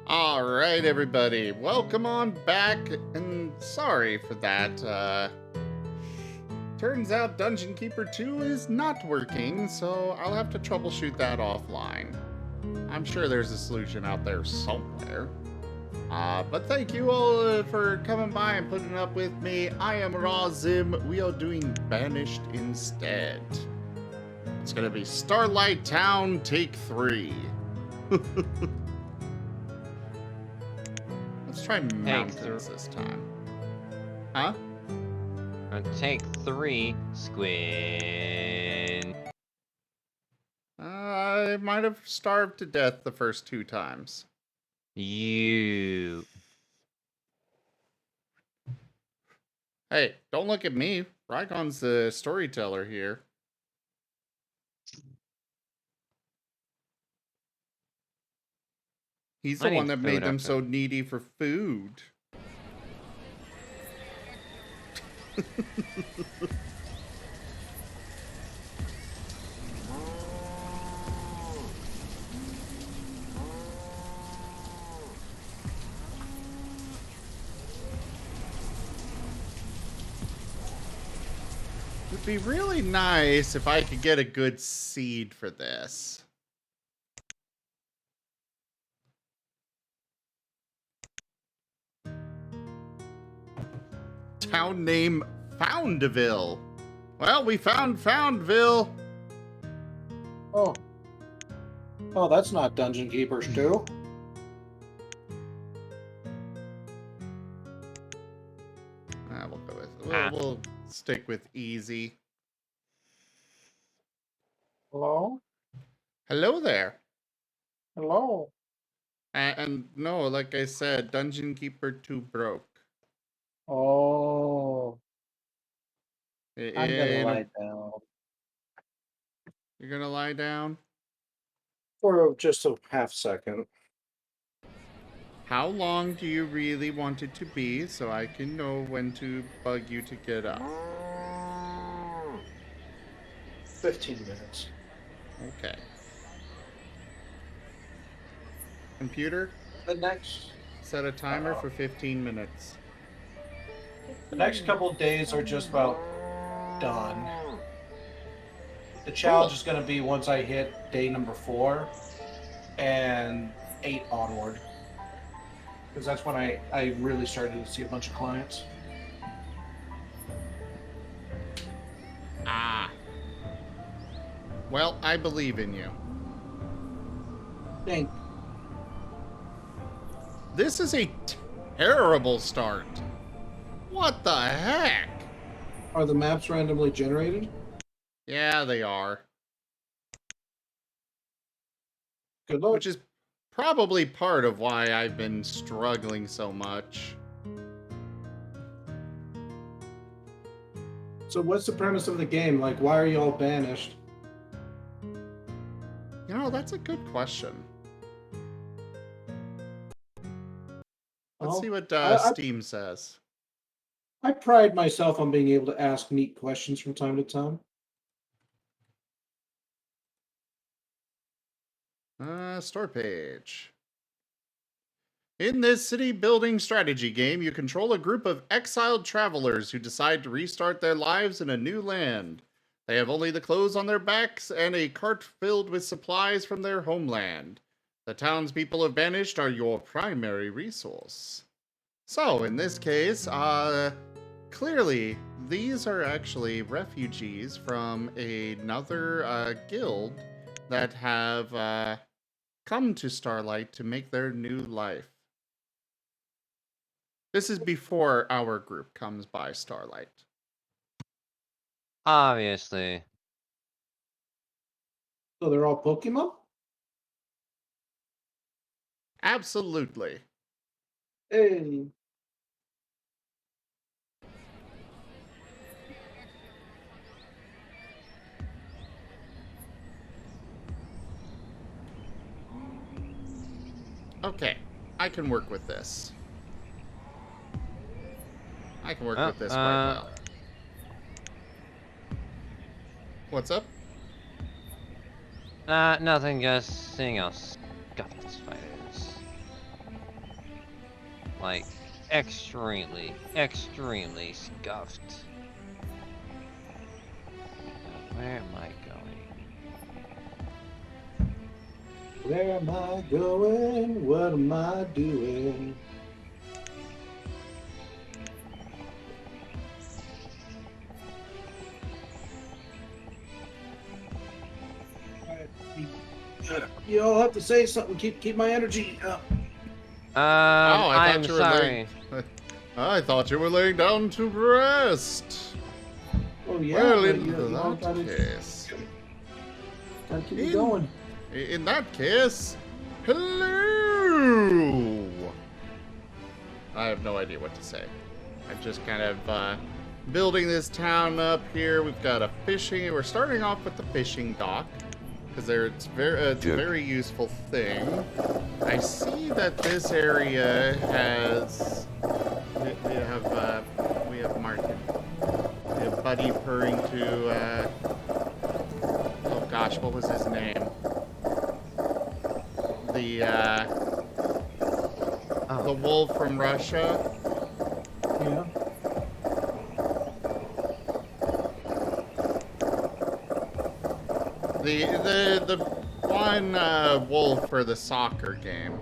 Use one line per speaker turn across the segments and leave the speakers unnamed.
Alright, everybody. Welcome on back, and sorry for that. Turns out Dungeon Keeper 2 is not working, so I'll have to troubleshoot that offline. I'm sure there's a solution out there somewhere. But thank you all for coming by and putting up with me. I am Razim. We are doing Banished instead. It's gonna be Starlight Town Take 3. Let's try mountains this time. Huh?
Take 3, squid.
I might have starved to death the first 2 times.
You.
Hey, don't look at me. Rygon's the storyteller here. He's the one that made them so needy for food. It'd be really nice if I could get a good seed for this. Town name Foundville. Well, we found Foundville.
Oh, that's not Dungeon Keepers 2.
We'll go with. We'll stick with easy.
Hello?
Hello there.
Hello?
And no, like I said, Dungeon Keeper 2 broke.
Oh. I'm gonna lie down.
You're gonna lie down?
For just a half second.
How long do you really want it to be so I can know when to bug you to get up?
15 minutes.
Okay. Computer?
The next...
Set a timer for 15 minutes.
The next couple of days are just about done. The challenge is going to be once I hit day number 4 and 8 onward. Because that's when I really started to see a bunch of clients.
Ah. Well, I believe in you.
Thank.
This is a terrible start. What the heck?
Are the maps randomly generated?
Yeah, they are.
Good luck.
Which is probably part of why I've been struggling so much.
So what's the premise of the game? Like, why are you all banished?
You know, that's a good question. Let's see what Steam says.
I pride myself on being able to ask neat questions from time to time.
Store page. In this city building strategy game, you control a group of exiled travelers who decide to restart their lives in a new land. They have only the clothes on their backs and a cart filled with supplies from their homeland. The townspeople of Banished are your primary resource. So, in this case, clearly, these are actually refugees from another guild that have come to Starlight to make their new life. This is before our group comes by Starlight.
Obviously.
So they're all Pokemon?
Absolutely.
Hey.
Okay, I can work with this. I can work with this quite well. What's up?
Nothing, just seeing else. Goblin spiders. Like, extremely, extremely scuffed. Now, where am I going?
Where am I going? What am I doing? You all have to say something. Keep my energy up.
I
I'm
thought you were
sorry.
I thought you were laying down to rest.
Oh yeah.
Well,
but
in
you all
that
gotta
case,
keep it going.
in that case, hello. I have no idea what to say. I'm just kind of building this town up here. We've got a fishing. We're starting off with the fishing dock because it's a very useful thing. I see that this area has we have Marten. We have Buddy purring to oh gosh, what was his name? The wolf from Russia.
Yeah.
The one wolf for the soccer game.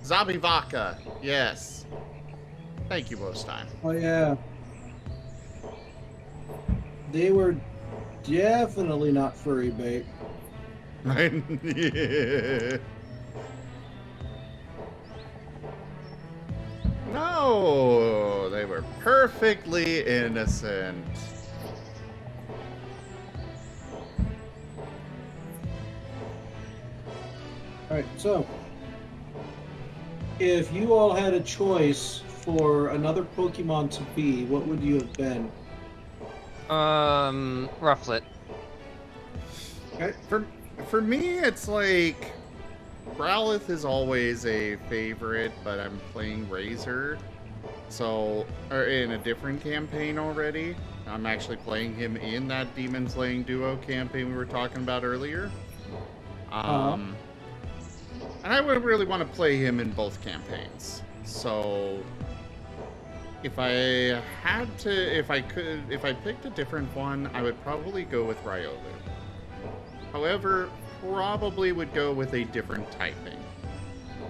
Zabivaka, yes. Thank you, Wostheim.
Oh yeah. They were definitely not furry bait.
Yeah. No, they were perfectly innocent.
Alright, so if you all had a choice for another Pokemon to be, what would you have been?
Rufflet.
Okay.
For me, it's like Growlithe is always a favorite, but I'm playing Razor, so or in a different campaign already. I'm actually playing him in that Demon Slaying Duo campaign we were talking about earlier. And I would really want to play him in both campaigns. So if I picked a different one, I would probably go with Riolu. However, probably would go with a different typing,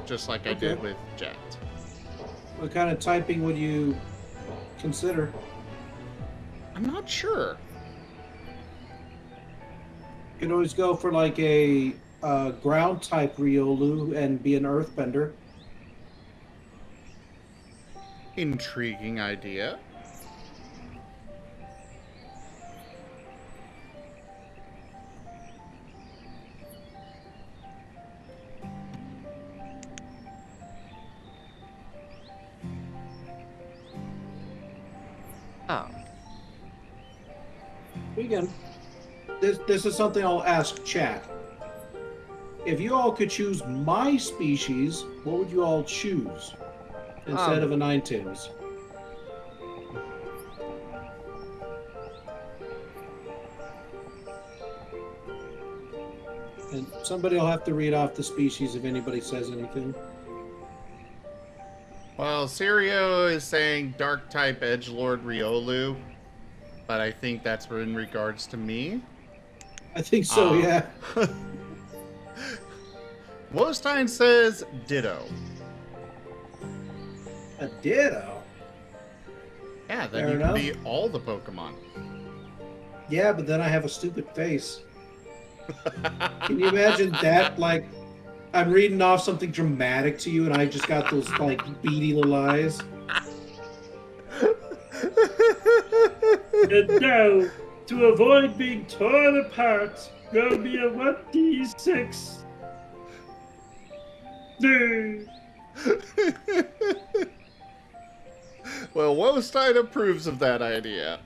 just like I did with Jet.
What kind of typing would you consider?
I'm not sure.
You could always go for like a ground type Riolu and be an earthbender.
Intriguing idea.
Oh.
Again, this is something I'll ask chat. If you all could choose my species, what would you all choose instead of a Ninetales? And somebody will have to read off the species if anybody says anything.
Well, Sirio is saying Dark type Edgelord Riolu, but I think that's in regards to me.
I think so, yeah.
Wostheim says Ditto.
A Ditto?
Yeah,
Fair
then you
enough.
can be all the Pokemon.
Yeah, but then I have a stupid face. Can you imagine that? Like, I'm reading off something dramatic to you, and I just got those, like, beady little eyes.
And now, to avoid being torn apart, roll me a 1d6. No.
Well, Wostheim approves of that idea.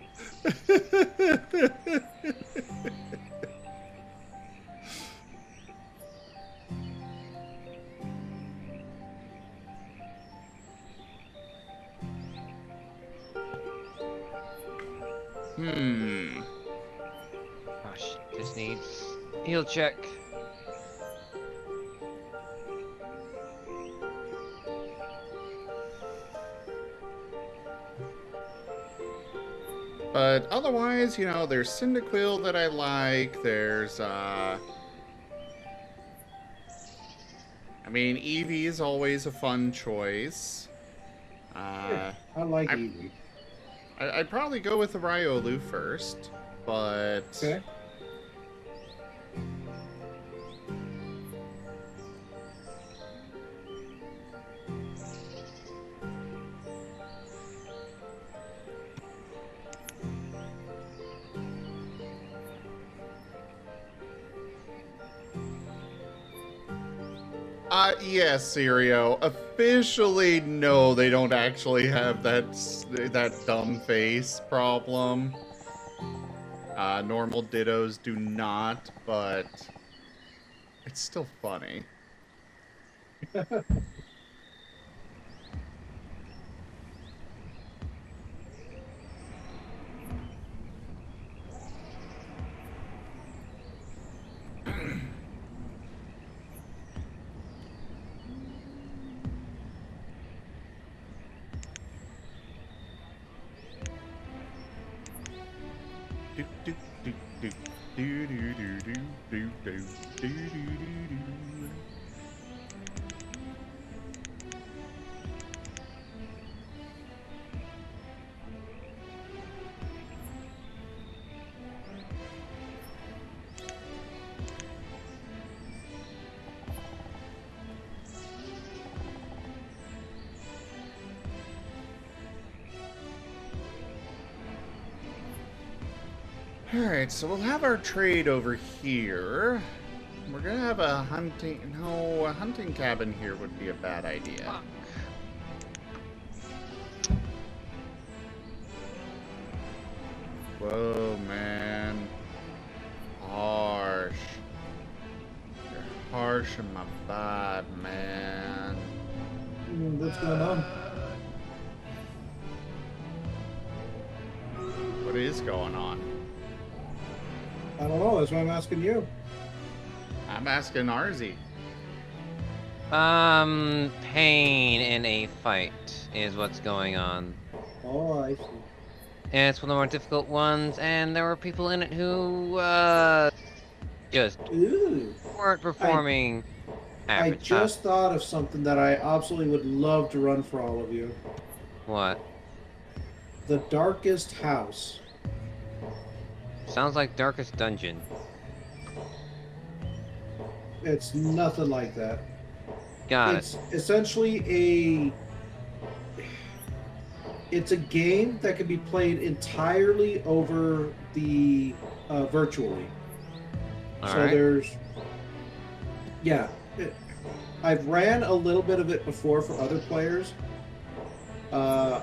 Gosh, this needs heal check.
But otherwise, you know, there's Cyndaquil that I like. There's, I mean, Eevee is always a fun choice.
I like Eevee.
I'd probably go with the Riolu first, but...
Okay.
Yes, Sirio. Officially, no, they don't actually have that dumb face problem. Normal Dittos do not, but it's still funny. Do, do, do, do, do, do, do, do, do, do, do, do, do. Alright, so we'll have our trade over here. We're gonna have a hunting... No, a hunting cabin here would be a bad idea.
Fuck.
Whoa, man. Harsh. You're harsh in my vibe, man.
What's going on?
What is going on?
I don't know. That's why I'm asking you.
I'm asking Arzy.
Pain in a fight is what's going on.
Oh, I see.
And it's one of the more difficult ones, and there were people in it who, just
Ooh.
weren't performing
I
average.
just thought of something that I absolutely would love to run for all of you.
What?
The Darkest House.
Sounds like Darkest Dungeon.
It's nothing like that.
Got
It's
it.
essentially it's a game that can be played entirely over the virtually.
Alright.
There's I've ran a little bit of it before for other players.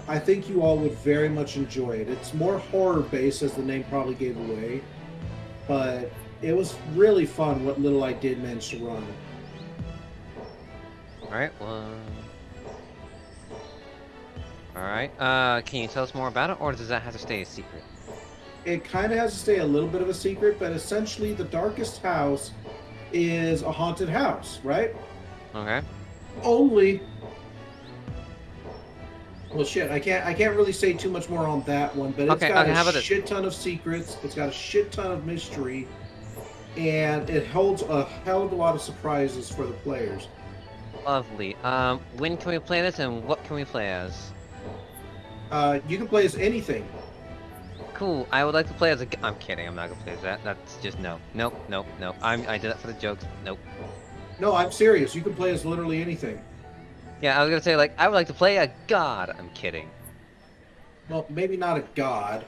I think you all would very much enjoy it. It's more horror based, as the name probably gave away, but it was really fun what little I did manage to run.
Alright, well... Alright, can you tell us more about it, or does that have to stay a secret?
It kind of has to stay a little bit of a secret, but essentially the Darkest House is a haunted house, right?
Okay.
Only... Well, shit, I can't really say too much more on that one, but it's got
how about
a
this?
shit ton of secrets, it's got a shit ton of mystery, and it holds a hell of a lot of surprises for the players.
Lovely. When can we play this, and what can we play as?
You can play as anything.
Cool, I would like to play as a... I'm kidding, I'm not gonna play as that. That's just no. Nope, nope, nope. I did that for the jokes. Nope.
No, I'm serious. You can play as literally anything.
Yeah, I was gonna say, like, I would like to play a god. I'm kidding.
Well, maybe not a god,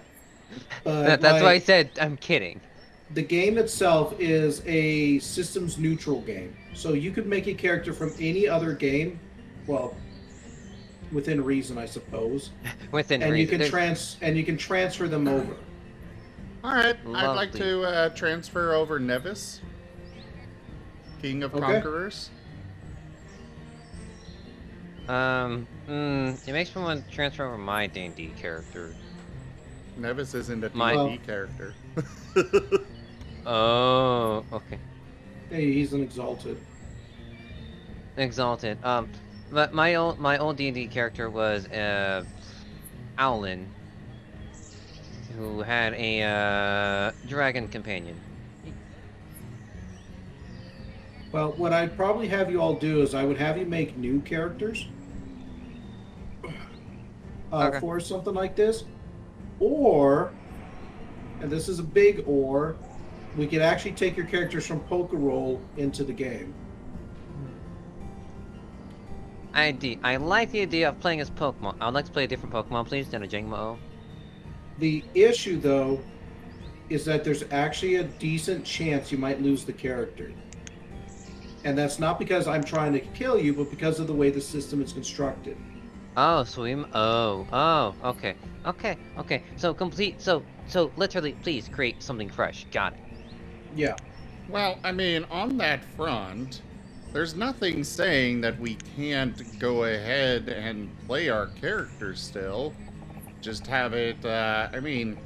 but
That's why I
like,
said I'm kidding.
the game itself is a systems neutral game. So you could make a character from any other game, well, within reason, I suppose.
Within
And you
reason.
can transfer them over.
Alright, I'd like
Lovely.
to transfer over Nevis, King of
Okay.
Conquerors.
It makes me want to transfer over my D&D character.
Nevis isn't a
My-
D&D character.
Oh, okay.
Hey, he's an exalted.
Exalted. But my old D&D character was Owlin, who had a dragon companion.
Well, what I'd probably have you all do is I would have you make new characters
Okay.
for something like this. Or, and this is a big or, we could actually take your characters from Poker Roll into the game.
I like the idea of playing as Pokemon. I'd like to play a different Pokemon, please, than a Jangmo-O.
The issue, though, is that there's actually a decent chance you might lose the character. And that's not because I'm trying to kill you, but because of the way the system is constructed.
Oh, swim. Oh, okay. So literally, please create something fresh. Got it.
Yeah.
Well, I mean, on that front, there's nothing saying that we can't go ahead and play our characters still. Just have it, I mean,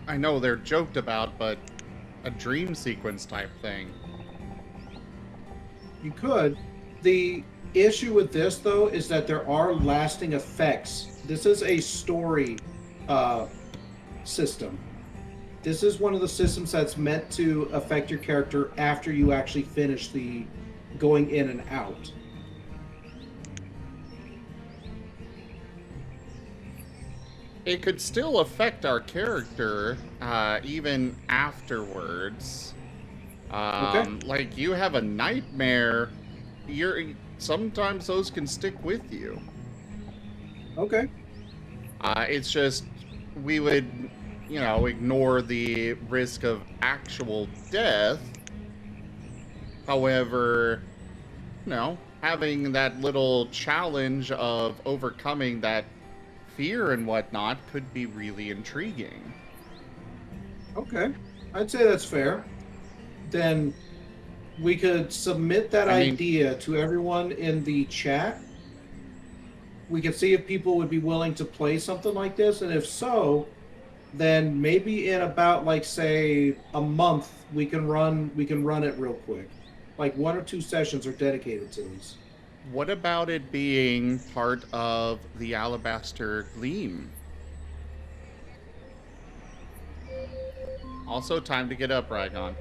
I know they're joked about, but a dream sequence type thing.
You could. The issue with this, though, is that there are lasting effects. This is a story system. This is one of the systems that's meant to affect your character after you actually finish the going in and out.
It could still affect our character, even afterwards.
Okay.
Like, you have a nightmare, sometimes those can stick with you.
Okay.
It's just, we would, ignore the risk of actual death. However, having that little challenge of overcoming that fear and whatnot could be really intriguing.
Okay. I'd say that's fair. Then we could submit that idea to everyone in the chat. We could see if people would be willing to play something like this, and if so, then maybe in about, like, say a month we can run it real quick. Like 1 or 2 sessions are dedicated to these.
What about it being part of the Alabaster Gleam? Also, time to get up, Rygon.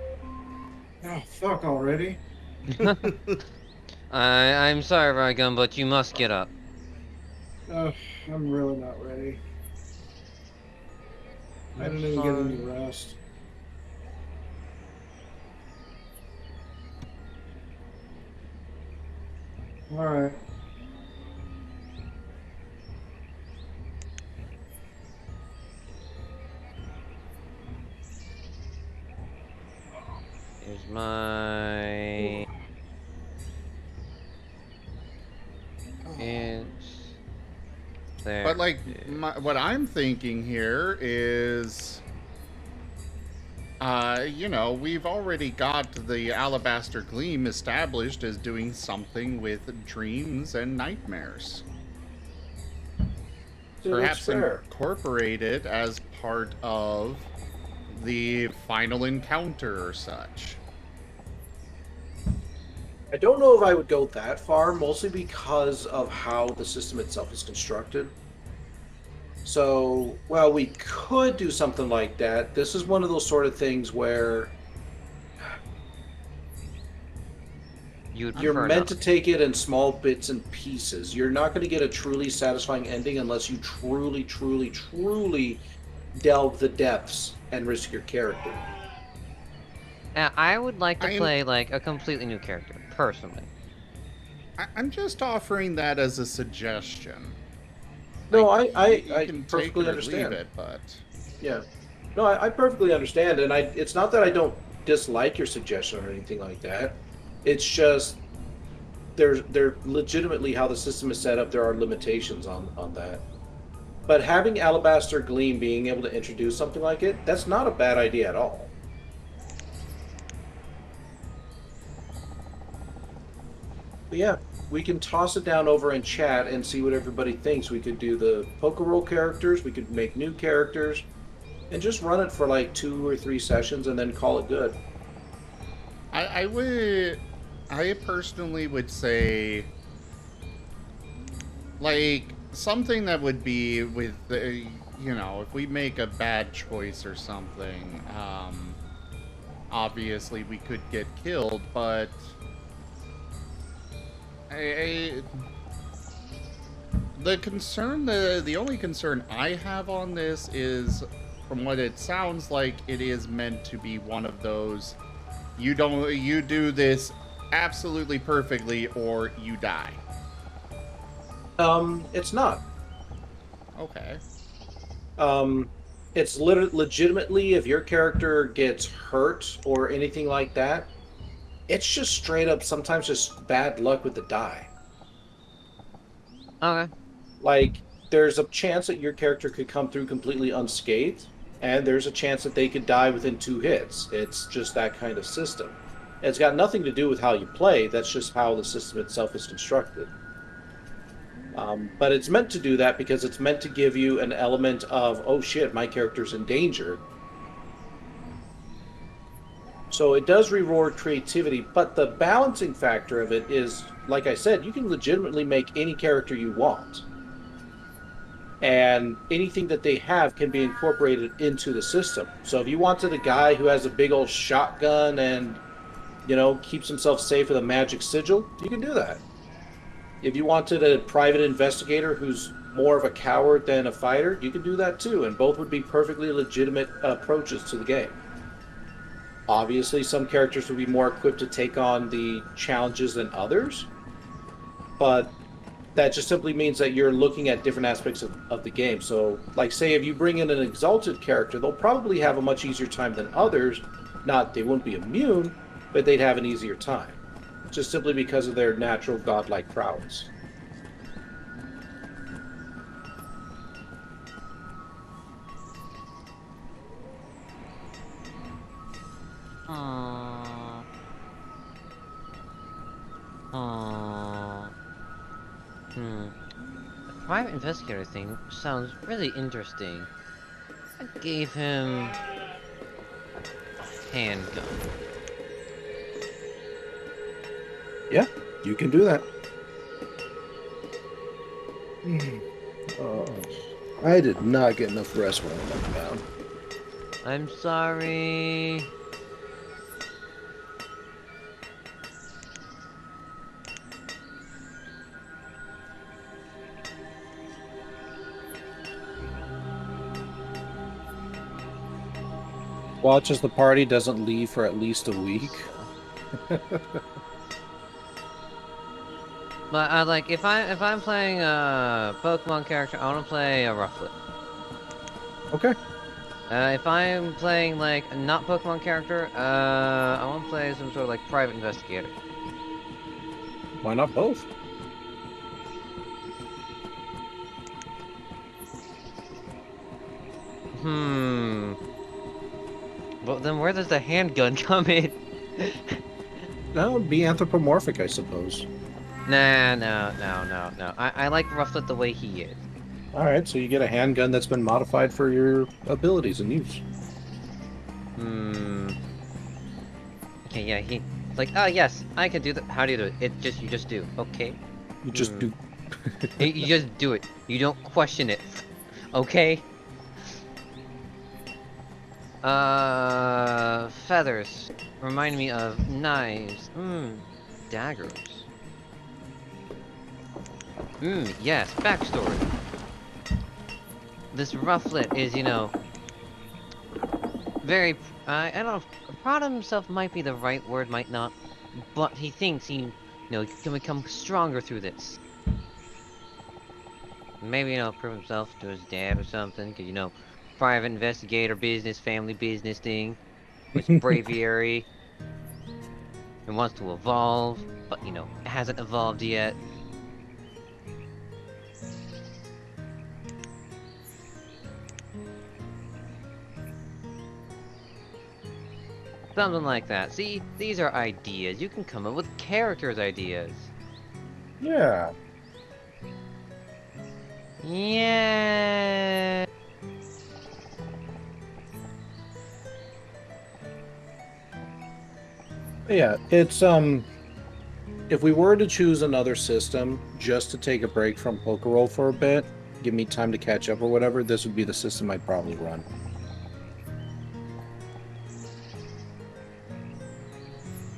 Oh, fuck already.
I'm sorry, Rygun, but you must get up.
I'm really not ready. I didn't even get any rest. Alright.
Here's my... There.
But, like, what I'm thinking here is, we've already got the Alabaster Gleam established as doing something with dreams and nightmares. Perhaps incorporate it as part of the final encounter or such.
I don't know if I would go that far, mostly because of how the system itself is constructed. So, well, we could do something like that. This is one of those sort of things where you're meant to take it in small bits and pieces. You're not going to get a truly satisfying ending unless you truly, truly, truly delve the depths and risk your character.
I would like to play, like, a completely new character, personally.
I'm just offering that as a suggestion.
No,
like,
I
can
perfectly
take it or
understand.
leave it, but
yeah, no, I perfectly understand, and it's not that I don't dislike your suggestion or anything like that. It's just there legitimately how the system is set up. There are limitations on that. But having Alabaster Gleam being able to introduce something like it, that's not a bad idea at all. But yeah, we can toss it down over in chat and see what everybody thinks. We could do the Poker Roll characters, we could make new characters, and just run it for like 2 or 3 sessions and then call it good.
I personally would say, like, something that would be with you know, if we make a bad choice or something, obviously we could get killed, but the only concern I have on this is, from what it sounds like, it is meant to be one of those, you do this absolutely perfectly or you die.
It's not.
Okay.
It's legitimately, if your character gets hurt or anything like that, it's just straight up sometimes just bad luck with the die.
Okay.
Like, there's a chance that your character could come through completely unscathed, and there's a chance that they could die within 2 hits. It's just that kind of system. It's got nothing to do with how you play, that's just how the system itself is constructed. But it's meant to do that because it's meant to give you an element of, oh shit, my character's in danger. So it does reward creativity, but the balancing factor of it is, like I said, you can legitimately make any character you want. And anything that they have can be incorporated into the system. So if you wanted a guy who has a big old shotgun and, you know, keeps himself safe with a magic sigil, you can do that. If you wanted a private investigator who's more of a coward than a fighter, you can do that too, and both would be perfectly legitimate approaches to the game. Obviously, some characters would be more equipped to take on the challenges than others, but that just simply means that you're looking at different aspects of the game. So, like, say, if you bring in an exalted character, they'll probably have a much easier time than others. Not, they wouldn't be immune, but they'd have an easier time. Just simply because of their natural godlike prowess.
Aww. Aww. The private investigator thing sounds really interesting. I gave him a handgun.
Yeah, you can do that. I did not get enough rest when I went down.
I'm sorry.
Watch as the party doesn't leave for at least a week.
But like if I'm playing a Pokemon character, I want to play a Rufflet.
Okay.
If I'm playing like a not Pokemon character, I want to play some sort of like private investigator.
Why not both?
Well, then where does the handgun come in?
No, be anthropomorphic, I suppose.
Nah, no. I like Rufflet the way he is.
Alright, so you get a handgun that's been modified for your abilities and use.
Okay, yeah, he's like, oh yes, I can do that. How do you do it? You just do. Okay.
You just do.
You just do it. You don't question it. Okay? Feathers. Remind me of knives. Daggers. Yes, backstory. This Rufflet is, you know, very, I don't know, proud of himself might be the right word, might not, but he thinks he, you know, can become stronger through this. Maybe, you know, prove himself to his dad or something, because, you know, private investigator business, family business thing, with bravery, and wants to evolve, but, you know, hasn't evolved yet. Something like that. See, these are ideas. You can come up with characters' ideas.
Yeah.
Yeah.
Yeah, it's if we were to choose another system just to take a break from Pokerole for a bit, give me time to catch up or whatever, this would be the system I'd probably run.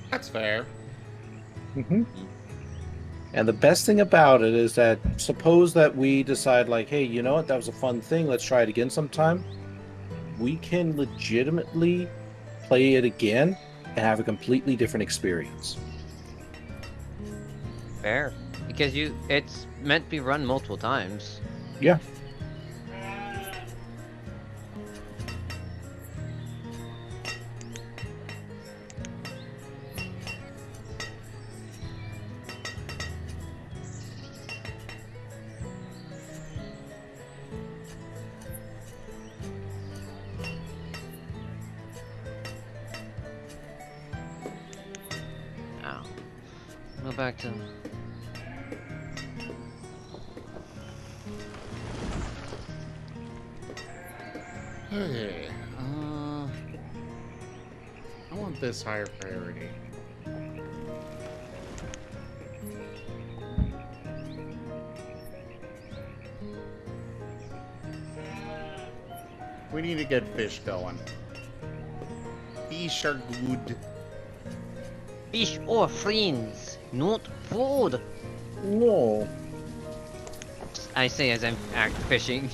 That's fair.
Mm-hmm. And the best thing about it is that suppose that we decide like, hey, you know what, that was a fun thing, let's try it again sometime. We can legitimately play it again and have a completely different experience.
Fair. Because it's meant to be run multiple times.
Yeah.
Ow. Go back to...
Okay. I want this higher priority. We need to get fish going. Fish are good.
Fish or friends, not food.
No.
I say as I'm fishing.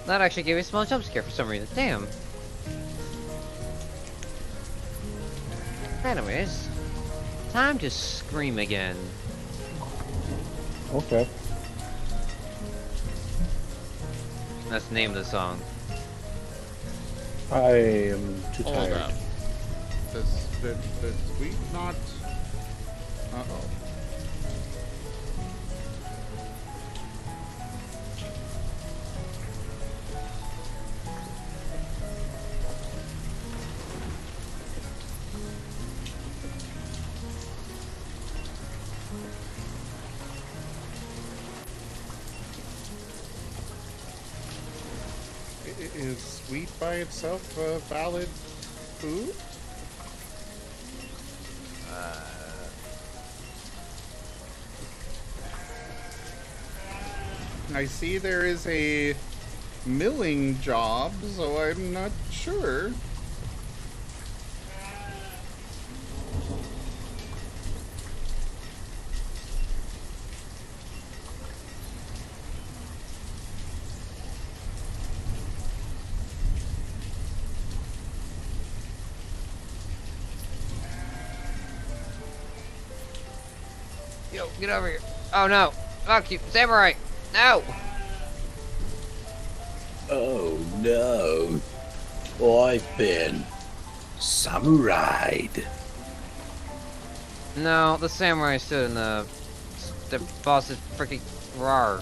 That actually gave me a small jump scare for some reason. Damn. Anyways, time to scream again.
Okay.
That's the name of the song.
I am too
Hold
tired.
up. Does we not... Uh-oh. Is wheat by itself a valid food? I see there is a milling job, so I'm not sure.
Yo, get over here. Oh no. Fuck you, samurai. No.
Oh no. I've been samurai'd.
No, the samurai stood in the boss's freaking rar.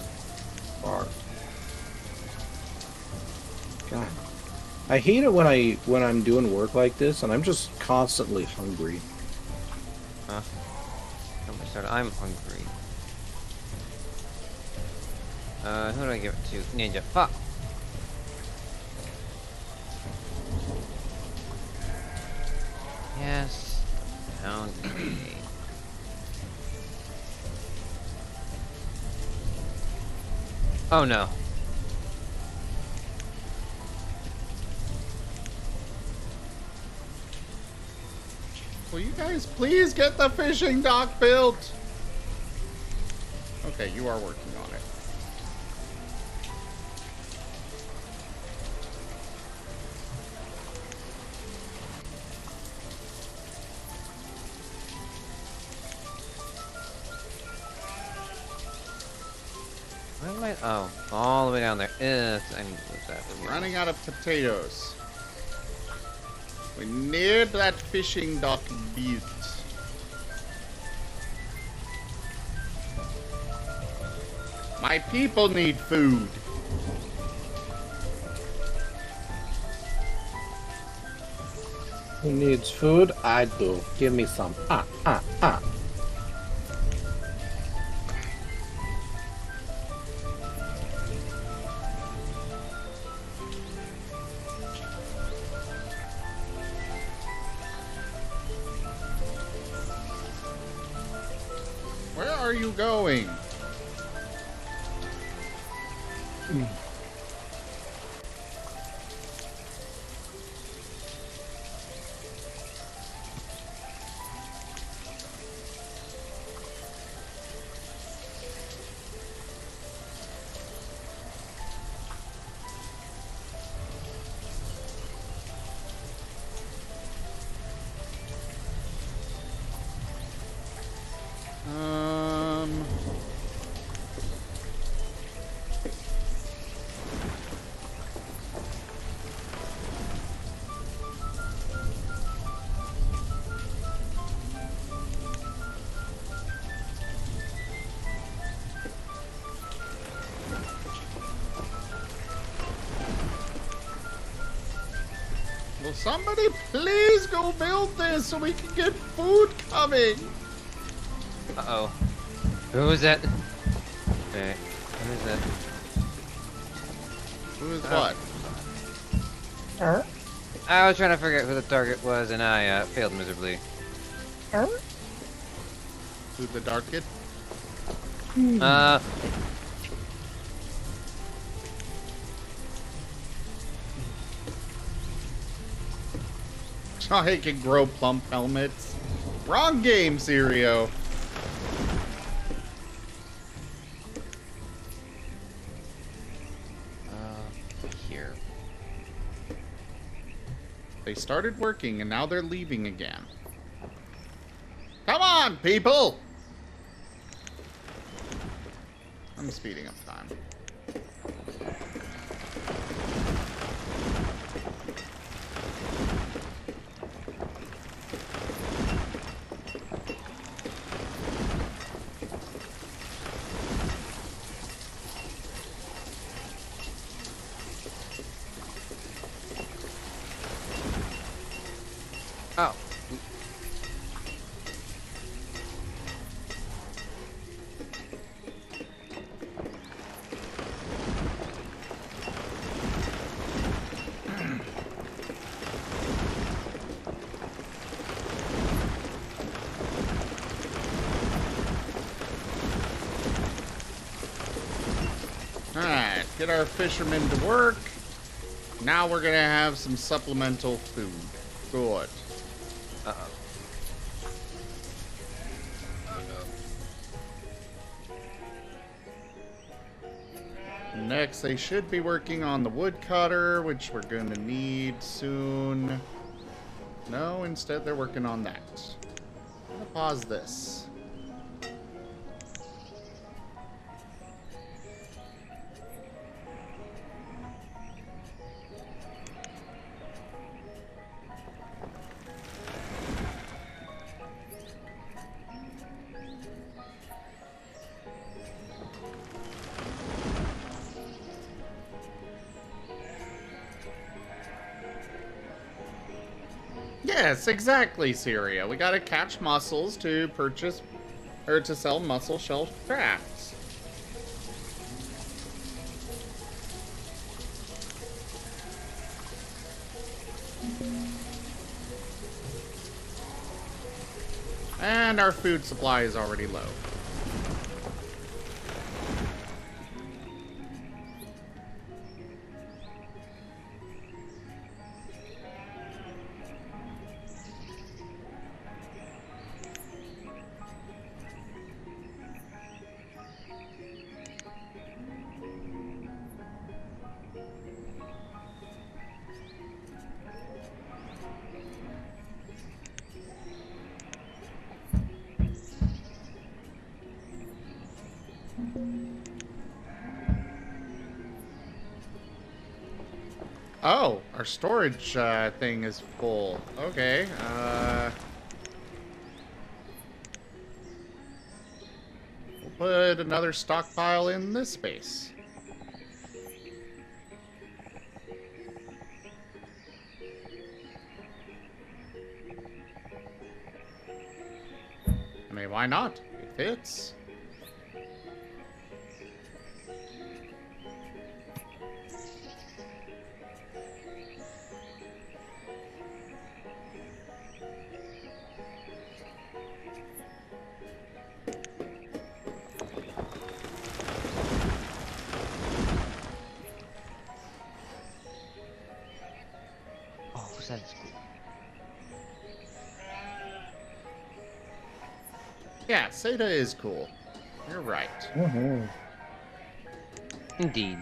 God. I hate it when I'm doing work like this and I'm just constantly hungry.
Huh? I'm hungry. Who do I give it to? Ninja. Fuck. Yes. Hungry. Oh no.
Will you guys please get the fishing dock built? Okay, you are working on it.
Where am I? Oh, all the way down there. I need to move that.
We're running out of potatoes. We need that fishing dock built. My people need food.
Who needs food? I do. Give me some.
are you going? Will somebody please go build this so we can get food coming?
Uh-oh. Who was that? Okay. Who is that?
Who is
Oh.
what?
I was trying to figure out who the target was, and I failed miserably.
Who's the dark kid? I can grow plump helmets. Wrong game, Sirio.
Here.
They started working and now they're leaving again. Come on, people! I'm speeding up time.
Oh.
Alright, get our fishermen to work. Now we're gonna have some supplemental food. Good.
Uh-oh.
Next, they should be working on the woodcutter, which we're going to need soon. No, instead they're working on that. I'm gonna pause this. Yes, exactly, Syria. We gotta catch mussels to purchase, or to sell mussel shell crafts. And our food supply is already low. Oh, our storage thing is full. Okay. We'll put another stockpile in this space. I mean, why not? It fits. Yeah, Seda is cool. You're right.
Mhm.
Indeed.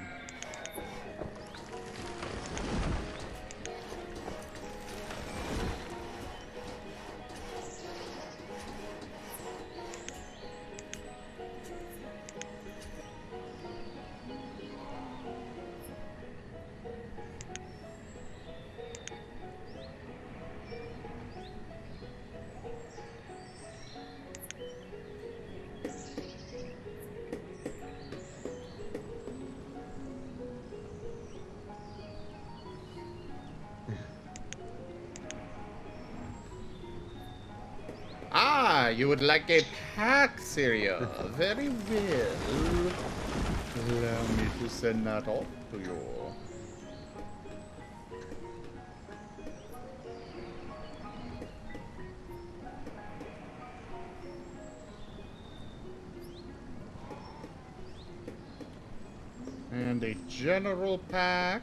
Ah, you would like a pack, Syria. Very well. Allow me to send that off to you. And a general pack.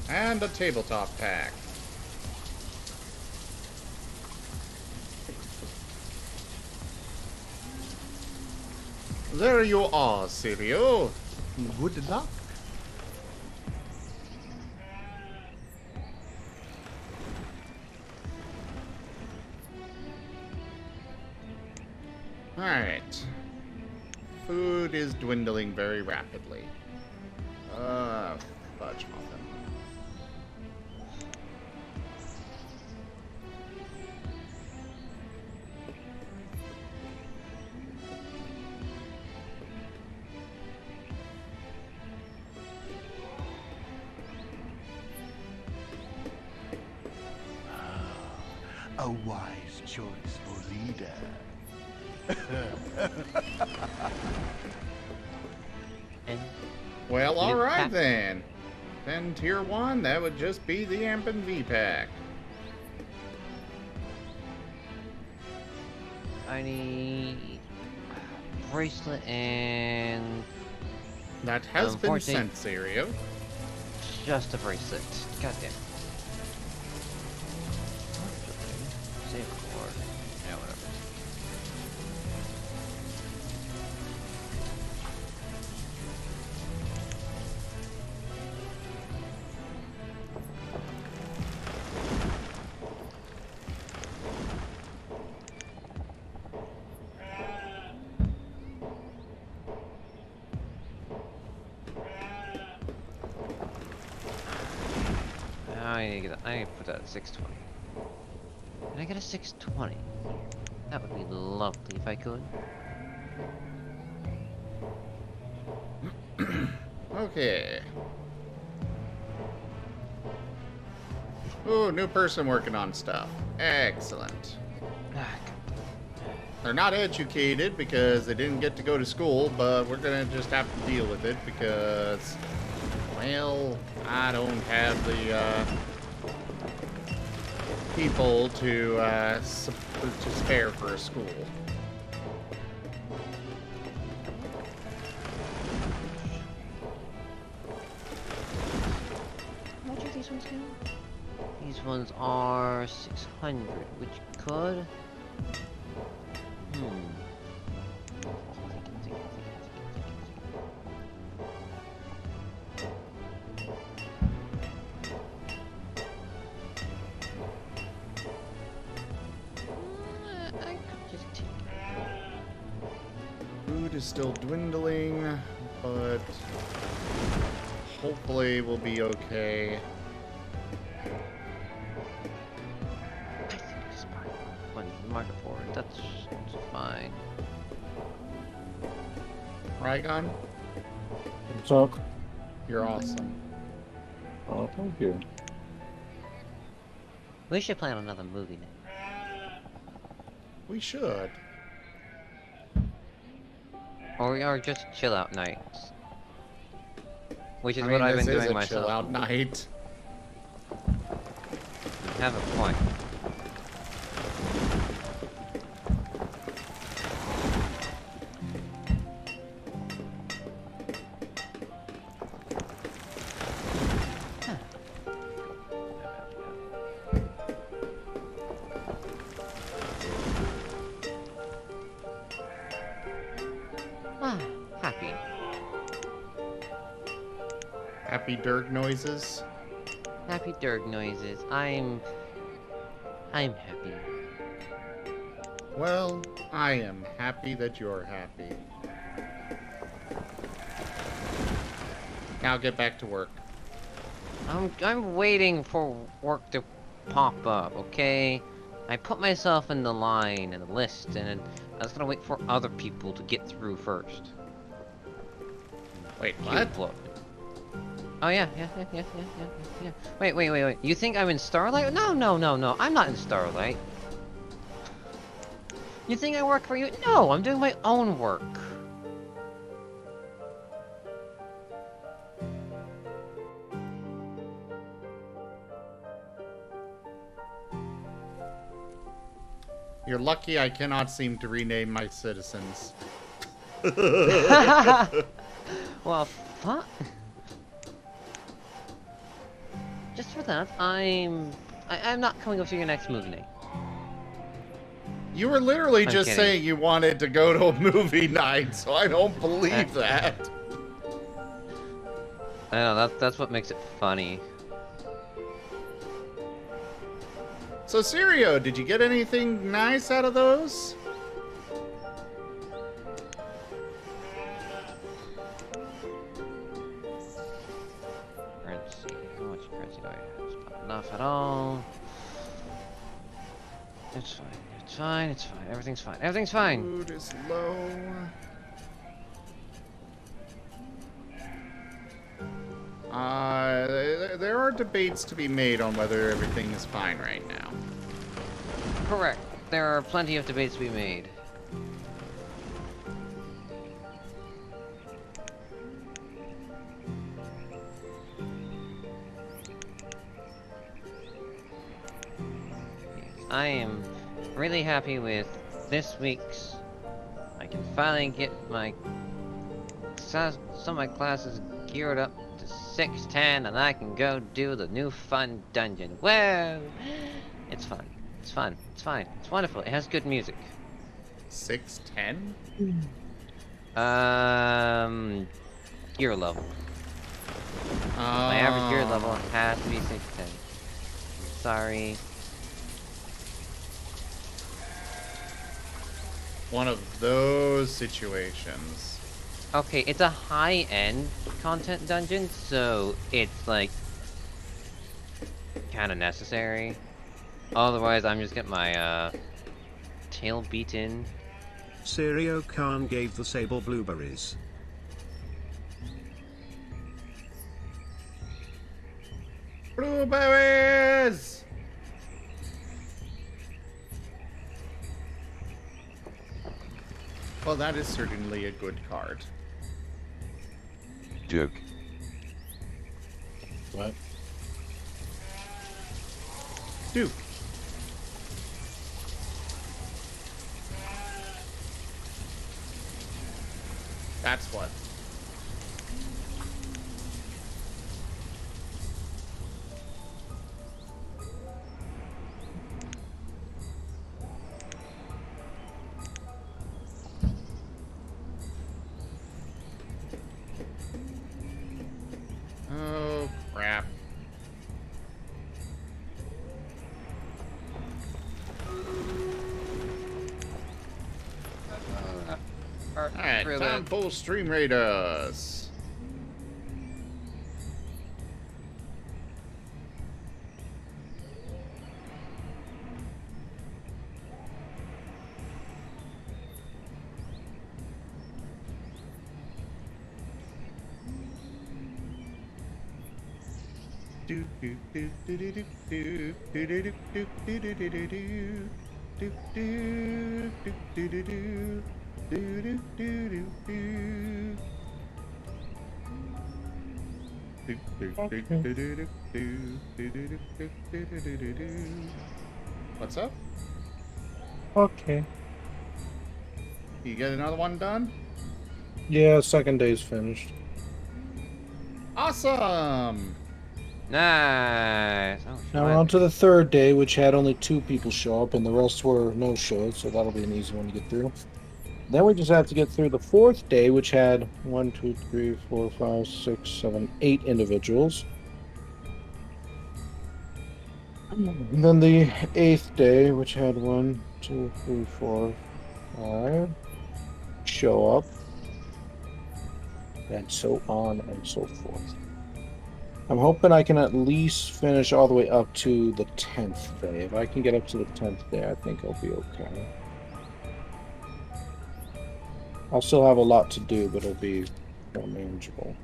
And a tabletop pack. There you are, Sirio. Good luck. Alright. Food is dwindling very rapidly. Fudge muffin.
A wise choice for leader.
And
Well,
New
alright
pack.
then. Then tier 1, that would just be the Amp and V pack.
I need bracelet and
That has been
Unfortunately-
sent, Sirio.
just a bracelet. Goddamn. Save reward. Yeah, whatever. I need to put that at 620. Can I get a 620? That would be lovely if I could.
Okay. Ooh, new person working on stuff. Excellent.
Ah,
They're not educated because they didn't get to go to school, but we're gonna just have to deal with it because, well, I don't have the people to spare for a school.
How much are these ones again? These ones are 600, which could... I could just take it.
Food is still dwindling, but hopefully we'll be okay.
I think it's fine. When market for it, that's fine.
Rygon,
What's up?
you're awesome.
Oh, thank you.
We should plan another movie night.
We should.
Or just chill out nights. Which is
I
what
mean,
I've been
this is
doing
a
myself.
chill out night.
You have a point. Huh.
happy Dirk noises.
Happy Dirk noises. I'm happy.
Well, I am happy that you're happy. Now get back to work.
I'm waiting for work to pop up, okay? I put myself in the line and the list, and I was gonna wait for other people to get through first.
Wait,
Cute
what?
blood. Oh yeah. Wait. You think I'm in Starlight? No. I'm not in Starlight. You think I work for you? No, I'm doing my own work.
You're lucky I cannot seem to rename my citizens.
Well, fuck. Just for that, I'm not coming up to your next movie night.
You were literally
I'm
just
kidding.
saying you wanted to go to a movie night, so I don't believe that.
I know, that's what makes it funny.
So, Sirio, did you get anything nice out of those?
Currency. How much currency do I have? It's not enough at all. It's fine. Everything's fine.
Food is low. There are debates to be made on whether everything is fine right now.
Correct. There are plenty of debates to be made. Yes, I am really happy with this week's. I can finally get some of my classes geared up to 610, and I can go do the new fun dungeon. Whoa! It's fun. It's fine. It's wonderful. It has good music.
610?
Gear level. My average gear level has to be 610. Sorry.
One of those situations.
Okay, it's a high-end content dungeon, so it's like kind of necessary. Otherwise, I'm just getting my tail beaten.
Sirio Khan gave the sable blueberries.
Blueberries! Well, that is certainly a good card.
Joke.
What?
Duke. That's what. Oh, crap. Alright,
Really?
time full stream raiders. Do do do do do do do do do do do do do do do do do do do do. Do do do do do. Do do do do do do do do do do do do do. What's up?
Okay.
You get another one done?
Yeah, second day's finished.
Awesome!
Nice. Oh,
Now we're on to the third day, which had only 2 people show up, and the rest were no-shows, so that'll be an easy one to get through. Then we just have to get through the 4th day, which had 1, 2, 3, 4, 5, 6, 7, 8 individuals. And then the 8th day, which had 1, 2, 3, 4, 5 show up. And so on and so forth. I'm hoping I can at least finish all the way up to the 10th day. If I can get up to the 10th day, I think I'll be okay. I'll still have a lot to do, but it'll be more manageable.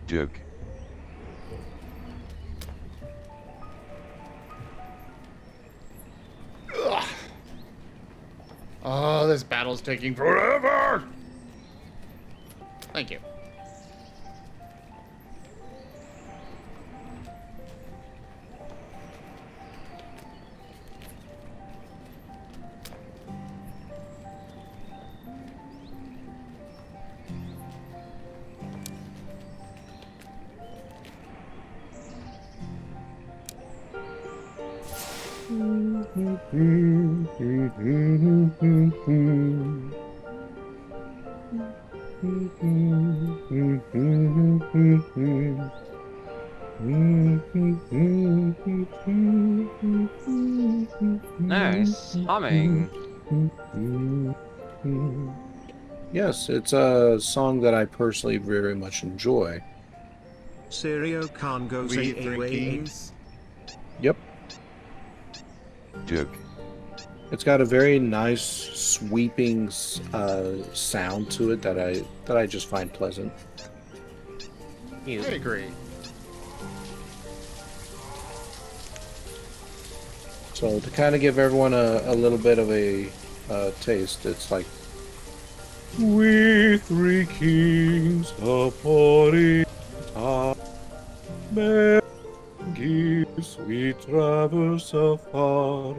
Joke.
Ugh. Oh, this battle's taking forever! Thank you.
Nice humming.
Yes, it's a song that I personally very much enjoy.
Serio Khan goes
We three
away.
kings.
Yep.
Joke.
It's got a very nice sweeping sound to it that I just find pleasant.
I agree.
So to kind of give everyone a little bit of a taste, it's like we three kings upon it are geese we traverse afar,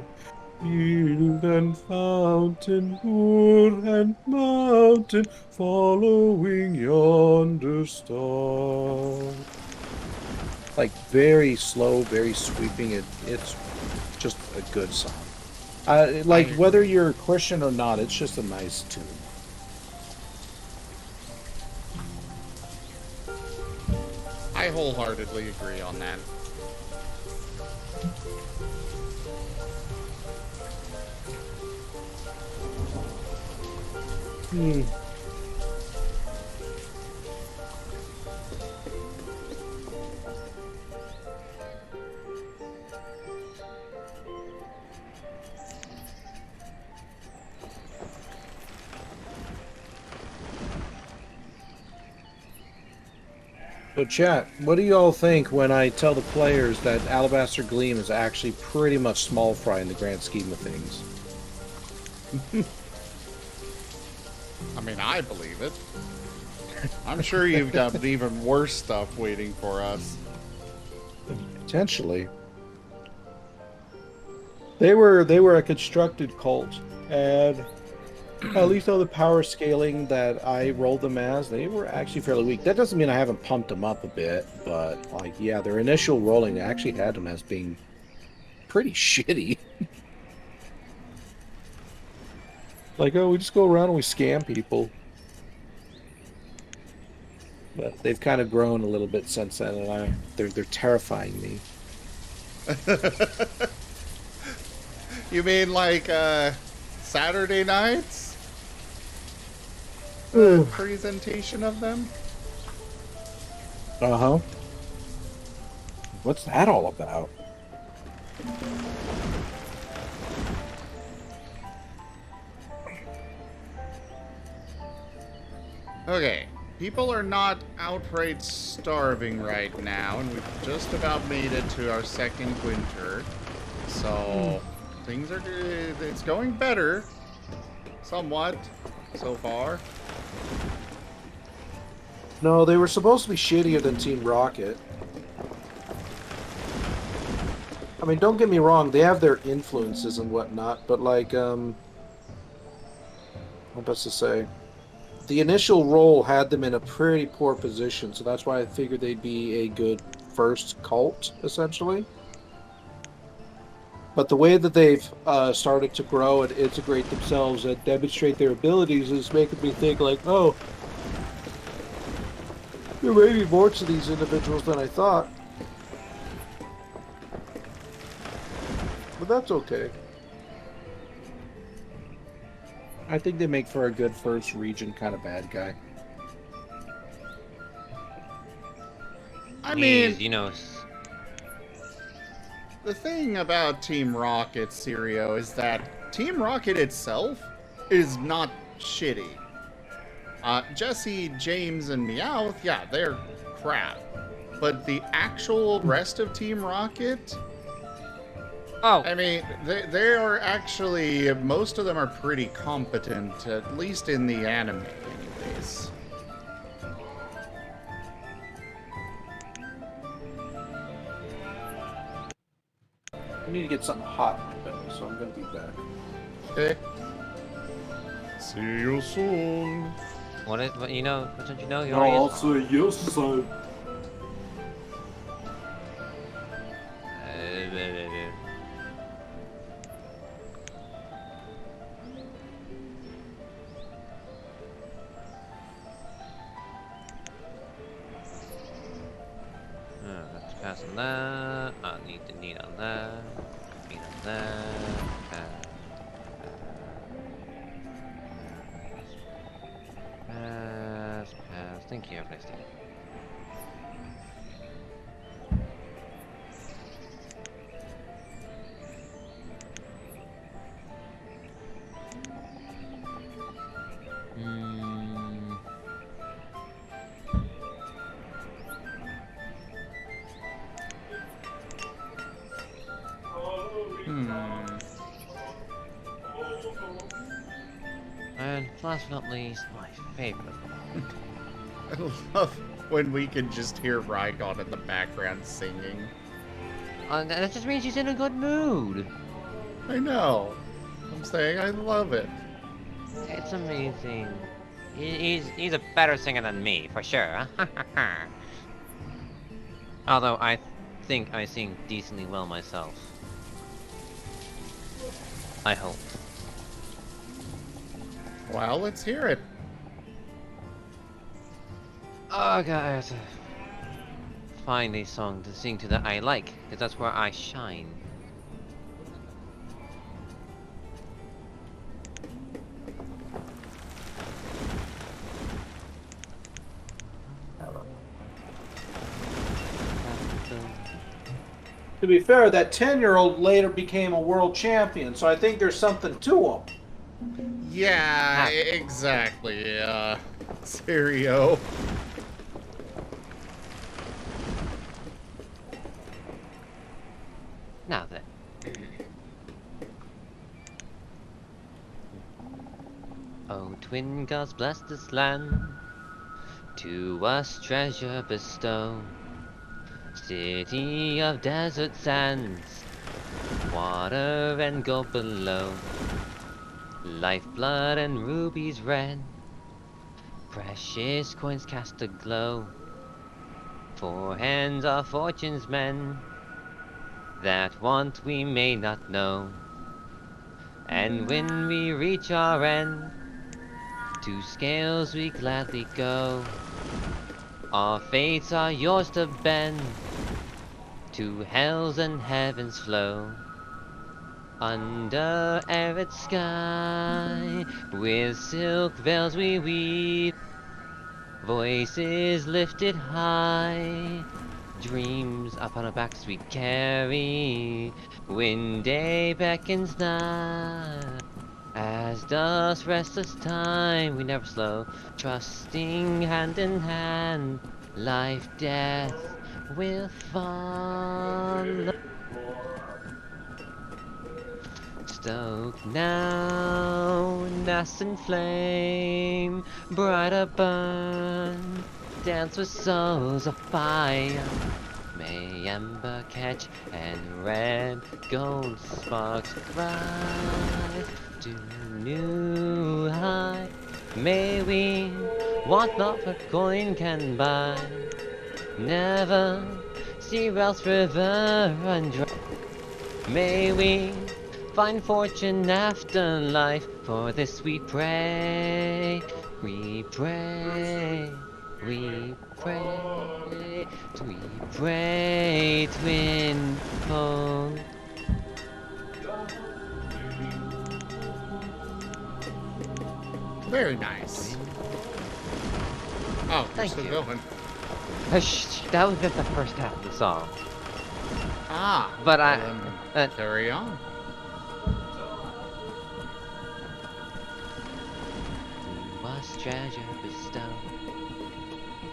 field and fountain, moor and mountain, following yonder star. Like very slow, very sweeping. It's just a good song. Like whether you're Christian or not, it's just a nice tune.
I wholeheartedly agree on that.
So chat, what do y'all think when I tell the players that Alabaster Gleam is actually pretty much small fry in the grand scheme of things?
I mean, I believe it. I'm sure you've got even worse stuff waiting for us.
Potentially. They were a constructed cult, and at least on the power scaling that I rolled them as, they were actually fairly weak. That doesn't mean I haven't pumped them up a bit, but like, yeah, their initial rolling, they actually had them as being pretty shitty. Like, oh, we just go around and we scam people. But they've kind of grown a little bit since then, and they're terrifying me.
You mean like Saturday nights? Presentation of them?
Uh-huh. What's that all about?
Okay, people are not outright starving right now, and we've just about made it to our second winter. So, things are good. It's going better. Somewhat, so far.
No, they were supposed to be shittier than Team Rocket. I mean, don't get me wrong, they have their influences and whatnot, but like, what best to say? The initial roll had them in a pretty poor position, so that's why I figured they'd be a good first cult, essentially. But the way that they've started to grow and integrate themselves and demonstrate their abilities is making me think like, oh, there may be more to these individuals than I thought. But that's okay. I think they make for a good first region kind of bad guy.
I mean,
He's, you know,
the thing about Team Rocket, Sirio, is that Team Rocket itself is not shitty. Jesse, James, and Meowth, yeah, they're crap. But the actual rest of Team Rocket,
oh,
I mean, they are actually, most of them are pretty competent, at least in the anime, anyways.
I need to get something hot in my belly, so I'm going to be back.
Okay. See you soon.
what you know? Don't you know? He
I'll
already is.
say yes, son.
Let's pass on that. I need on that. Need on that. Pass. Thank you. Have a nice day. And last but not least, my favorite of them.
I love when we can just hear Rykon in the background singing.
That just means he's in a good mood.
I know. I'm saying I love it.
It's amazing. He's a better singer than me, for sure. Although I think I sing decently well myself. I hope.
Well, let's hear it.
Oh god, I have to find a song to sing to that I like, because that's where I shine.
To be fair, that 10-year-old later became a world champion, so I think there's something to him.
Yeah, exactly. Sirio.
Now then. Oh, twin gods bless this land, to us treasure bestow. City of desert sands, water and gold below. Lifeblood and rubies red, precious coins cast a glow. Four hands are fortune's men, that want we may not know. And when we reach our end, to scales we gladly go. Our fates are yours to bend, to hells and heavens flow. Under arid sky, with silk veils we weave, voices lifted high, dreams upon our backs we carry, when day beckons nigh. As does restless time, we never slow, trusting hand in hand, life, death will follow. Stoke now, nascent flame, brighter burn, dance with souls of fire. May ember catch and red gold sparks rise to new high. May we want not a coin can buy, never see wealth's river run dry. May we find fortune after life. For this we pray. We pray. We pray. We pray, twin foe.
Very nice. Oh, we're
Thank
still
you.
going.
That was just the first half of the song.
Ah,
But
well then, carry on.
Was treasure bestowed,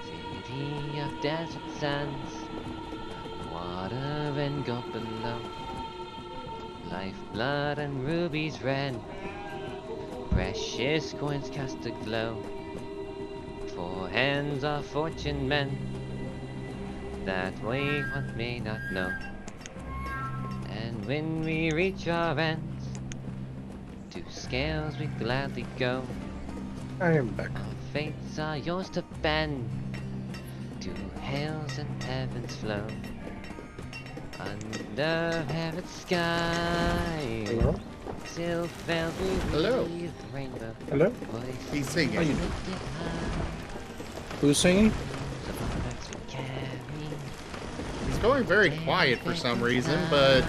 city of desert sands, water and gold below, lifeblood and rubies red, precious coins cast a glow, 4 hands of fortune men, that we what may not know, and when we reach our ends, to scales we gladly go.
I am back.
Our fates are yours to bend, to hills and heaven's flow, under heaven's sky.
Hello?
Still felt we
Hello.
breathe the rainbow.
Hello?
Voice
He's singing.
you
lifted high,
Who's singing?
the products we carry,
He's going very quiet for some reason, but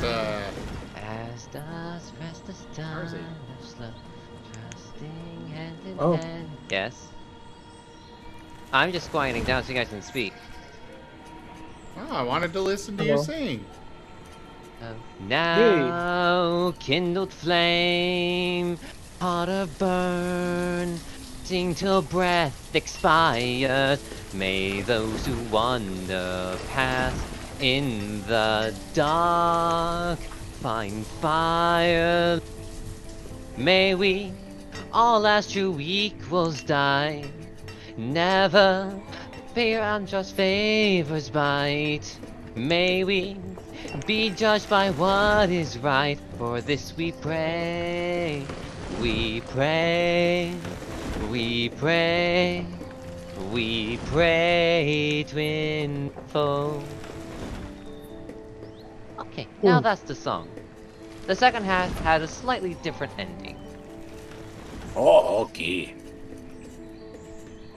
as stars rest the
Where is
stars
he?
of slow, trusting hand in
Oh.
hand. Yes? I'm just quieting down so you guys can speak.
oh, I wanted to listen to you
Hello.
sing.
Now kindled flame, hotter burn, sing till breath expires. May those who wander past in the dark find fire. May we all as true equals die, never fear unjust favors bite. May we be judged by what is right. For this we pray. We pray. We pray. We pray, twin foe. Okay, now that's the song. The second half had a slightly different ending.
Oh, okay.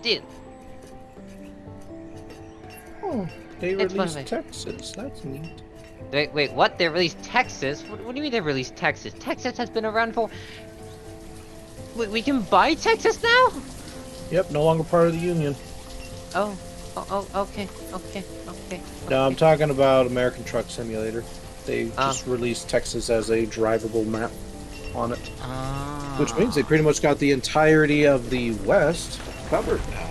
Did
Oh, they
It's
released
funny.
Texas. That's neat.
wait, what? They released Texas? What do you mean they released Texas? Texas has been around for. We can buy Texas now?
Yep, no longer part of the Union.
Oh, okay.
No, I'm talking about American Truck Simulator. They
Ah.
just released Texas as a drivable map on it.
Ah.
Which means they pretty much got the entirety of the West covered now.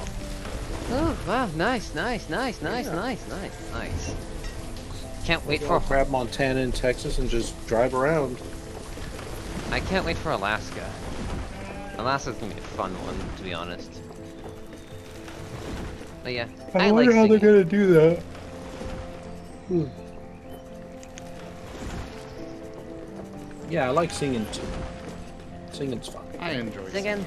Oh, wow, nice. Can't wait for.
Grab Montana and Texas and just drive around.
I can't wait for Alaska. Alaska's gonna be a fun one, to be honest. But yeah, I like singing.
gonna do that. Yeah, I like singing too. Singing's fun.
I enjoy
Singing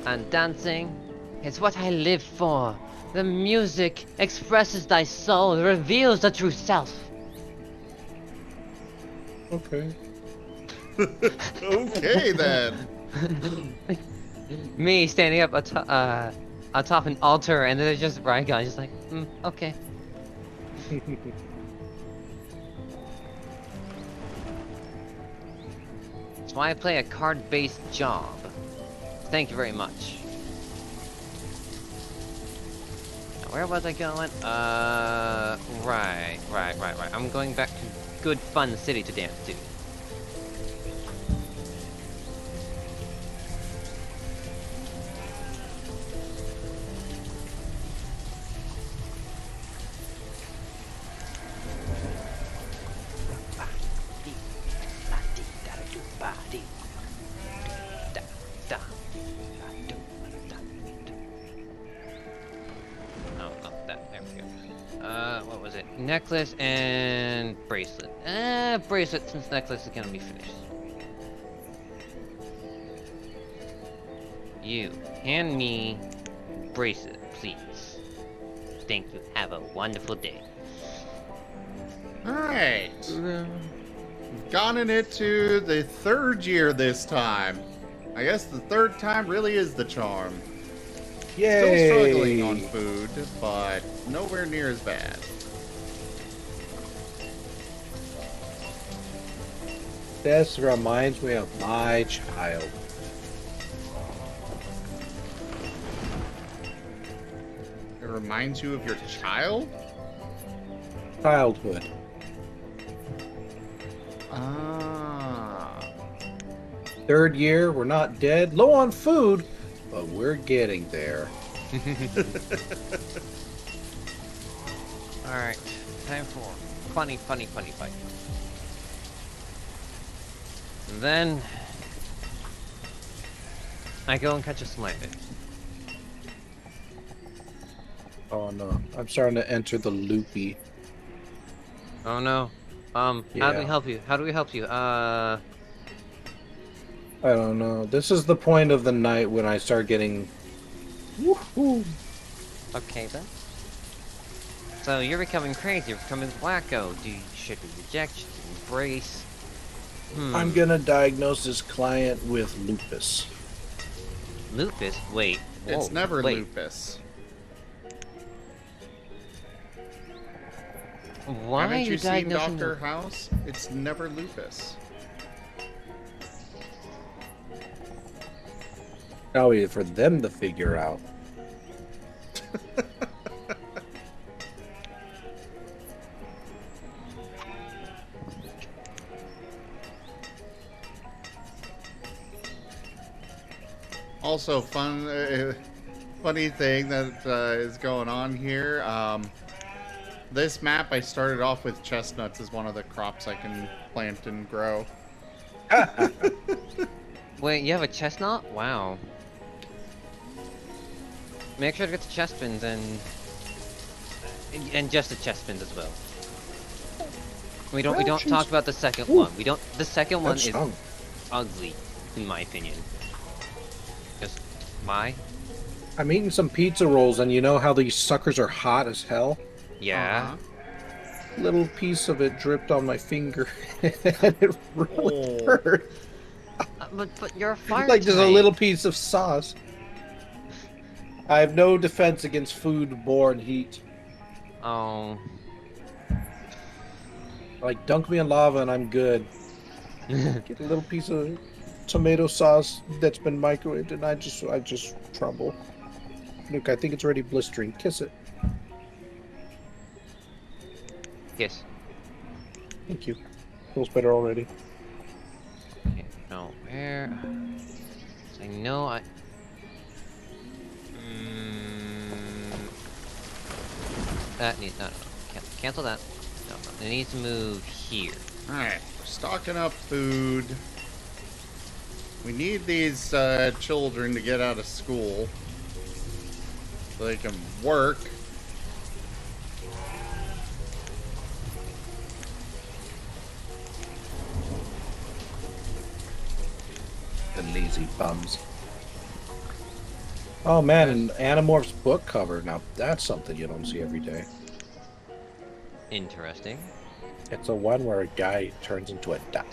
and dancing is what I live for. The music expresses thy soul, reveals the true self.
Okay.
Okay then.
Me standing up atop an altar, and then there's just Ryan guy, just like, okay. That's why I play a card-based job. Thank you very much. Now, where was I going? Right. I'm going back to good fun city to dance to. Oh, not that. There we go. What was it? Necklace and bracelet. Bracelet, since necklace is gonna be finished. You, hand me bracelet, please. Thank you. Have a wonderful day.
Alright. We've gotten it to the 3rd year this time. I guess the 3rd time really is the charm. Still
Yay!
struggling on food, but nowhere near as bad.
This reminds me of my child.
It reminds you of your child?
Childhood.
Ah.
3rd year, we're not dead. Low on food, but we're getting there.
Alright, time for funny fight. Then I go and catch a sniper.
Oh no, I'm starting to enter the loopy.
Oh no. How do we
Yeah.
help you? How do we help you?
I don't know. This is the point of the night when I start getting... Woohoo!
Okay then. So you're becoming crazy, you're becoming wacko. Should we reject? Should we embrace?
I'm gonna diagnose this client with lupus.
Lupus? Wait. Whoa,
It's never
wait.
lupus.
Why are
Haven't
you
you seen
diagnosing
Dr. House? It's never lupus.
Probably for them to figure out.
Also, funny thing that is going on here. This map, I started off with chestnuts as one of the crops I can plant and grow.
Wait, you have a chestnut? Wow. Make sure to get the chest pins and just the chest pins as well. We don't talk about the second one. The second one is ugly, in my opinion. Just
I'm eating some pizza rolls, and you know how these suckers are hot as hell?
Yeah.
Little piece of it dripped on my finger, and it really hurt.
But you're a fire
Like just a
type.
little piece of sauce. I have no defense against food-borne heat.
Oh.
Like, dunk me in lava and I'm good. Get a little piece of tomato sauce that's been microwaved, and I just tremble. Look, I think it's already blistering. Kiss it.
Yes.
Thank you. Feels better already.
Okay, no, where? I know I... That needs... No. Cancel that. No, it needs to move here.
Alright, we're stocking up food. We need these children to get out of school so they can work.
The lazy bums. Oh man, an Animorphs book cover. Now that's something you don't see every day.
Interesting.
It's a one where a guy turns into a duck.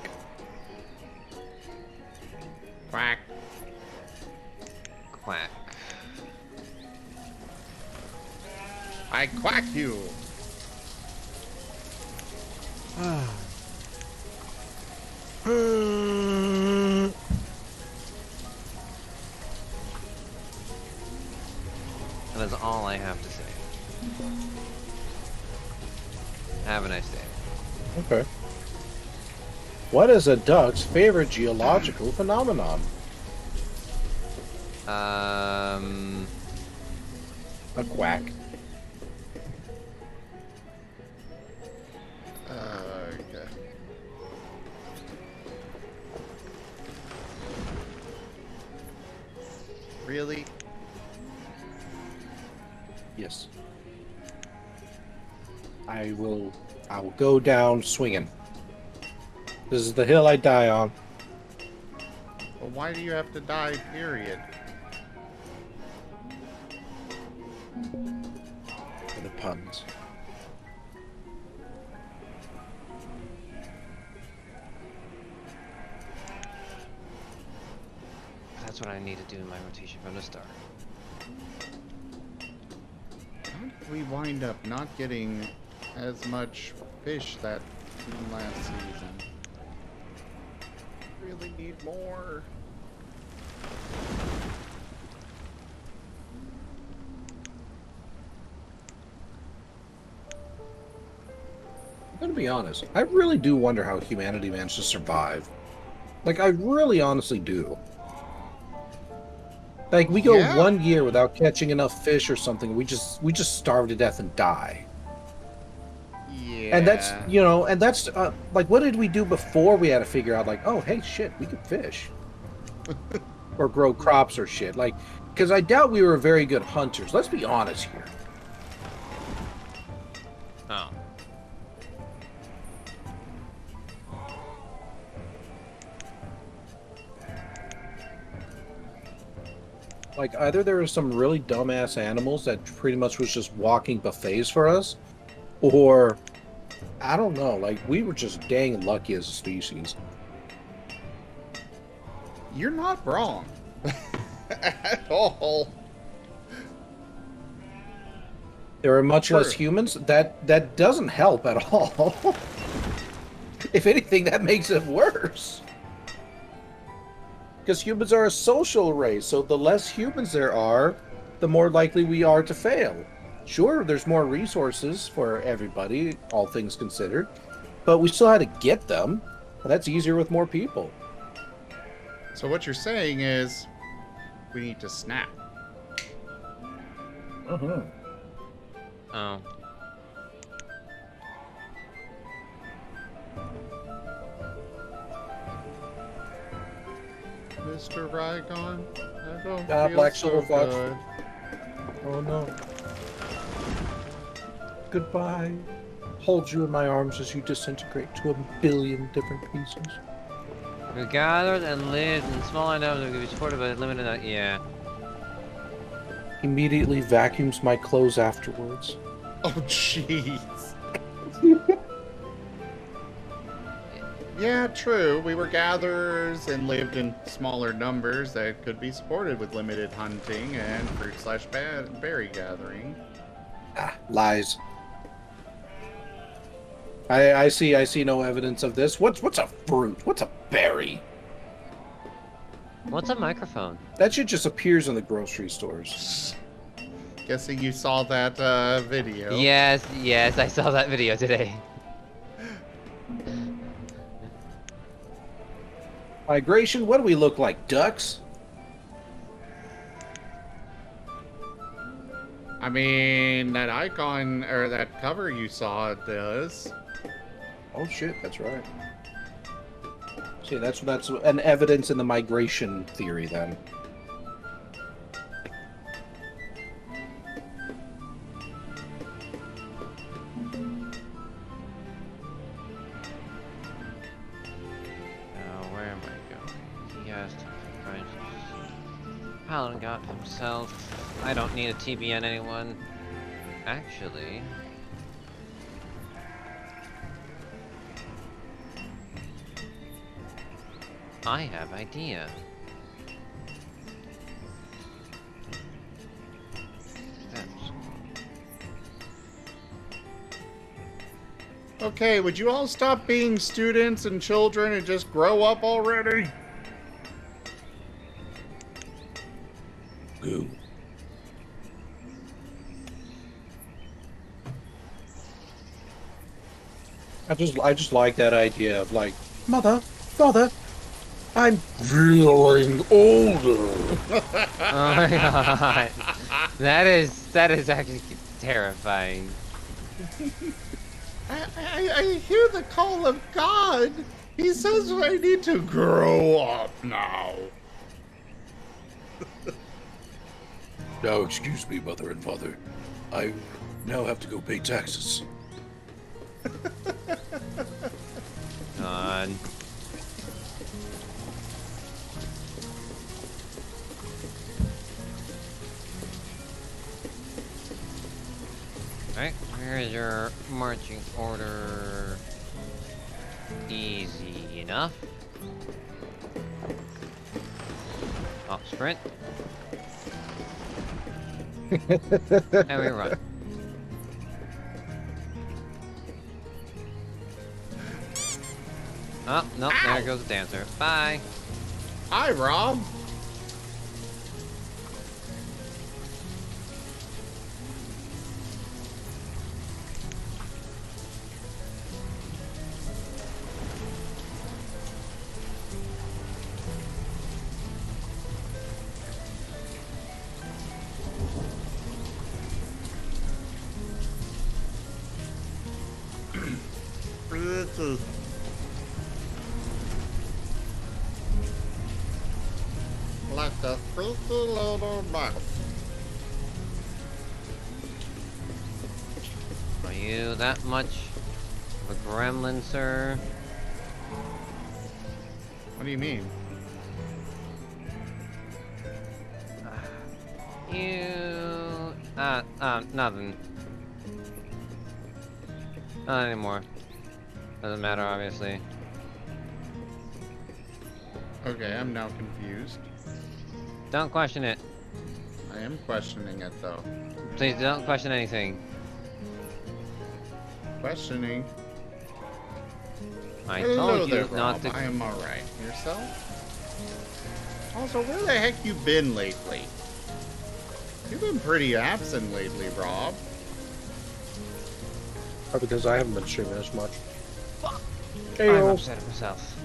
Quack.
Quack.
I quack you.
That is all I have to say. Have a nice day.
Okay. What is a duck's favorite geological phenomenon? A quack.
Okay. Really?
Yes. I will go down swinging. This is the hill I die on.
Well, why do you have to die, period?
For the puns.
what I need to do in my rotation from the start.
How did we wind up not getting as much fish that last season? Really need more.
I'm gonna be honest. I really do wonder how humanity managed to survive. Like, I really honestly do. Like, we go
Yeah.
1 year without catching enough fish or something. We just starve to death and die.
Yeah.
And that's, you know, and that's, like, what did we do before we had to figure out, like, oh, hey, shit, we could fish. Or grow crops or shit. Like, because I doubt we were very good hunters. Let's be honest here.
Oh.
Like, either there were some really dumbass animals that pretty much was just walking buffets for us, or, I don't know, like, we were just dang lucky as a species.
You're not wrong. At all.
There are much less
True.
humans. That doesn't help at all. If anything, that makes it worse. Because humans are a social race, so the less humans there are, the more likely we are to fail. Sure, there's more resources for everybody, all things considered, but we still had to get them. And that's easier with more people.
So what you're saying is, we need to snap.
Uh-huh.
Oh.
Mr. Rygon, I don't feel
Black
so
Silver Fox.
good.
Oh no. Goodbye. Hold you in my arms as you disintegrate to a billion different pieces.
We gathered and lived in smaller numbers and could be supported by limited. Yeah.
Immediately vacuums my clothes afterwards.
Oh, jeez. Yeah, true. We were gatherers and lived in smaller numbers that could be supported with limited hunting and fruit/berry gathering.
Ah, lies. I see no evidence of this. What's a fruit? What's a berry?
What's a microphone?
That shit just appears in the grocery stores.
Guessing you saw that video.
Yes, yes, I saw that video today.
Migration? What do we look like? Ducks?
I mean, that icon or that cover you saw does.
Oh shit, that's right. See, that's an evidence in the migration theory then.
Now, where am I going? He has to find Paladin got himself. I don't need a TBN anyone. Actually. I have idea.
Okay, would you all stop being students and children and just grow up already?
Goo. I just like that idea of like, Father, I'm feeling older.
Oh my god. That is actually terrifying.
I hear the call of God. He says I need to grow up now.
Now, excuse me, Mother and Father. I now have to go pay taxes.
God. Alright, where is your marching order? Easy enough. Oh, sprint. And we run. Oh, nope, there goes the dancer. Bye.
Hi, Rob. Like a freaky little mouse.
Are you that much of a gremlin, sir?
What do you mean?
You... nothing. Not anymore. Doesn't matter, obviously.
Okay, I'm now confused.
Don't question it.
I am questioning it though.
Please don't question anything.
Questioning.
I
Hello
told
there,
you not
Rob.
to...
I am alright. Yourself? Also, where the heck you been lately? You've been pretty absent lately, Rob.
Probably because I haven't been streaming as much.
I'm upset at myself.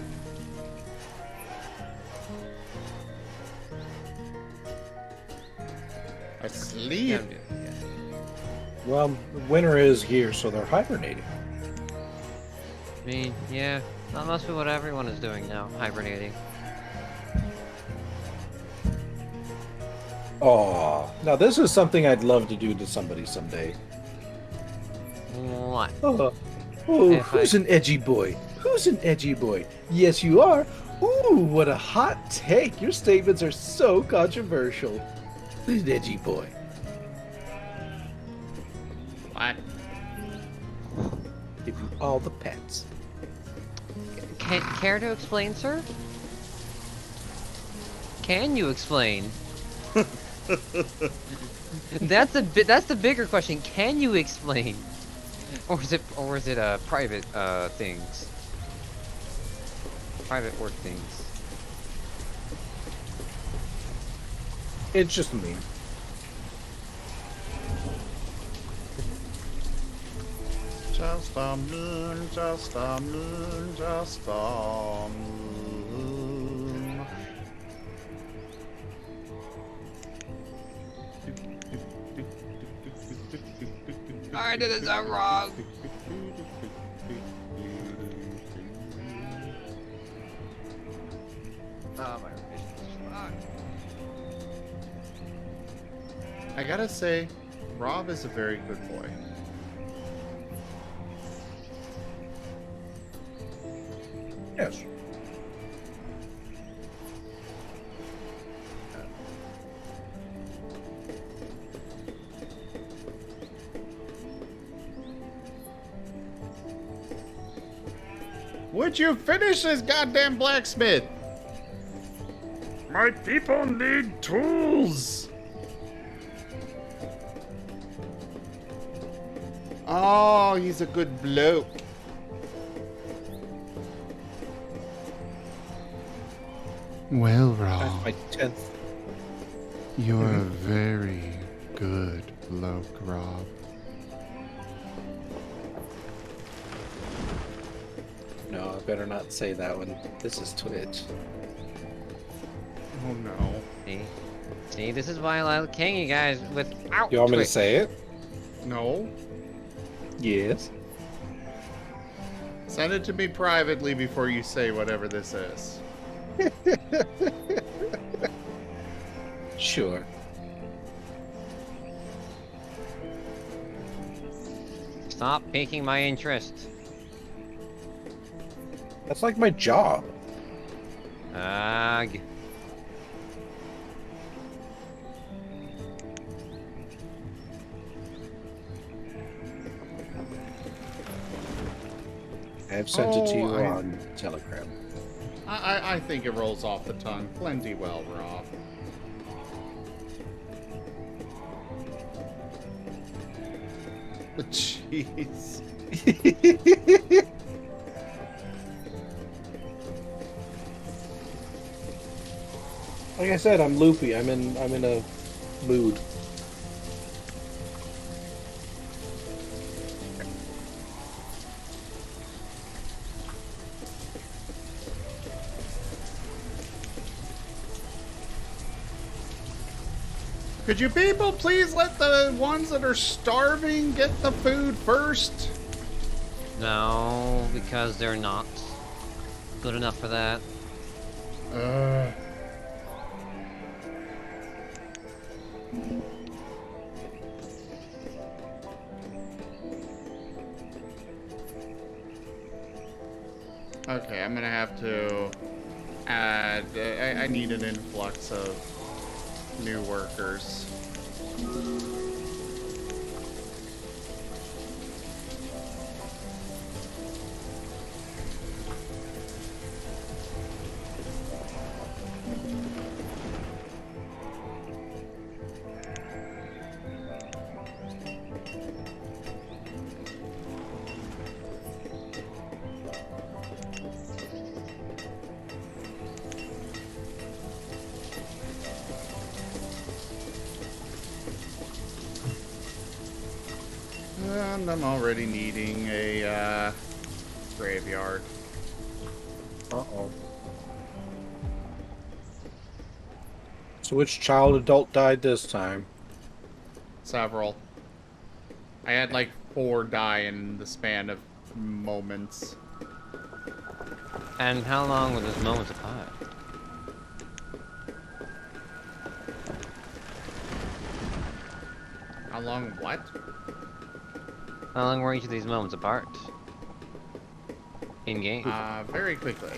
Asleep?
Well, winter is here, so they're hibernating.
I mean, yeah. That must be what everyone is doing now, hibernating.
Oh, now this is something I'd love to do to somebody someday.
What?
Who's an edgy boy? Who's an edgy boy? Yes, you are. Ooh, what a hot take. Your statements are so controversial. Who's an edgy boy?
What?
Give you all the pets.
Care to explain, sir? Can you explain? That's the bigger question. Can you explain? Or is it private things? Private work things.
It's just me.
Just a moon, just a moon, just a moon.
I did it so wrong. Oh my goodness.
I gotta say, Rob is a very good boy.
Yes.
Would you finish this goddamn blacksmith?
My people need tools.
Oh, he's a good bloke. Well,
That's
Rob,
my 10th.
you're a very good bloke, Rob.
No, I better not say that one. This is Twitch.
Oh no.
See, this is why I like king you guys without.
You want me to
Twitch.
say it?
No?
Yes.
Send it to me privately before you say whatever this is.
Sure.
Stop piquing my interest.
That's like my job.
Ugh.
I've sent it to you
Oh,
on Telegram.
I think it rolls off the tongue plenty well, Rob. Jeez.
Like I said, I'm loopy. I'm in a mood.
Could you people please let the ones that are starving get the food first?
No, because they're not good enough for that.
Okay, I'm gonna have to add. I need an influx of new workers. And I'm already needing a graveyard.
Uh-oh. So which child adult died this time?
Several. I had like 4 die in the span of moments.
And how long were those moments apart?
How long? What?
How long were each of these moments apart? In game.
Very quickly.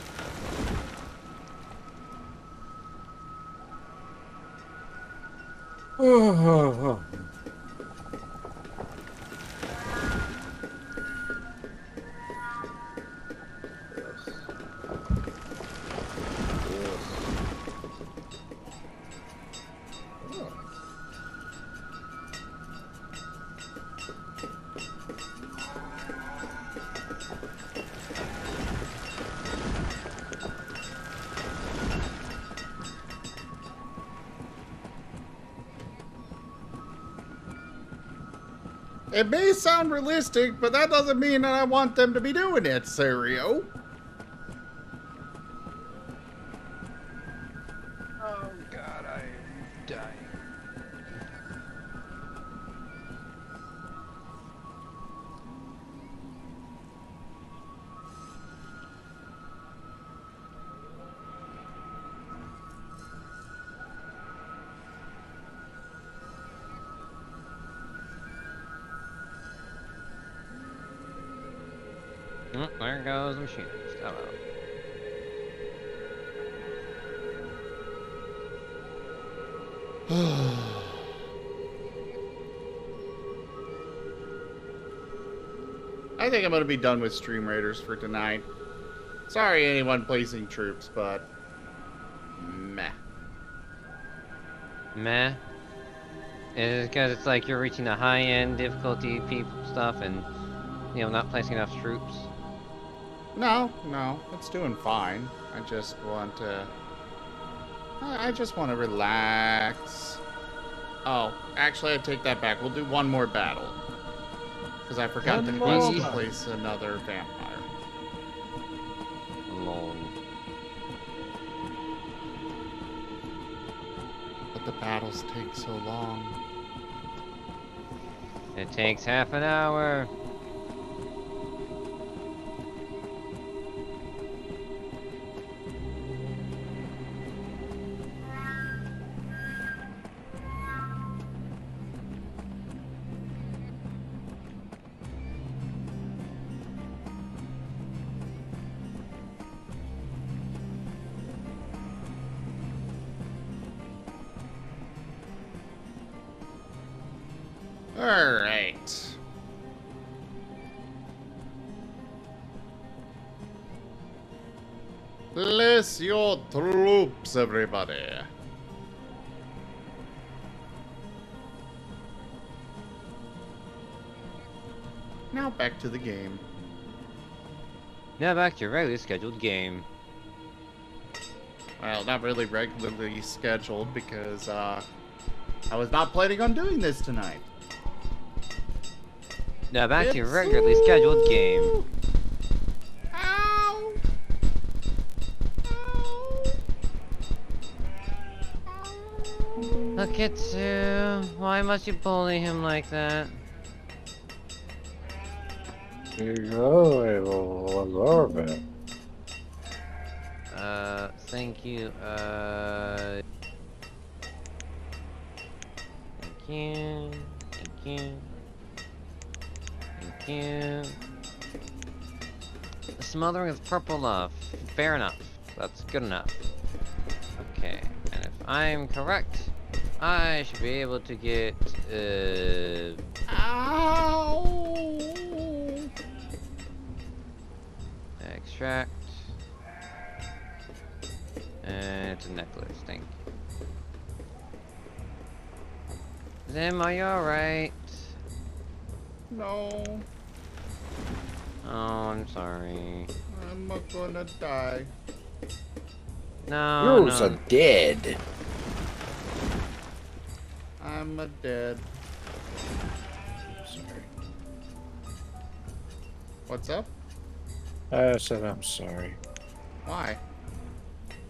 It may sound realistic, but that doesn't mean that I want them to be doing it, Serio.
Oh god, I am dying. There goes the machine. Hello.
I think I'm gonna be done with Stream Raiders for tonight. Sorry anyone placing troops, but meh.
Meh. Is it because it's like you're reaching the high-end difficulty people stuff and, you know, not placing enough troops?
No, it's doing fine. I just want to relax. Oh, actually, I take that back. We'll do one more battle. Because I forgot the quest to place another vampire.
Lol.
But the battles take so long.
It takes half an hour.
Alright. Place your troops, everybody. Now back to the game.
Now back to your regularly scheduled game.
Well, not really regularly scheduled because I was not planning on doing this tonight.
Now back to your regularly scheduled game.
Ow!
Look at Sue. Why must you bully him like that?
Here you go, I will absorb it.
Thank you, Thank you. Thank you. Thank you. The smothering is purple enough. Fair enough. That's good enough. Okay, and if I'm correct, I should be able to get,
Ow!
extract. And it's a necklace, thank you. Zim, are you alright?
No,
Oh, I'm sorry.
I'm not gonna die.
No,
Yours are
no.
dead.
I'm a dead.
Sorry.
What's up?
I said I'm sorry.
Why?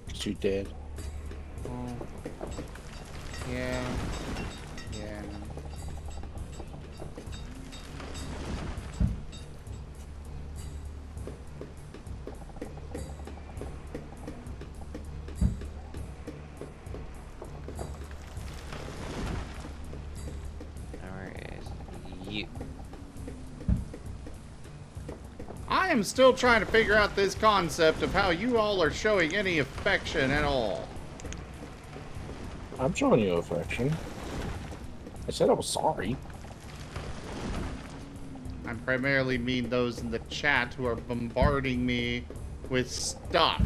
'Cause you dead.
Oh. Yeah. Yeah.
Where is you?
I am still trying to figure out this concept of how you all are showing any affection at all.
I'm showing you affection. I said I was sorry.
I primarily mean those in the chat who are bombarding me with stuff.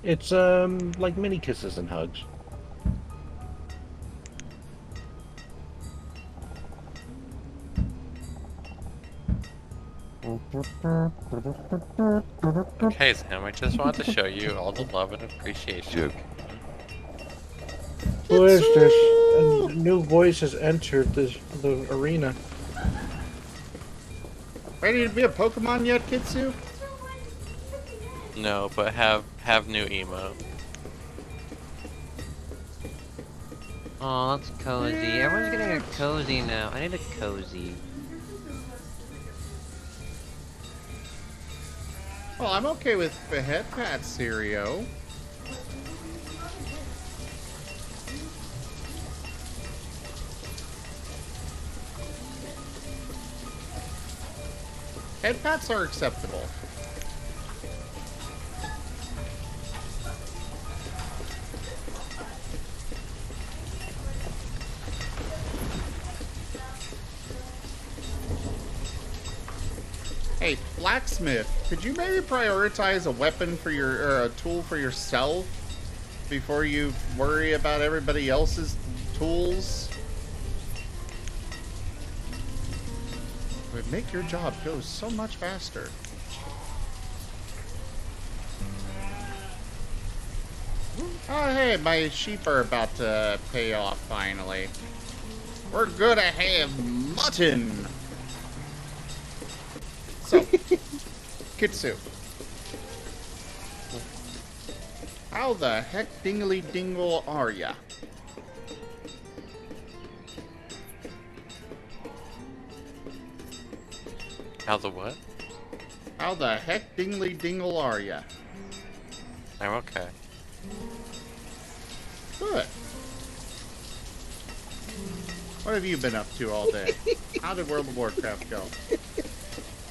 It's like mini kisses and hugs.
Okay, Sam, I just wanted to show you all the love and appreciation.
Joke.
Who is this? A new voice has entered the arena.
Ready to be a Pokemon yet, Kitsu?
No, but have new emote.
Oh, that's cozy. Everyone's getting a cozy now. I need a cozy.
Well, I'm okay with the head pat, Sirio. Head pats are acceptable. Hey, blacksmith, could you maybe prioritize a weapon for your, or a tool for yourself before you worry about everybody else's tools? It would make your job go so much faster. Oh, hey, my sheep are about to pay off finally. We're gonna have mutton. So, Kitsu. How the heck dingly dingle are ya?
How the what?
How the heck dingly dingle are ya?
I'm okay.
Good. What have you been up to all day? How did World of Warcraft go?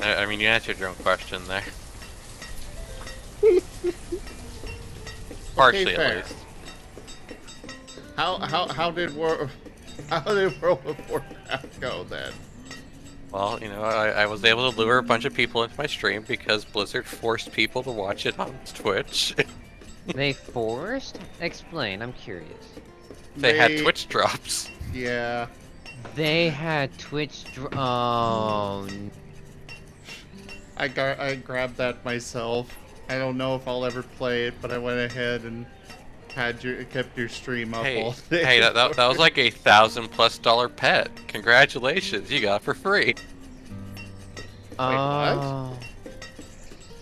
I mean, you answered your own question there. Partially,
fair.
at least.
How did World of Warcraft go then?
Well, you know, I was able to lure a bunch of people into my stream because Blizzard forced people to watch it on Twitch.
They forced? Explain, I'm curious.
They had Twitch drops.
Yeah.
They had oh.
I grabbed that myself. I don't know if I'll ever play it, but I went ahead and kept your stream up all day.
Hey, that was like a $1,000+ pet. Congratulations, you got it for free.
Oh.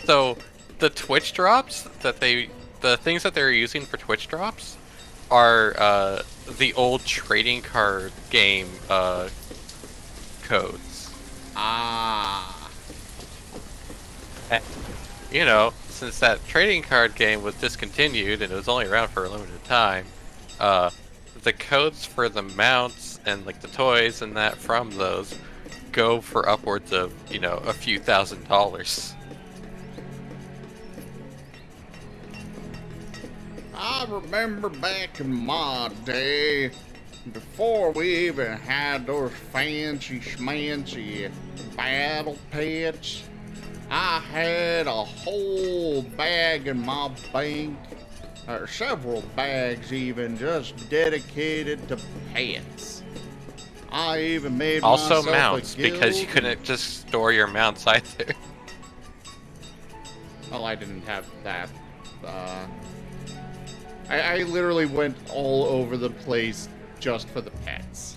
So, the Twitch drops the things that they're using for Twitch drops are the old trading card game codes.
Ah.
You know, since that trading card game was discontinued and it was only around for a limited time, the codes for the mounts and like the toys and that from those go for upwards of, you know, a few $1,000s.
I remember back in my day, before we even had those fancy schmancy battle pets, I had a whole bag in my bank, or several bags even, just dedicated to pets. I even made
Also
myself
mounts,
a guild.
because you couldn't just store your mounts either.
Well, I didn't have that. I literally went all over the place just for the pets.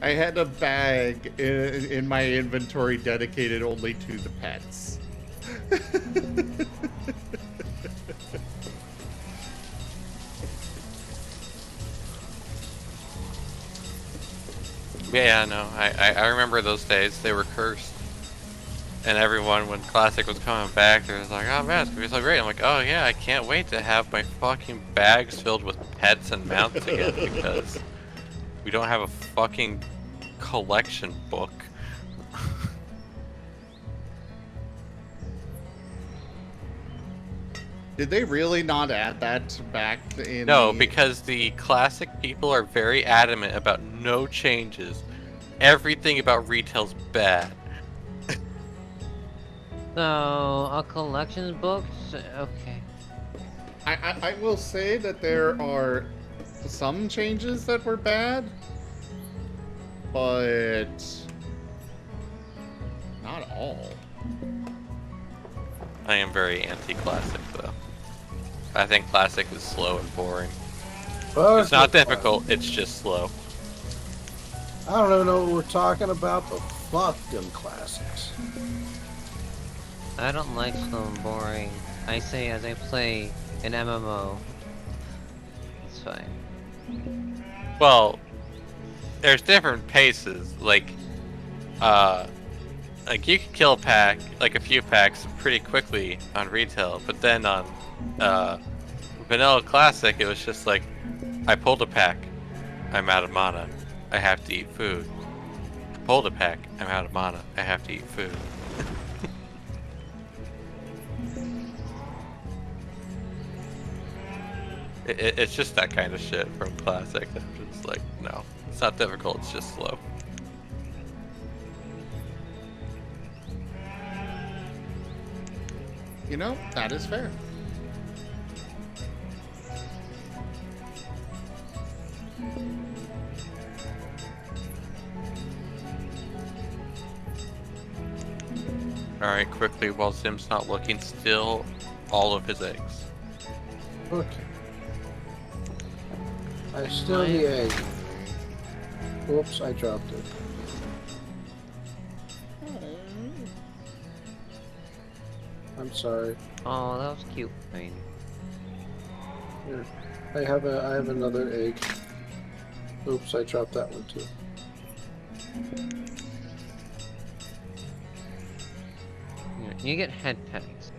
I had a bag in my inventory dedicated only to the pets.
Yeah, no, I remember those days. They were cursed. And everyone, when Classic was coming back, they was like, oh man, it's gonna be so great. I'm like, oh yeah, I can't wait to have my fucking bags filled with pets and mounts again, because we don't have a fucking collection book.
Did they really not add that back in?
No, because the Classic people are very adamant about no changes. Everything about retail's bad.
So, a collections book? Okay.
I will say that there are some changes that were bad, but not all.
I am very anti-Classic, though. I think Classic is slow and boring. It's not difficult, it's just slow.
I don't even know what we're talking about, but fuck them classics.
I don't like slow and boring. I say as I play an MMO. It's fine.
Well, there's different paces. Like you can kill a pack, like a few packs, pretty quickly on retail, but then on Vanilla Classic, it was just like, I pulled a pack, I'm out of mana, I have to eat food. I pulled a pack, I'm out of mana, I have to eat food. It's just that kind of shit from Classic. I'm just like, no, it's not difficult, it's just slow.
You know, that is fair.
Alright, quickly, while Zim's not looking, steal all of his eggs.
Okay. I still the egg. Whoops, I dropped it. I'm sorry.
Oh, that was cute. Fine.
Here. I have another egg. Oops, I dropped that one too.
You get head pets.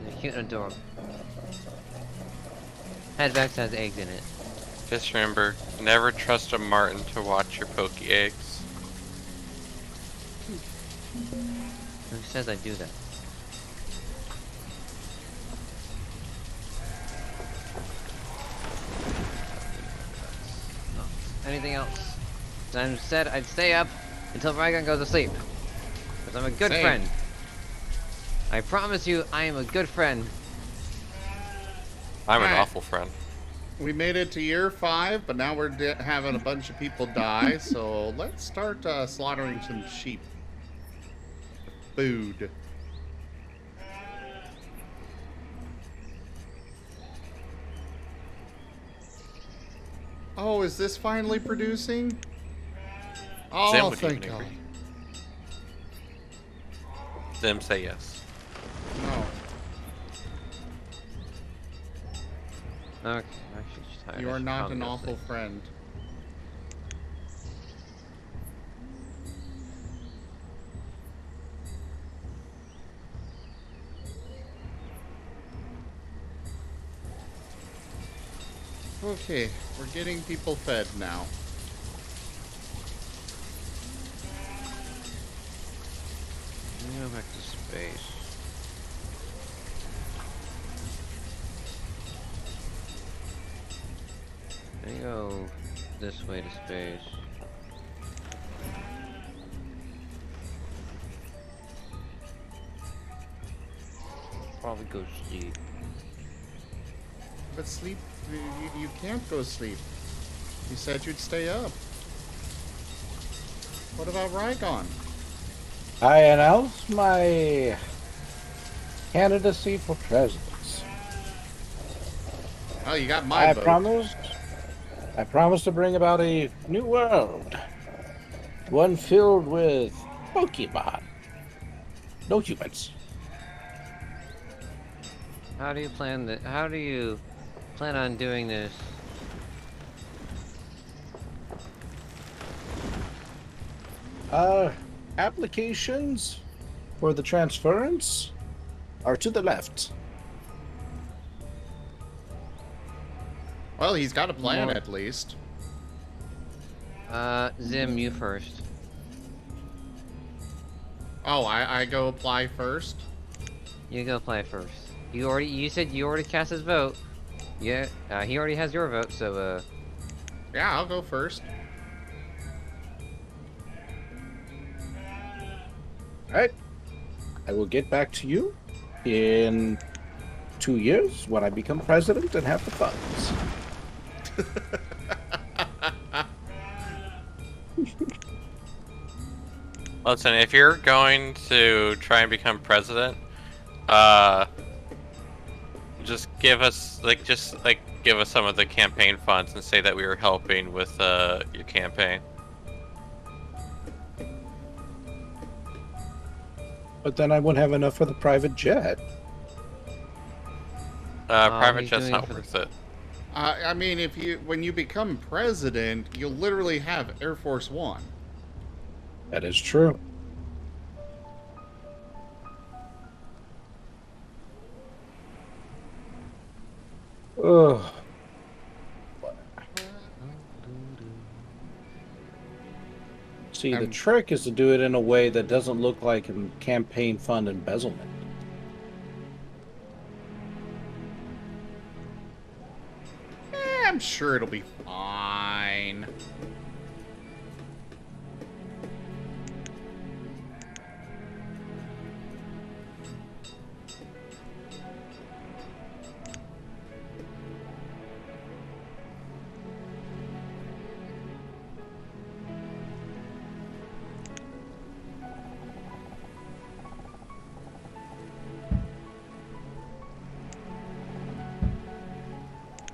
They're cute and adorable. Headbacks has eggs in it.
Just remember, never trust a Marten to watch your pokey eggs.
Who says I do that? Anything else? I said I'd stay up until Rygon goes to sleep. Because I'm a good
Same.
friend. I promise you, I am a good friend.
I'm an
Alright.
awful friend.
We made it to year 5, but now we're having a bunch of people die, so let's start slaughtering some sheep. Food. Oh, is this finally producing? Oh,
would even
thank God.
agree. Zim, say yes.
No.
Okay, actually, just tired.
You
I
are
should
not
probably
an
go
awful
sleep.
friend. Okay, we're getting people fed now.
Let me go back to space. Let me go this way to space. Probably go sleep.
But sleep, you can't go sleep. You said you'd stay up. What about Rygon?
I announce my candidacy for president.
Oh, you got my vote.
I promise to bring about a new world. One filled with Pokemon. No humans.
How do you plan that? How do you plan on doing this?
Applications for the transference are to the left.
Well, he's got a plan at least.
Zim, you first.
Oh, I go apply first?
You go play first. You said you already cast his vote. Yeah, he already has your vote, so
Yeah, I'll go first.
Alright. I will get back to you in 2 years when I become president and have the funds.
Listen, if you're going to try and become president, just give us give us some of the campaign funds and say that we were helping with your campaign.
But then I wouldn't have enough for the private jet.
Private
he's
jet's
doing
not
it for
worth it.
I mean, when you become president, you'll literally have Air Force One.
That is true. Ugh. See, the trick is to do it in a way that doesn't look like a campaign fund embezzlement.
I'm sure it'll be fine.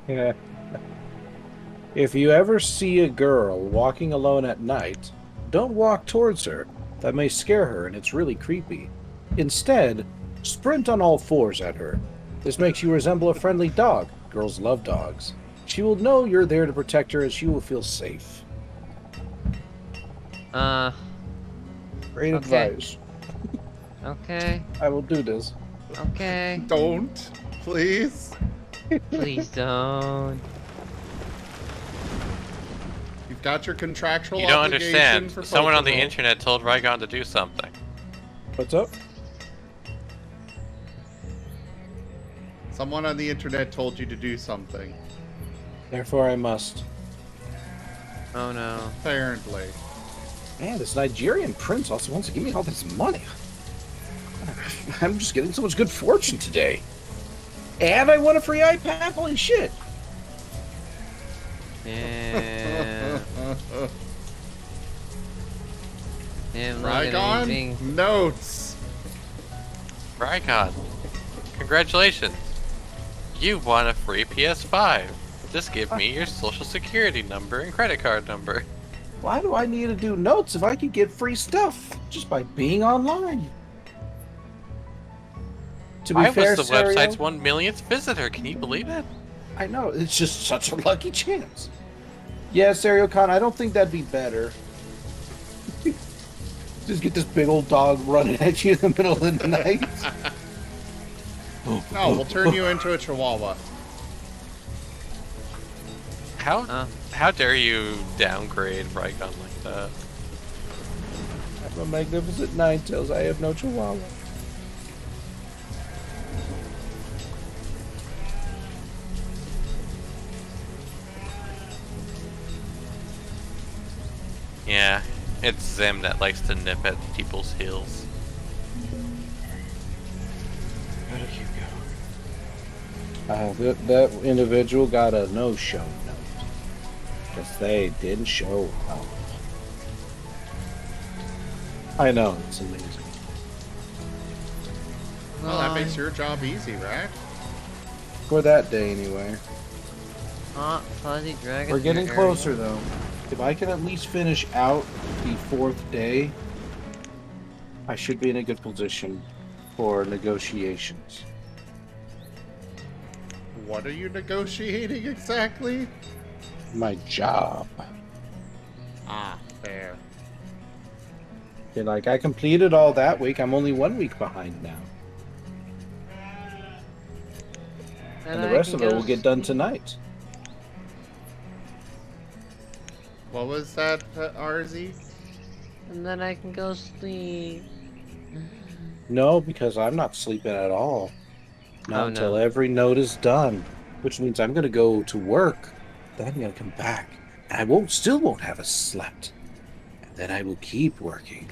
Yeah. If you ever see a girl walking alone at night, don't walk towards her. That may scare her, and it's really creepy. Instead, sprint on all fours at her. This makes you resemble a friendly dog. Girls love dogs. She will know you're there to protect her, and she will feel safe. Great advice.
Okay.
I will do this.
Okay.
Don't, please.
Please don't.
You've got your contractual
You don't
obligation
understand.
for
Someone on the
Pokeball.
internet told Rygon to do something.
What's up?
Someone on the internet told you to do something.
Therefore, I must.
Oh no.
Apparently.
Man, this Nigerian prince also wants to give me all this money. I'm just getting so much good fortune today. And I won a free iPad. Holy shit.
Yeah. Damn, look at
Rygon, notes.
Rygon, congratulations. You won a free PS5. Just give me your social security number and credit card number.
Why do I need to do notes if I could get free stuff just by being online? To be
I
fair,
was the
Sario,
website's 1 millionth visitor. Can you believe it?
I know, it's just such a lucky chance. Yeah, Sario Khan, I don't think that'd be better. Just get this big old dog running at you in the middle of the night.
No, we'll turn you into a chihuahua.
How dare you downgrade Rygon like that?
I'm a magnificent Ninetales. I have no chihuahua.
Yeah, it's Zim that likes to nip at people's heels.
Where did you go? That individual got a no-show note. Because they didn't show up. I know, it's amazing.
Well, that makes your job easy, right?
For that day, anyway.
Fuzzy dragon.
We're getting closer, though. If I can at least finish out the 4th day, I should be in a good position for negotiations.
What are you negotiating exactly?
My job.
Ah, fair.
Okay, like, I completed all that week. I'm only 1 week behind now. And the rest of it will get done tonight.
What was that, RZ?
And then I can go sleep.
No, because I'm not sleeping at all. Not until every note is done. Which means I'm going to go to work. Then I'm going to come back. And I still won't have slept. And then I will keep working.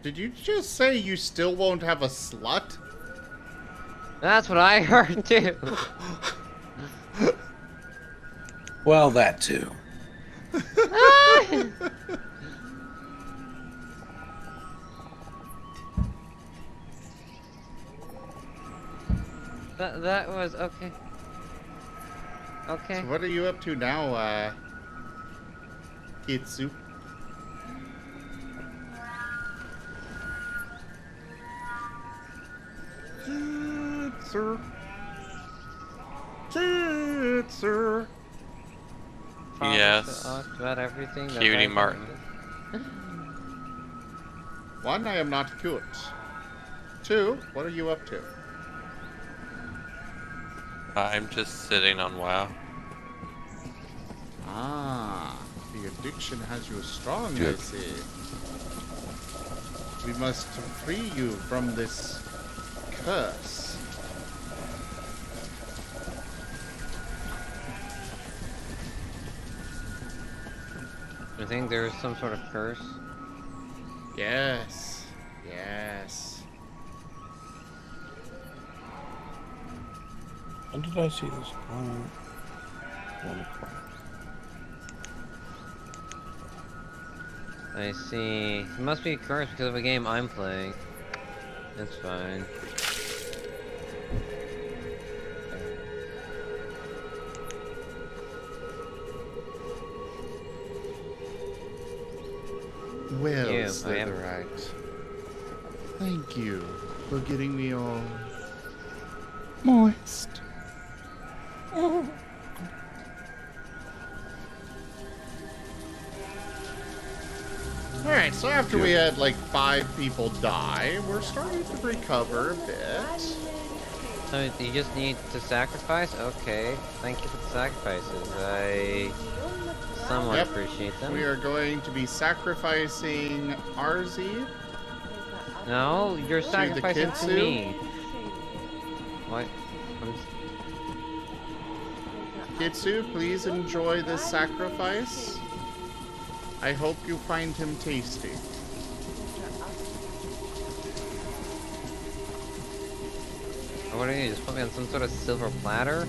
Did you just say you still won't have a slut?
That's what I heard too.
Well, that too.
That was okay. Okay.
So what are you up to now, Kitsu? Sir. Sir.
Yes.
About everything.
Cutie Marten.
One, I am not cute. Two, what are you up to?
I'm just sitting on WoW.
Ah, the addiction has you strong, I
Good.
see. We must free you from this curse.
I think there's some sort of curse.
Yes. Yes.
When did I see this? 1 o'clock.
I see. It must be a curse because of a game I'm playing. That's fine.
Well,
I am.
Slitherite, thank you for getting me all moist. Alright, so after we had like 5 people die, we're starting to recover a bit.
So you just need to sacrifice? Okay. Thank you for the sacrifices. I somewhat appreciate them.
We are going to be sacrificing RZ.
No, you're sacrificing to
Kitsu.
me. What?
Kitsu, please enjoy this sacrifice. I hope you find him tasty.
What do you just put me on some sort of silver platter?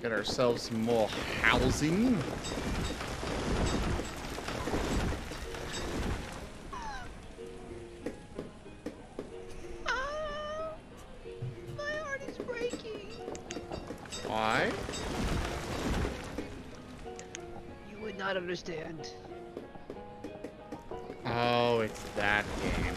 Get ourselves some more housing.
My heart is breaking.
Why?
You would not understand.
Oh, it's that game.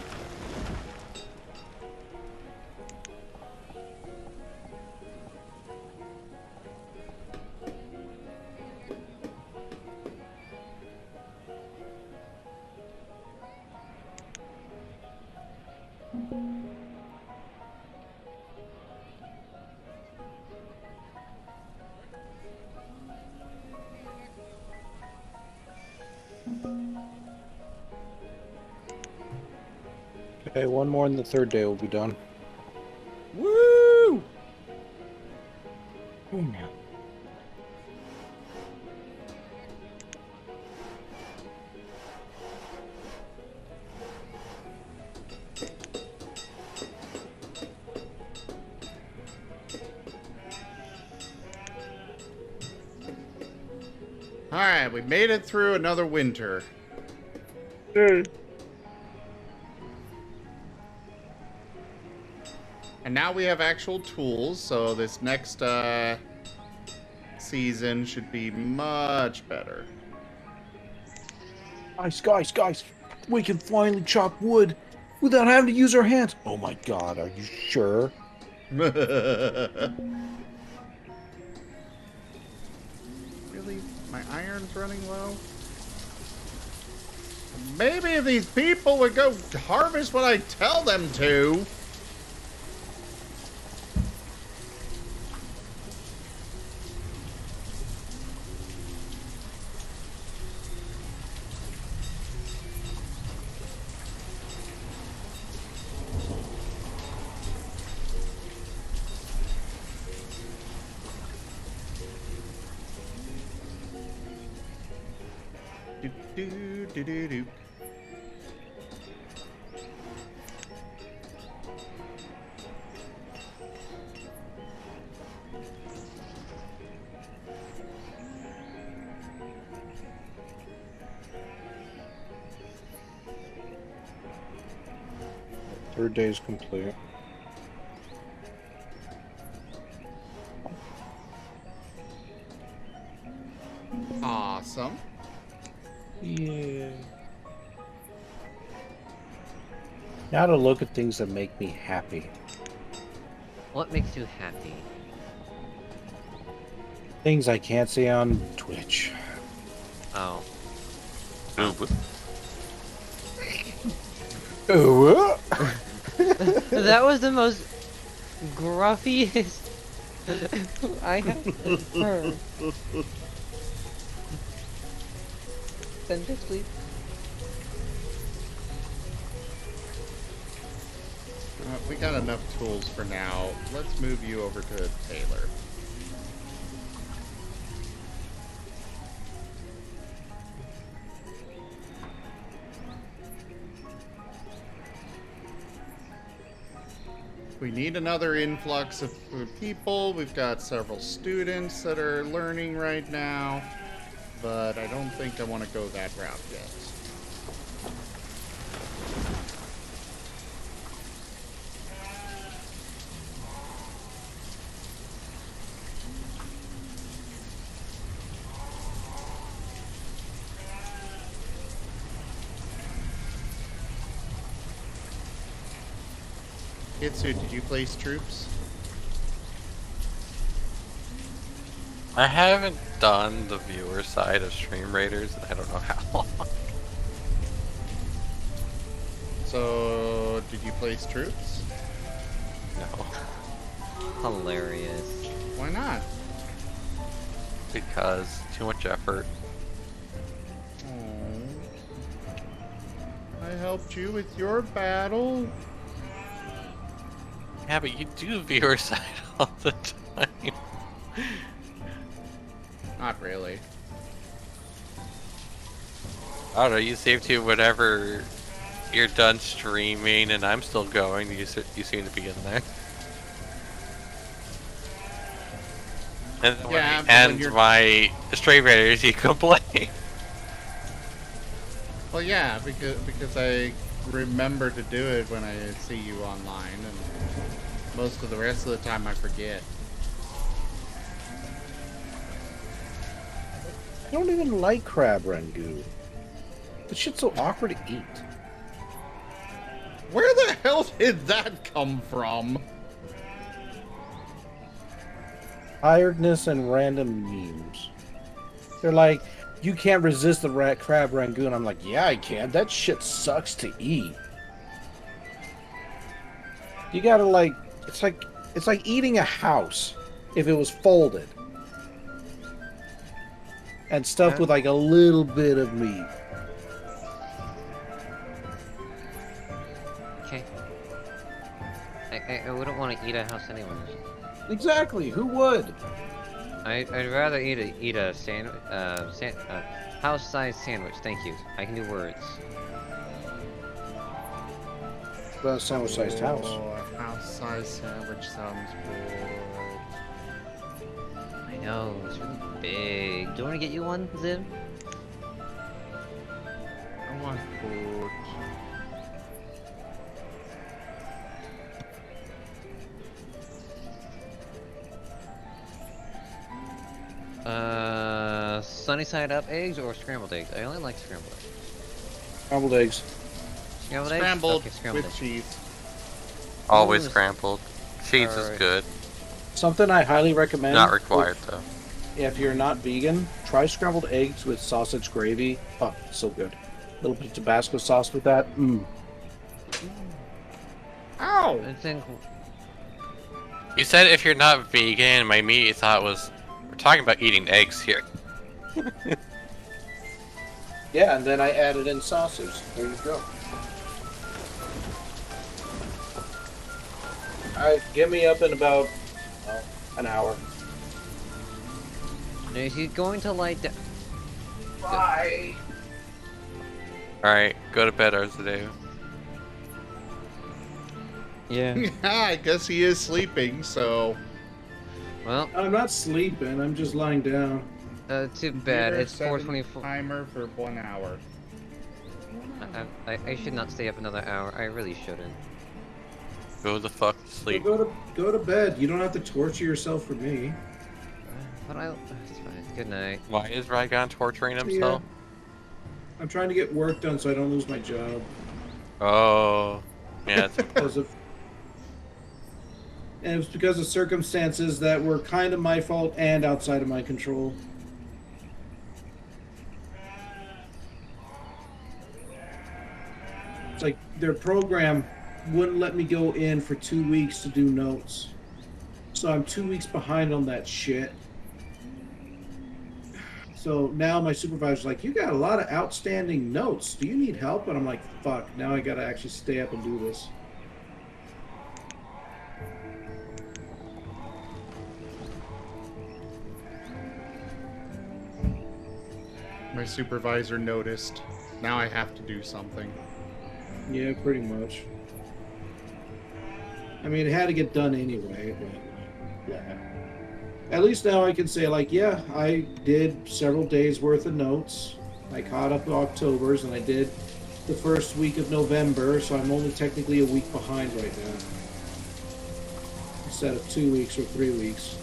Okay, one more and the third day will be done.
Woo! Alright, we made it through another winter.
Hey,
And now we have actual tools, so this next season should be much better.
Guys, we can finally chop wood without having to use our hands. Oh my god, are you sure?
Really? My iron's running low? Maybe if these people would go harvest what I tell them to. Do.
3rd day is complete.
Awesome.
Yeah. Now to look at things that make me happy.
What makes you happy?
Things I can't see on Twitch.
Oh.
Oh.
That was the most gruffiest I have heard. Send this, please.
We got enough tools for now. Let's move you over to Taylor. We need another influx of people. We've got several students that are learning right now, but I don't think I want to go that route yet. Itsu, did you place troops?
I haven't done the viewer side of Stream Raiders, and I don't know how long.
So, did you place troops?
No.
Hilarious.
Why not?
Because too much effort.
Oh. I helped you with your battle.
Yeah, but you do viewer side all the time.
Not really.
I don't know, you save to whenever you're done streaming and I'm still going, you seem to be in there. And then when
Yeah,
I
but when
end
you're-
my stray raiders, you complain.
Well, yeah, because I remember to do it when I see you online, and most of the rest of the time I forget.
I don't even like crab rangoon. The shit's so awkward to eat.
Where the hell did that come from?
Tiredness and random memes. They're like, you can't resist the crab rangoon. I'm like, yeah, I can. That shit sucks to eat. You gotta like, it's like eating a house if it was folded and stuffed with like a little bit of meat.
Okay. I wouldn't want to eat a house anyways.
Exactly. Who would?
I'd rather eat a house-sized sandwich. Thank you. I can do words.
Well, sandwich-sized house.
Oh, a house-sized sandwich sounds good.
I know, it's really big. Do you want to get you one, Zim?
I want food.
Sunny side up eggs or scrambled eggs? I only like scrambled eggs.
Scrambled eggs.
Scrambled eggs?
Scrambled
Okay, scrambled
with
eggs.
cheese.
Always
Ooh.
scrambled. Cheese is
Alright.
good.
Something I highly recommend.
Not required though.
If you're not vegan, try scrambled eggs with sausage gravy. Oh, so good. A little bit of Tabasco sauce with that. Mmm.
Ow!
I think
You said if you're not vegan, my immediate thought was, we're talking about eating eggs here.
Yeah, and then I added in sausage. There you go. Alright, get me up in about an hour.
is he going to light down?
Bye.
Alright, go to bed, Arzadeo.
Yeah.
Yeah, I guess he is sleeping, so...
Well,
I'm not sleeping. I'm just lying down.
too bad.
Computer
It's
set
4:24.
Timer for 1 hour.
I should not stay up another hour. I really shouldn't.
Go the fuck to
So
sleep.
go to bed. You don't have to torture yourself for me.
But it's fine. Good night.
Why is Rygon torturing himself?
I'm trying to get work done so I don't lose my job.
Oh. Yeah, it's
Because of, and it was because of circumstances that were kind of my fault and outside of my control. It's like their program wouldn't let me go in for 2 weeks to do notes. So I'm 2 weeks behind on that shit. So now my supervisor's like, you got a lot of outstanding notes. Do you need help? And I'm like, fuck, now I gotta actually stay up and do this.
My supervisor noticed. Now I have to do something.
Yeah, pretty much. I mean, it had to get done anyway, but yeah. At least now I can say, like, yeah, I did several days worth of notes. I caught up to October's, and I did the first week of November, so I'm only technically a week behind right now. Instead of 2 weeks or 3 weeks.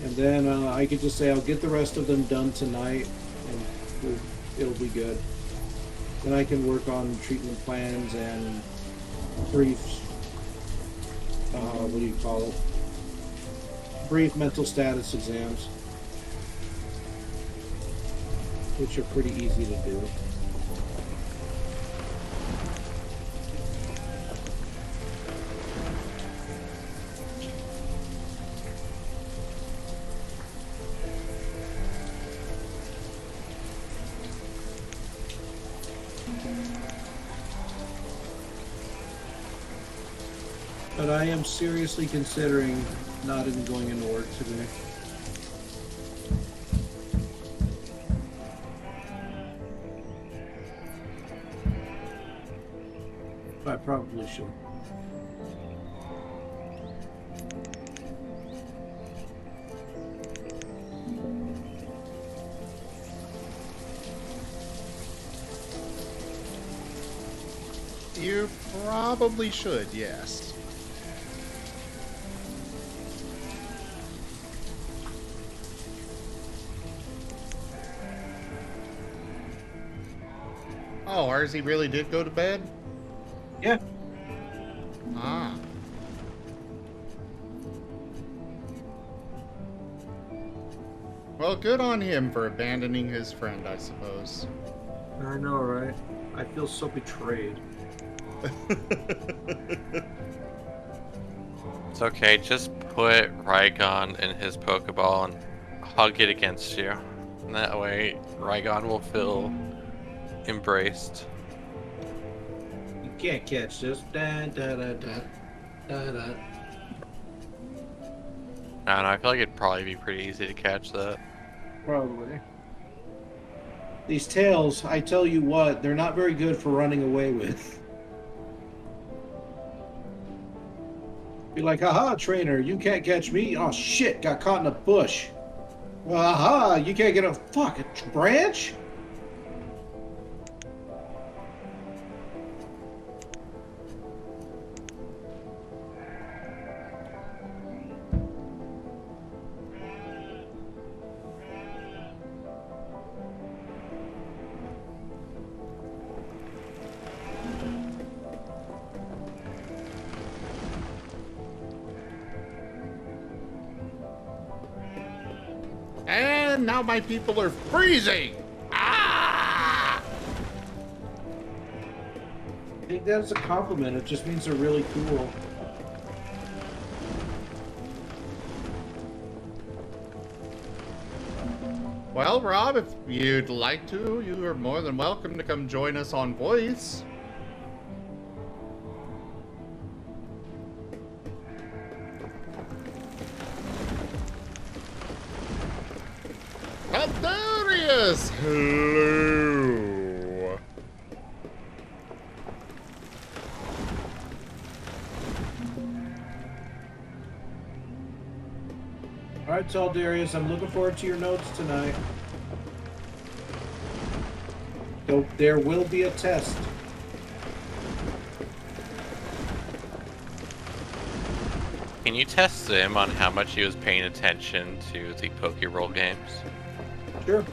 And then I could just say I'll get the rest of them done tonight, and it'll be good. Then I can work on treatment plans and briefs. What do you call it? Brief mental status exams, which are pretty easy to do. But I am seriously considering not even going into work today. I probably should.
You probably should, yes. Oh, RZ really did go to bed?
Yeah.
Ah. Well, good on him for abandoning his friend, I suppose.
I know, right? I feel so betrayed.
It's okay, just put Raygon in his Pokeball and hug it against you. And that way, Raygon will feel embraced.
You can't catch this. Da, da, da, da, da, da.
I don't know, I feel like it'd probably be pretty easy to catch that.
Probably. These tails, I tell you what, they're not very good for running away with. Be like, aha, trainer, you can't catch me. Oh shit, got caught in a bush. Well, aha, you can't get a fuck, a branch?
And now my people are freezing! Ah!
I think that's a compliment. It just means they're really cool.
Well, Rob, if you'd like to, you are more than welcome to come join us on Voice. Hilarious! Hello!
All right, Darius, I'm looking forward to your notes tonight. There will be a test.
Can you test him on how much he was paying attention to the Poké-Roll games?
Sure.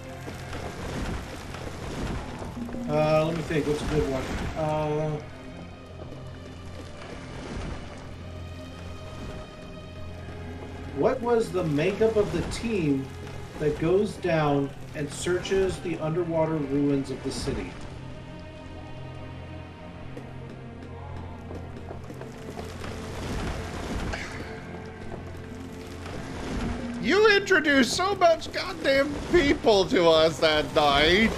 Let me think. What's a good one? What was the makeup of the team that goes down and searches the underwater ruins of the city?
You introduced so much goddamn people to us that night!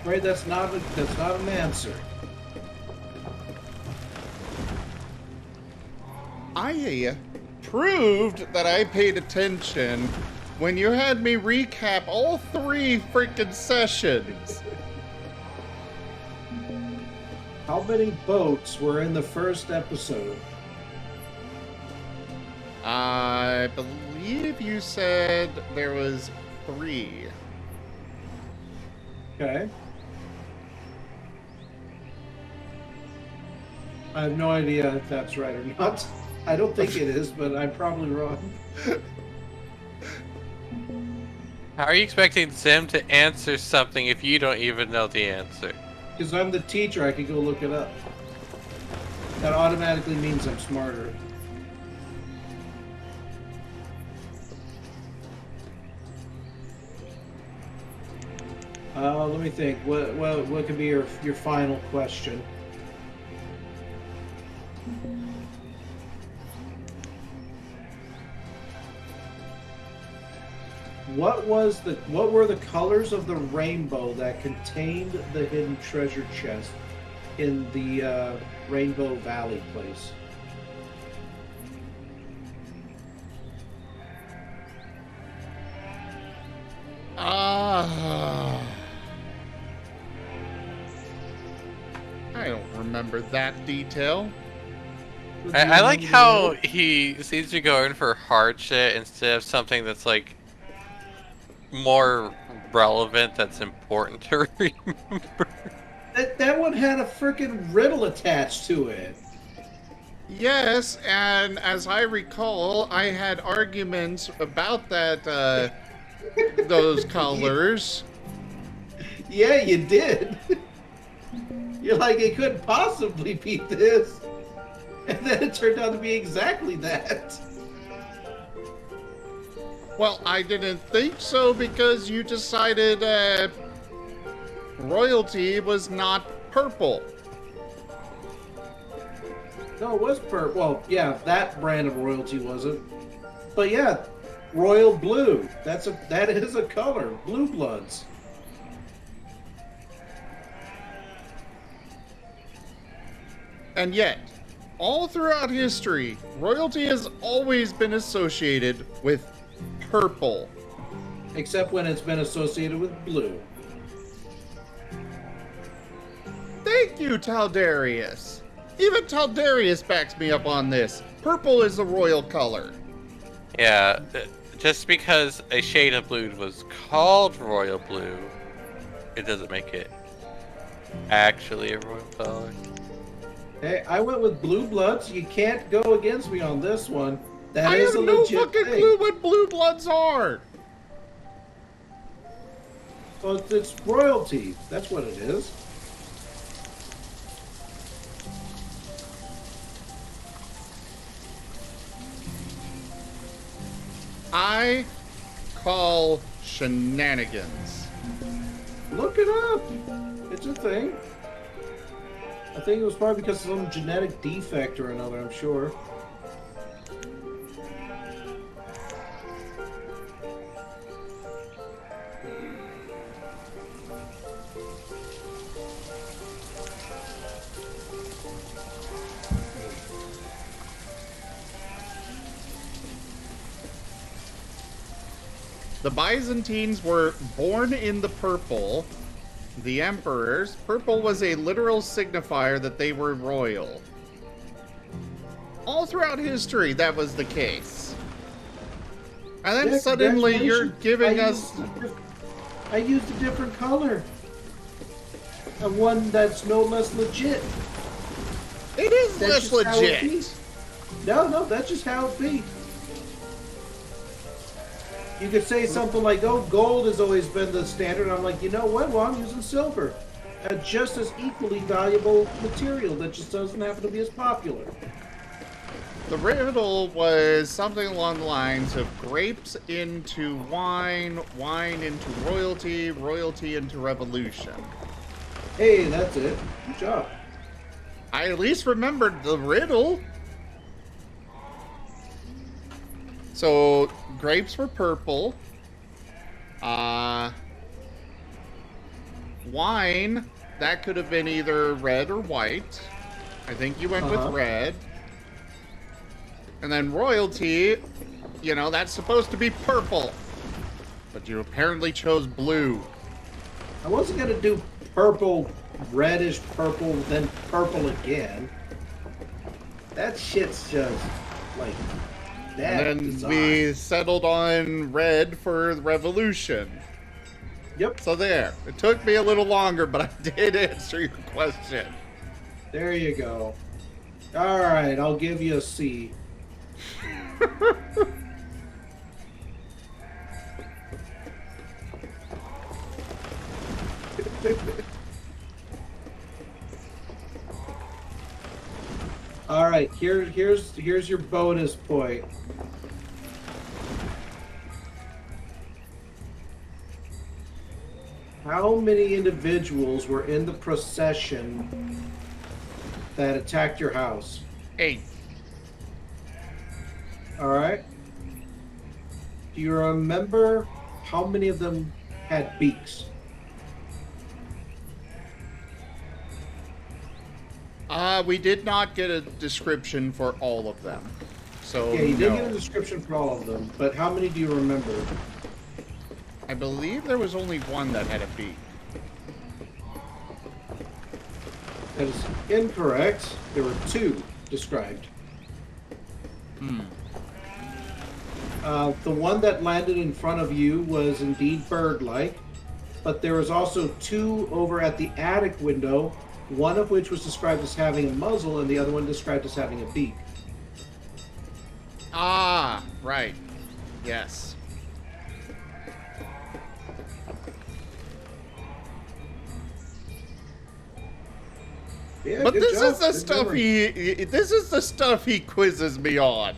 Right, that's not an answer.
I proved that I paid attention when you had me recap all 3 freaking sessions.
How many boats were in the first episode?
I believe you said there was 3.
Okay. I have no idea if that's right or not. I don't think it is, but I'm probably wrong.
How are you expecting Zim to answer something if you don't even know the answer?
Because I'm the teacher, I could go look it up. That automatically means I'm smarter. Let me think. What could be your final question? What were the colors of the rainbow that contained the hidden treasure chest in the Rainbow Valley place?
I don't remember that detail.
I like how he seems to go in for hard shit instead of something that's like more relevant, that's important to remember.
That one had a freaking riddle attached to it.
Yes, and as I recall, I had arguments about that, those colors.
Yeah, you did. You're like, it couldn't possibly be this. And then it turned out to be exactly that.
Well, I didn't think so because you decided royalty was not purple.
No, it was purple. Well, yeah, that brand of royalty wasn't. But yeah, royal blue. That is a color. Blue bloods.
And yet, all throughout history, royalty has always been associated with purple.
Except when it's been associated with blue.
Thank you, Taldarius. Even Taldarius backs me up on this. Purple is the royal color.
Yeah, just because a shade of blue was called royal blue, it doesn't make it actually a royal color.
Hey, I went with blue bloods. You can't go against me on this one. That
I
is
have
a
no
legit
fucking
thing.
clue what blue bloods are.
Well, it's royalty. That's what it is.
I call shenanigans.
Look it up. It's a thing. I think it was probably because of some genetic defect or another, I'm sure.
The Byzantines were born in the purple. The emperors, purple was a literal signifier that they were royal. All throughout history, that was the case. And then
Yeah,
suddenly you're
congratulations.
giving us...
I used a different color. And one that's no less legit.
It is
That's
less
just how it
legit.
be. No, that's just how it be. You could say something like, oh, gold has always been the standard. I'm like, you know what? Well, I'm using silver. A just as equally valuable material that just doesn't happen to be as popular.
The riddle was something along the lines of grapes into wine, wine into royalty, royalty into revolution.
Hey, that's it. Good job.
I at least remembered the riddle. So, grapes were purple. Wine, that could have been either red or white. I think you went with red. And then royalty, you know, that's supposed to be purple. But you apparently chose blue.
I wasn't going to do purple, reddish purple, then purple again. That shit's just, like, that
And then
design.
we settled on red for the revolution.
Yep.
So there. It took me a little longer, but I did answer your question.
There you go. All right, I'll give you a C. All right, here's your bonus point. How many individuals were in the procession that attacked your house?
8.
All right. Do you remember how many of them had beaks?
We did not get a description for all of them. So,
Yeah, you did
no.
get a description for all of them, but how many do you remember?
I believe there was only one that had a beak.
That is incorrect. There were 2 described. The one that landed in front of you was indeed bird-like. but there was also 2 over at the attic window, one of which was described as having a muzzle and the other one described as having a beak.
Ah, right. Yes.
Yeah,
But
good
this
job.
is the
Good
stuff
memory.
this is the stuff he quizzes me on.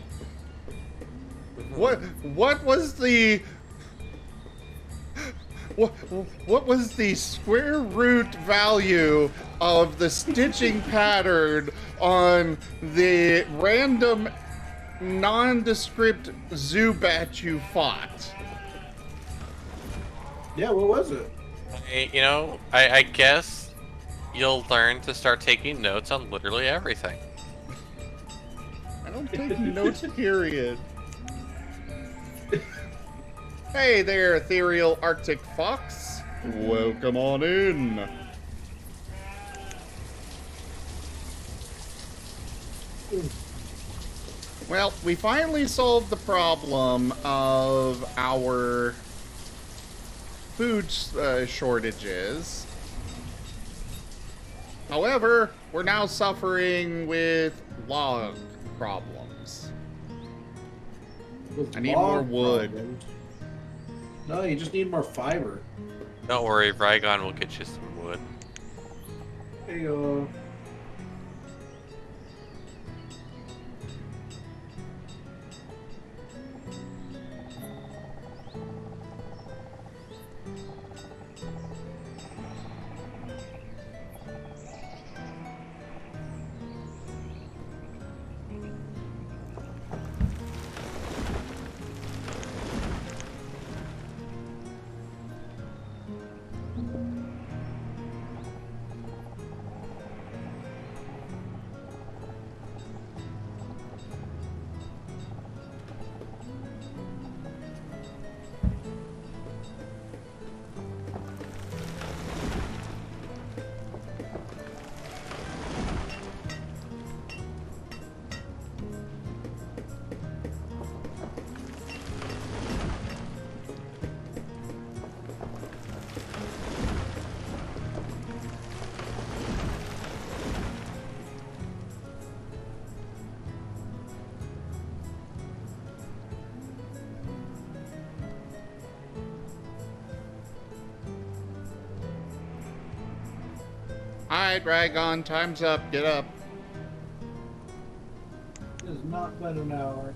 What was the what was the square root value of the stitching pattern on the random nondescript Zubat you fought?
Yeah, what was it?
I guess you'll learn to start taking notes on literally everything.
I don't take notes, period. Hey there, ethereal Arctic fox. Welcome on in. Well, we finally solved the problem of our food shortages. However, we're now suffering with log problems.
With
I need more
log
wood.
problems. No, you just need more fiber.
Don't worry, Rygon will get you some wood.
Hey, uh...
Alright, Dragon, time's up. Get up.
It has not been an hour.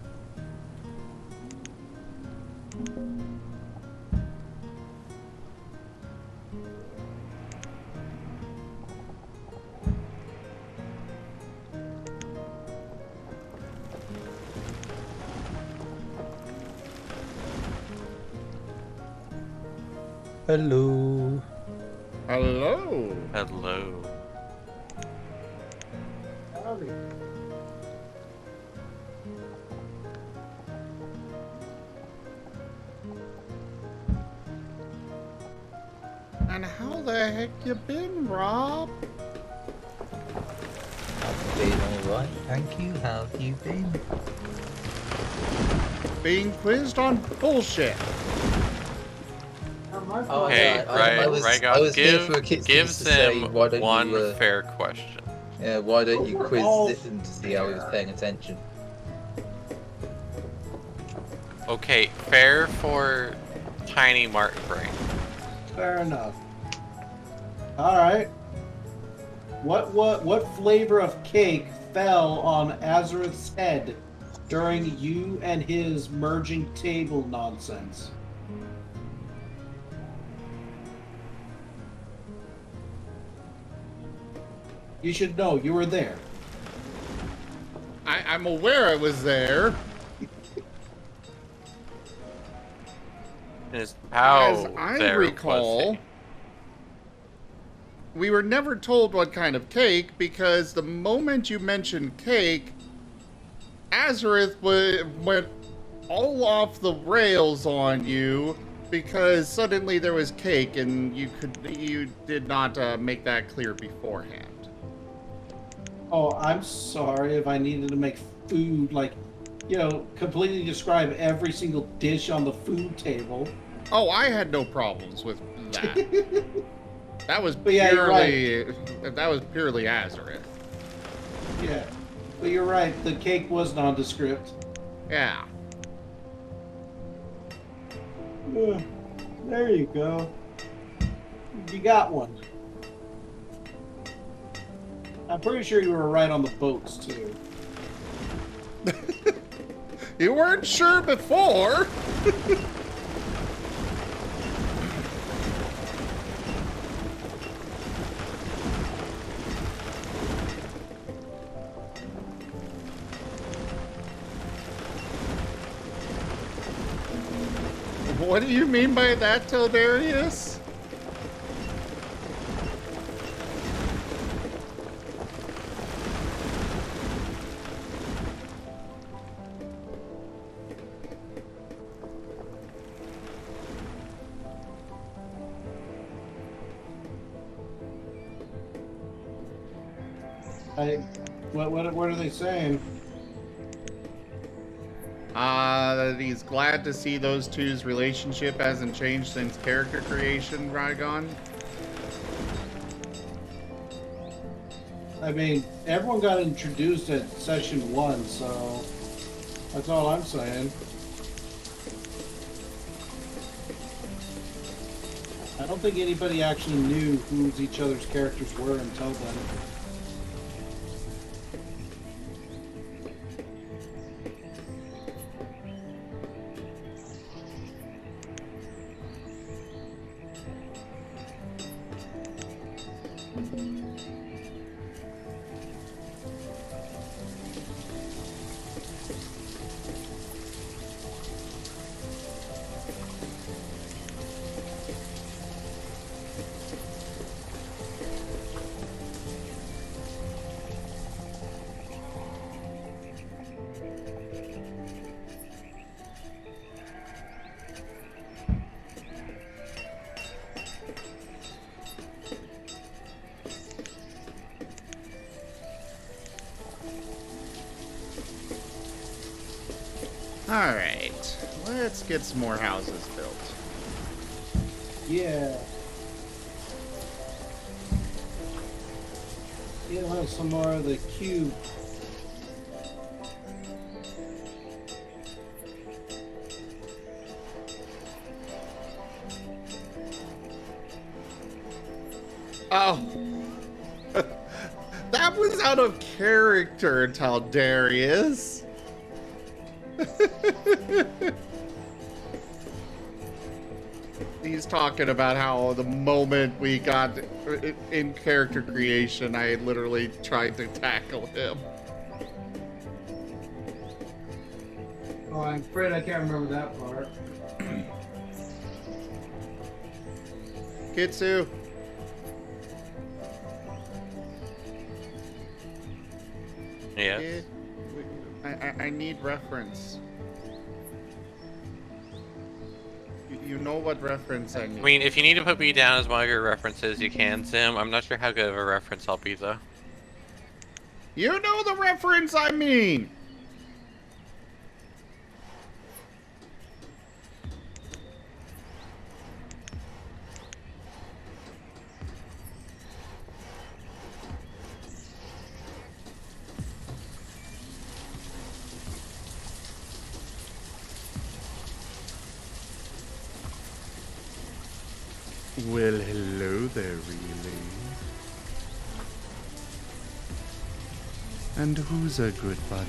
Hello.
Hello.
Hello.
Howdy.
And how the heck you been, Rob?
I've been alright, thank you. How have you been?
Being quizzed on bullshit.
Oh,
Hey,
I was
Rygon,
here for a
give
Kids to say,
him
why don't
one
you,
fair question.
yeah, why don't you quiz
all
Zitten to see how he was paying attention?
Okay, fair for tiny Marten brain.
Fair enough. Alright. What flavor of cake fell on Azareth's head during you and his merging table nonsense? You should know, you were there.
I'm aware I was there.
Is how
As I
there
recall,
was
we were never told what kind of cake because the moment you mentioned cake, Azareth went all off the rails on you because suddenly there was cake and you did not make that clear beforehand.
Oh, I'm sorry if I needed to make food, like, you know, completely describe every single dish on the food table.
Oh, I had no problems with that. That was
But yeah, you're
purely Azareth.
Yeah. But you're right, the cake was nondescript.
Yeah.
There you go. You got one. I'm pretty sure you were right on the boats, too.
You weren't sure before. What do you mean by that, Tildarius?
What are they saying?
That he's glad to see those two's relationship hasn't changed since character creation, Rygon.
I mean, everyone got introduced at session 1, so that's all I'm saying. I don't think anybody actually knew who each other's characters were until then.
Alright, let's get some more houses built.
Yeah. You'll have some more of the cube.
Oh. That was out of character, Taldarius. He's talking about how the moment we got in character creation, I literally tried to tackle him.
Oh, I'm afraid I can't remember that part.
Kitsu.
Yes.
I need reference. You know what reference I need.
I mean, if you need to put me down as one of your references, you can, Sim. I'm not sure how good of a reference I'll be, though.
You know the reference I mean! Well, hello there, really. And who's a good bun?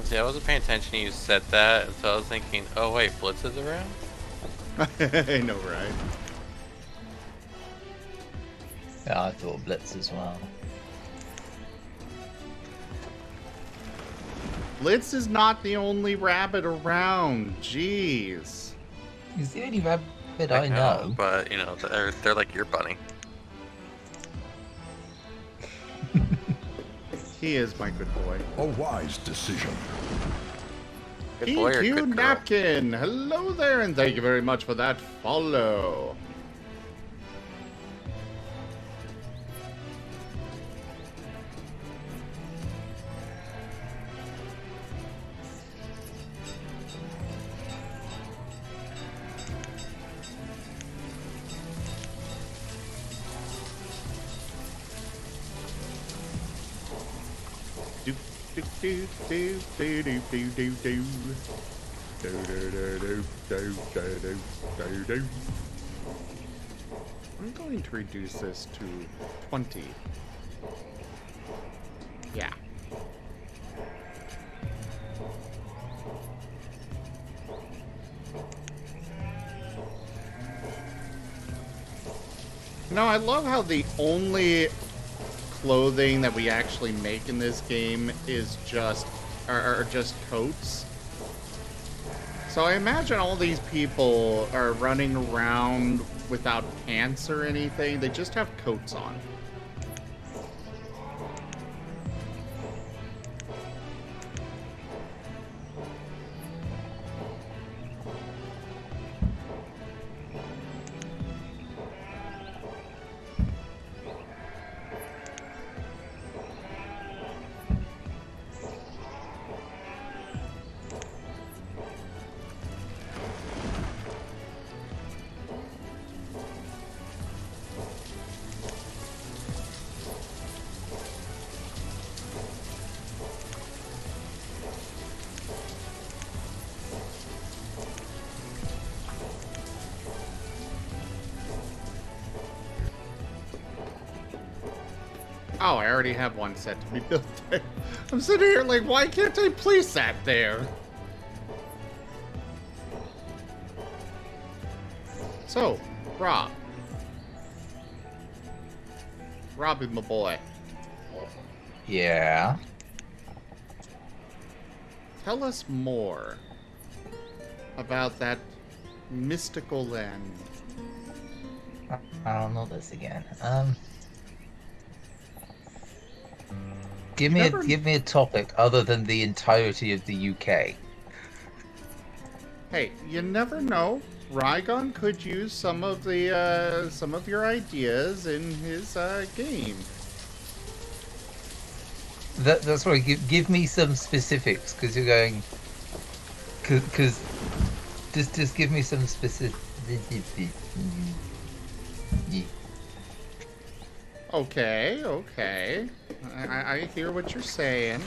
See, I wasn't paying attention when you said that, and so I was thinking, oh wait, Blitz is around?
I know, right?
Yeah, I thought Blitz as well.
Blitz is not the only rabbit around. Jeez.
He's the only rabbit I know.
But, you know, they're like your bunny.
He is my good boy.
A wise decision.
Good boy or
PQ
good girl?
Napkin, hello there, and thank you very much for that follow. I'm going to reduce this to 20. Yeah. No, I love how the only clothing that we actually make in this game is just are just coats. So I imagine all these people are running around without pants or anything. They just have coats on. Oh, I already have one set to be built there. I'm sitting here like, why can't I place that there? So, Rob. Robbie, my boy.
Yeah.
Tell us more about that mystical land.
I don't know this again. Give me a topic other than the entirety of the UK.
Hey, you never know. Rygon could use some of your ideas in his game.
That's right. Give me some specifics, because you're going. Because just give me some specific.
Okay. I hear what you're saying.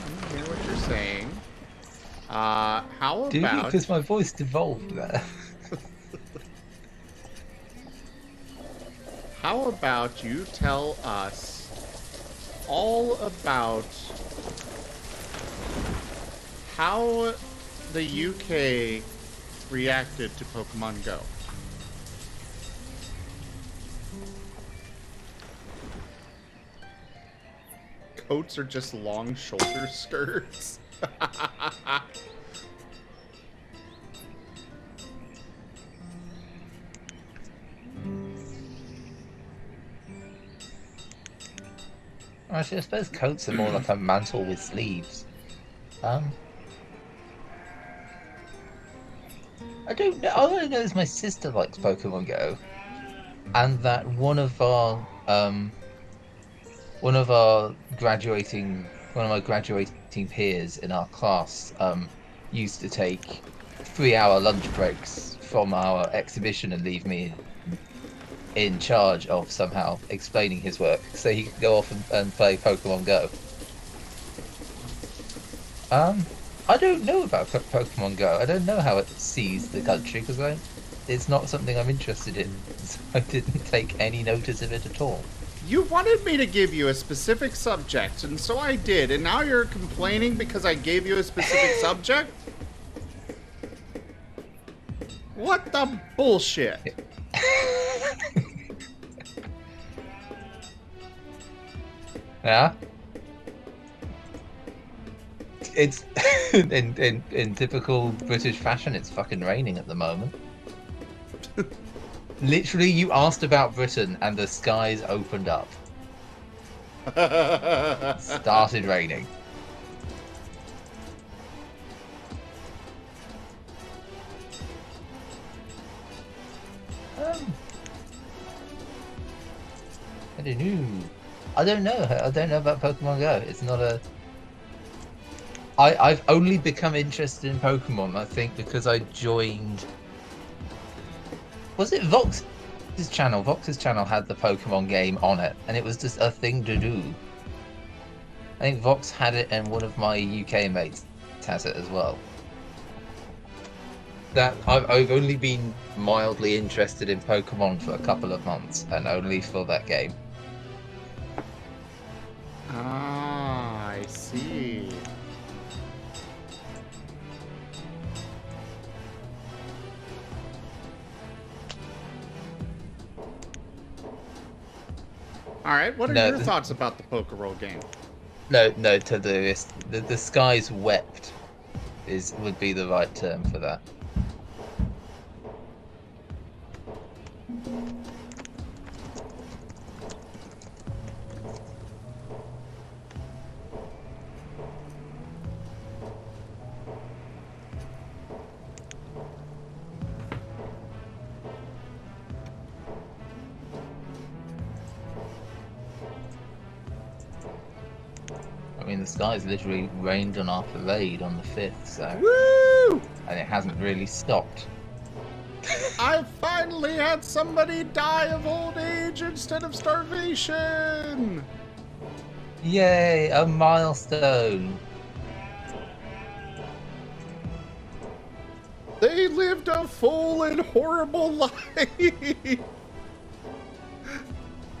How about...
Because my voice devolved there.
How about you tell us all about how the UK reacted to Pokemon Go? Coats are just long shoulder skirts.
Actually, I suppose coats are more like a mantle with sleeves. I don't know. All I know is my sister likes Pokemon Go, and that one of my graduating peers in our class used to take 3-hour lunch breaks from our exhibition and leave me in charge of somehow explaining his work so he could go off and play Pokemon Go. I don't know about Pokemon Go. I don't know how it sees the country because it's not something I'm interested in. So I didn't take any notice of it at all.
You wanted me to give you a specific subject, and so I did, and now you're complaining because I gave you a specific subject? What the bullshit?
Yeah? It's in typical British fashion, it's fucking raining at the moment. Literally, you asked about Britain and the skies opened up. Started raining. I don't know. I don't know about Pokemon Go. It's not a... I've only become interested in Pokemon, I think, because I joined... Was it Vox's channel? Vox's channel had the Pokemon game on it, and it was just a thing to do. I think Vox had it, and one of my UK mates has it as well. That I've only been mildly interested in Pokemon for a couple of months, and only for that game.
Ah, I see. Alright, what are your thoughts about the Pokeroll game?
No, to the skies wept would be the right term for that. I mean, the skies literally rained on our parade on the 5th, so...
Woo!
And it hasn't really stopped.
I finally had somebody die of old age instead of starvation!
Yay, a milestone!
They lived a full and horrible life!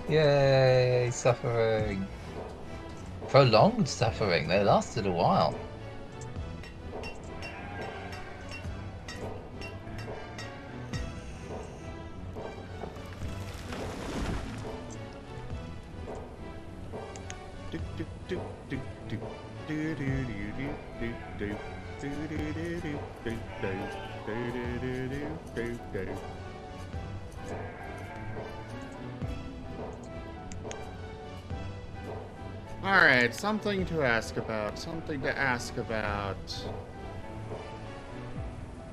Yay, suffering. Prolonged suffering, they lasted a while.
Alright, something to ask about.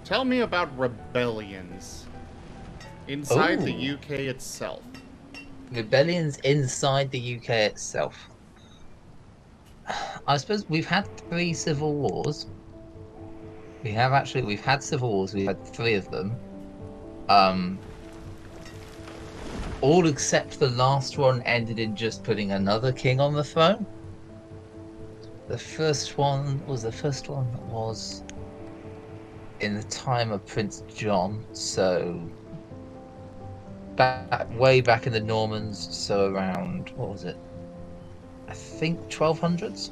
Tell me about rebellions inside the UK itself.
Rebellions inside the UK itself. I suppose we've had 3 civil wars. We've had civil wars, we've had 3 of them. All except the last one ended in just putting another king on the throne. The first one was in the time of Prince John, so way back in the Normans, so around, what was it? I think 1200s.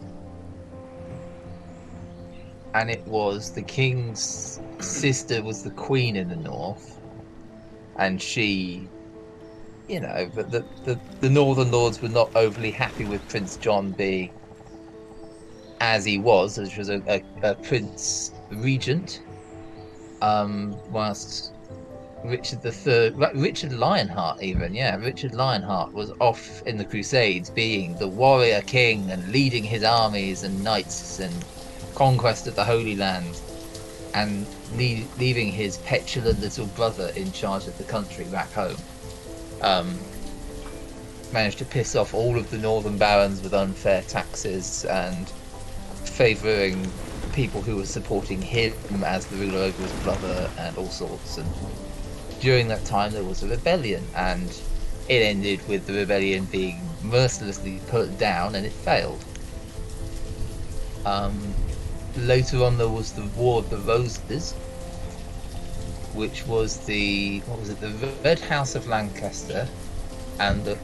And it was the king's sister was the queen in the north, and she, you know, but the northern lords were not overly happy with Prince John being as he was, which was a prince regent, whilst Richard Lionheart Richard Lionheart was off in the Crusades, being the warrior king and leading his armies and knights and conquest of the Holy Land, and leaving his petulant little brother in charge of the country back home. Managed to piss off all of the northern barons with unfair taxes and favouring people who were supporting him as the ruler over his brother and all sorts. And during that time there was a rebellion, and it ended with the rebellion being mercilessly put down, and it failed. Later on there was the War of the Roses, which was the Red House of Lancaster and the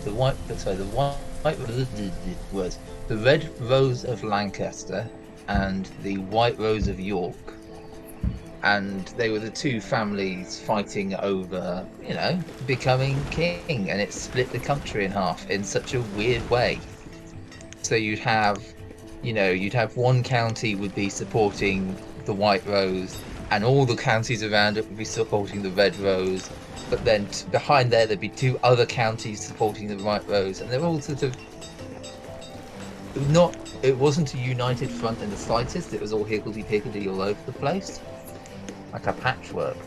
Red Rose of Lancaster and the White Rose of York, and they were the two families fighting over, you know, becoming king, and it split the country in half in such a weird way. So you'd have one county would be supporting the White Rose, and all the counties around it would be supporting the Red Rose, but then behind there'd be 2 other counties supporting the White Rose, and they're all sort of it wasn't a united front in the slightest. It was all higgledy-piggledy all over the place, like a patchwork.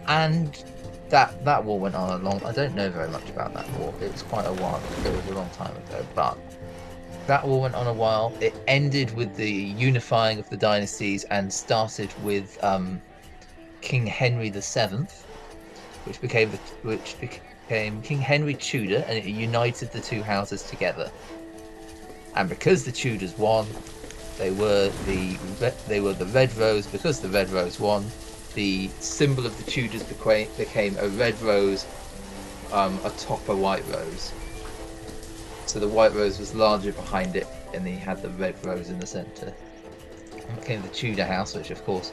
And that war went on I don't know very much about that war. It was quite a while. It was a long time ago, but that war went on a while. It ended with the unifying of the dynasties and started with King Henry VII, which became King Henry Tudor, and it united the 2 houses together. And because the Tudors won, they were the Red Rose. Because the Red Rose won, the symbol of the Tudors became a red rose atop a white rose. So the white rose was larger behind it, and then you had the red rose in the centre. It became the Tudor house, which of course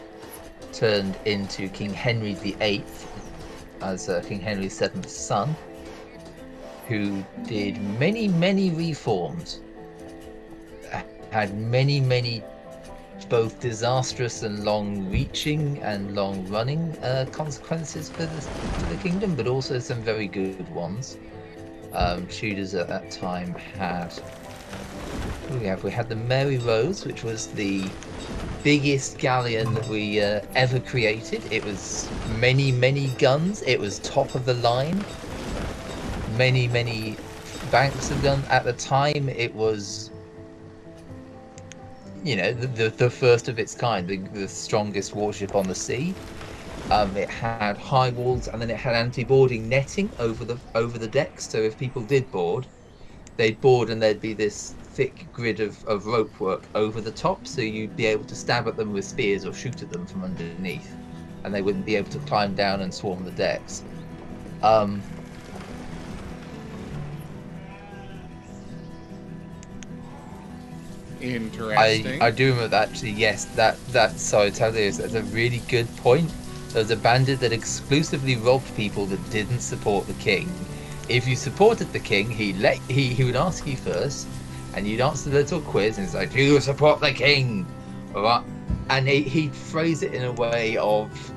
turned into King Henry VIII as King Henry VII's son, who did many, many reforms, had many, many both disastrous and long-reaching and long-running consequences for the kingdom, but also some very good ones. Tudors at that time had... We had the Mary Rose, which was the biggest galleon that we ever created. It was many, many guns. It was top of the line. Many, many banks of guns. At the time, it was, you know, the first of its kind, the strongest warship on the sea. It had high walls, and then it had anti-boarding netting over the decks. So if people did board, they'd board, and there'd be this thick grid of rope work over the top, so you'd be able to stab at them with spears or shoot at them from underneath, and they wouldn't be able to climb down and swarm the decks.
Interesting.
I do remember that, actually. Yes, sorry, Tadeusz, that's a really good point. There was a bandit that exclusively robbed people that didn't support the king. If you supported the king, he would ask you first, and you'd answer the little quiz, and it's like, do you support the king? Right? And he'd phrase it in a way of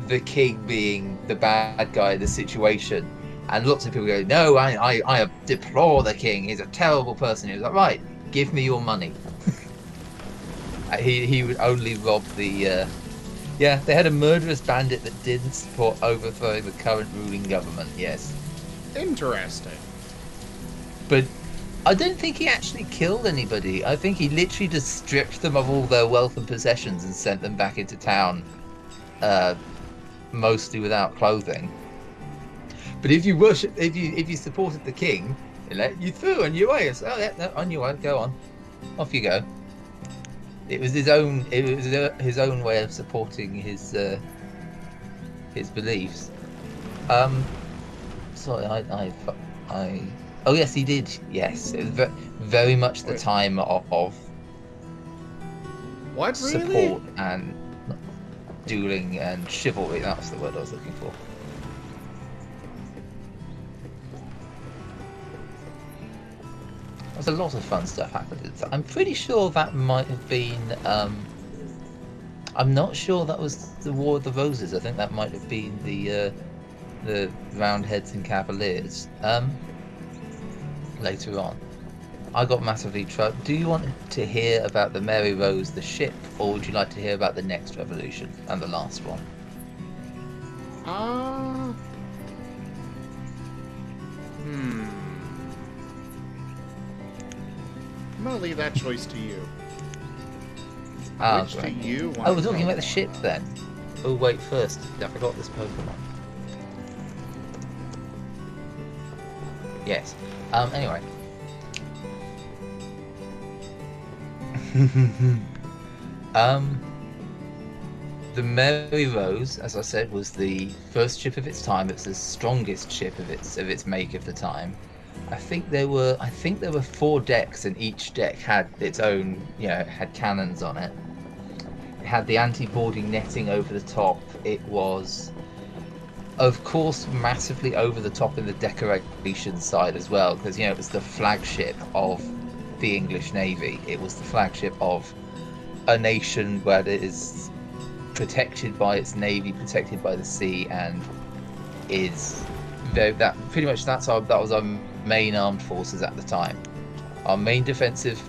the king being the bad guy of the situation. And lots of people go, no, I deplore the king. He's a terrible person. He was like, right, give me your money. He would only rob the... Yeah, they had a murderous bandit that didn't support overthrowing the current ruling government, yes.
Interesting.
But I don't think he actually killed anybody. I think he literally just stripped them of all their wealth and possessions and sent them back into town, mostly without clothing. But if you supported the king, he let you through on your way. It's, oh yeah, no, on your way, go on, off you go. It was his own way of supporting his beliefs. Sorry, I. Oh yes, he did. Yes, it was very much the time of
what
support
really?
and dueling and chivalry. That was the word I was looking for. There's a lot of fun stuff happened. I'm pretty sure that might have been. I'm not sure that was the War of the Roses. I think that might have been the Roundheads and Cavaliers. Later on, I got massively troubled. Do you want to hear about the Mary Rose, the ship, or would you like to hear about the next revolution and the last one?
I'm gonna leave that choice to you. Which
Great.
do you want?
Oh, we're talking about the ship then. Oh wait, first I forgot this Pokemon. Yes. Anyway. The Mary Rose, as I said, was the first ship of its time. It's the strongest ship of its make of the time. I think there were 4 decks, and each deck had its own, it had cannons on it. It had the anti-boarding netting over the top. It was, of course, massively over the top in the decoration side as well, because it was the flagship of the English Navy. It was the flagship of a nation where it is protected by its navy, protected by the sea, and is that was our main armed forces at the time. Our main defensive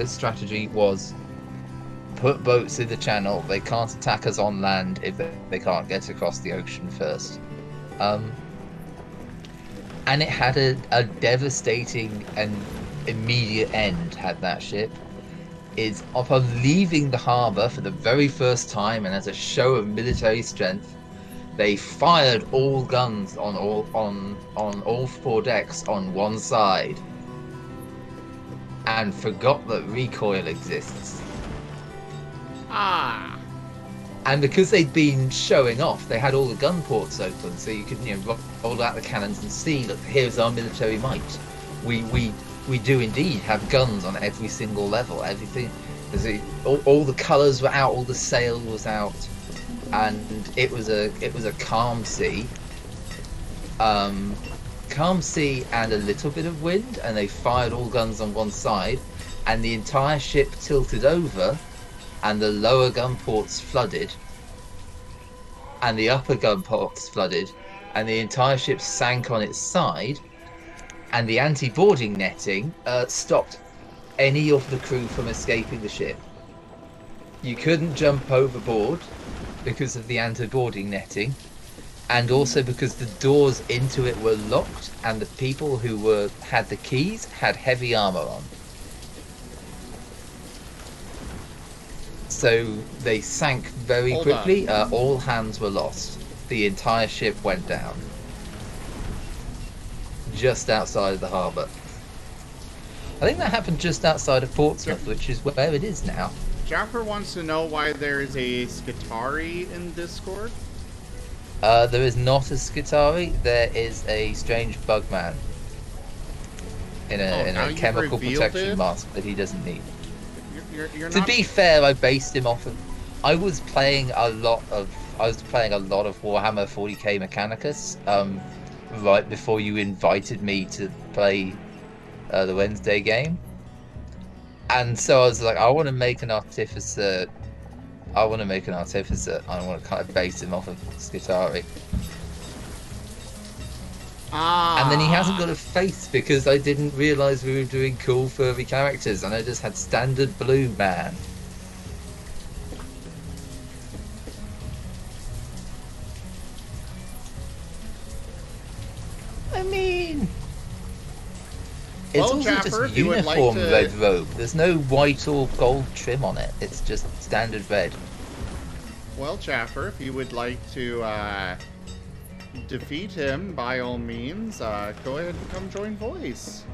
strategy was put boats in the channel. They can't attack us on land if they can't get across the ocean first. And it had a devastating and immediate end, had that ship. Is upon leaving the harbour for the very first time, and as a show of military strength, they fired all guns on all 4 decks on one side. and forgot that recoil exists.
Ah.
And because they'd been showing off, they had all the gun ports open, so you could roll out the cannons and see, look, here's our military might. We do indeed have guns on every single level. Everything, all the colours were out, all the sail was out, and it was a calm sea. Calm sea and a little bit of wind, and they fired all guns on one side, and the entire ship tilted over, and the lower gun ports flooded, and the upper gun ports flooded, and the entire ship sank on its side, and the anti-boarding netting stopped any of the crew from escaping the ship. You couldn't jump overboard because of the anti-boarding netting, and also because the doors into it were locked, and the people who had the keys had heavy armor on. So they sank very quickly. All hands were lost. The entire ship went down. Just outside of the harbour. I think that happened just outside of Portsmouth, which is where it is now.
Jaffer wants to know why there is a Skitari in Discord.
There is not a Skitari. There is a strange bugman in a chemical protection mask that he doesn't need. To be fair, I based him off of. I was playing a lot of Warhammer 40k Mechanicus right before you invited me to play the Wednesday game, and so I was like, I want to make an artificer. I want to kind of base him off of Skitari. And then he hasn't got a face because I didn't realise we were doing cool furry characters, and I just had standard blue man. I mean, it's also
Jaffer,
just uniform red robe. There's no white or gold trim on it. It's just standard red.
Well, Jaffer, if you would like to defeat him, by all means, go ahead and come join Voice.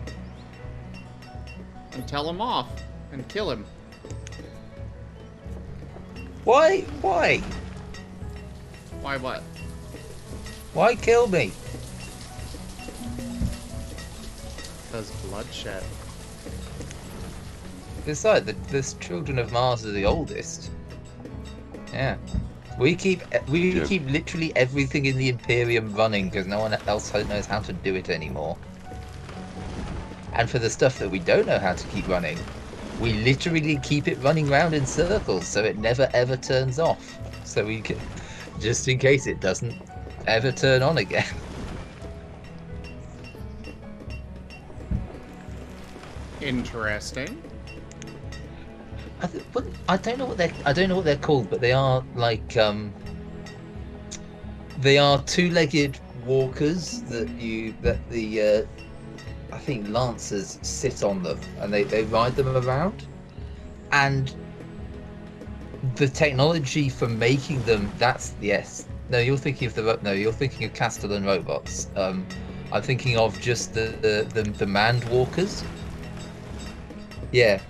And tell him off. And kill him.
Why? Why?
Why what?
Why kill me?
Because bloodshed.
Besides, the children of Mars are the oldest. Yeah. We keep literally everything in the Imperium running because no one else knows how to do it anymore. And for the stuff that we don't know how to keep running, we literally keep it running round in circles so it never ever turns off. So we can, just in case it doesn't ever turn on again.
Interesting.
I don't know what they're called, but they are like they are two-legged walkers that I think lancers sit on them and they ride them around, and the technology for making them, you're thinking of Castellan robots. I'm thinking of just the manned walkers. Yeah.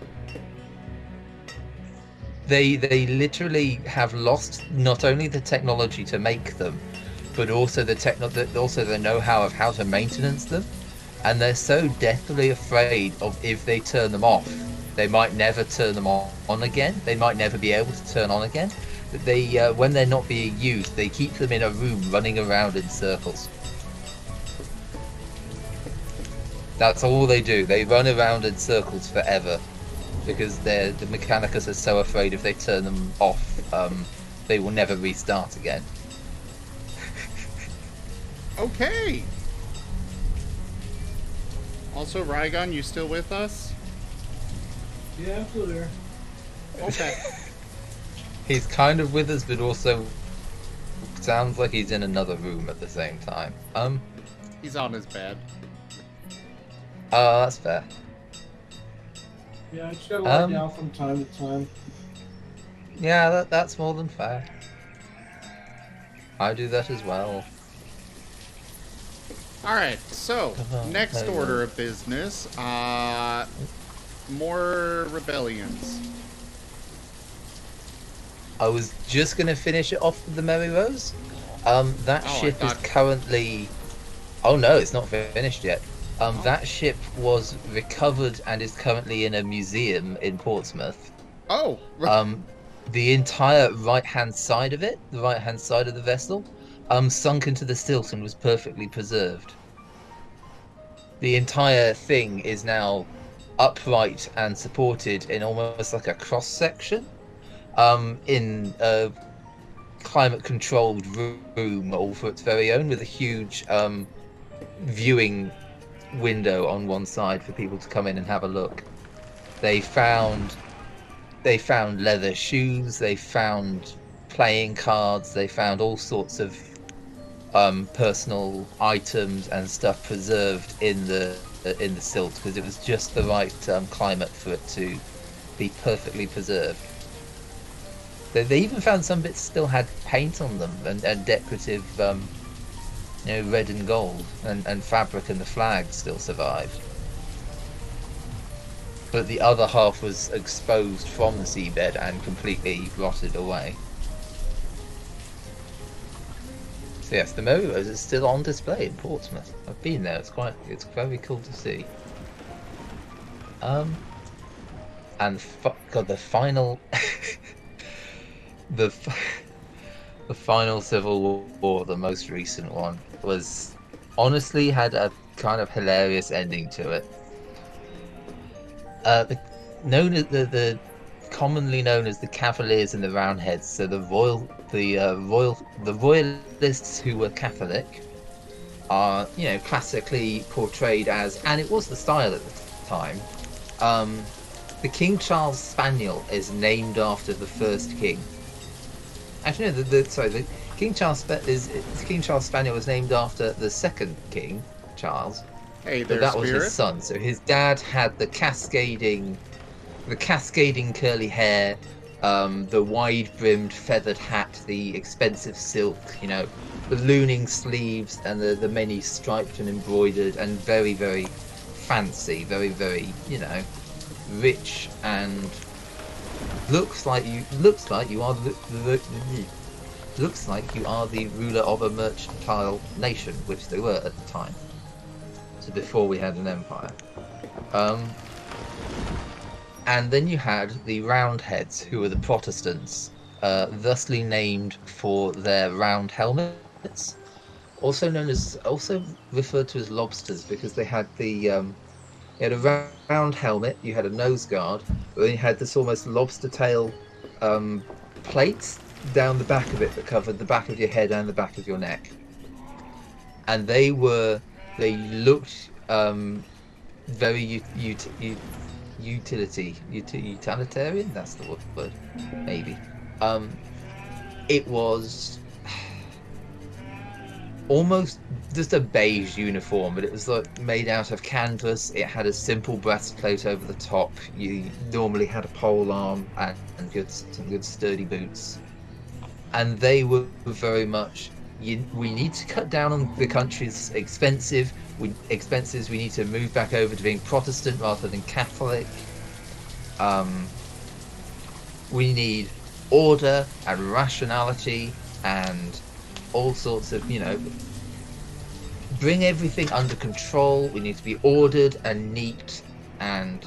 They literally have lost not only the technology to make them, but also the know-how of how to maintenance them, and they're so deathly afraid of if they turn them off, they might never turn them on again. They might never be able to turn on again. That they, when they're not being used, they keep them in a room running around in circles. That's all they do. They run around in circles forever. Because the Mechanicus are so afraid if they turn them off, they will never restart again.
Okay. Also, Rygon, you still with us?
Yeah, I'm still there.
Okay.
He's kind of with us, but also sounds like he's in another room at the same time.
He's on his bed.
Oh, that's fair.
Yeah, I just gotta lie down from time to time.
Yeah, that's more than fair. I do that as well.
Alright, so, next order of business. more rebellions.
I was just going to finish it off with the Merry Rose. That ship is currently... Oh no, it's not finished yet. That ship was recovered and is currently in a museum in Portsmouth.
Oh!
The entire right-hand side of it, the right-hand side of the vessel, sunk into the silt and was perfectly preserved. The entire thing is now upright and supported in almost like a cross-section. In a climate-controlled room all for its very own, with a huge viewing window on one side for people to come in and have a look. They found leather shoes, they found playing cards, they found all sorts of personal items and stuff preserved in the silt, because it was just the right climate for it to be perfectly preserved. They even found some bits still had paint on them and decorative, red and gold, and fabric, and the flag still survived. But the other half was exposed from the seabed and completely rotted away. So yes, the Merry Rose is still on display in Portsmouth. I've been there. It's very cool to see. And God, the final. The final Civil War, the most recent one, was honestly had a kind of hilarious ending to it. The commonly known as the Cavaliers and the Roundheads, so the royalists who were Catholic are, classically portrayed as, and it was the style at the time. The King Charles Spaniel is named after the first king. Actually, no. The King Charles Spaniel was named after the second King Charles.
Hey
there, but that was his son. So his dad had the cascading curly hair, the wide-brimmed feathered hat, the expensive silk, the ballooning sleeves, and the many striped and embroidered and very, very fancy, very, very, rich, and looks like you are the ruler of a mercantile nation, which they were at the time. So before we had an empire. And then you had the Roundheads, who were the Protestants, thusly named for their round helmets, also referred to as lobsters, because they had you had a round helmet, you had a nose guard, but then you had this almost lobster tail plates down the back of it that covered the back of your head and the back of your neck. And they looked very utilitarian. That's the word, maybe. It was almost just a beige uniform, but it was made out of canvas. It had a simple breastplate over the top. You normally had a pole arm and some good sturdy boots. And they were very much, we need to cut down on the country's expenses. We need to move back over to being Protestant rather than Catholic. We need order and rationality and all sorts of, bring everything under control. We need to be ordered and neat and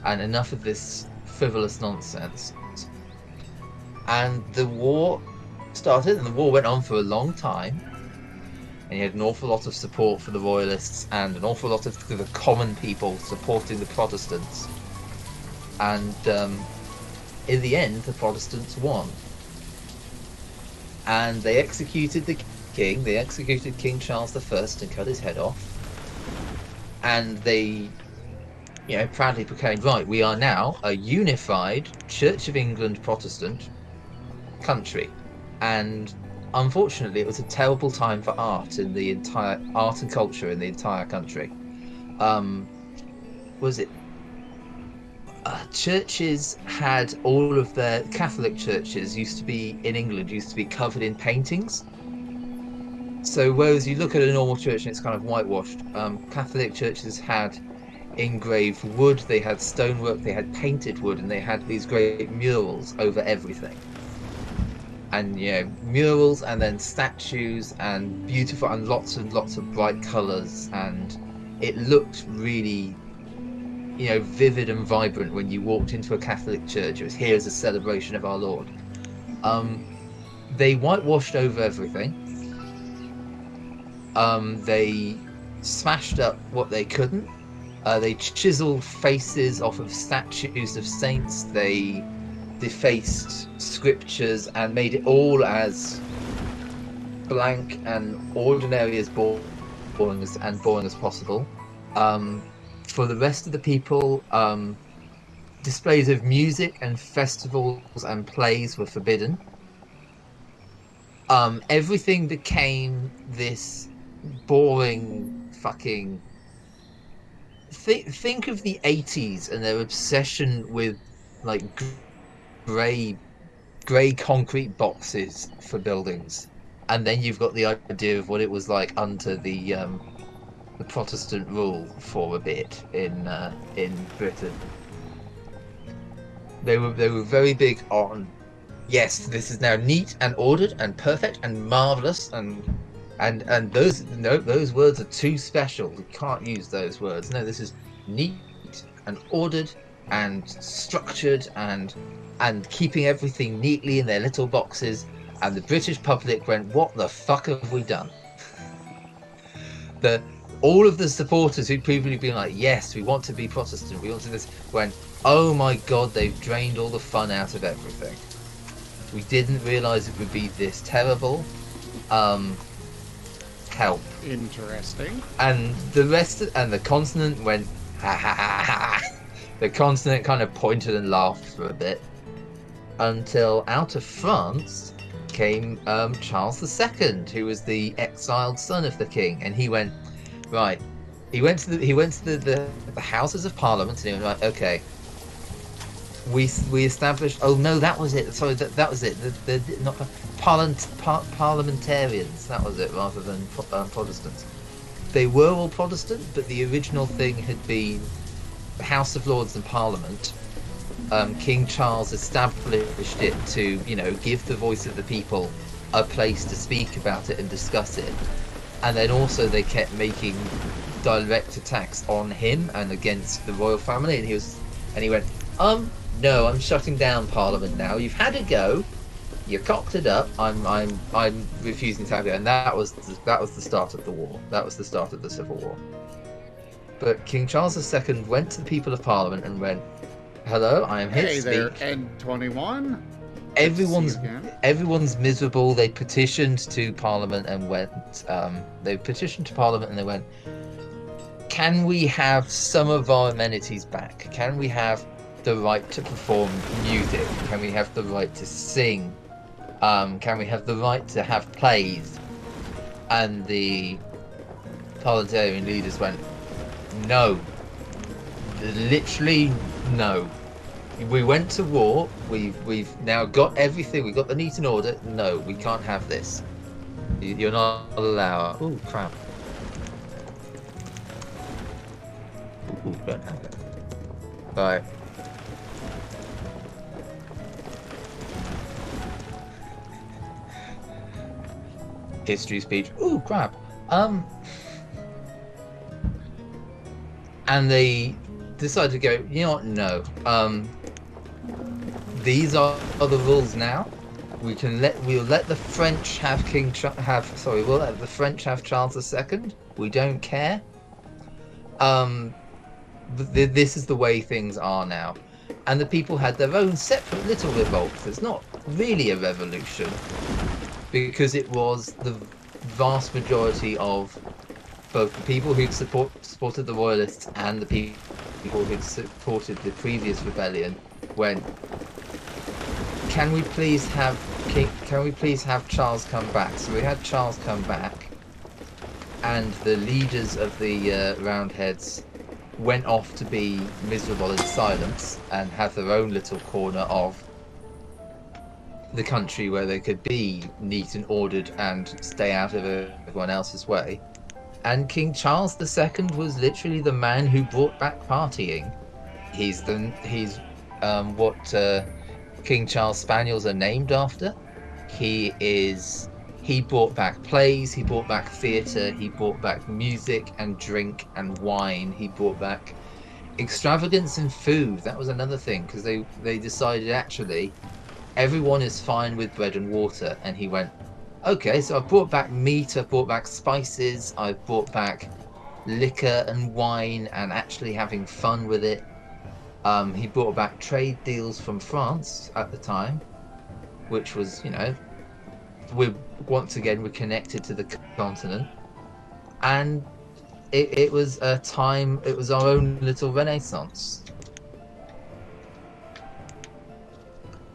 enough of this frivolous nonsense. And the war started, and the war went on for a long time. And you had an awful lot of support for the royalists and an awful lot of the common people supporting the Protestants. And in the end, the Protestants won. And they executed the king. They executed King Charles I and cut his head off. And they, proudly proclaimed, right, we are now a unified Church of England Protestant country. And unfortunately, it was a terrible time for art and culture in the entire country. Churches had all of their Catholic churches used to be covered in paintings. So whereas you look at a normal church and it's kind of whitewashed, Catholic churches had engraved wood, they had stonework, they had painted wood, and they had these great murals over everything. And murals, and then statues, and beautiful, and lots of bright colors, and it looked really, vivid and vibrant when you walked into a Catholic church. It was, here's a celebration of our Lord. They whitewashed over everything. They smashed up what they couldn't. They chiseled faces off of statues of saints. They defaced scriptures and made it all as blank and ordinary as boring as possible. For the rest of the people, displays of music and festivals and plays were forbidden. Everything became this boring fucking. Think of the 80s and their obsession with like grey concrete boxes for buildings, and then you've got the idea of what it was like under the Protestant rule for a bit in Britain. They were very big on, yes, this is now neat and ordered and perfect and marvelous, and those words are too special. You can't use those words. No, this is neat and ordered and structured and keeping everything neatly in their little boxes. And the British public went, what the fuck have we done? All of the supporters who'd previously been like, yes, we want to be Protestant, we want to this, went, oh my god, they've drained all the fun out of everything. We didn't realise it would be this terrible. Help.
Interesting.
And the rest, and the continent went, ha ha ha ha. The continent kind of pointed and laughed for a bit, until out of France came Charles II, who was the exiled son of the king, and he went, right. He went to the Houses of Parliament, and he went, right, okay. We established. Oh no, that was it. Sorry, that was it. The not parliamentarians. That was it, rather than Protestants. They were all Protestant, but the original thing had been the House of Lords and Parliament. King Charles established it to, give the voice of the people a place to speak about it and discuss it. And then also they kept making direct attacks on him and against the royal family, and he went, no, I'm shutting down Parliament now. You've had a go. You cocked it up. I'm refusing to have it, and that was the start of the war. That was the start of the Civil War. But King Charles II went to the people of Parliament and went, hello, I am here to speak.
Hey there, N21.
Everyone's miserable. They petitioned to Parliament and went. They went, can we have some of our amenities back? Can we have the right to perform music? Can we have the right to sing? Can we have the right to have plays? And the parliamentarian leaders went, no. Literally, no. We went to war. We've now got everything. We've got the neat and order. No, we can't have this. You're not allowed. Oh crap. Ooh, don't have it. Right. History speech. Ooh, crap. And they decided to go, you know what, no. These are the rules now. We'll let the French have we'll let the French have Charles II. We don't care. This is the way things are now. And the people had their own separate little revolts. It's not really a revolution, because it was the vast majority of both the people who'd supported the royalists and the people who'd supported the previous rebellion went, can we please have Charles come back? So we had Charles come back, and the leaders of the Roundheads went off to be miserable in silence and have their own little corner of the country where they could be neat and ordered and stay out of everyone else's way. and King Charles II was literally the man who brought back partying. He's what King Charles Spaniels are named after. He brought back plays, he brought back theatre, he brought back music and drink and wine. He brought back extravagance in food. That was another thing, because they decided actually everyone is fine with bread and water, and he went, okay, so I've brought back meat, I've brought back spices, I've brought back liquor and wine and actually having fun with it. He brought back trade deals from France at the time, which was, we're connected to the continent. And it was a time, it was our own little renaissance.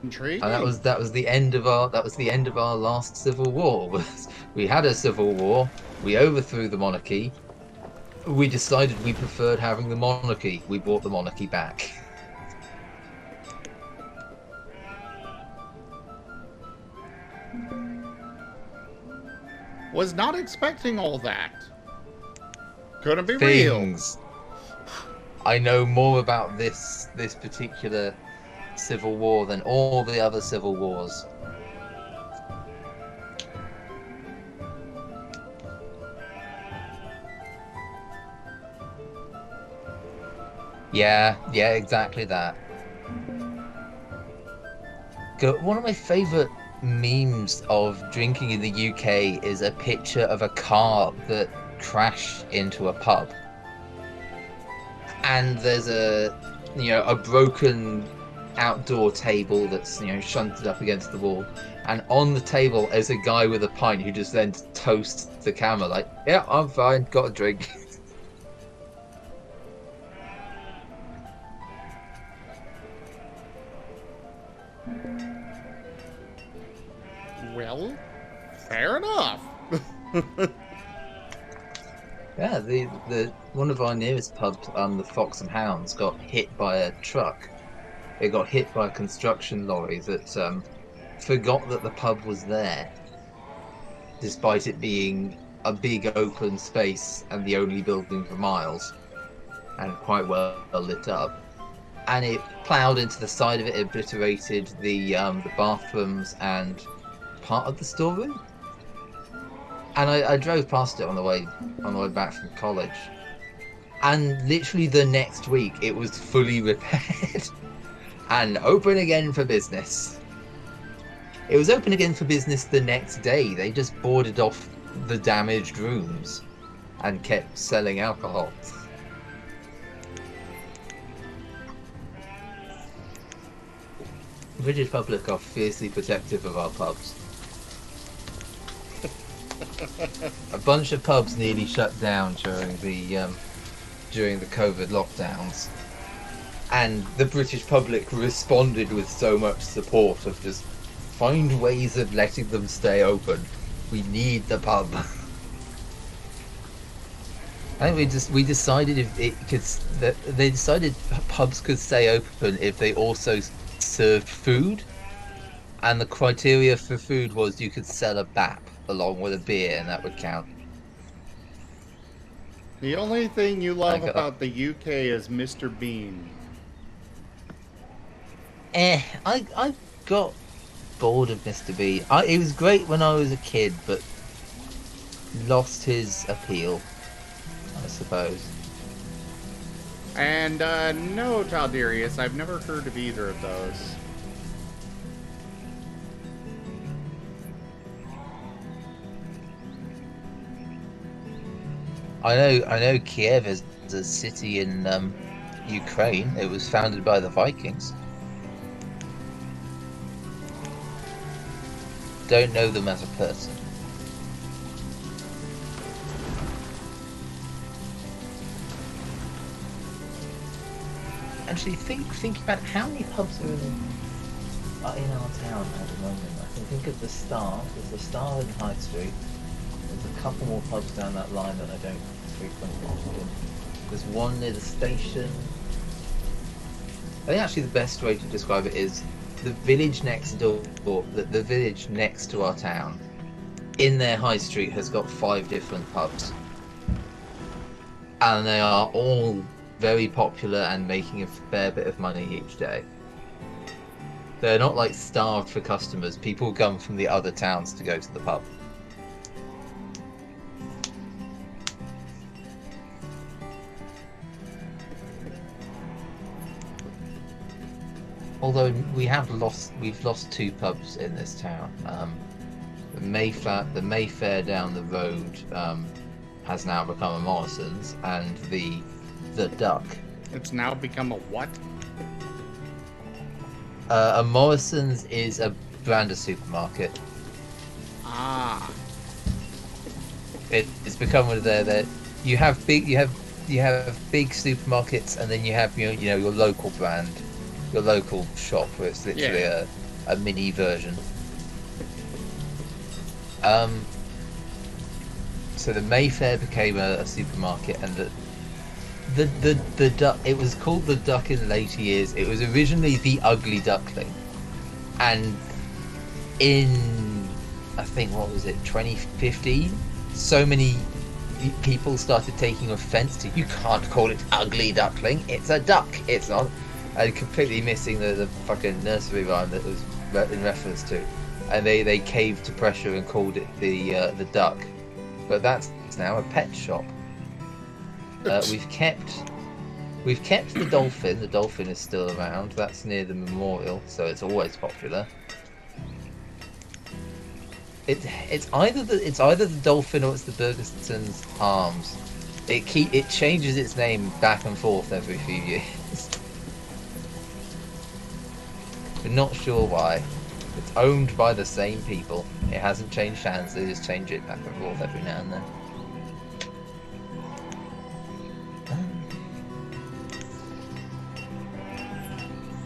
Intriguing.
And that was the end of our last civil war. We had a civil war, we overthrew the monarchy, we decided we preferred having the monarchy, we brought the monarchy back.
Was not expecting all that. Couldn't be
Things. I know more about this particular civil war than all the other civil wars. Yeah, exactly that. One of my favourite memes of drinking in the UK is a picture of a car that crashed into a pub. And there's a broken outdoor table that's shunted up against the wall, and on the table is a guy with a pint who just then toasts the camera like, yeah, I'm fine, got a drink.
Well, fair enough.
Yeah, the one of our nearest pubs, the Fox and Hounds, got hit by a truck. It got hit by a construction lorry that forgot that the pub was there, despite it being a big open space and the only building for miles, and quite well lit up. And it ploughed into the side of it, obliterated the bathrooms and part of the storeroom. And I drove past it on the way back from college, and literally the next week it was fully repaired and open again for business. It was open again for business the next day. They just boarded off the damaged rooms and kept selling alcohol. The British public are fiercely protective of our pubs. A bunch of pubs nearly shut down during the COVID lockdowns, and the British public responded with so much support of just find ways of letting them stay open. We need the pub. I think we decided they decided pubs could stay open if they also served food, and the criteria for food was you could sell a BAP along with a beer, and that would count.
The only thing you love about the UK is Mr. Bean.
I got bored of Mr. Bean. It was great when I was a kid, but lost his appeal, I suppose.
And no, Talderius, I've never heard of either of those.
I know Kiev is a city in Ukraine. It was founded by the Vikings. Don't know them as a person. Actually, think about how many pubs are in our town at the moment. I can think of the Star. There's the Star in High Street. There's a couple more pubs down that line that I don't frequent often. There's one near the station. I think actually the best way to describe it is the village next door, the village next to our town, in their high street has got 5 different pubs. and they are all very popular and making a fair bit of money each day. They're not like starved for customers. People come from the other towns to go to the pub. Although we've lost 2 pubs in this town. The Mayfair down the road has now become a Morrison's, and the Duck.
It's now become a what?
A Morrison's is a brand of supermarket.
Ah.
It's become one of their. You have big supermarkets, and then you have your local brand, your local shop where it's literally a mini version. So the Mayfair became a supermarket, and the duck. It was called the Duck in later years. It was originally the Ugly Duckling, and in I think 2015, so many people started taking offence to you can't call it Ugly Duckling. It's a duck. It's not. And completely missing the fucking nursery rhyme that was in reference to, and they caved to pressure and called it the Duck. But that's now a pet shop. We've kept the Dolphin. The Dolphin is still around. That's near the memorial, so it's always popular. It's either the Dolphin or it's the Bergeston's Arms. It changes its name back and forth every few years. We're not sure why. It's owned by the same people. It hasn't changed hands, they just change it back and forth every now and then.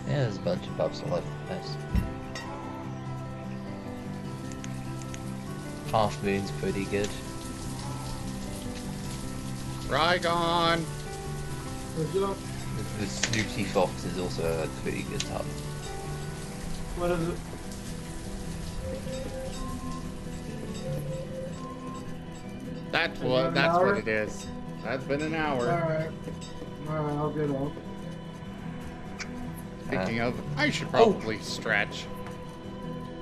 Yeah, there's a bunch of pubs all over the place. Half Moon's pretty good.
Rygon!
What's up?
The Snooty Fox is also a pretty good pub.
What is it?
That's what it is. That's been an hour.
Alright, I'll get on.
Speaking of, I should probably stretch.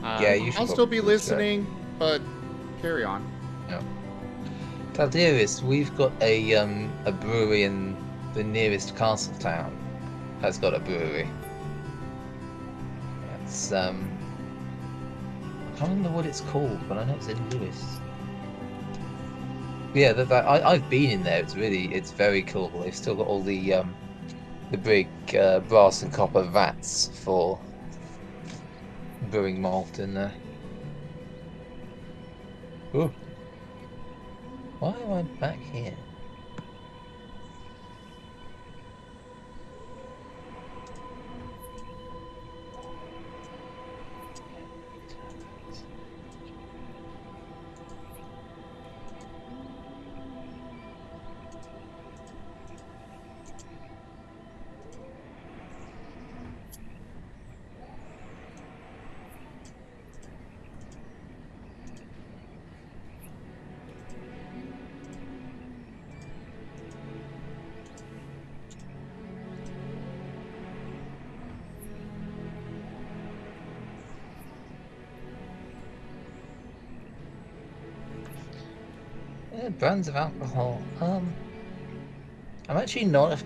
Yeah, you should.
I'll still be
probably
listening, but carry on.
Yeah. Talderis, we've got a brewery in the nearest castle town. Has got a brewery. It's I can't remember what it's called, but I know it's in Lewis. Yeah, I've been in there. It's very cool. They've still got all the big brass and copper vats for brewing malt in there. Ooh. Why am I back here? Brands of alcohol. I'm actually not a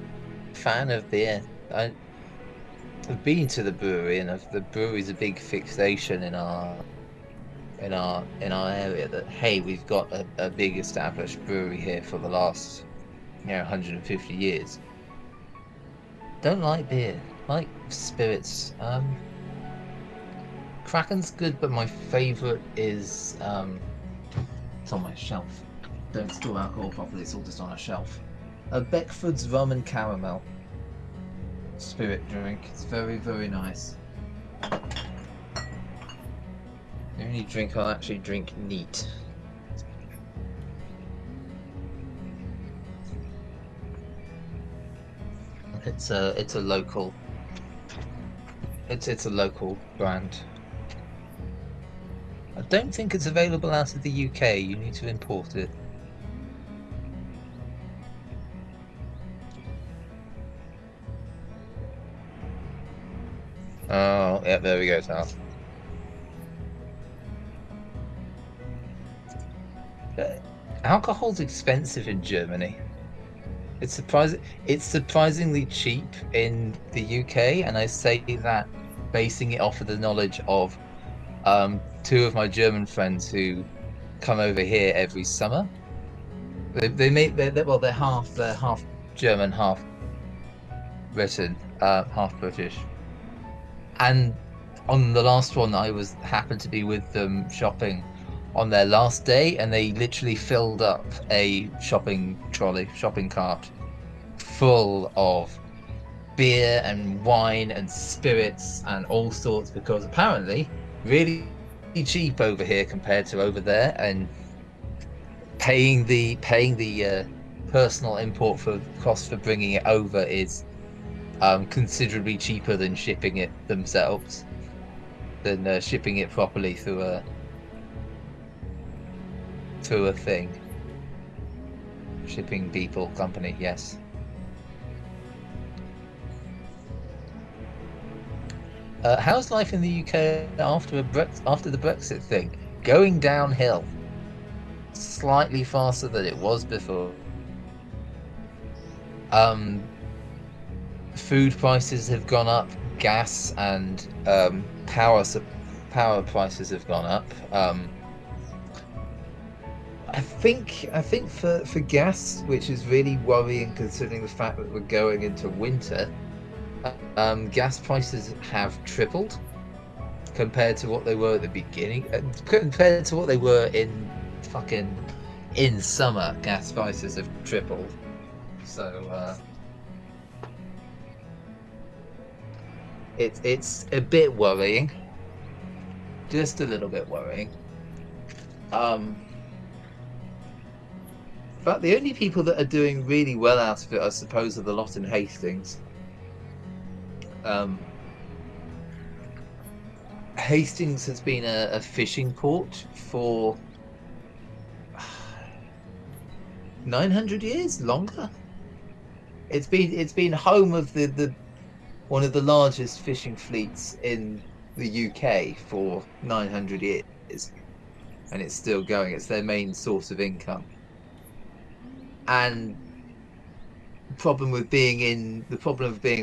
fan of beer. I've been to the brewery, and the brewery's a big fixation in our area. That hey, we've got a big established brewery here for the last 150 years. Don't like beer. Like spirits. Kraken's good, but my favourite is it's on my shelf. Don't store alcohol properly, it's all just on a shelf. Beckford's Rum and Caramel spirit drink. It's very, very nice. The only drink I'll actually drink neat. It's a local. It's a local brand. I don't think it's available out of the UK. You need to import it. Oh, yeah, there we go, Tal. Alcohol's expensive in Germany. It's surprisingly cheap in the UK, and I say that basing it off of the knowledge of two of my German friends who come over here every summer. They're half German, half Britain, half British. And on the last one, happened to be with them shopping on their last day, and they literally filled up a shopping cart full of beer and wine and spirits and all sorts, because apparently really cheap over here compared to over there, and paying the personal import for cost for bringing it over is considerably cheaper than shipping it themselves, than shipping it properly through a thing. Shipping people company, yes. How's life in the UK after the Brexit thing? Going downhill, slightly faster than it was before. Food prices have gone up, gas and power prices have gone up. I think for gas, which is really worrying considering the fact that we're going into winter, gas prices have tripled compared to what they were at the beginning. Compared to what they were in summer, gas prices have tripled. So it's a bit worrying, just a little bit worrying. But the only people that are doing really well out of it, I suppose, are the lot in Hastings. Hastings has been a fishing port for 900 years, longer. It's been home of the one of the largest fishing fleets in the UK for 900 years, and it's still going. It's their main source of income. And the problem of being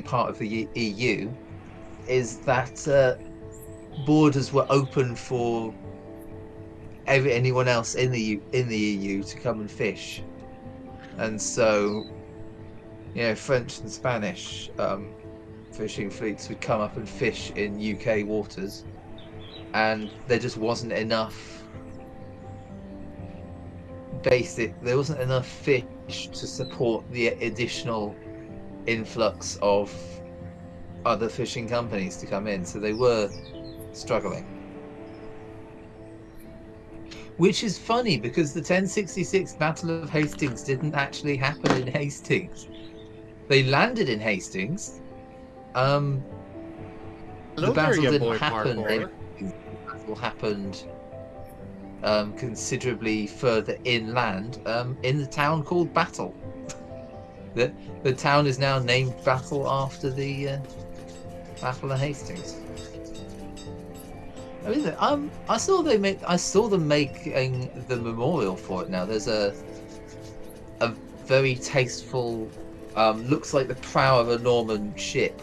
part of the EU is that borders were open for anyone else in the EU to come and fish, and so French and Spanish fishing fleets would come up and fish in UK waters, and there just wasn't enough there wasn't enough fish to support the additional influx of other fishing companies to come in, so they were struggling. Which is funny because the 1066 Battle of Hastings didn't actually happen in Hastings. They landed in Hastings. The battle didn't happen in Hastings. The battle happened considerably further inland, in the town called Battle. The town is now named Battle after the Battle of Hastings. I mean, I saw them making the memorial for it now. There's a very tasteful, looks like the prow of a Norman ship,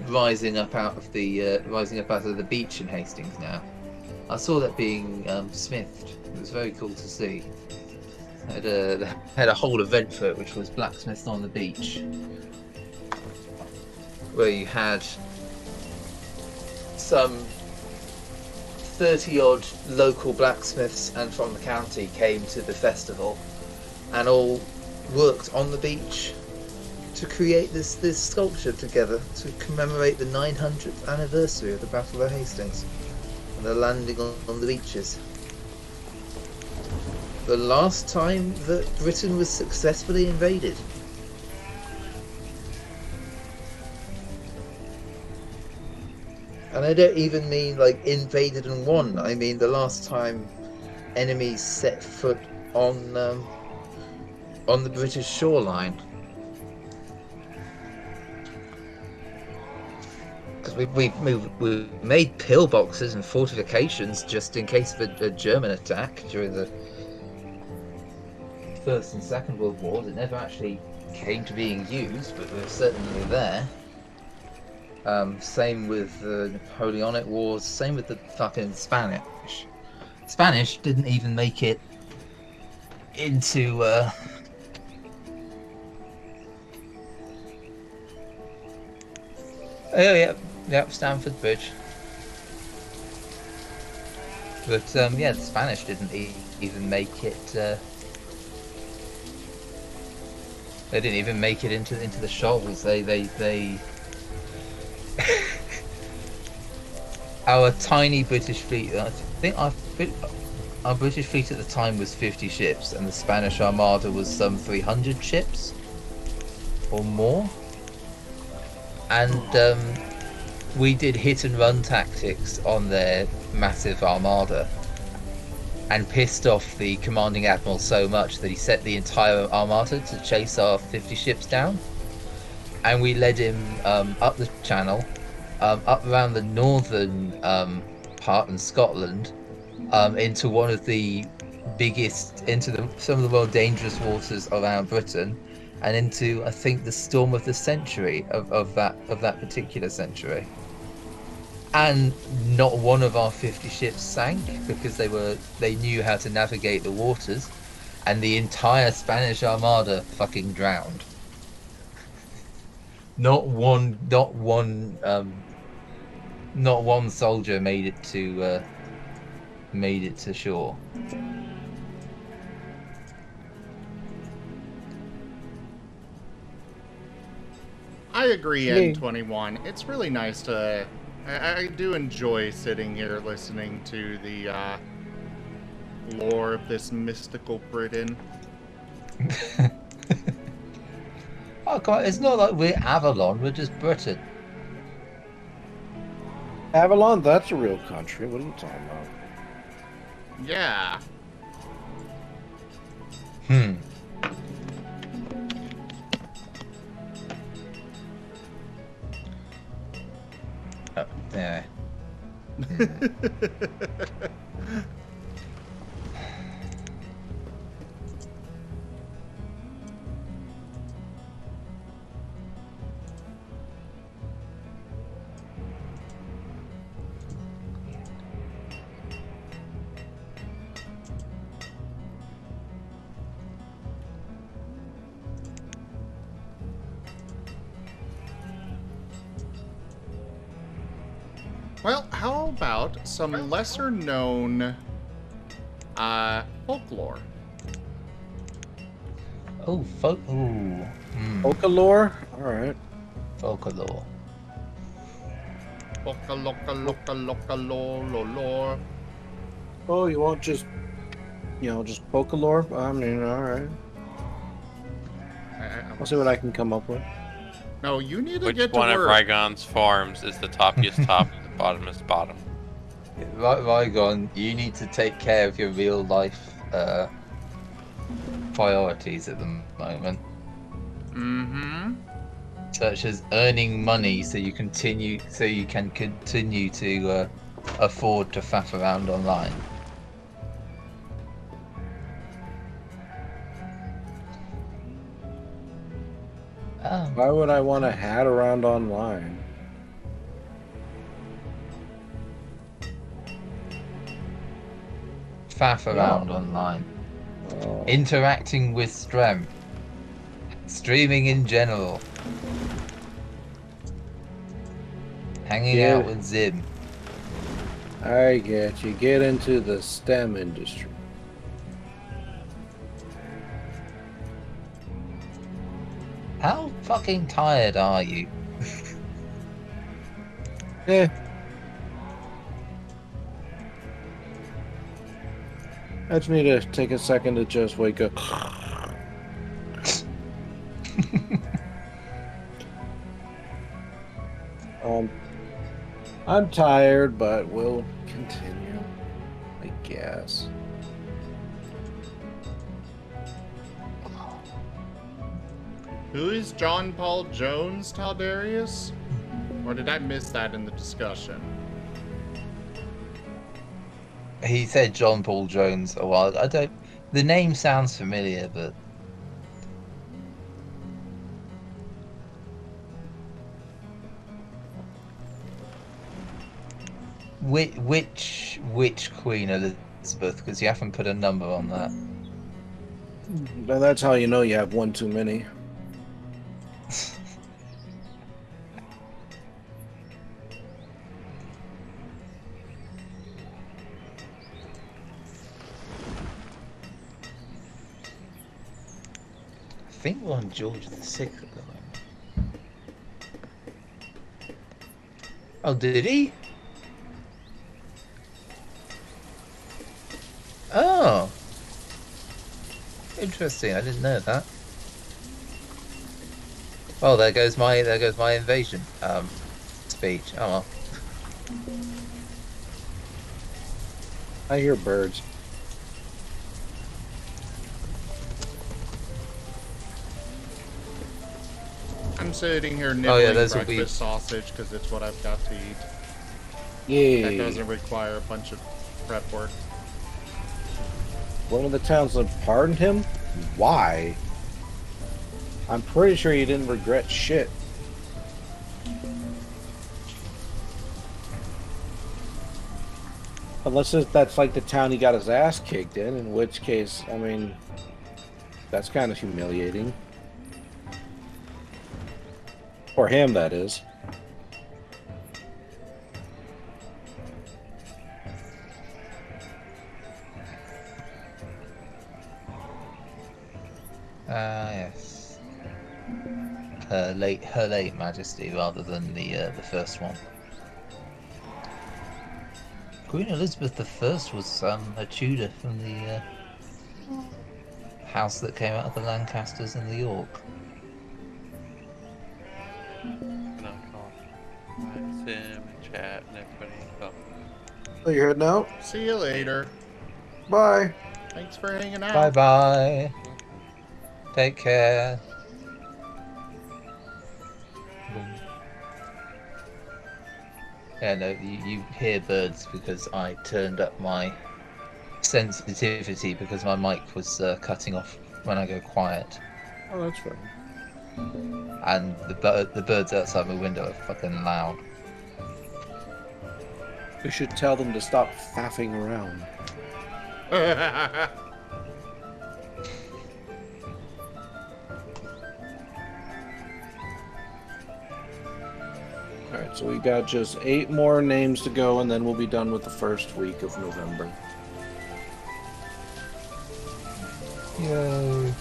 rising up out of the beach in Hastings now. I saw that being smithed. It was very cool to see. Had a whole event for it, which was blacksmiths on the beach, where you had some 30-odd local blacksmiths and from the county came to the festival and all worked on the beach to create this sculpture together to commemorate the 900th anniversary of the Battle of Hastings and the landing on the beaches. The last time that Britain was successfully invaded. And I don't even mean like invaded and won. I mean the last time enemies set foot on the British shoreline. we made pillboxes and fortifications just in case of a German attack during the First and Second World Wars. It never actually came to being used, but they're certainly there. Same with the Napoleonic Wars. Same with the fucking Spanish. Spanish didn't even make it into. Oh yeah, Stamford Bridge. But yeah, the Spanish didn't even make it. They didn't even make it into the shoals. They our tiny British fleet. I think our British fleet at the time was 50 ships, and the Spanish Armada was some 300 ships or more. And we did hit and run tactics on their massive armada and pissed off the commanding admiral so much that he set the entire armada to chase our 50 ships down. And we led him up the channel, up around the northern part in Scotland, into one of the biggest, some of the more dangerous waters around Britain, and into, I think, the storm of the century of that particular century. And not one of our 50 ships sank because they knew how to navigate the waters, and the entire Spanish Armada fucking drowned. Not one soldier made it to shore.
I agree, N21. It's really nice to... I do enjoy sitting here listening to the lore of this mystical Britain.
Oh god, it's not like we're Avalon, we're just Britain.
Avalon, that's a real country. What are you talking about?
Yeah.
Oh, yeah.
Well, how about some lesser known folklore?
Oh,
Folklore? Alright.
Folklore.
Folklore.
Oh, you want just folklore? I mean, alright. I'll see what I can come up with.
No, you need to
Which
get to
one of
work.
Rygon's farms is the toppiest top and the bottomest bottom?
Rygon, you need to take care of your real life priorities at the moment.
Mm-hmm.
Such as earning money so you can continue to afford to faff around online. Oh.
Why would I want to hat around online?
Faff around online. Interacting with Strem. Streaming in general. Hanging out with Zim.
I get you. Get into the STEM industry.
How fucking tired are you?
I just need to take a second to just wake up. I'm tired, but we'll continue, I guess.
Who is John Paul Jones, Taldarius? Or did I miss that in the discussion?
He said John Paul Jones a while. I don't. The name sounds familiar, but which Queen Elizabeth? Because you haven't put a number on that.
Now that's how you know you have one too many.
I think we're on George VI at the moment. Oh, did he? Oh, interesting. I didn't know that. Well, there goes my invasion speech. Oh well.
I hear birds.
I'm sitting here nibbling
those will
breakfast
be...
sausage because it's what I've got to eat.
Yay.
That doesn't require a bunch of prep work.
One of the townsmen pardoned him? Why? I'm pretty sure he didn't regret shit. Unless that's like the town he got his ass kicked in which case, I mean, that's kind of humiliating. For him, that is.
Yes. Her late Majesty, rather than the first one. Queen Elizabeth I was a Tudor from the house that came out of the Lancasters and the York.
Sim and chat and everybody.
Oh, you're heading out?
See you later.
Bye.
Thanks for hanging out.
Bye bye. Take care. Yeah, no, you hear birds because I turned up my sensitivity because my mic was cutting off when I go quiet.
Oh, that's fair.
And the birds outside my window are fucking loud.
We should tell them to stop faffing around. Alright, so we got just 8 more names to go, and then we'll be done with the first week of November.
Yay.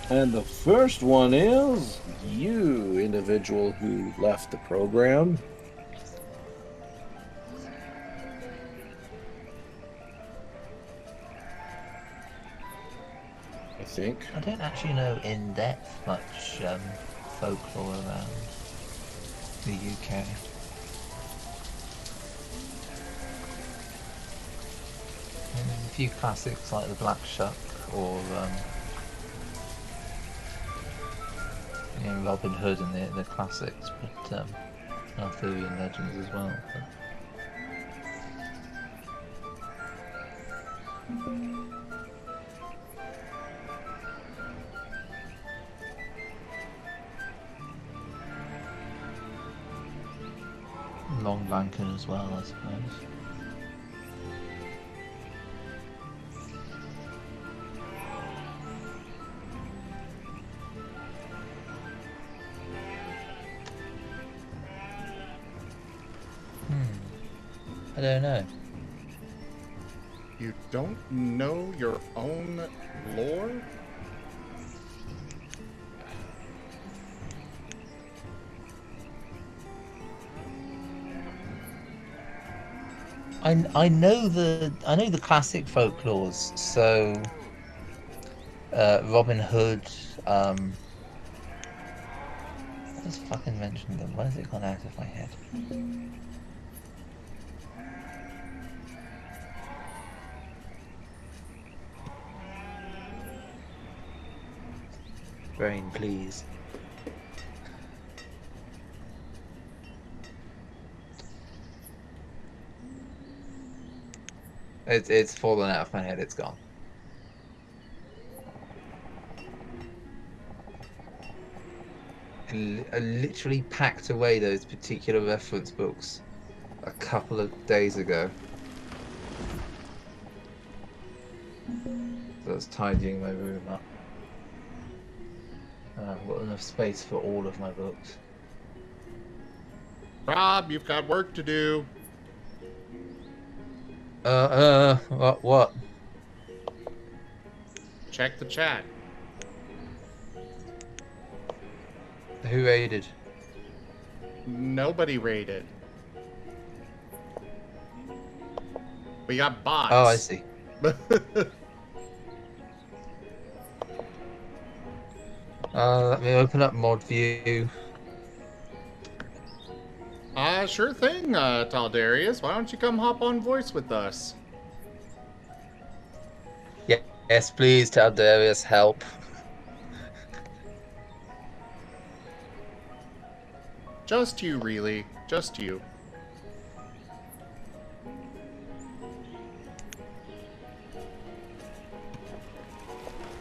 And the first one is you, individual who left the program. I think.
I don't actually know in depth much folklore around the UK. A few classics like the Black Shuck or Robin Hood and the classics, but Arthurian legends as well. But... Long Lankan as well, I suppose. I don't know.
You don't know your own lore?
I know the classic folklores. So Robin Hood. I just fucking mentioned them. Why has it gone out of my head? brain, please. It's fallen out of my head. It's gone. I literally packed away those particular reference books a couple of days ago. So I was tidying my room up. I've got enough space for all of my books.
Rob, you've got work to do.
What?
Check the chat.
Who raided?
Nobody raided. We got bots.
Oh, I see. Let me open up mod view.
Sure thing, Taldarius. Why don't you come hop on voice with us?
Yes, please tell Darius help.
Just you, really. Just you.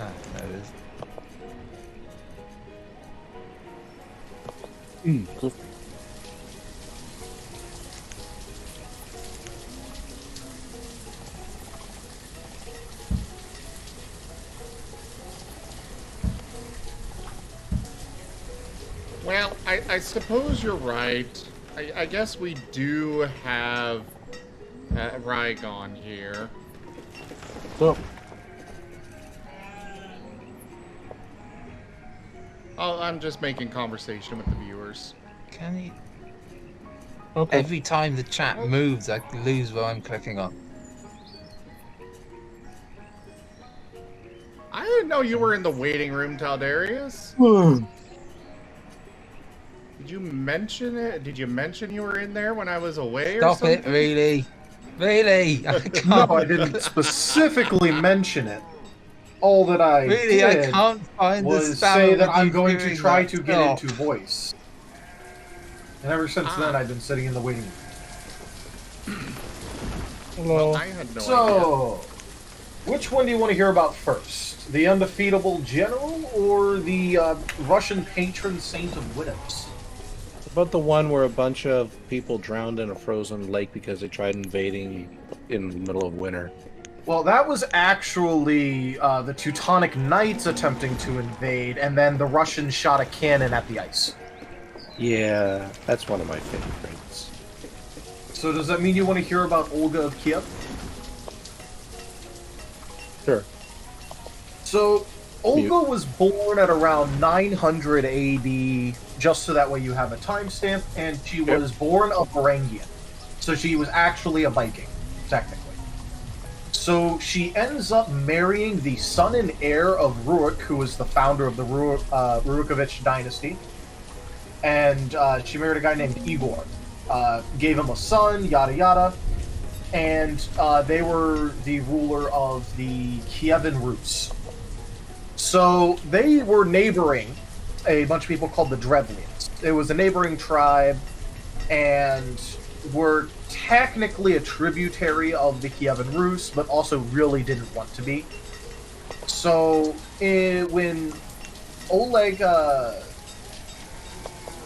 Ah, there it is.
Cool.
Well, I suppose you're right. I guess we do have Rygon here.
So,
Oh, I'm just making conversation with the viewers.
Can he?
okay.
Every time the chat moves, I lose what I'm clicking on.
I didn't know you were in the waiting room, Taldarius. Did you mention it? Did you mention you were in there when I was away or
Stop
something?
it, really? Really? I
No,
can't.
I didn't specifically mention it. All that I
Really,
did
I can't find the
was
spell
say that
with
I'm
you
going to
doing
try
that.
to get
Stop.
into voice. And ever since then, I've been sitting in the waiting room.
Hello.
Well, I had no idea.
So, which one do you want to hear about first? The undefeatable general or the Russian patron saint of widows?
About the one where a bunch of people drowned in a frozen lake because they tried invading in the middle of winter.
Well, that was actually the Teutonic Knights attempting to invade, and then the Russians shot a cannon at the ice.
Yeah, that's one of my favorites.
So does that mean you want to hear about Olga of Kiev?
Sure.
So, Olga was born at around 900 AD, just so that way you have a timestamp, and she was born a Varangian. So she was actually a Viking, technically. So she ends up marrying the son and heir of Rurik, who was the founder of the Rurikovich dynasty. And she married a guy named Igor. Gave him a son, yada yada. And they were the ruler of the Kievan Rus. So they were neighboring a bunch of people called the Drevlians. It was a neighboring tribe, and were technically a tributary of the Kievan Rus, but also really didn't want to be. So when Oleg...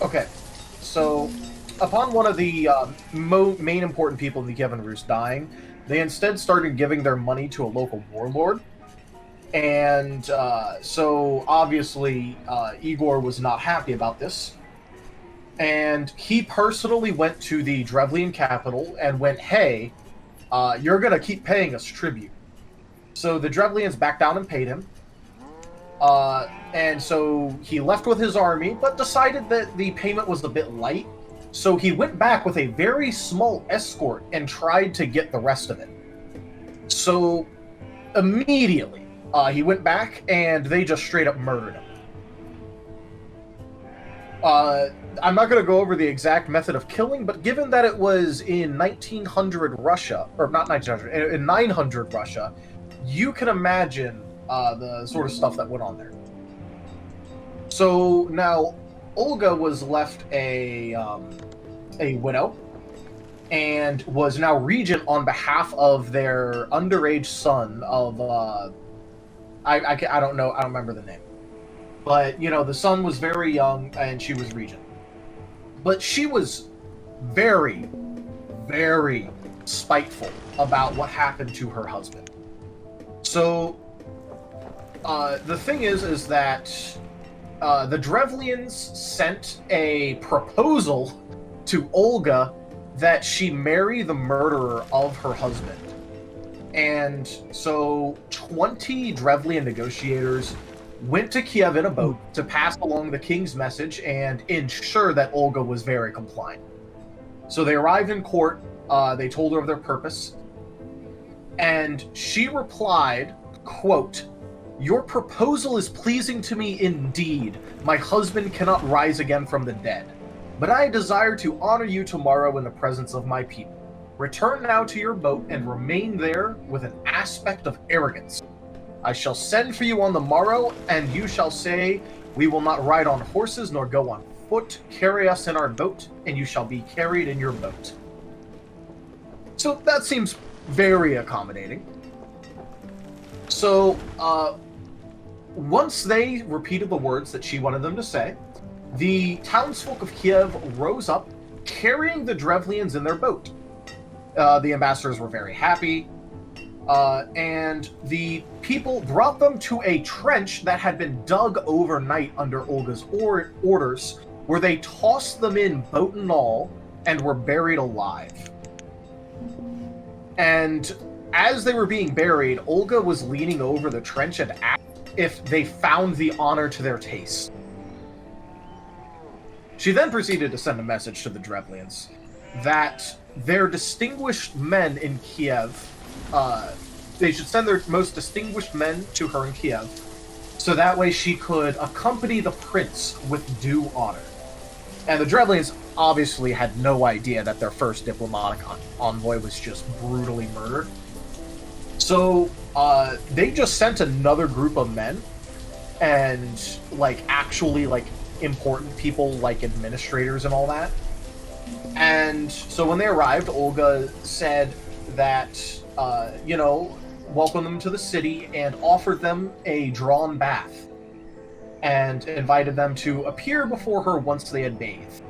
Okay, so upon one of the main important people in the Kievan Rus dying, they instead started giving their money to a local warlord. And so obviously Igor was not happy about this. And he personally went to the Drevlian capital and went, hey, you're going to keep paying us tribute. So the Drevlians backed down and paid him. And so he left with his army, but decided that the payment was a bit light. So he went back with a very small escort and tried to get the rest of it. So immediately, he went back and they just straight up murdered him. I'm not going to go over the exact method of killing, but given that it was in 1900 Russia, or not 1900, in 900 Russia, you can imagine the sort of stuff that went on there.
So now, Olga was left a widow, and was now regent on behalf of their underage son of I don't know, I don't remember the name, but the son was very young and she was regent, but she was very, very spiteful about what happened to her husband. So the thing is that the Drevlians sent a proposal to Olga that she marry the murderer of her husband. And so 20 Drevlian negotiators went to Kiev in a boat to pass along the king's message and ensure that Olga was very compliant. So they arrived in court, they told her of their purpose, and she replied, quote, "Your proposal is pleasing to me indeed. My husband cannot rise again from the dead. But I desire to honor you tomorrow in the presence of my people. Return now to your boat and remain there with an aspect of arrogance. I shall send for you on the morrow, and you shall say, 'We will not ride on horses nor go on foot. Carry us in our boat, and you shall be carried in your boat.'" So that seems very accommodating. So, once they repeated the words that she wanted them to say, the townsfolk of Kiev rose up, carrying the Drevlians in their boat. The ambassadors were very happy, and the people brought them to a trench that had been dug overnight under Olga's orders, where they tossed them in, boat and all, and were buried alive. And as they were being buried, Olga was leaning over the trench and asked if they found the honor to their taste. She then proceeded to send a message to the Drevlians that their distinguished men in Kiev, they should send their most distinguished men to her in Kiev, so that way she could accompany the prince with due honor. And the Drevlians obviously had no idea that their first diplomatic envoy was just brutally murdered. So they just sent another group of men and actually important people like administrators and all that. And so when they arrived, Olga said that welcomed them to the city and offered them a drawn bath and invited them to appear before her once they had bathed.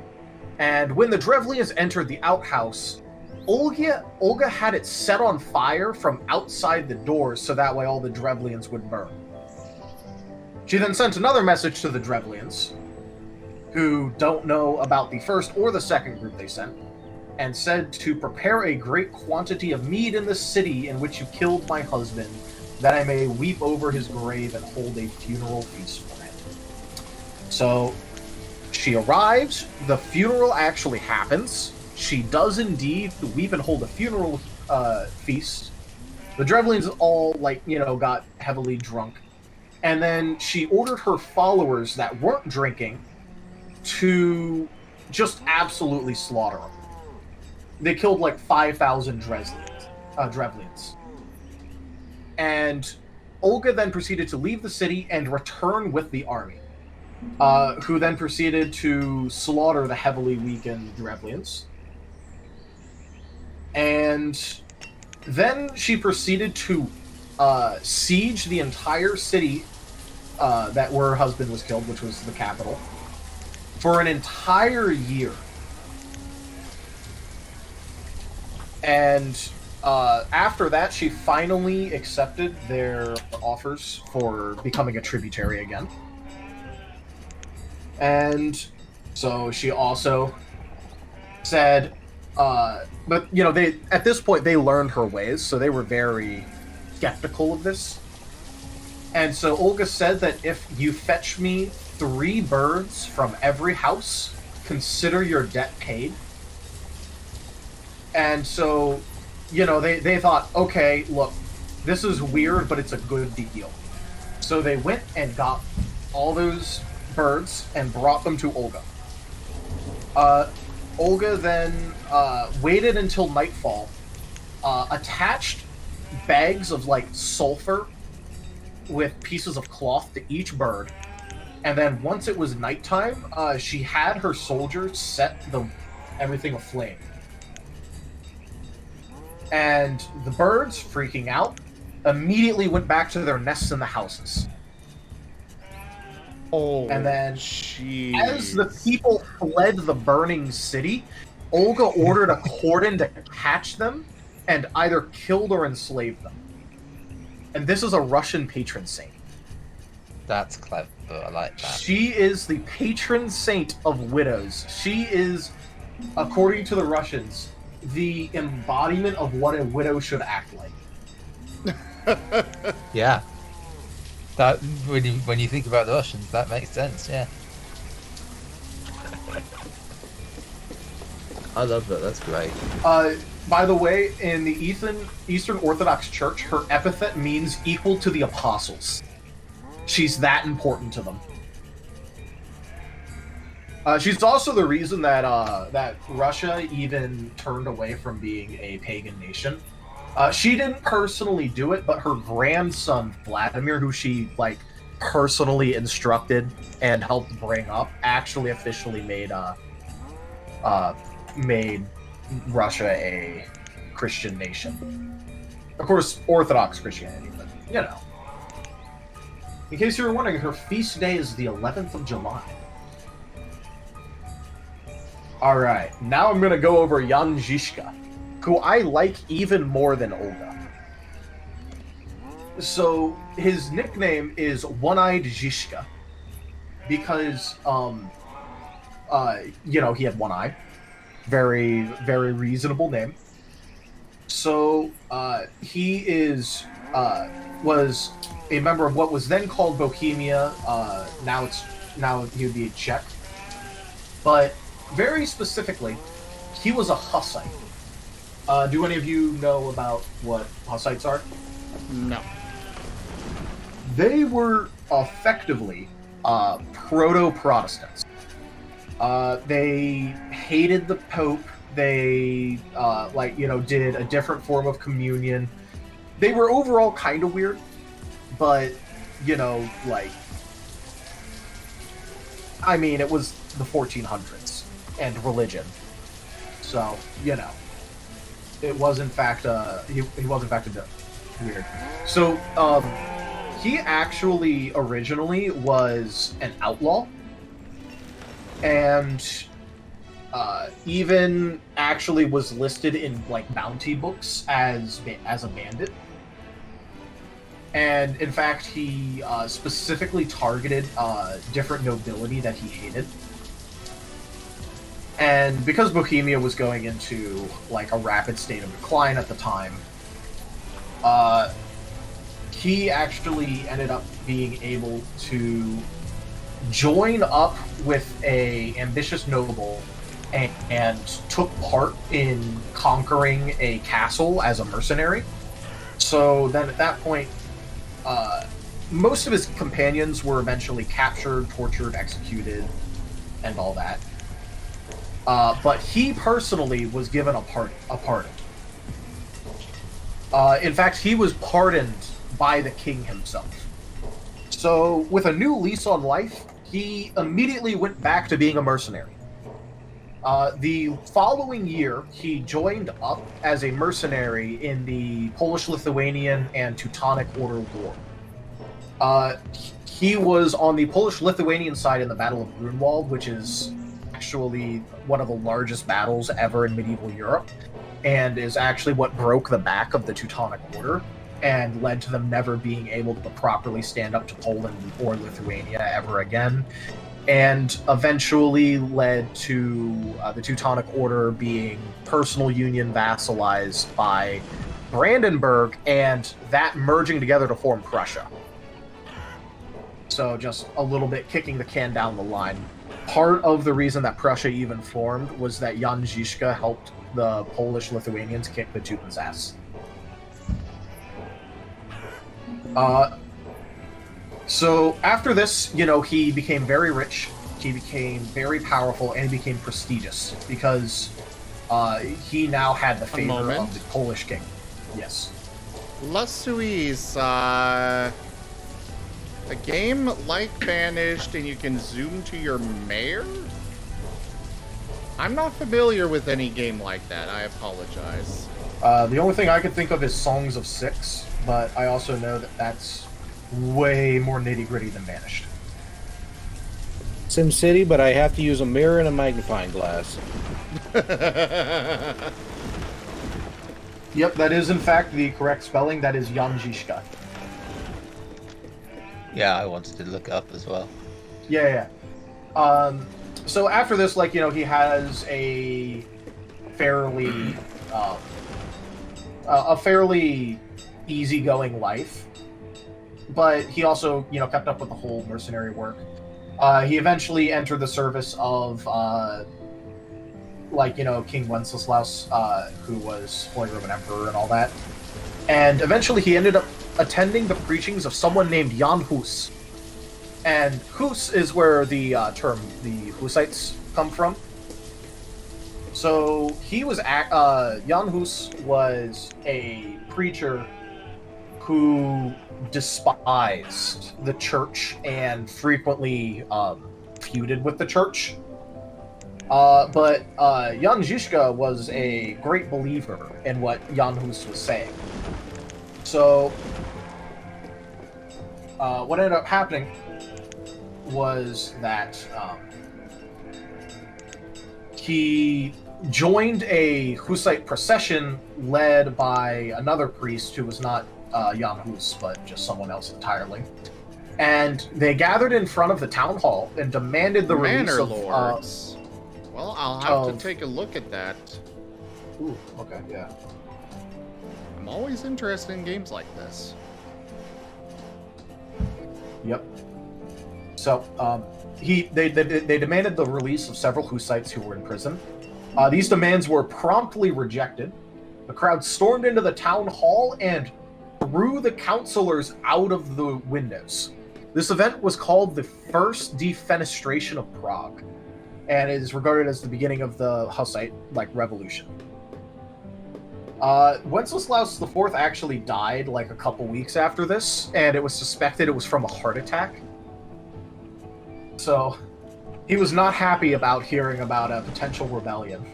And when the Drevlians entered the outhouse, Olga had it set on fire from outside the doors so that way all the Drevlians would burn. She then sent another message to the Drevlians, who don't know about the first or the second group they sent, and said to prepare a great quantity of mead in the city in which you killed my husband, that I may weep over his grave and hold a funeral feast for him. So she arrives, the funeral actually happens. She does indeed weep and hold a funeral feast. The Drevlians all got heavily drunk, and then she ordered her followers that weren't drinking to just absolutely slaughter them. They killed 5,000 Drevlians. And Olga then proceeded to leave the city and return with the army, who then proceeded to slaughter the heavily weakened Drevlians. And then she proceeded to siege the entire city that where her husband was killed, which was the capital, for an entire year. And after that, she finally accepted their offers for becoming a tributary again. And so she also said, but they at this point they learned her ways, so they were very skeptical of this. And so Olga said that if you fetch me 3 birds from every house, consider your debt paid. And so, they thought, okay, look, this is weird, but it's a good deal. So they went and got all those birds and brought them to Olga. Olga then waited until nightfall, attached bags of sulfur with pieces of cloth to each bird, And then once it was nighttime, she had her soldiers set everything aflame. And the birds, freaking out, immediately went back to their nests in the houses.
Oh,
and then,
jeez.
as the people fled the burning city, Olga ordered a cordon to catch them and either killed or enslaved them. And this is a Russian patron saint.
That's clever. I like that.
She is the patron saint of widows. She is, according to the Russians, the embodiment of what a widow should act like.
Yeah. That when you think about the Russians, that makes sense. Yeah. I love that. That's great.
By the way, in the Eastern Orthodox Church, her epithet means equal to the apostles. She's that important to them. She's also the reason that that Russia even turned away from being a pagan nation. She didn't personally do it, but her grandson Vladimir, who she personally instructed and helped bring up, actually officially made Russia a Christian nation. Of course, Orthodox Christianity, but you know. In case you were wondering, her feast day is the 11th of July. Alright, now I'm gonna go over Jan Zizka, who I like even more than Olga. So, his nickname is One-Eyed Zizka, because, he had one eye. Very, very reasonable name. So, he was a member of what was then called Bohemia. Now he would be a Czech. But very specifically, he was a Hussite. Do any of you know about what Hussites are?
No.
They were effectively proto-Protestants. They hated the Pope. They, did a different form of communion. They were overall kind of weird, but, it was the 1400s and religion. So, it was in fact, he was in fact a bit weird. So, he actually originally was an outlaw, and even actually was listed in bounty books as a bandit. And in fact, he specifically targeted different nobility that he hated. And because Bohemia was going into a rapid state of decline at the time, he actually ended up being able to join up with a ambitious noble and took part in conquering a castle as a mercenary. So then at that point, most of his companions were eventually captured, tortured, executed, and all that. But he personally was given a pardon. In fact, he was pardoned by the king himself. So, with a new lease on life, he immediately went back to being a mercenary. The following year, he joined up as a mercenary in the Polish-Lithuanian and Teutonic Order War. He was on the Polish-Lithuanian side in the Battle of Grunwald, which is actually one of the largest battles ever in medieval Europe, and is actually what broke the back of the Teutonic Order and led to them never being able to properly stand up to Poland or Lithuania ever again, and eventually led to the Teutonic Order being personal union vassalized by Brandenburg, and that merging together to form Prussia. So just a little bit kicking the can down the line. Part of the reason that Prussia even formed was that Jan Zizka helped the Polish-Lithuanians kick the Teutons' ass. So after this, he became very rich, he became very powerful, and he became prestigious because he now had the favor of the Polish king. Yes.
La Suisse, A game like Banished and you can zoom to your mayor? I'm not familiar with any game like that. I apologize.
The only thing I could think of is Songs of Six, but I also know that that's way more nitty-gritty than Banished.
SimCity, but I have to use a mirror and a magnifying glass.
Yep, that is in fact the correct spelling. That is Janjishka.
Yeah, I wanted to look up as well.
Yeah. So after this, like, he has a fairly easygoing life, but he also, kept up with the whole mercenary work. He eventually entered the service of, King Wenceslaus, who was Holy Roman Emperor and all that. And eventually he ended up attending the preachings of someone named Jan Hus. And Hus is where the term, the Hussites, come from. So he was, Jan Hus was a preacher who despised the church and frequently feuded with the church. But Jan Žižka was a great believer in what Jan Hus was saying. So what ended up happening was that he joined a Hussite procession led by another priest who was not Jan Hus, but just someone else entirely. And they gathered in front of the town hall and demanded the release
Manor
of...
Lords. Well, I'll have to take a look at that.
Ooh, okay, yeah.
I'm always interested in games like this.
Yep. So, they demanded the release of several Hussites who were in prison. These demands were promptly rejected. The crowd stormed into the town hall and threw the councilors out of the windows. This event was called the First Defenestration of Prague, and is regarded as the beginning of the Hussite revolution. Wenceslaus IV actually died a couple weeks after this, and it was suspected it was from a heart attack. So he was not happy about hearing about a potential rebellion.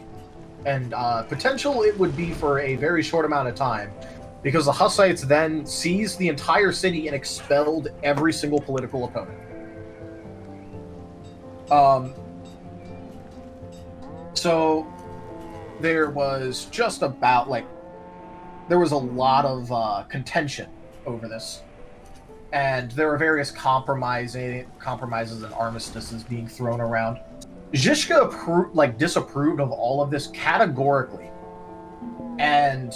And potential it would be for a very short amount of time, because the Hussites then seized the entire city and expelled every single political opponent. So there was just about there was a lot of contention over this, and there were various compromises and armistices being thrown around. Žižka disapproved of all of this categorically, and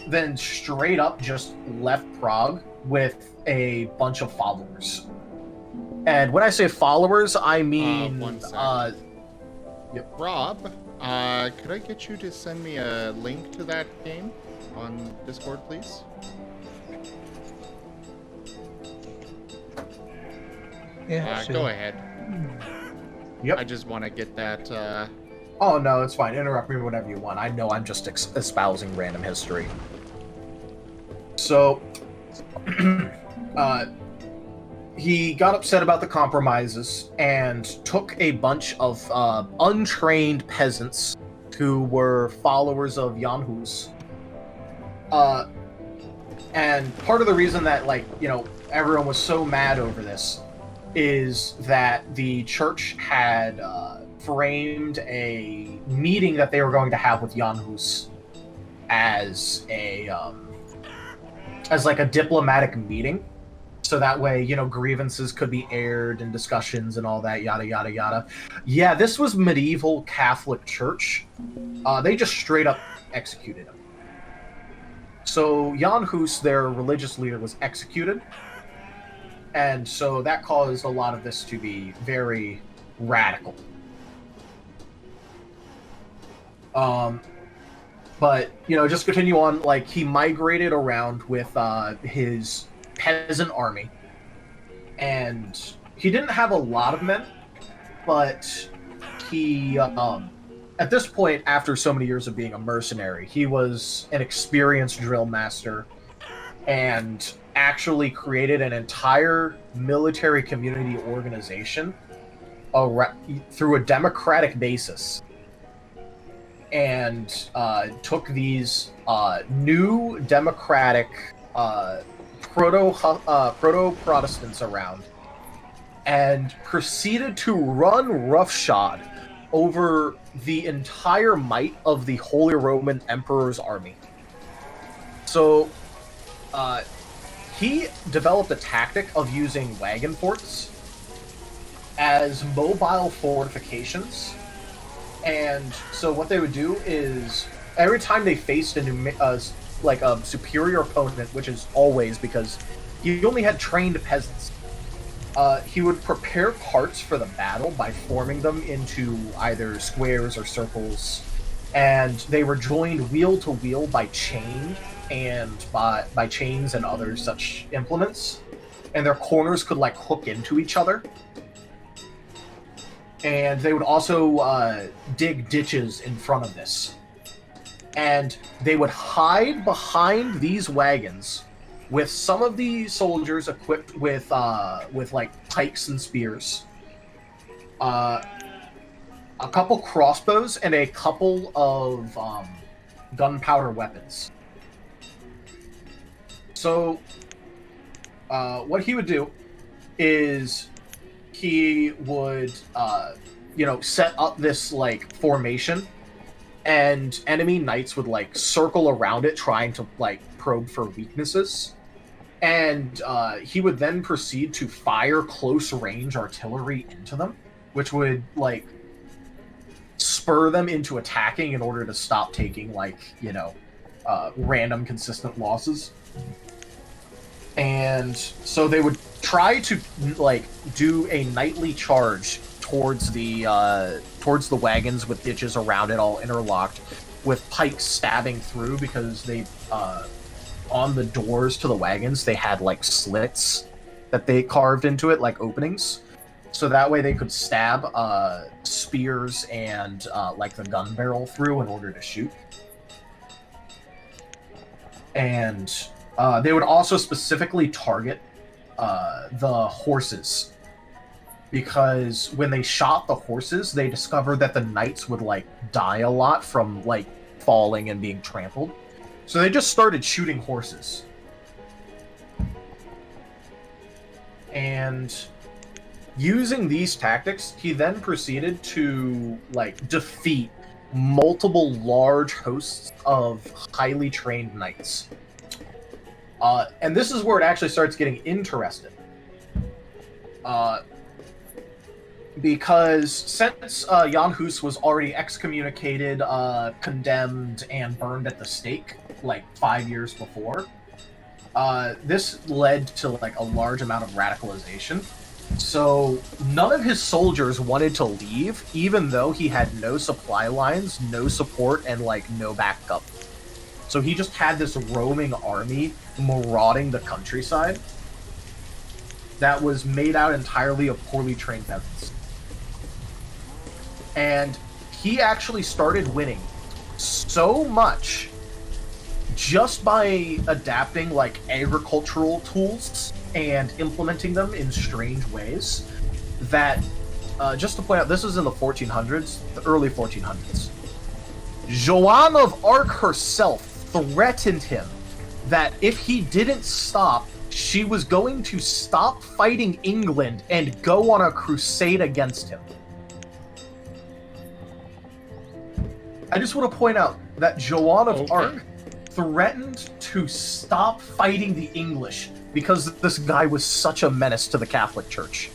then straight up just left Prague with a bunch of followers. And when I say followers, I mean
one second.
Yep.
Rob, could I get you to send me a link to that game on Discord, please?
Yeah, sure.
Go ahead.
Yep.
I just want to get that.
Oh no, it's fine. Interrupt me whenever you want. I know I'm just espousing random history. So, he got upset about the compromises and took a bunch of untrained peasants who were followers of Jan Hus. And part of the reason that everyone was so mad over this is that the church had framed a meeting that they were going to have with Jan Hus as a diplomatic meeting, so that way grievances could be aired and discussions and all that, yada yada yada. Yeah, this was medieval Catholic Church. They just straight up executed him. So Jan Hus, their religious leader, was executed. And so that caused a lot of this to be very radical. But, just continue on, he migrated around with his peasant army. And he didn't have a lot of men, but he, at this point, after so many years of being a mercenary, he was an experienced drill master. And actually created an entire military community organization through a democratic basis, and took these new democratic proto-Protestants around and proceeded to run roughshod over the entire might of the Holy Roman Emperor's army. So, he developed a tactic of using wagon forts as mobile fortifications. And so what they would do is, every time they faced a superior opponent, which is always because he only had trained peasants, he would prepare parts for the battle by forming them into either squares or circles, and they were joined wheel to wheel by chains and other such implements, and their corners could like hook into each other. And they would also dig ditches in front of this, and they would hide behind these wagons with some of the soldiers equipped with like pikes and spears, a couple crossbows, and a couple of gunpowder weapons. So what he would do is he would set up this like formation, and enemy knights would like circle around it trying to like probe for weaknesses. And he would then proceed to fire close-range artillery into them, which would, like, spur them into attacking in order to stop taking, like, random consistent losses. And so they would try to, like, do a nightly charge towards the wagons with ditches around it all interlocked, with pikes stabbing through, because they... on the doors to the wagons, they had like slits that they carved into it, like openings, so that way they could stab spears and like the gun barrel through in order to shoot. And they would also specifically target the horses, because when they shot the horses, they discovered that the knights would like die a lot from like falling and being trampled. So they just started shooting horses. And using these tactics, he then proceeded to like defeat multiple large hosts of highly trained knights. And this is where it actually starts getting interesting. Because since Jan Hus was already excommunicated, condemned, and burned at the stake like 5 years before, this led to like a large amount of radicalization. So none of his soldiers wanted to leave, even though he had no supply lines, no support, and like no backup. So he just had this roaming army marauding the countryside that was made out entirely of poorly trained peasants. And he actually started winning so much just by adapting like agricultural tools and implementing them in strange ways that, just to point out, this is in the 1400s, the early 1400s. Joan of Arc herself threatened him that if he didn't stop, she was going to stop fighting England and go on a crusade against him. I just want to point out that Joan of Arc threatened to stop fighting the English because this guy was such a menace to the Catholic Church.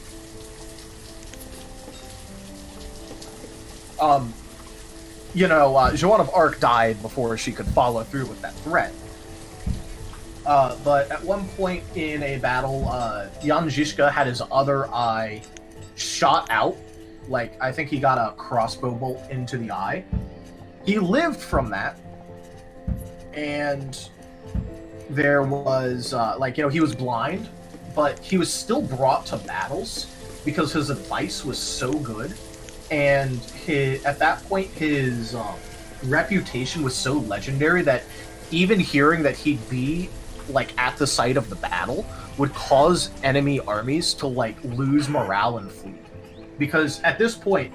Joan of Arc died before she could follow through with that threat. But at one point in a battle, Jan Žižka had his other eye shot out. Like, I think he got a crossbow bolt into the eye. He lived from that, and there was, he was blind, but he was still brought to battles because his advice was so good, and at that point, his reputation was so legendary that even hearing that he'd be like at the site of the battle, would cause enemy armies to like lose morale and flee. Because at this point,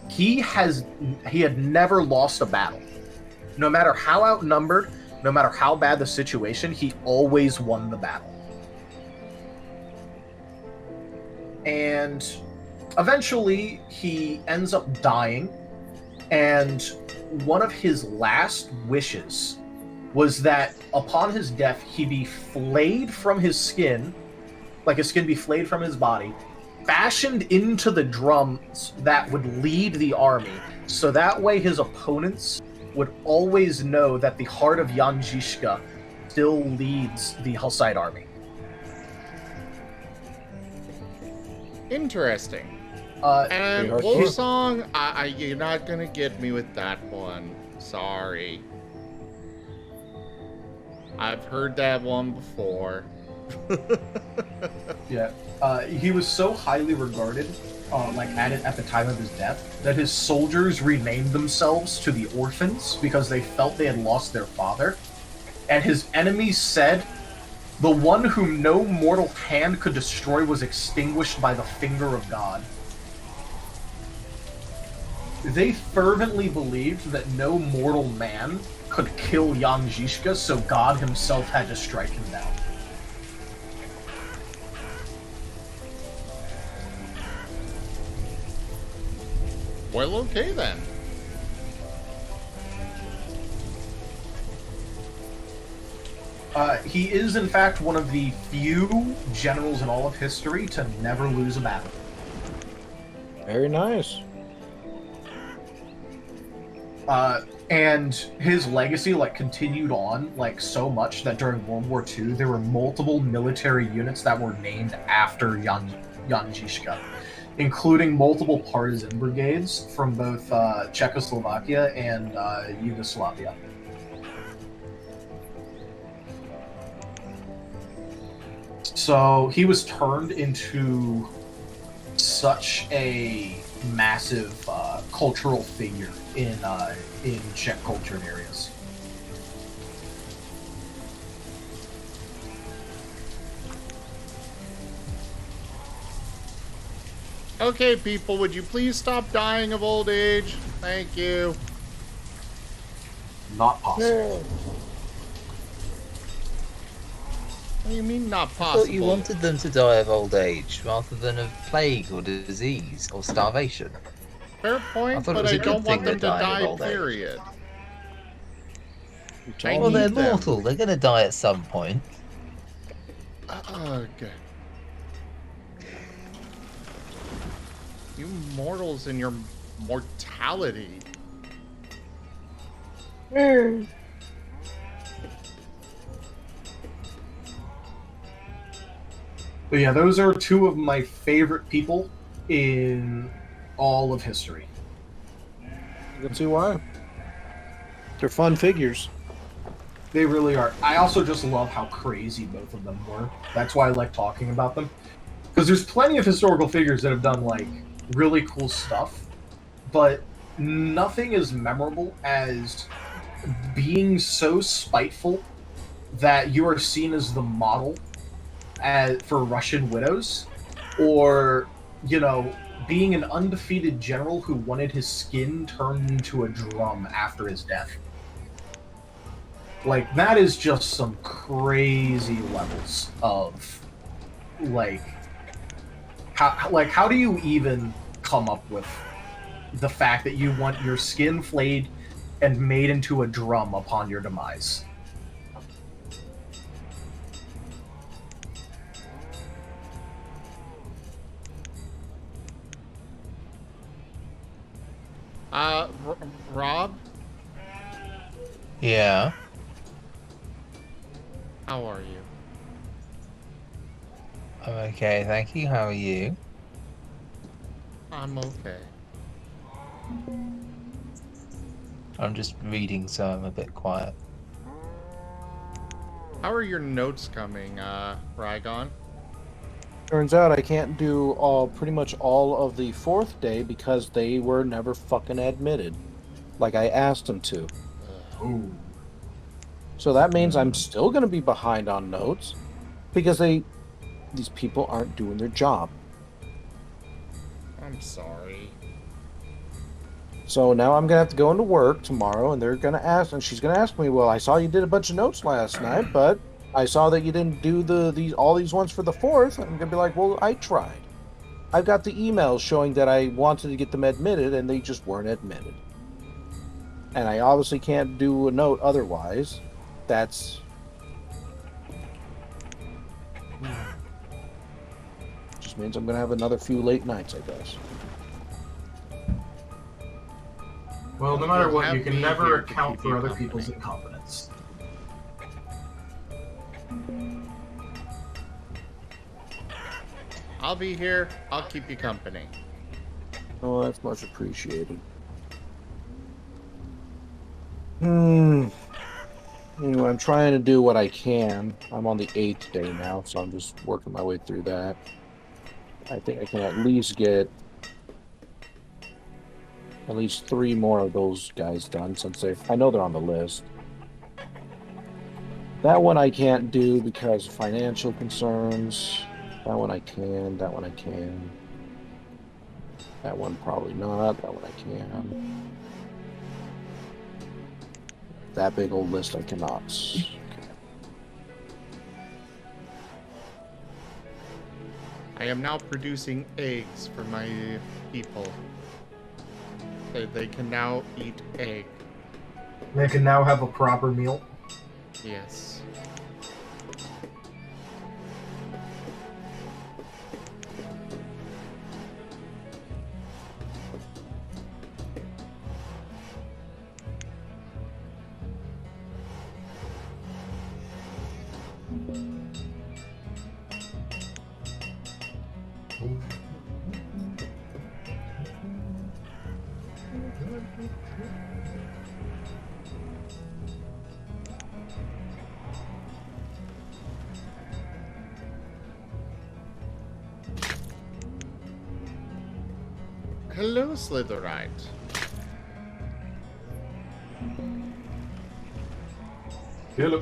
he had never lost a battle. No matter how outnumbered, no matter how bad the situation, he always won the battle. And eventually, he ends up dying, and one of his last wishes was that upon his death, he be flayed from his skin, like his skin be flayed from his body, fashioned into the drums that would lead the army, so that way his opponents would always know that the heart of Jan Žižka still leads the Hussite army.
Interesting. And Wolfsong, you're not gonna get me with that one. Sorry. I've heard that one before.
Yeah. He was so highly regarded, at the time of his death, that his soldiers renamed themselves to the Orphans because they felt they had lost their father. And his enemies said, "The one whom no mortal hand could destroy was extinguished by the finger of God." They fervently believed that no mortal man could kill Jan Žižka, so God himself had to strike him down.
Well, okay then.
He is, in fact, one of the few generals in all of history to never lose a battle.
Very nice.
And his legacy, continued on, so much that during World War II, there were multiple military units that were named after Jan Žižka, including multiple partisan brigades from both Czechoslovakia and Yugoslavia. So he was turned into such a massive cultural figure in Czech culture and areas.
Okay, people, would you please stop dying of old age? Thank you.
Not possible.
What do you mean not
I
possible?
thought you wanted them to die of old age rather than of plague or disease or starvation.
Fair point, but I don't want them to die, period.
Well, they're mortal. They're going to die at some point.
Ugh. You mortals and your mortality.
But yeah, those are two of my favorite people in all of history.
You can see why. They're fun figures.
They really are. I also just love how crazy both of them were. That's why I like talking about them. Because there's plenty of historical figures that have done, really cool stuff, but nothing as memorable as being so spiteful that you are seen as the model for Russian widows, or, being an undefeated general who wanted his skin turned into a drum after his death. That is just some crazy levels of, how do you even come up with the fact that you want your skin flayed and made into a drum upon your demise?
Rob?
Yeah?
How are you?
I'm okay, thank you. How are you?
I'm okay.
I'm just reading, so I'm a bit quiet.
How are your notes coming, Rygon?
Turns out I can't do pretty much all of the fourth day because they were never fucking admitted. Like I asked them to.
Ooh.
So that means I'm still going to be behind on notes because these people aren't doing their job.
I'm sorry.
So now I'm going to have to go into work tomorrow, and they're going to ask, and she's going to ask me, well, I saw you did a bunch of notes last night, but I saw that you didn't do all these ones for the 4th. I'm going to be like, well, I tried. I've got the emails showing that I wanted to get them admitted, and they just weren't admitted. And I obviously can't do a note otherwise. That's... just means I'm going to have another few late nights, I guess.
Well, no matter what, you can never
here to
account
keep
for
you
other
company.
people's incompetence.
I'll be here. I'll keep you company.
Oh, that's much appreciated. Anyway, I'm trying to do what I can. I'm on the 8th day now, so I'm just working my way through that. I think I can at least get at least 3 more of those guys done, since I know they're on the list. That one I can't do because of financial concerns. That one I can. That one I can. That one probably not. That one I can. That big old list I cannot.
I am now producing eggs for my people. They can now eat egg.
They can now have a proper meal.
Yes. Hello, Slitherite.
Hello.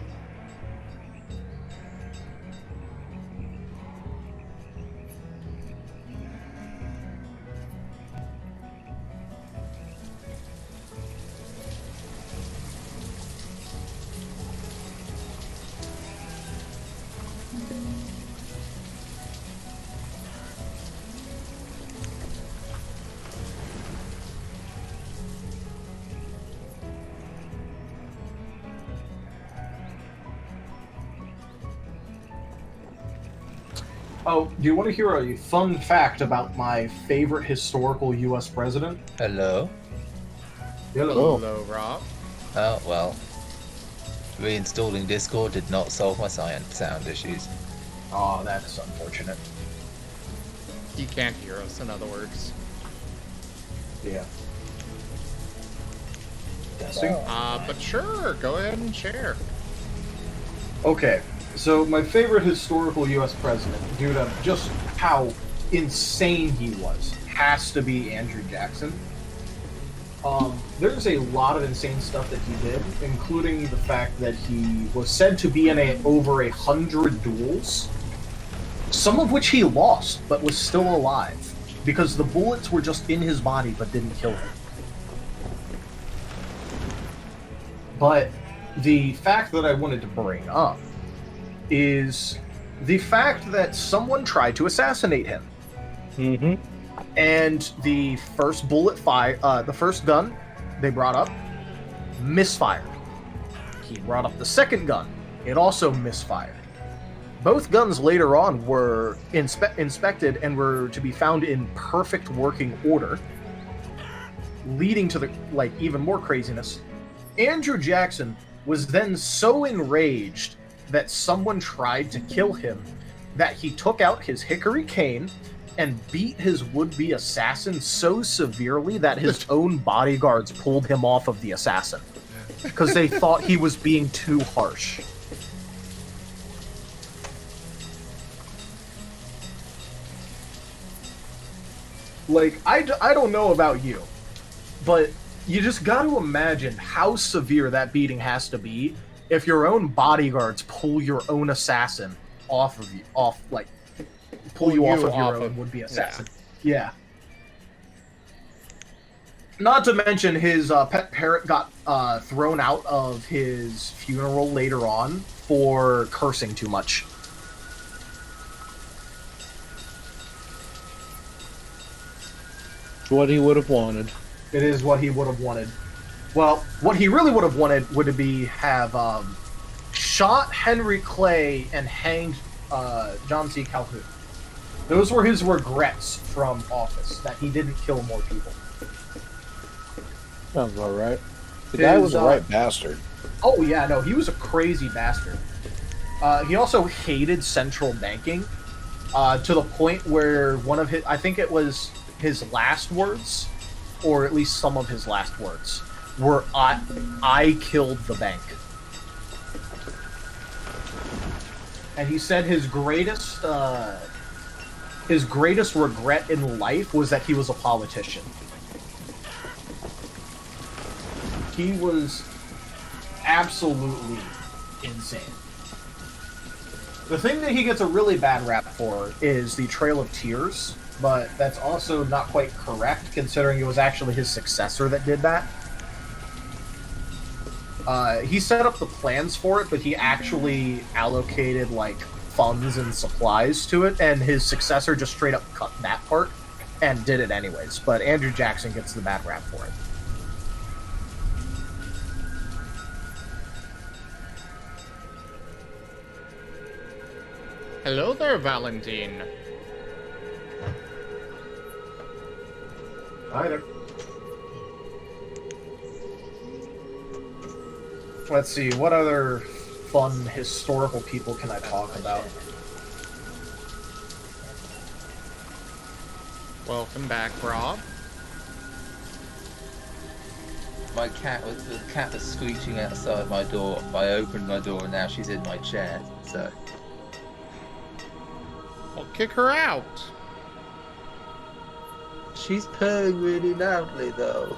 Oh, do you want to hear a fun fact about my favorite historical U.S. president?
Hello?
Hello.
Hello, Rob.
Oh, well. Reinstalling Discord did not solve my sound issues.
Oh, that's unfortunate.
He can't hear us, in other words.
Yeah. Testing?
But sure, go ahead and share.
Okay, so my favorite historical U.S. president, due to just how insane he was, has to be Andrew Jackson. There's a lot of insane stuff that he did, including the fact that he was said to be in over 100 duels, some of which he lost, but was still alive, because the bullets were just in his body but didn't kill him. But the fact that I wanted to bring up is the fact that someone tried to assassinate him.
Mm-hmm.
And the first the first gun they brought up misfired. He brought up the second gun. It also misfired. Both guns later on were inspected and were to be found in perfect working order, leading to the even more craziness. Andrew Jackson was then so enraged that someone tried to kill him that he took out his hickory cane and beat his would-be assassin so severely that his own bodyguards pulled him off of the assassin because they thought he was being too harsh. I don't know about you, but you just got to imagine how severe that beating has to be if your own bodyguards pull your own assassin off of you, pull you off of your own would-be assassin. Yeah. Not to mention his pet parrot got thrown out of his funeral later on for cursing too much.
What he would have wanted.
It is what he would have wanted. Well, what he really would have wanted would have shot Henry Clay and hanged John C. Calhoun. Those were his regrets from office, that he didn't kill more people.
Sounds about right. The guy was a right bastard.
Oh yeah, no, he was a crazy bastard. He also hated central banking to the point where one of his, I think it was his last words, or at least some of his last words, were I killed the bank. And he said his greatest regret in life was that he was a politician. He was absolutely insane. The thing that he gets a really bad rap for is the Trail of Tears, but that's also not quite correct, considering it was actually his successor that did that. He set up the plans for it, but he actually allocated, like, funds and supplies to it, and his successor just straight up cut that part and did it anyways. But Andrew Jackson gets the bad rap for it.
Hello there, Valentine.
Hi there. Let's see, what other fun historical people can I talk about?
Welcome back, Rob.
My cat was screeching outside my door. I opened my door and now she's in my chair. So
I'll kick her out.
she's purring really loudly though.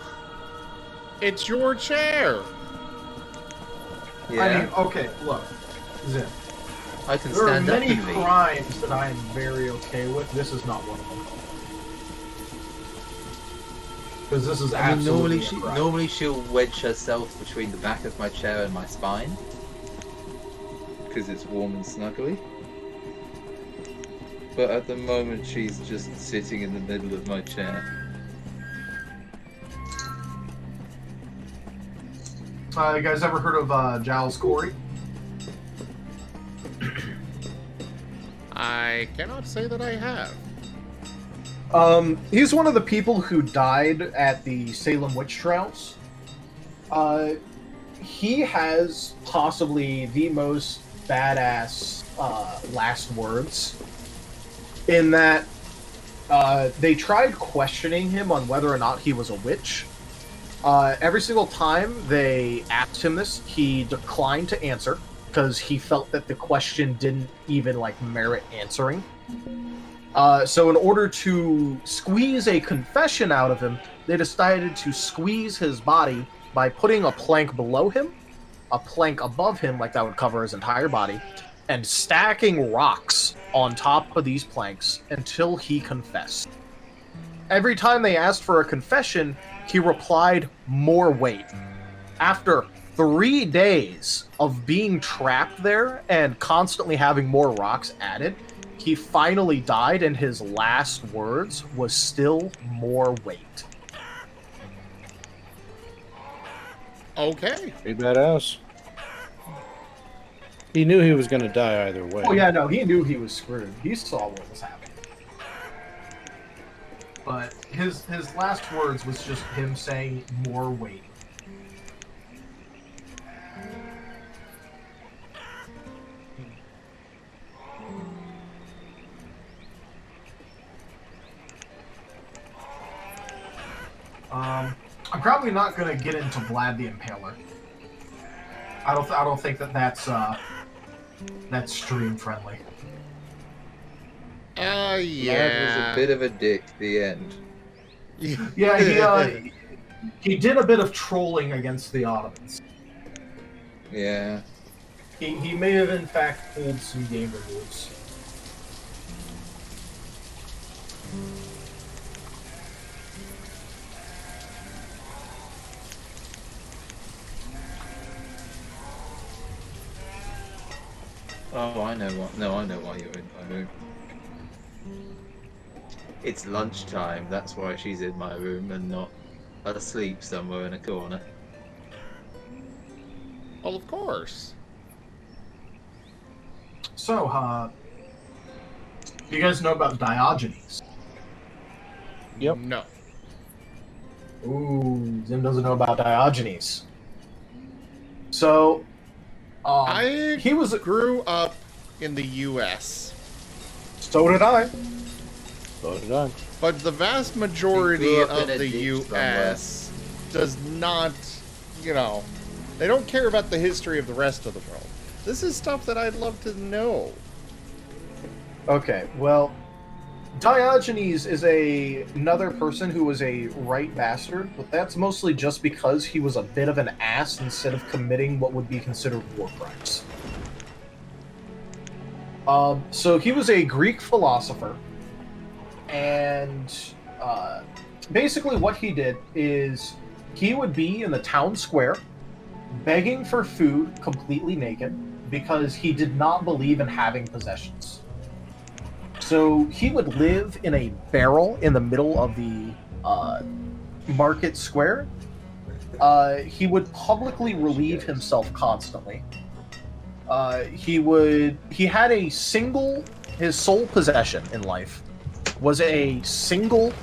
It's your chair.
Yeah.
I mean, okay, look, Zim.
I can
There are
stand up
many
and leave.
crimes that I am very okay with. This is not one of them. Because this is
I mean,
absolutely a crime.
normally she'll wedge herself between the back of my chair and my spine because it's warm and snuggly. But at the moment, she's just sitting in the middle of my chair.
You guys ever heard of Giles Corey?
I cannot say that I have.
He's one of the people who died at the Salem witch trials. He has possibly the most badass last words, in that they tried questioning him on whether or not he was a witch. Every single time they asked him this, he declined to answer because he felt that the question didn't even merit answering. So in order to squeeze a confession out of him, they decided to squeeze his body by putting a plank below him, a plank above him, like that would cover his entire body, and stacking rocks on top of these planks until he confessed. Every time they asked for a confession, he replied, "More weight." After 3 days of being trapped there and constantly having more rocks added, he finally died, and his last words was still "more weight."
Okay.
Pretty badass. He knew he was going to die either way.
Oh yeah, no, he knew he was screwed. He saw what was happening. But his last words was just him saying "more weight." I'm probably not gonna get into Vlad the Impaler. I don't think that's stream friendly.
Yeah.
Vlad was a bit of a dick. The end.
Yeah, he did a bit of trolling against the Ottomans.
Yeah.
He may have in fact pulled some gamer moves.
Oh, I know what. No, I know why you're in my room. It's lunchtime. That's why she's in my room and not asleep somewhere in a corner.
Well, of course.
So, you guys know about Diogenes?
Yep.
No.
Ooh, Zim doesn't know about Diogenes. So,
I
he was
grew up in the U.S.
So did I.
So did I.
But the vast majority
grew up
of
in a
the
ditch
U.S. does not, they don't care about the history of the rest of the world. This is stuff that I'd love to know.
Okay, well, Diogenes is another person who was a right bastard, but that's mostly just because he was a bit of an ass instead of committing what would be considered war crimes. So he was a Greek philosopher, and basically what he did is he would be in the town square begging for food completely naked because he did not believe in having possessions. So he would live in a barrel in the middle of the market square. He would publicly relieve himself constantly. He had his sole possession in life was a single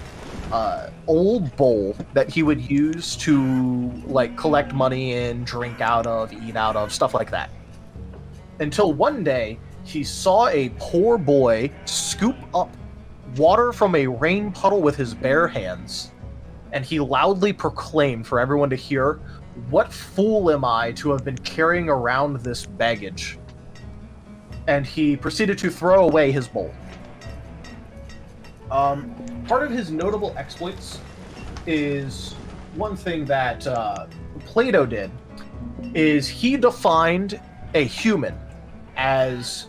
old bowl that he would use to collect money in, drink out of, eat out of, stuff like that. Until one day he saw a poor boy scoop up water from a rain puddle with his bare hands, and he loudly proclaimed for everyone to hear, "What fool am I to have been carrying around this baggage?" And he proceeded to throw away his bowl. Part of his notable exploits is one thing that Plato did, is he defined a human as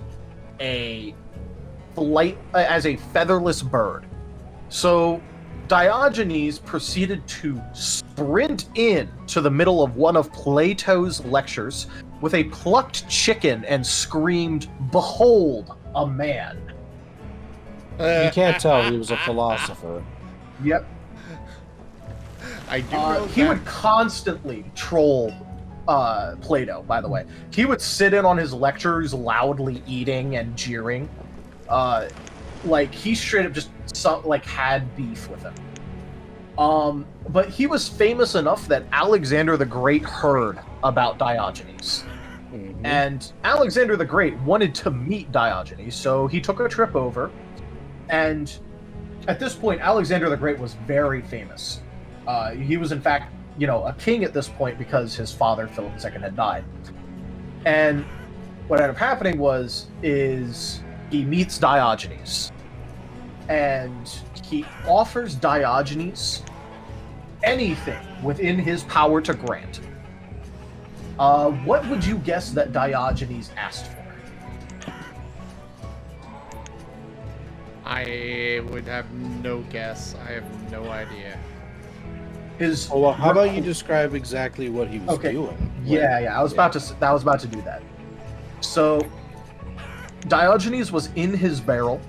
a featherless bird. So Diogenes proceeded to sprint in to the middle of one of Plato's lectures with a plucked chicken and screamed, "Behold, a man."
You can't tell he was a philosopher.
Yep.
I do know
he would constantly troll Plato, by the way. He would sit in on his lectures loudly eating and jeering. He straight up just had beef with him. But he was famous enough that Alexander the Great heard about Diogenes. Mm-hmm. And Alexander the Great wanted to meet Diogenes, so he took a trip over. And at this point, Alexander the Great was very famous. He was, in fact, a king at this point because his father, Philip II, had died. And what ended up happening is he meets Diogenes. And he offers Diogenes anything within his power to grant. What would you guess that Diogenes asked for?
I would have no guess. I have no idea.
How about you describe exactly what he was doing?
I was about to do that. So Diogenes was in his barrel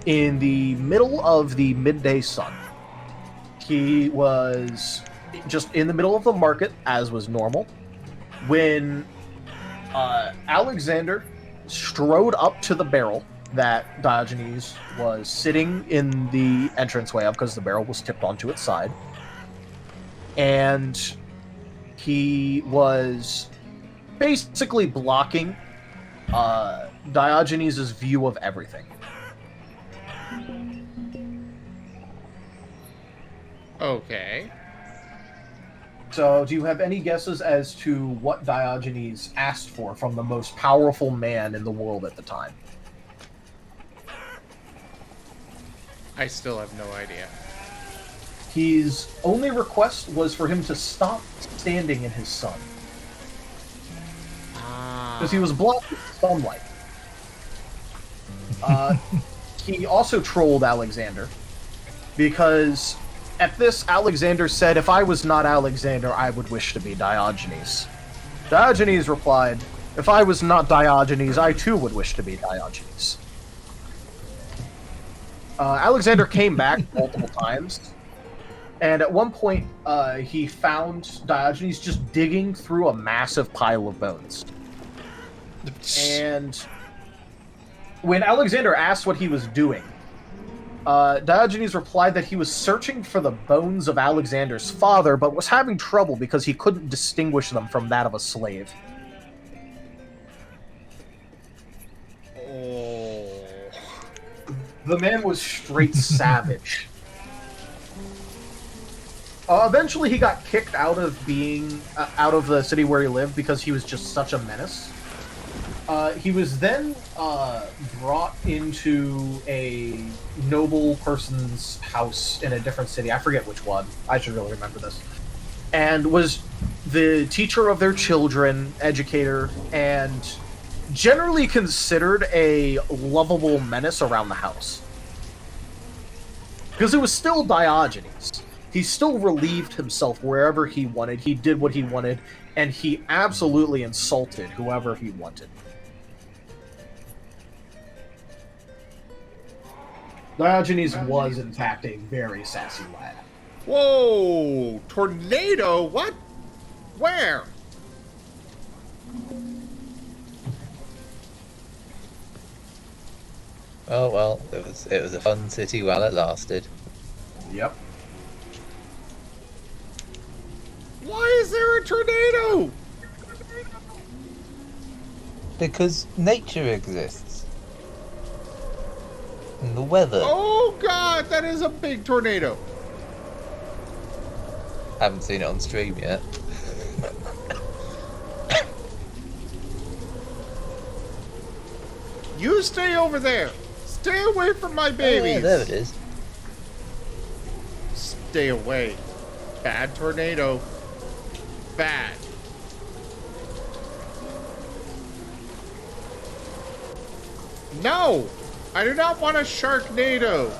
in the middle of the midday sun. He was just in the middle of the market, as was normal, when Alexander strode up to the barrel that Diogenes was sitting in the entranceway of, because the barrel was tipped onto its side. And he was basically blocking Diogenes' view of everything.
Okay.
So, do you have any guesses as to what Diogenes asked for from the most powerful man in the world at the time?
I still have no idea.
His only request was for him to stop standing in his sun.
Ah.
because he was blocked with sunlight. He also trolled Alexander because at this, Alexander said, "If I was not Alexander, I would wish to be Diogenes." Diogenes replied, "If I was not Diogenes, I too would wish to be Diogenes." Alexander came back multiple times, and at one point, he found Diogenes just digging through a massive pile of bones. And when Alexander asked what he was doing, Diogenes replied that he was searching for the bones of Alexander's father, but was having trouble because he couldn't distinguish them from that of a slave.
Oh.
The man was straight savage. Eventually, he got kicked out of out of the city where he lived because he was just such a menace. He was then brought into a noble person's house in a different city. I forget which one. I should really remember this. And was the teacher of their children, educator, and generally considered a lovable menace around the house. Because it was still Diogenes. He still relieved himself wherever he wanted. He did what he wanted, and he absolutely insulted whoever he wanted. Diogenes was, in fact, a very sassy lad.
Whoa! Tornado? What? Where?
Oh well, it was a fun city while it lasted.
Yep.
Why is there a tornado?
Because nature exists. And the weather.
Oh god, that is a big tornado.
Haven't seen it on stream yet.
You stay over there. Stay away from my babies.
Oh, yeah, there it is.
Stay away. Bad tornado. Bad. No! I do not want a Sharknado.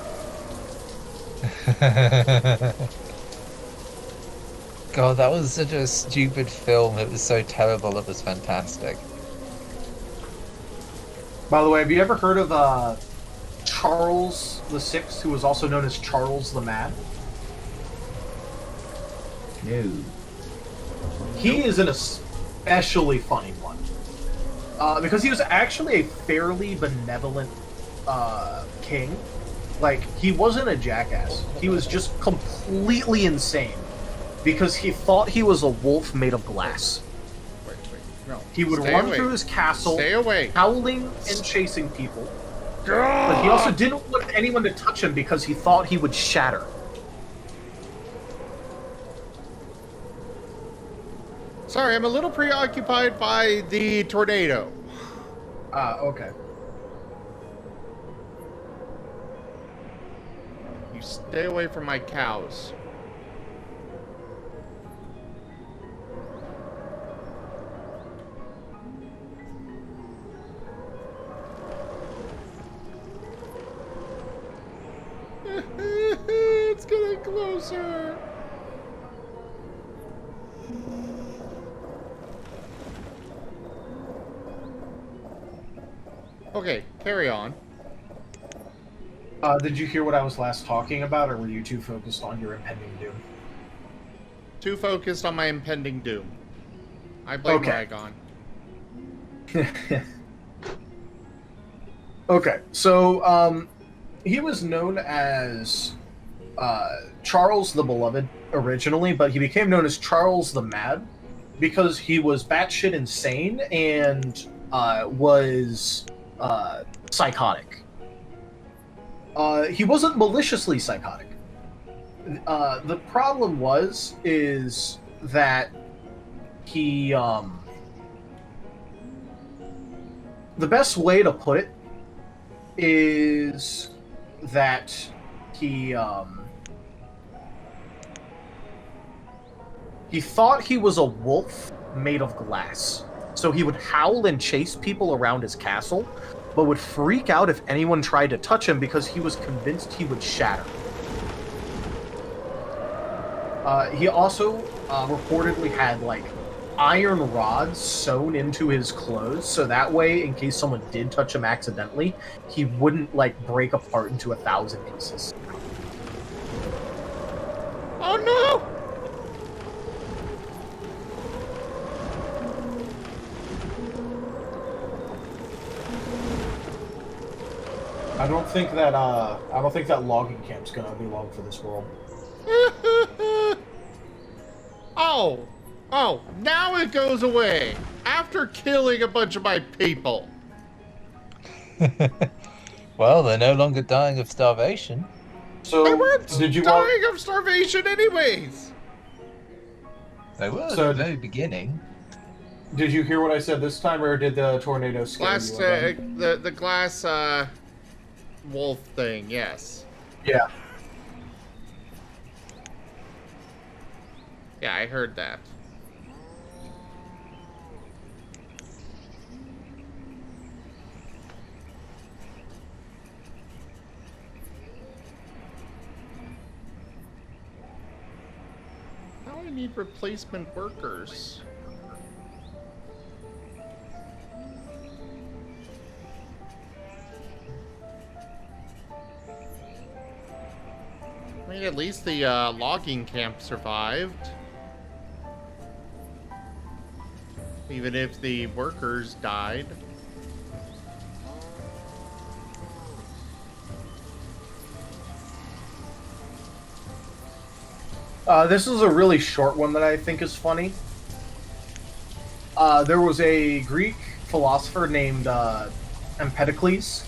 God, that was such a stupid film. It was so terrible. It was fantastic.
By the way, have you ever heard of Charles VI, who was also known as Charles the Mad?
No.
He is an especially funny one. Because he was actually a fairly benevolent king. Like, he wasn't a jackass. He was just completely insane. Because he thought he was a wolf made of glass.
Wait, no.
He would run through his castle,
Stay away.
howling and chasing people. But he also didn't want anyone to touch him because he thought he would shatter.
Sorry, I'm a little preoccupied by the tornado.
Okay.
You stay away from my cows. It's getting closer. Okay, carry on.
Did you hear what I was last talking about, or were you too focused on your impending doom?
Too focused on my impending doom. I blame Ragon.
Okay, so he was known as Charles the Beloved originally, but he became known as Charles the Mad because he was batshit insane and was psychotic. He wasn't maliciously psychotic. The problem is that he the best way to put it is that he thought he was a wolf made of glass. So he would howl and chase people around his castle, but would freak out if anyone tried to touch him because he was convinced he would shatter. He also reportedly had like iron rods sewn into his clothes, so that way, in case someone did touch him accidentally, he wouldn't like break apart into 1,000 pieces.
Oh no!
I don't think that logging camp's gonna be long for this world.
Oh, now it goes away after killing a bunch of my people.
Well, they're no longer dying of starvation.
So
They weren't
did you
dying of starvation anyways.
They were at the very beginning.
Did you hear what I said this time, or did the tornado scare
Glass,
you again?
the glass wolf thing, yes.
Yeah.
Yeah, I heard that. Now I need replacement workers. I mean, at least the logging camp survived. Even if the workers died.
This is a really short one that I think is funny. There was a Greek philosopher named Empedocles.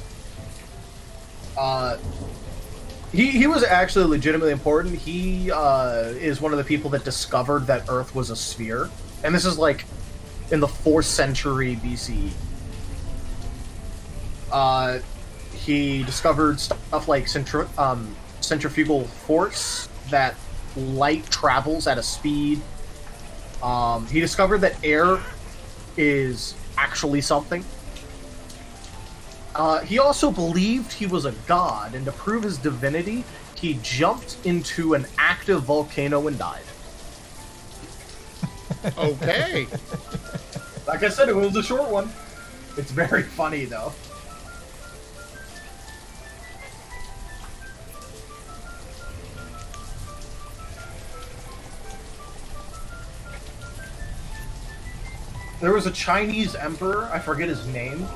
He was actually legitimately important. He is one of the people that discovered that Earth was a sphere. And this is like in the 4th century BCE. He discovered stuff like centrifugal force, that light travels at a speed. He discovered that air is actually something. He also believed he was a god, and to prove his divinity, he jumped into an active volcano and died.
Okay.
Like I said, it was a short one. It's very funny, though. There was a Chinese emperor, I forget his name,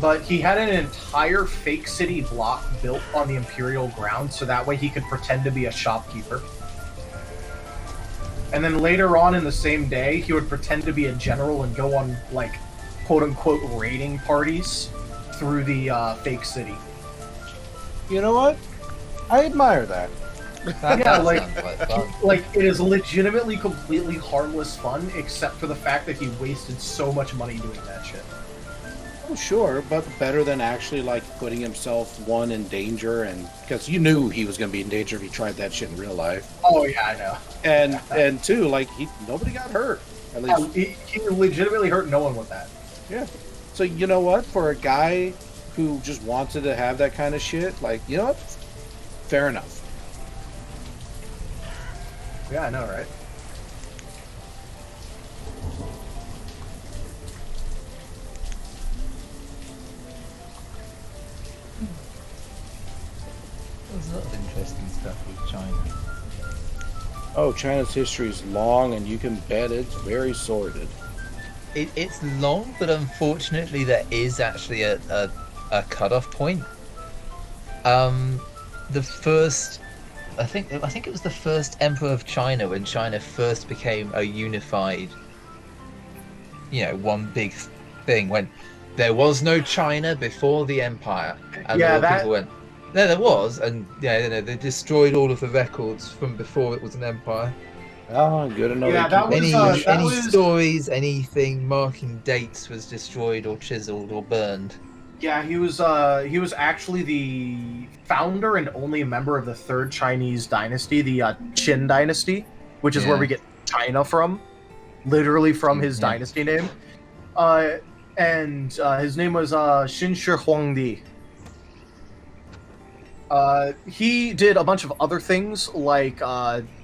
but he had an entire fake city block built on the imperial ground so that way he could pretend to be a shopkeeper. And then later on in the same day, he would pretend to be a general and go on, like, quote-unquote raiding parties through the fake city.
You know what? I admire that.
Yeah, like it is legitimately completely harmless fun, except for the fact that he wasted so much money doing that shit.
Oh, sure, but better than actually like putting himself in danger, and because you knew he was going to be in danger if he tried that shit in real life.
Oh yeah, I know.
And two, like nobody got hurt. At least
he legitimately hurt no one with that.
Yeah. So you know what? For a guy who just wanted to have that kind of shit, like you know what? Fair enough.
Yeah, I know, right?
There's a lot of interesting stuff with China.
Oh, China's history is long, and you can bet it's very sordid.
It's long, but unfortunately, there is actually a cutoff point. The first, I think it was the first emperor of China when China first became a unified, one big thing. When there was no China before the empire, and people went, no, there was, and they destroyed all of the records from before it was an empire.
Oh, good enough.
Yeah, any stories, anything marking dates was destroyed or chiseled or burned.
Yeah, he was actually the founder and only member of the 3rd Chinese dynasty, the Qin dynasty, which is where we get China from, literally from his dynasty name. And his name was Shinshi Huangdi. He did a bunch of other things, like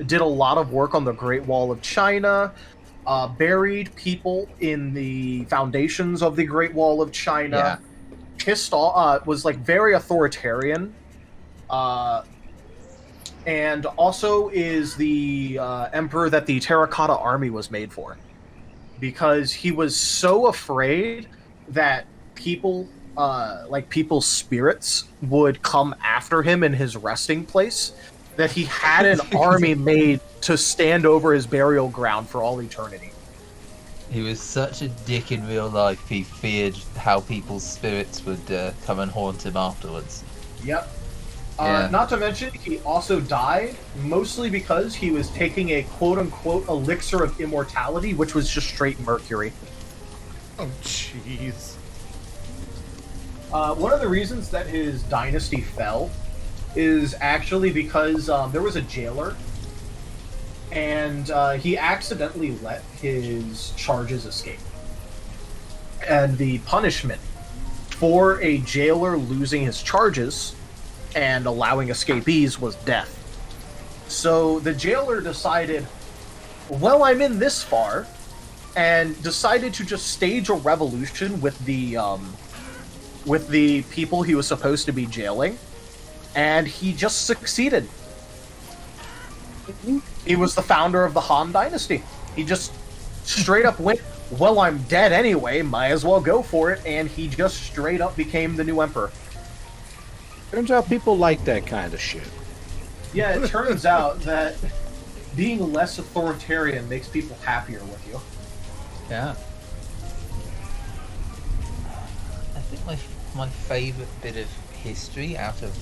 did a lot of work on the Great Wall of China, buried people in the foundations of the Great Wall of China,
Yeah.
pissed off, was like very authoritarian, and also is the emperor that the Terracotta Army was made for, because he was so afraid that people, like people's spirits, would come after him in his resting place, that he had an army made to stand over his burial ground for all eternity.
He was such a dick in real life, he feared how people's spirits would come and haunt him afterwards.
Yep.
Yeah.
Not to mention, he also died mostly because he was taking a quote-unquote elixir of immortality, which was just straight mercury.
Oh, jeez.
One of the reasons that his dynasty fell is actually because there was a jailer, and he accidentally let his charges escape. And the punishment for a jailer losing his charges and allowing escapees was death. So the jailer decided, well, I'm in this far, and decided to just stage a revolution with the people he was supposed to be jailing, and he just succeeded. He was the founder of the Han Dynasty. He just straight up went, well, I'm dead anyway, might as well go for it, and he just straight up became the new emperor.
Turns out people like that kind of shit.
Yeah, it turns out that being less authoritarian makes people happier with you.
Yeah. I think my favourite bit of history out of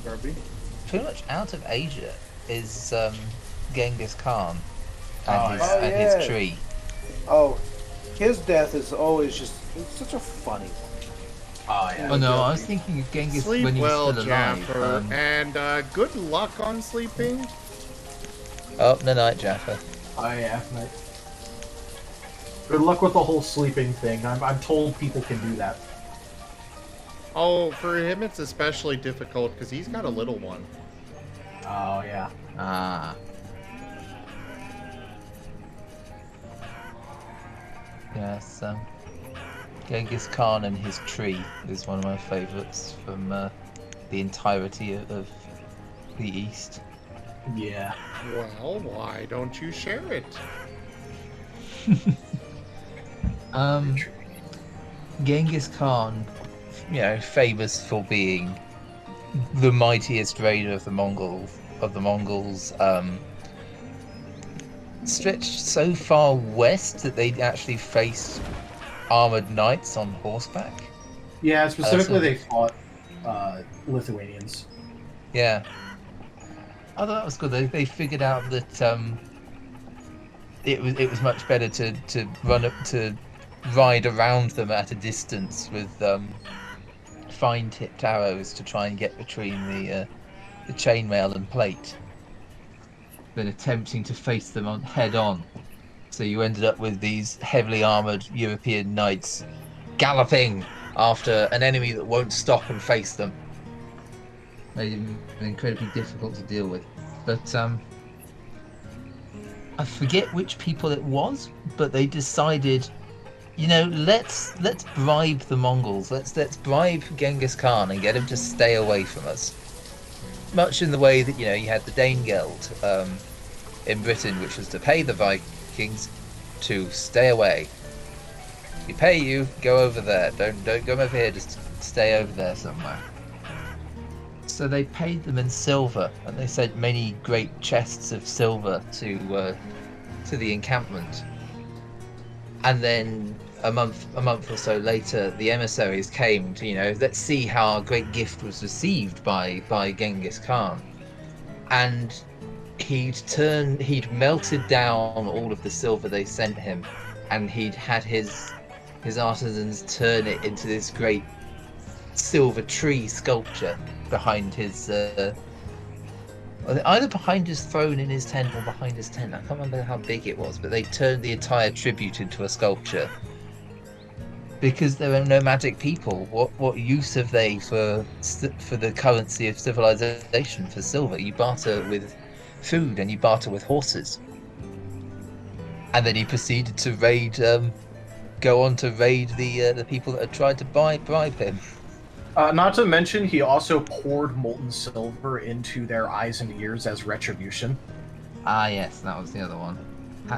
pretty much out of Asia is Genghis Khan and his tree.
Oh, his death is always just such a funny one.
Oh, yeah.
Oh no, I was thinking of Genghis
Sleep
when he was
well,
still alive.
Jaffer, and good luck on sleeping.
Oh, no night, Jaffer.
Oh, yeah. Right. Good luck with the whole sleeping thing. I'm told people can do that.
Oh, for him it's especially difficult because he's got a little one.
Oh, yeah.
Ah. Yes, Genghis Khan and his tree is one of my favourites from the entirety of the East.
Yeah.
Well, why don't you share it?
Genghis Khan, you know, famous for being the mightiest raider of the Mongols, stretched so far west that they actually faced armored knights on horseback.
Yeah, specifically they fought Lithuanians.
Yeah. I thought that was good. They figured out that it was much better to ride around them at a distance with fine-tipped arrows to try and get between the chainmail and plate than attempting to face them head-on. So you ended up with these heavily armored European knights galloping after an enemy that won't stop and face them. Made it incredibly difficult to deal with. But I forget which people it was, but they decided, you know, let's bribe the Mongols. Let's bribe Genghis Khan and get him to stay away from us. Much in the way that, you know, you had the Danegeld in Britain, which was to pay the Vikings to stay away. We pay you, go over there. Don't come over here. Just stay over there somewhere. So they paid them in silver, and they sent many great chests of silver to the encampment. And then a month or so later, the emissaries came to, you know, let's see how our great gift was received by Genghis Khan. And he'd melted down all of the silver they sent him, and he'd had his artisans turn it into this great silver tree sculpture behind his either behind his throne in his tent or behind his tent. I can't remember how big it was, but they turned the entire tribute into a sculpture. Because there are nomadic people. What use have they for the currency of civilization? For silver, you barter with food and you barter with horses. And then he proceeded to go on to raid the people that had tried to bribe him.
Not to mention, he also poured molten silver into their eyes and ears as retribution.
Ah, yes, that was the other one.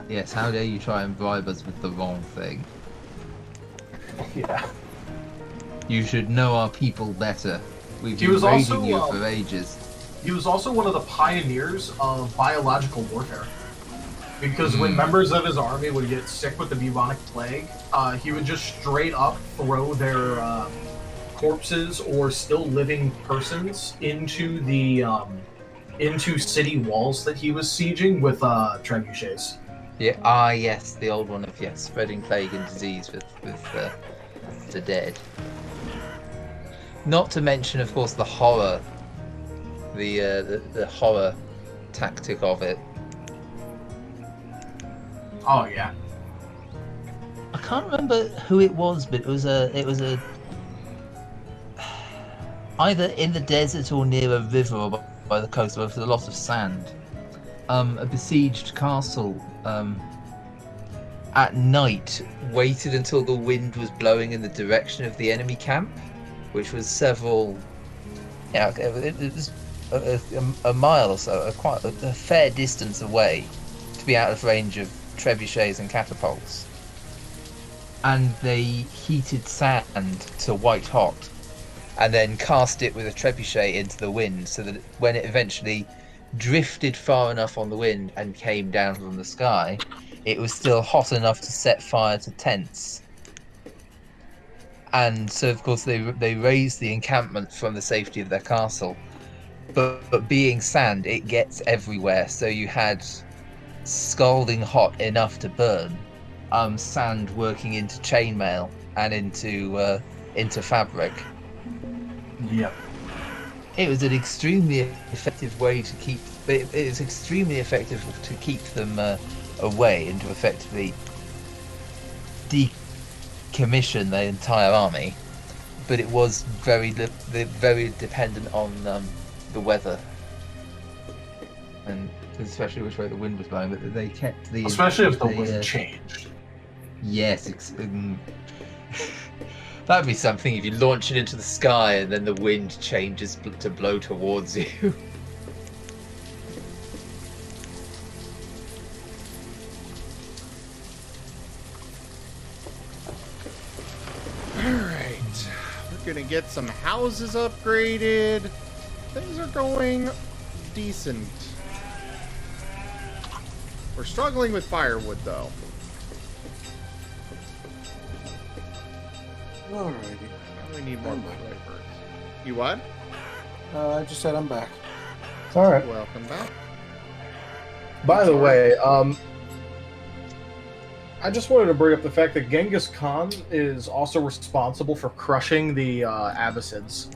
Yes, how dare you try and bribe us with the wrong thing?
Yeah.
You should know our people better. We've
He
been
was
raiding
also,
you for ages.
He was also one of the pioneers of biological warfare. Because when members of his army would get sick with the bubonic plague, he would just straight up throw their corpses or still living persons into the into city walls that he was sieging with trebuchets.
Yeah, yes, the old one of spreading plague and disease with the dead. Not to mention, of course, the horror, the horror tactic of it.
Oh yeah.
I can't remember who it was, but it was a either in the desert or near a river or by the coast with a lot of sand. A besieged castle at night waited until the wind was blowing in the direction of the enemy camp, which was several. Yeah, it was a mile or so, quite a fair distance away, to be out of range of trebuchets and catapults. And they heated sand to white hot, and then cast it with a trebuchet into the wind, so that when it eventually drifted far enough on the wind and came down from the sky, it was still hot enough to set fire to tents. And so, of course, they raised the encampment from the safety of their castle. But being sand, it gets everywhere. So you had scalding hot enough to burn, sand working into chainmail and into fabric.
Yep.
It was an extremely effective way to keep. It was extremely effective to keep them away and to effectively decommission the entire army. But it was very dependent on the weather, and especially which way the wind was blowing. But they kept the
especially if the wind changed.
Yes. That'd be something if you launch it into the sky and then the wind changes to blow towards you.
Alright. We're gonna get some houses upgraded. Things are going decent. We're struggling with firewood, though.
Alrighty.
We need more flavors. You what?
I just said I'm back.
All right.
Welcome back.
By the way, I just wanted to bring up the fact that Genghis Khan is also responsible for crushing the Abbasids.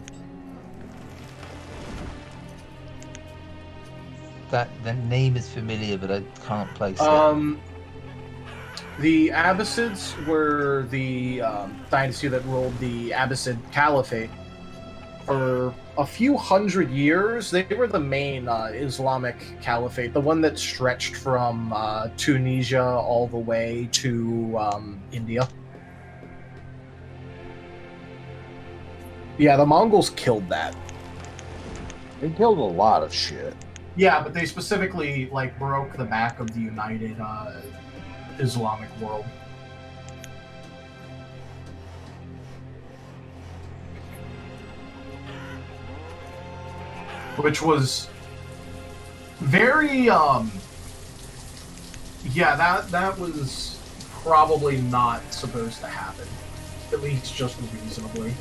That name is familiar, but I can't place it.
The Abbasids were the dynasty that ruled the Abbasid Caliphate. For a few hundred years, they were the main Islamic caliphate, the one that stretched from Tunisia all the way to India. Yeah, the Mongols killed that.
They killed a lot of shit.
Yeah, but they specifically broke the back of the united Islamic world. Which was very yeah, that was probably not supposed to happen. At least just reasonably.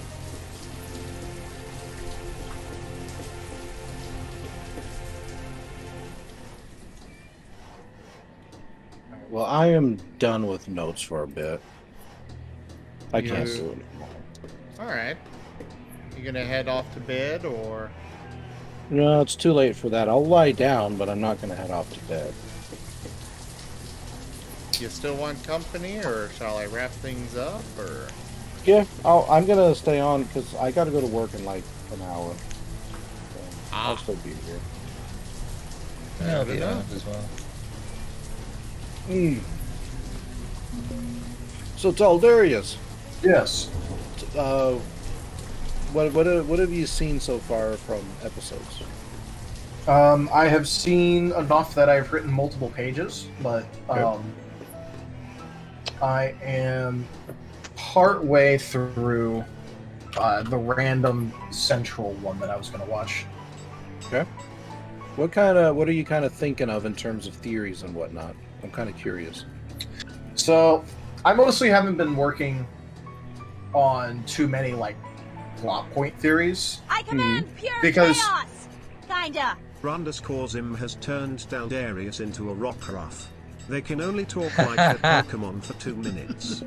Well, I am done with notes for a bit. I can't do it anymore.
Alright. You gonna head off to bed, or...?
No, it's too late for that. I'll lie down, but I'm not going to head off to bed.
You still want company, or shall I wrap things up, or...?
Yeah, I'm gonna stay on because I gotta go to work in like an hour. So I'll still be here.
Yeah, I'll be around as well.
So, Taldarius,
Yes.
what have you seen so far from episodes?
I have seen enough that I've written multiple pages, but I am partway through the random central one that I was going to watch.
Okay. What are you kind of thinking of in terms of theories and whatnot? I'm kind of curious.
So, I mostly haven't been working on too many like plot point theories.
I command pure
Because-
chaos! Kinda.
_Zim has turned Daldarius into a Rockruff. They can only talk like their Pokemon for 2 minutes.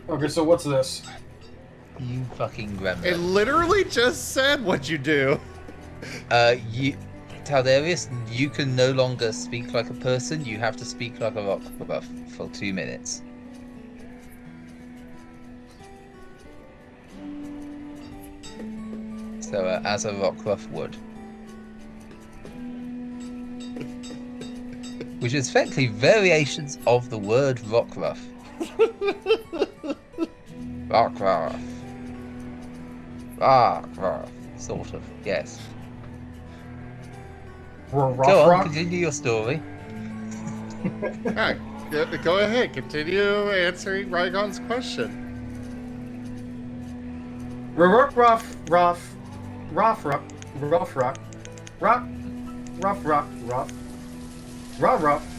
Okay, so what's this?
You fucking gremlin.
It literally just said what you do.
Taldarius, you can no longer speak like a person. You have to speak like a Rockruff for 2 minutes. So, as a Rockruff would. Which is effectively variations of the word Rockruff. Rockruff. Rockruff. Sort of, yes. Go on, continue your story.
Alright, go ahead. Continue answering Rygon's question.
Rough, rough, rough, rough, rough, rough, rough, rough, rough, rough, rough, rough, rough,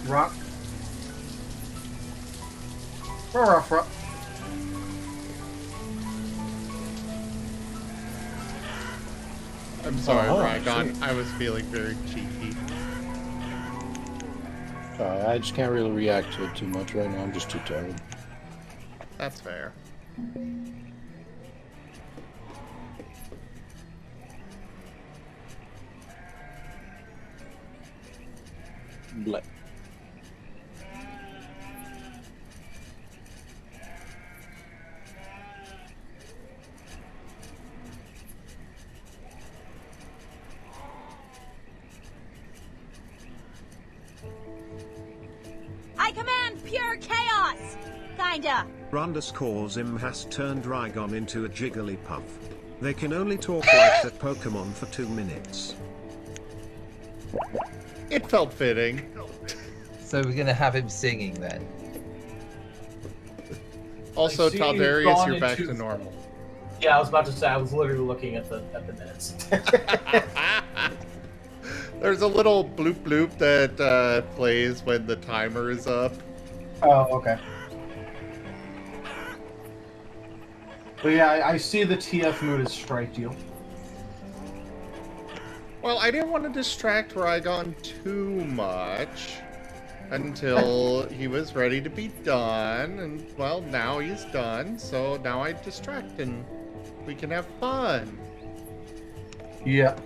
rough, rough, rough.
I'm sorry,
Oh,
Rygon. I was feeling very cheeky.
I just can't really react to it too much right now. I'm just too tired.
That's fair.
Bleh.
I command pure chaos! Kinda.
_Zim has turned Rygon into a Jigglypuff. They can only talk like their Pokemon for 2 minutes.
It felt fitting.
So we're gonna have him singing then.
Also,
I see you've
Taldarius,
gone
you're back
into-
to normal.
Yeah, I was about to say I was literally looking at the minutes.
There's a little bloop bloop that plays when the timer is up.
Oh, okay. But yeah, I see the TF mood has striked you.
Well, I didn't want to distract Rygon too much until he was ready to be done, and well, now he's done, so now I distract and we can have fun.
Yeah.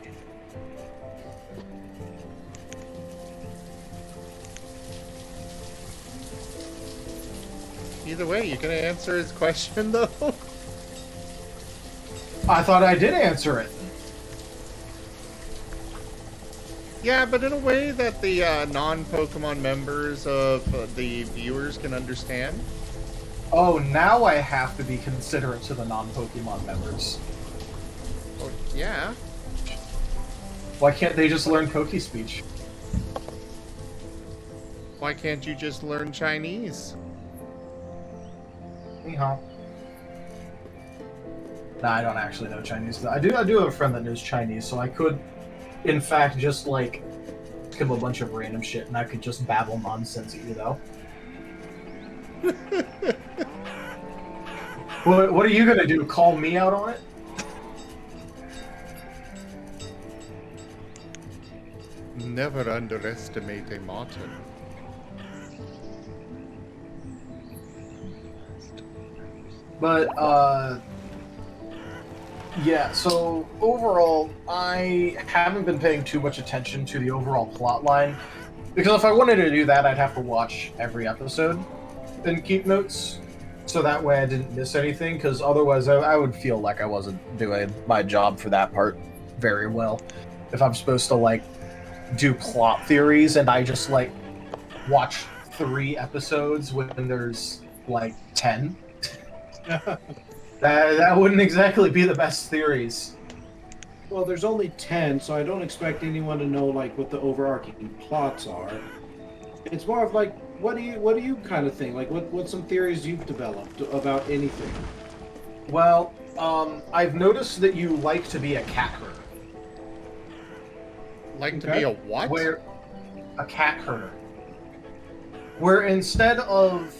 Either way, you gonna answer his question though?
I thought I did answer it.
Yeah, but in a way that the non-Pokemon members of the viewers can understand.
Oh, now I have to be considerate to the non-Pokemon members.
Oh, yeah.
Why can't they just learn Poke speech?
Why can't you just learn Chinese?
Nah, I don't actually know Chinese. I do have a friend that knows Chinese, so I could, in fact, just like ask him a bunch of random shit, and I could just babble nonsense at you, though. What are you gonna do? Call me out on it?
Never underestimate a Marten.
But, yeah, so overall, I haven't been paying too much attention to the overall plot line, because if I wanted to do that, I'd have to watch every episode and keep notes. so that way I didn't miss anything, because otherwise I would feel like I wasn't doing my job for that part very well. If I'm supposed to, like, do plot theories and I just, like, watch 3 episodes when there's, like, 10, that wouldn't exactly be the best theories.
Well, there's only 10, so I don't expect anyone to know like what the overarching plots are. It's more of like, what do you kind of think? Like, what's some theories you've developed about anything?
Well, I've noticed that you like to be a cat herder.
Like to be a what?
Where a cat herder. Where instead of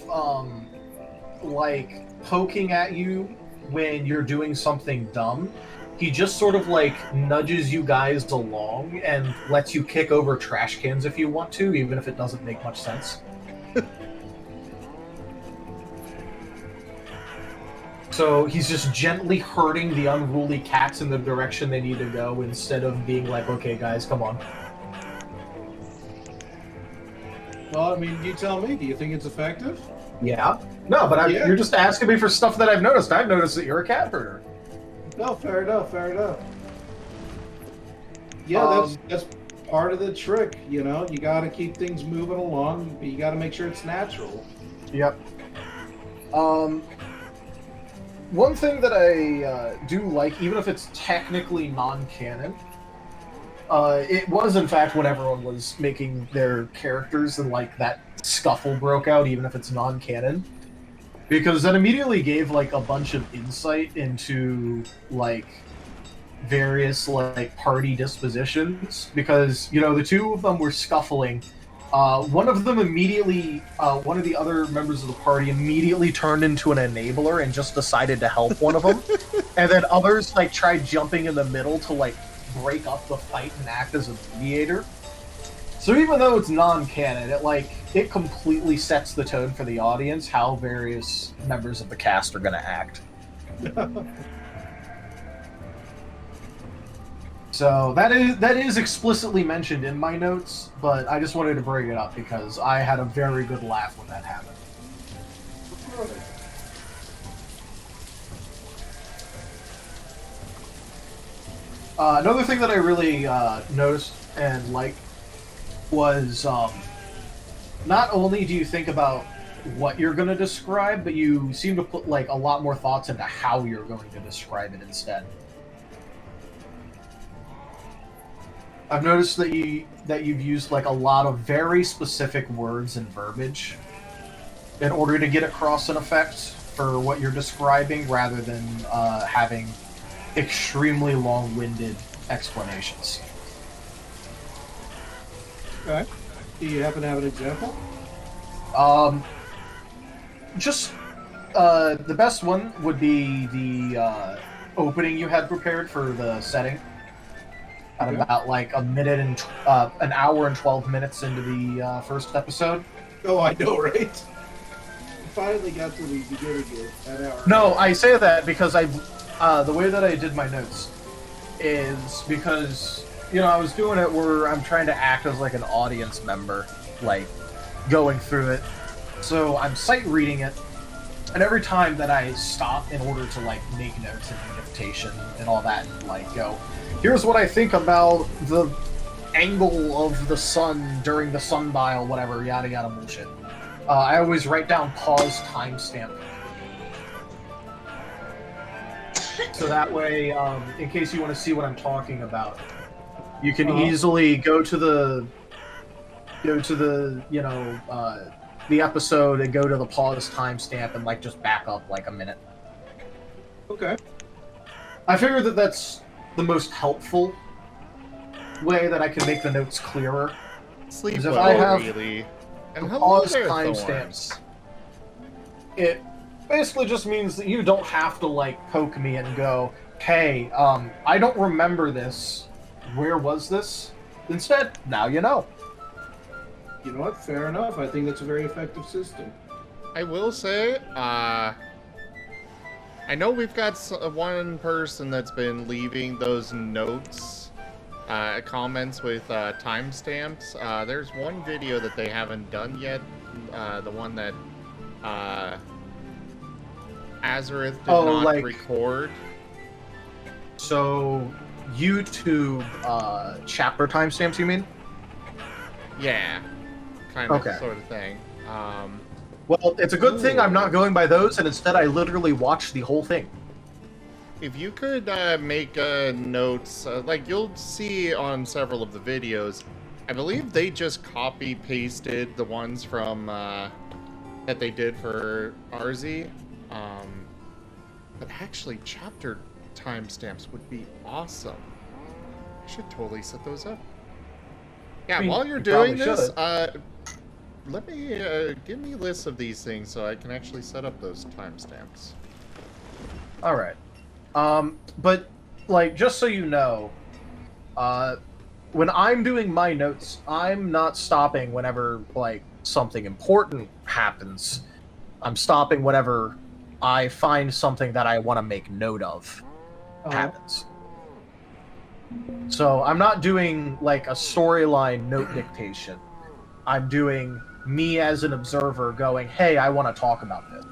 like poking at you when you're doing something dumb, he just sort of like nudges you guys along and lets you kick over trash cans if you want to, even if it doesn't make much sense. So he's just gently herding the unruly cats in the direction they need to go instead of being like, okay guys, come on.
Well, I mean, you tell me. Do you think it's effective?
Yeah. No, but you're just asking me for stuff that I've noticed. I've noticed that you're a cat herder.
No, fair enough, fair enough. Yeah, that's part of the trick, you know? You gotta keep things moving along, but you gotta make sure it's natural.
Yep. One thing that I do like, even if it's technically non-canon, it was in fact when everyone was making their characters and like that scuffle broke out, even if it's non-canon, because that immediately gave like a bunch of insight into like various like party dispositions, because you know the two of them were scuffling. One of them immediately, one of the other members of the party immediately turned into an enabler and just decided to help one of them. And then others, like, tried jumping in the middle to, like, break up the fight and act as a mediator. So even though it's non-canon, it completely sets the tone for the audience how various members of the cast are going to act. So that is explicitly mentioned in my notes, but I just wanted to bring it up because I had a very good laugh when that happened. Another thing that I really noticed and liked was not only do you think about what you're going to describe, but you seem to put like a lot more thoughts into how you're going to describe it instead. I've noticed that you've used like a lot of very specific words and verbiage in order to get across an effect for what you're describing, rather than having extremely long-winded explanations.
Okay. Do you happen to have an example?
Just the best one would be the opening you had prepared for the setting. At about like a minute and an hour and 12 minutes into the first episode.
Oh, I know, right? Finally got to the beginning of that hour.
No, I say that because the way that I did my notes is because, you know, I was doing it where I'm trying to act as like an audience member, like going through it. So I'm sight reading it, and every time that I stop in order to like make notes and invitation and all that, and like go, here's what I think about the angle of the sun during the sundial, whatever, yada yada bullshit. I always write down pause timestamp. So that way, in case you want to see what I'm talking about, you can easily go to the you know the episode and go to the pause timestamp and like just back up like a minute.
Okay.
I figure that that's the most helpful way that I can make the notes clearer.
Sleep
if
well,
I have
really. And
pause timestamps, it basically just means that you don't have to like poke me and go, hey, I don't remember this. Where was this? Instead, now you know.
You know what? Fair enough. I think that's a very effective system.
I will say, I know we've got one person that's been leaving those notes, comments with timestamps. There's one video that they haven't done yet, the one that Azareth did
Oh,
not
like-
record.
So, YouTube chapter timestamps, you mean?
Yeah, kind of,
Okay.
sort of thing.
Well, it's a good thing I'm not going by those, and instead I literally watched the whole thing.
If you could make notes, like you'll see on several of the videos, I believe they just copy-pasted the ones from that they did for RZ. But actually, chapter timestamps would be awesome. I should totally set those up. Yeah,
I mean,
while you're
you
doing
probably
this,
should.
let me give me lists of these things so I can actually set up those timestamps.
All right. But like, just so you know, when I'm doing my notes, I'm not stopping whenever like something important happens. I'm stopping whenever I find something that I want to make note of happens. So I'm not doing like a storyline note dictation. I'm doing me as an observer going, hey, I want to talk about this.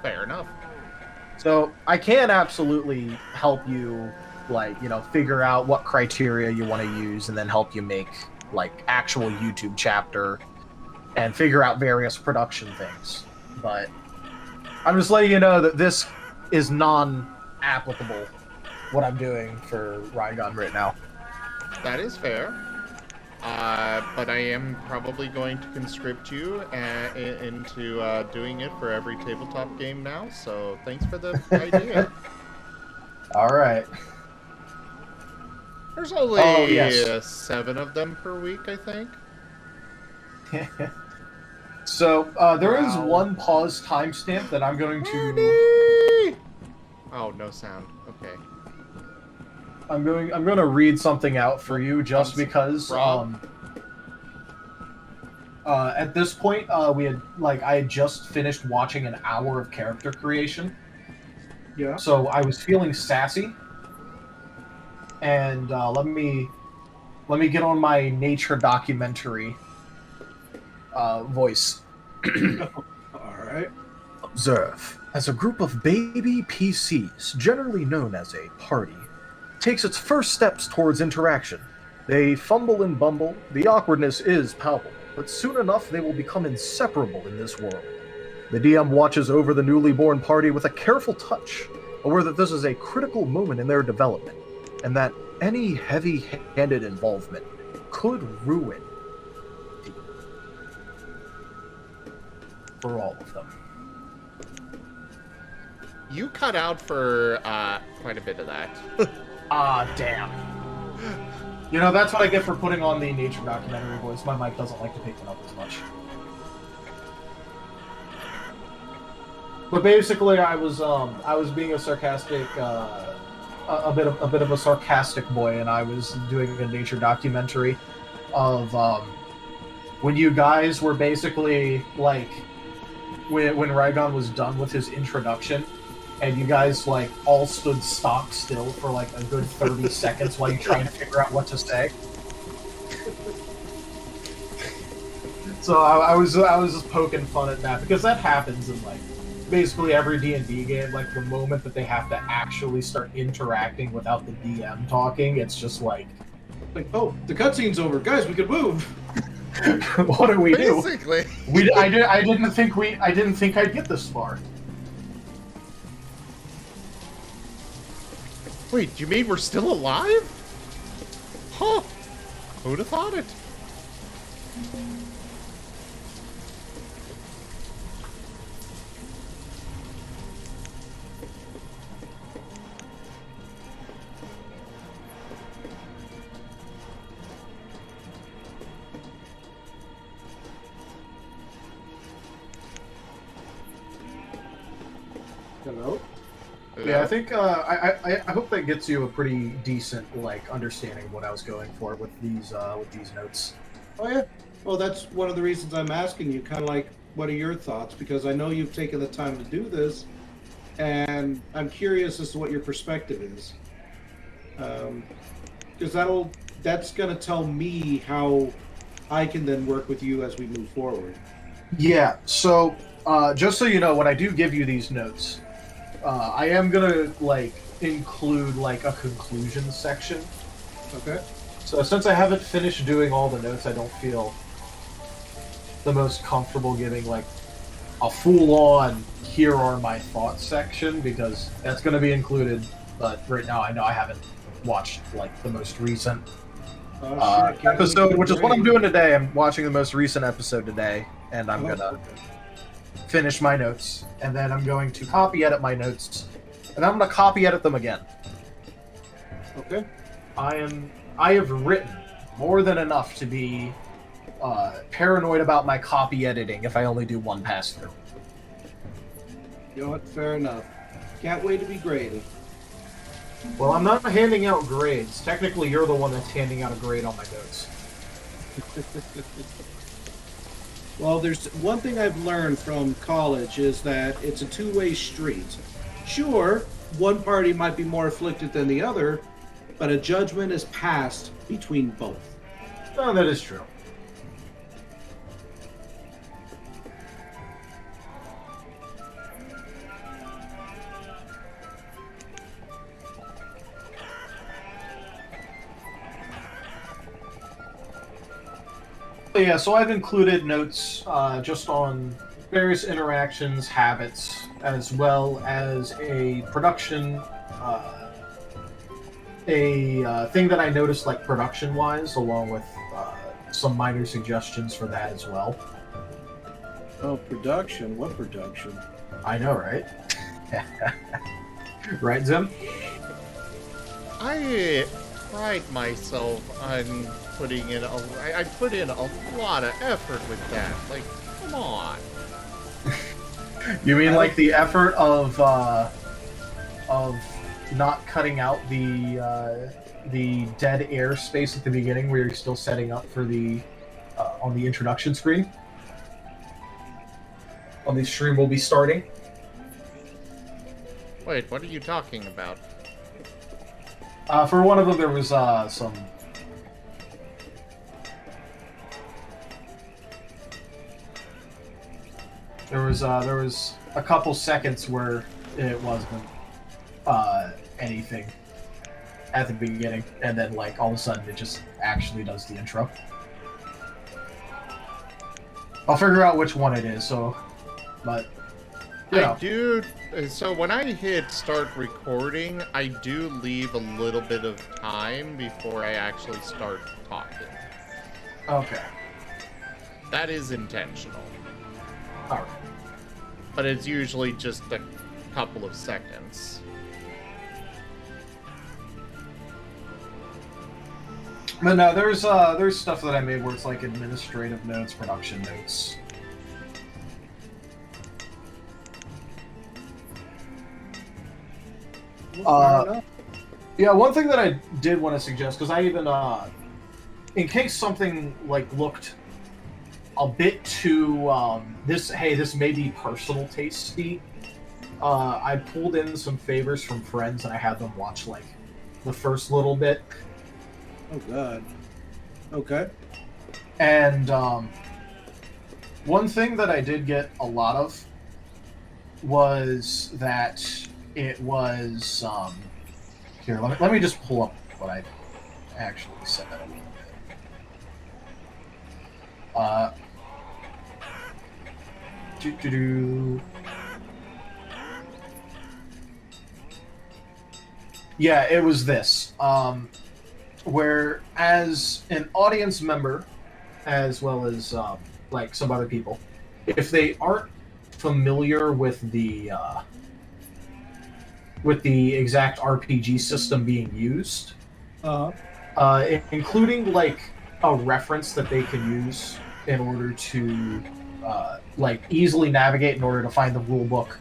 Fair enough.
So I can absolutely help you, like, you know, figure out what criteria you want to use and then help you make like actual YouTube chapter and figure out various production things. But I'm just letting you know that this is non-applicable, what I'm doing for Rygon right now.
That is fair. But I am probably going to conscript you into doing it for every tabletop game now, so thanks for the idea.
Alright.
There's only
Oh, yes.
7 of them per week, I think.
So, there is one pause timestamp that I'm going to...
Andy! Oh, no sound. Okay.
I'm going to read something out for you just because at this point I had just finished watching an hour of character creation.
Yeah.
So I was feeling sassy. And let me get on my nature documentary voice.
Alright.
Observe. As a group of baby PCs, generally known as a party, takes its first steps towards interaction. They fumble and bumble, the awkwardness is palpable, but soon enough they will become inseparable in this world. The DM watches over the newly born party with a careful touch, aware that this is a critical moment in their development, and that any heavy-handed involvement could ruin for all of them.
You cut out for quite a bit of that.
Ah, damn. You know, that's what I get for putting on the nature documentary voice. My mic doesn't like to pick it up as much. But basically, I was being a sarcastic, a bit of a sarcastic boy, and I was doing a nature documentary of when you guys were basically like when Rygon was done with his introduction. And you guys, like, all stood stock still for, like, a good 30 seconds while you're trying to figure out what to say. So I was just poking fun at that, because that happens in, like, basically every D&D game. Like, the moment that they have to actually start interacting without the DM talking, it's just like,
oh, the cutscene's over. Guys, we could move!
what do we do?
Basically.
I didn't think I'd get this far.
Wait, you mean we're still alive? Huh. Who'd have thought it?
Hello?
Yeah, I think I hope that gets you a pretty decent like understanding of what I was going for with these notes.
Oh yeah. Well, that's one of the reasons I'm asking you. Kind of like, what are your thoughts? Because I know you've taken the time to do this, and I'm curious as to what your perspective is. Because that's gonna tell me how I can then work with you as we move forward.
Yeah. So Just so you know, when I do give you these notes, I am gonna include a conclusion section.
Okay.
So since I haven't finished doing all the notes, I don't feel the most comfortable giving a full-on "here are my thoughts" section, because that's going to be included. But right now, I know I haven't watched the most recent episode, which is what I'm doing today. I'm watching the most recent episode today, and I'm gonna finish my notes, and then I'm going to copy edit my notes, and I'm gonna copy edit them again.
Okay.
I have written more than enough to be paranoid about my copy editing if I only do one pass through.
You know what? Fair enough. Can't wait to be graded.
Well, I'm not handing out grades. Technically, you're the one that's handing out a grade on my notes.
Well, there's one thing I've learned from college is that it's a two-way street. Sure, one party might be more afflicted than the other, but a judgment is passed between both.
Oh, that is true. Yeah, so I've included notes just on various interactions, habits, as well as a production, thing that I noticed, production-wise, along with some minor suggestions for that as well.
Oh, production? What production?
I know, right? Right, Zim?
I pride myself on putting in I put in a lot of effort with that. Come on.
You mean the effort of not cutting out the dead air space at the beginning where you're still setting up for the on the introduction screen? On the stream we'll be starting.
Wait, what are you talking about?
For one of them, there was some. There was a couple seconds where it wasn't anything at the beginning, and then all of a sudden it just actually does the intro. I'll figure out which one it is. So, but
I do. So when I hit start recording, I do leave a little bit of time before I actually start talking.
Okay.
That is intentional.
Alright.
But it's usually just a couple of seconds.
But no, there's stuff that I made where it's administrative notes, production notes. Yeah, one thing that I did want to suggest, because I even, in case something looked a bit too this may be personal tasty, I pulled in some favors from friends and I had them watch the first little bit.
Oh god. Okay.
And one thing that I did get a lot of was that it was here, let me just pull up what I actually said a little bit. Yeah, it was this. Where as an audience member, as well as some other people, if they aren't familiar with the exact RPG system being used, including a reference that they can use in order to easily navigate in order to find the rule book,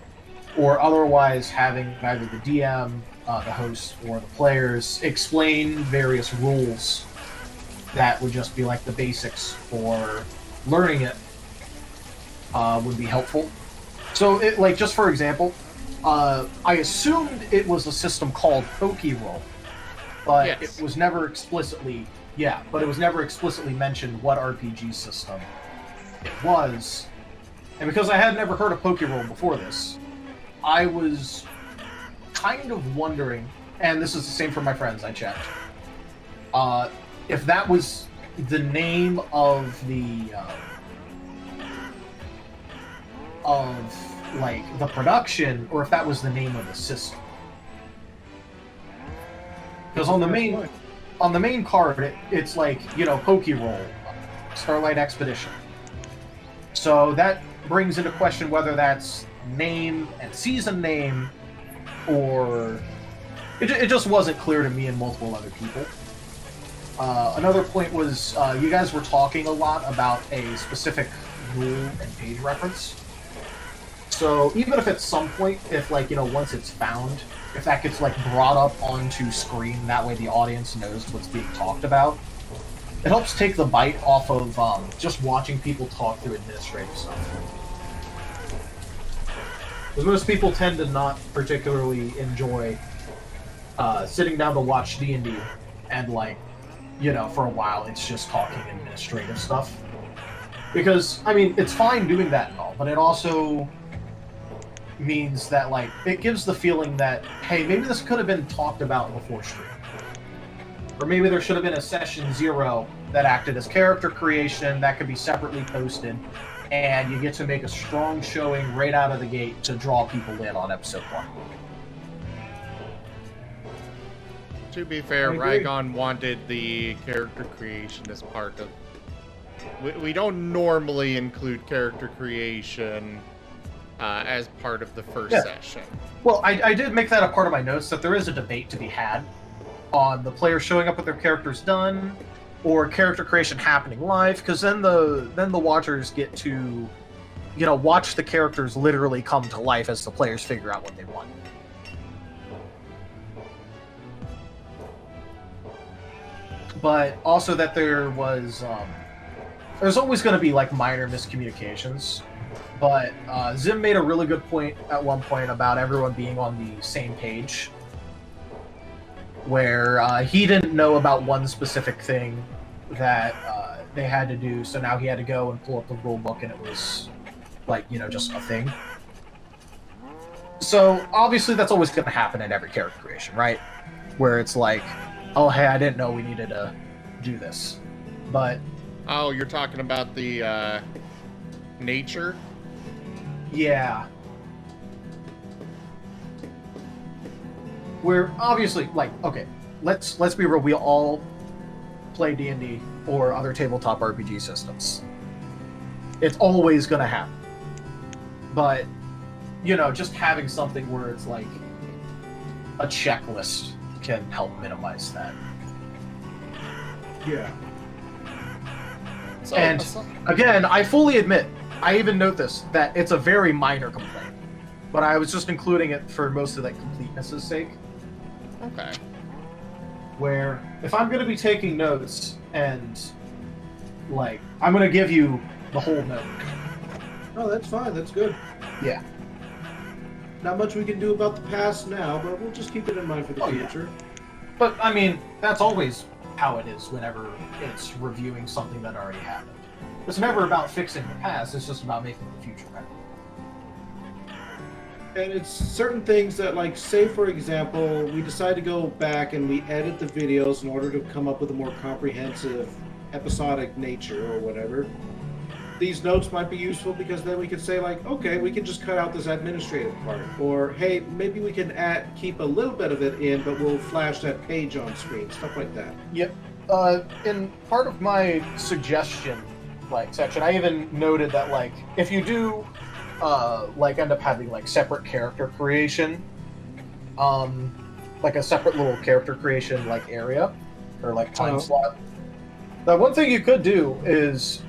or otherwise having either the DM, the host, or the players explain various rules that would just be the basics for learning it, would be helpful. So it just for example, I assumed it was a system called Pokeroll, but
yes.
it was never explicitly mentioned what RPG system it was. And because I had never heard of Pokeroll before this, I was kind of wondering, and this is the same for my friends I checked, if that was the name of the the production, or if that was the name of the system. Because on the main card, it's like, you know, Pokeroll, Starlight Expedition. So that brings into question whether that's name and season name, or it just wasn't clear to me and multiple other people. Another point was you guys were talking a lot about a specific rule and page reference. So even if at some point, if like, you know, once it's found, if that gets like brought up onto screen, that way the audience knows what's being talked about, it helps take the bite off of just watching people talk through administrative stuff. Because most people tend to not particularly enjoy sitting down to watch D&D and, like, you know, for a while it's just talking administrative stuff. Because, I mean, it's fine doing that and all, but it also means that, like, it gives the feeling that, hey, maybe this could have been talked about before stream. Or maybe there should have been a session 0 that acted as character creation that could be separately posted, and you get to make a strong showing right out of the gate to draw people in on episode 1.
To be fair, Rygon wanted the character creation as part of... We don't normally include character creation as part of the first session.
Well, I did make that a part of my notes, that there is a debate to be had on the players showing up with their characters done, or character creation happening live, because then the watchers get to, you know, watch the characters literally come to life as the players figure out what they want. But also that there was, there's always going to be like minor miscommunications. But Zim made a really good point at one point about everyone being on the same page, where he didn't know about one specific thing that they had to do, so now he had to go and pull up the rule book, and it was like, you know, just a thing. So obviously that's always going to happen in every character creation, right? Where it's like, oh hey, I didn't know we needed to do this. But
oh, you're talking about the nature?
Yeah. We're obviously, like, okay, let's be real, we all play D&D or other tabletop RPG systems. It's always gonna happen. But, you know, just having something where it's like a checklist can help minimize that.
Yeah.
And again, I fully admit, I even note this, that it's a very minor complaint. But I was just including it for most of that completeness' sake.
Okay.
Where, if I'm going to be taking notes, and, like, I'm going to give you the whole note.
Oh, that's fine. That's good.
Yeah.
Not much we can do about the past now, but we'll just keep it in mind for the future.
Yeah. But, I mean, that's always how it is whenever it's reviewing something that already happened. It's never about fixing the past, it's just about making the future better.
And it's certain things that, like, say for example, we decide to go back and we edit the videos in order to come up with a more comprehensive episodic nature or whatever. These notes might be useful because then we could say, like, okay, we can just cut out this administrative part. Or, hey, maybe we can keep a little bit of it in, but we'll flash that page on screen, stuff like that.
Yep. In part of my suggestion, like, section, I even noted that, like, if you do like end up having like separate character creation, like a separate little character creation like area or like time slot. The one thing you could do is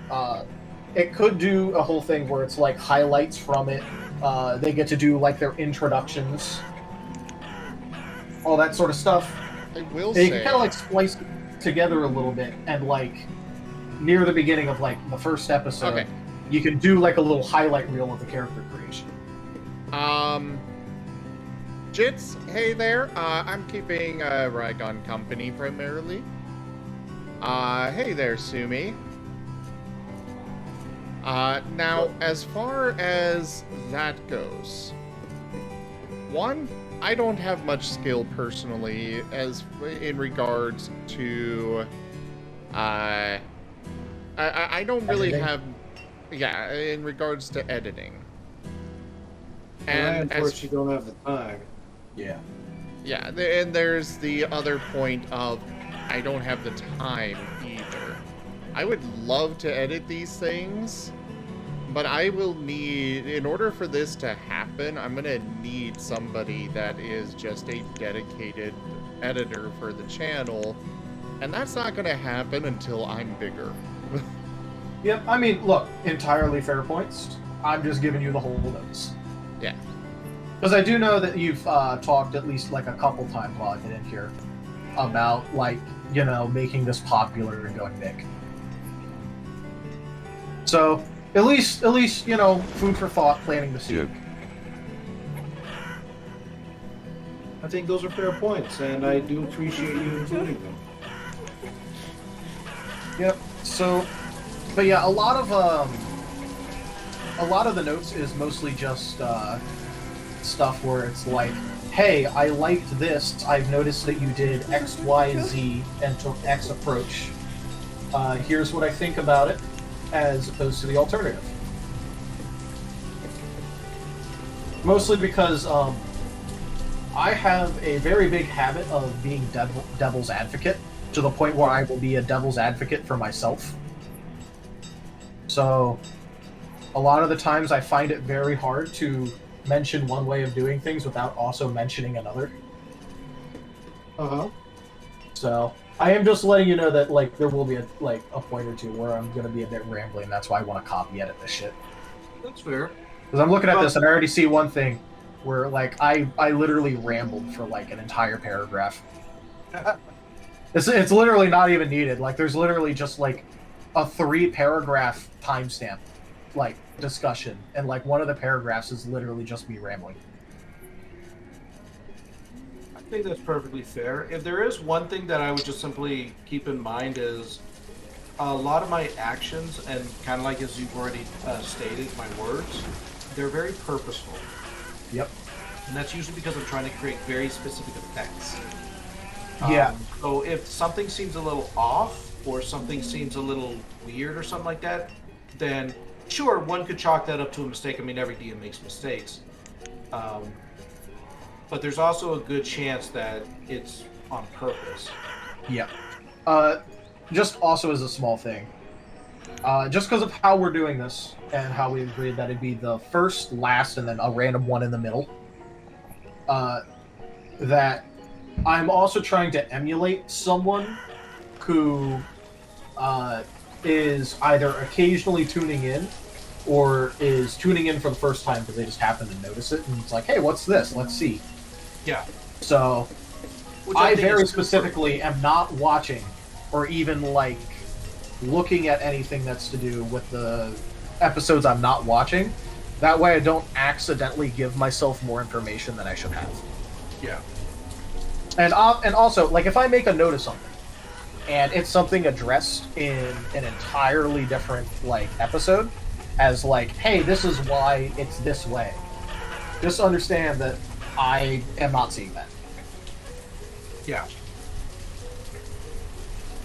it could do a whole thing where it's like highlights from it. They get to do like their introductions, all that sort of stuff.
I will
say you
say,
can kind of like splice it together a little bit, and like near the beginning of like the first episode.
Okay.
You can do like a little highlight reel of the character creation.
Jits, hey there. I'm keeping Rygon company primarily. Hey there, Sumi. Now, as far as that goes, one, I don't have much skill personally as in regards to, I don't really
Editing?
have, yeah, in regards to editing.
And I
And
unfortunately don't have the time.
Yeah.
yeah, and there's the other point of I don't have the time either. I would love to edit these things, but I will need, in order for this to happen, I'm gonna need somebody that is just a dedicated editor for the channel, and that's not gonna happen until I'm bigger.
Yep, I mean, look, entirely fair points. I'm just giving you the whole notes.
Yeah.
Because I do know that you've talked at least like a couple times while I've been in here about, like, you know, making this popular and going big. So, at least, you know, food for thought, planting the seed.
I think those are fair points, and I do appreciate you including them.
Yep. So, but yeah, a lot of the notes is mostly just stuff where it's like, hey, I liked this. I've noticed that you did X, Y, Z, and took X approach. Here's what I think about it, as opposed to the alternative. Mostly because I have a very big habit of being devil's advocate, to the point where I will be a devil's advocate for myself. So, a lot of the times I find it very hard to mention one way of doing things without also mentioning another.
Uh-huh.
So, I am just letting you know that, like, there will be a point or two where I'm going to be a bit rambling. That's why I want to copy edit this shit.
That's fair.
Because I'm looking at this and I already see one thing where, like, I literally rambled for, like, an entire paragraph. It's literally not even needed. Like, there's literally just, like, a 3-paragraph timestamp, like, discussion. And, like, one of the paragraphs is literally just me rambling.
I think that's perfectly fair. If there is one thing that I would just simply keep in mind is a lot of my actions, and kind of like as you've already stated, my words, they're very purposeful.
Yep.
And that's usually because I'm trying to create very specific effects.
Yeah.
So if something seems a little off, or something seems a little weird or something like that, then sure, one could chalk that up to a mistake. I mean, every DM makes mistakes. But there's also a good chance that it's on purpose.
Yeah. Just also as a small thing. Just because of how we're doing this, and how we agreed that it'd be the first, last, and then a random one in the middle, that I'm also trying to emulate someone who is either occasionally tuning in, or is tuning in for the first time because they just happen to notice it, and it's like, hey, what's this? Let's see.
Yeah.
So, I very specifically am not watching, or even, like, looking at anything that's to do with the episodes I'm not watching. That way I don't accidentally give myself more information than I should have.
Yeah.
And also, like, if I make a note of something, and it's something addressed in an entirely different, like, episode, as like, hey, this is why it's this way, just understand that I am not seeing that.
Yeah.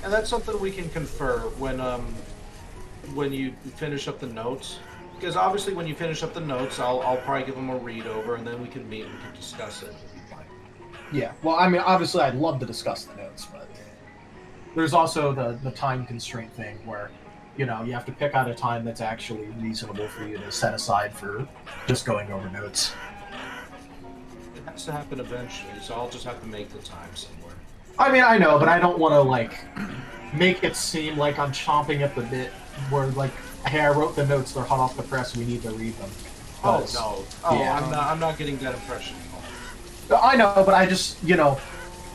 And that's something we can confer when you finish up the notes. Because obviously when you finish up the notes, I'll probably give them a read over, and then we can meet and we can discuss it.
Yeah, well, I mean, obviously I'd love to discuss the notes, but there's also the time constraint thing where, you know, you have to pick out a time that's actually reasonable for you to set aside for just going over notes.
It has to happen eventually, so I'll just have to make the time somewhere.
I mean, I know, but I don't want to, like, make it seem like I'm chomping at the bit where, like, hey, I wrote the notes, they're hot off the press, we need to read them.
Oh, no. Oh,
yeah.
I'm not getting that impression at all.
I know, but I just, you know,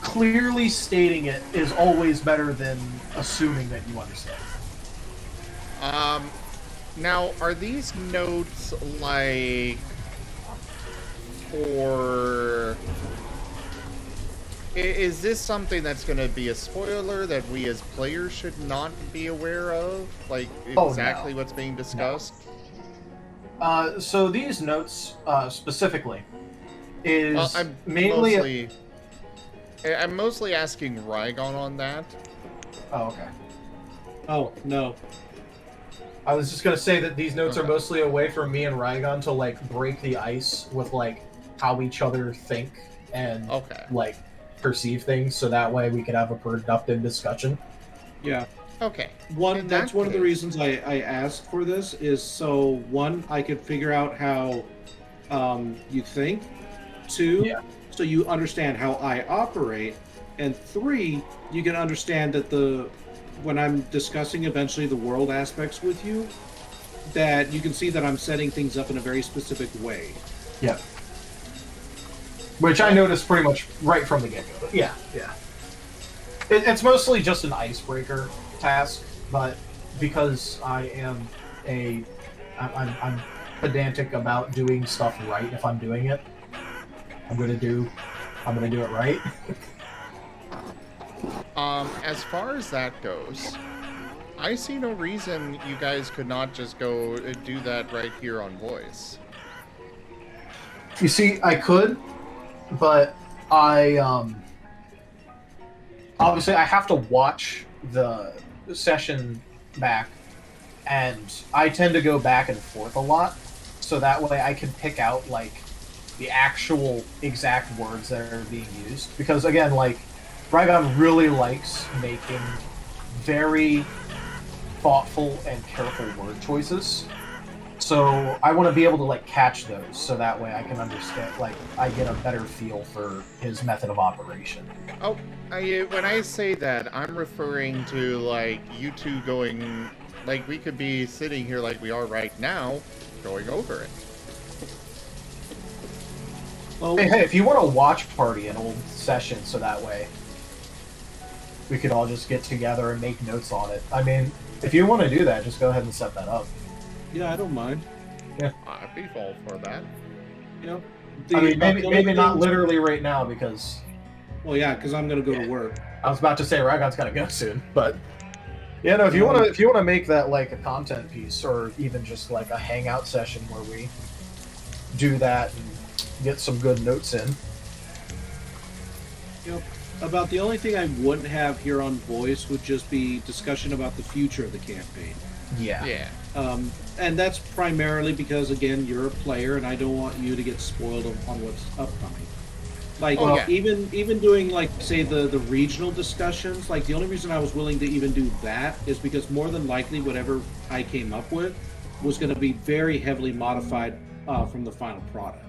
clearly stating it is always better than assuming that you understand.
Now, are these notes, like, for... Is this something that's going to be a spoiler that we as players should not be aware of? Like, exactly what's being discussed?
So these notes, specifically, is
Well, I'm
mainly...
I'm mostly asking Rygon on that.
Oh, okay.
Oh, no.
I was just going to say that these notes are mostly a way for me and Rygon to, like, break the ice with, like, how each other think and, like, perceive things, so that way we can have a productive discussion.
Yeah.
Okay.
That's one of the reasons I asked for this, is so, one, I could figure out how you think. Two, so you understand how I operate. And three, you can understand that when I'm discussing eventually the world aspects with you, that you can see that I'm setting things up in a very specific way.
Yeah. Which I noticed pretty much right from the get-go. Yeah, yeah. It's mostly just an icebreaker task, but because I am I'm pedantic about doing stuff right if I'm doing it, I'm gonna do it right.
As far as that goes, I see no reason you guys could not just go do that right here on voice.
You see, I could, but I obviously I have to watch the session back, and I tend to go back and forth a lot, so that way I can pick out like the actual exact words that are being used. Because again, like, Rygon really likes making very thoughtful and careful word choices. So I want to be able to like catch those, so that way I can understand, like, I get a better feel for his method of operation.
Oh, when I say that, I'm referring to like you two going, like we could be sitting here like we are right now, going over it.
Well,
hey, if you want to watch party an old session, so that way we could all just get together and make notes on it. I mean, if you want to do that, just go ahead and set that up.
Yeah, I don't mind.
Yeah,
I'd be all for that.
You know,
I mean, maybe not literally right now, because...
Well, yeah, because I'm going to go to work.
I was about to say Rygon's got to go soon, but... Yeah, no, if you want to make that like a content piece, or even just like a hangout session where we do that and get some good notes in.
You know, about the only thing I wouldn't have here on voice would just be discussion about the future of the campaign.
Yeah.
Yeah.
And that's primarily because, again, you're a player, and I don't want you to get spoiled on what's upcoming. Like, even doing, like, say, the regional discussions, like, the only reason I was willing to even do that is because more than likely whatever I came up with was going to be very heavily modified from the final product.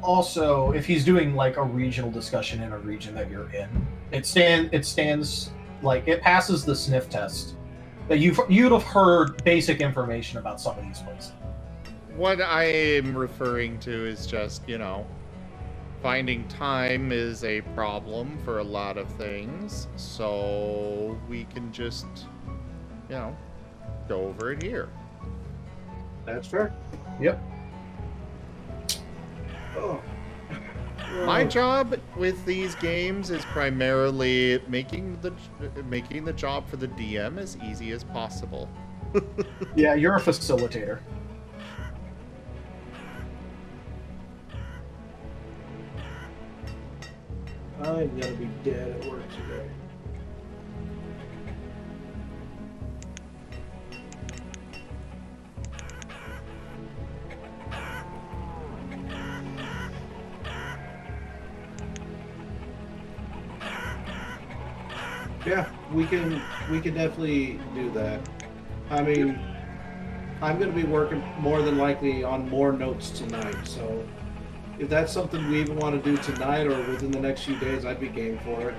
Also, if he's doing like a regional discussion in a region that you're in, it stands like it passes the sniff test. That you'd have heard basic information about some of these places.
What I am referring to is just, you know, finding time is a problem for a lot of things, so we can just, you know, go over it here.
That's fair.
Yep.
Oh.
My job with these games is primarily making the job for the DM as easy as possible.
Yeah, you're a facilitator.
I'm gonna be dead at work today. Yeah, we can definitely do that. I mean, I'm going to be working more than likely on more notes tonight, so if that's something we even want to do tonight or within the next few days, I'd be game for it.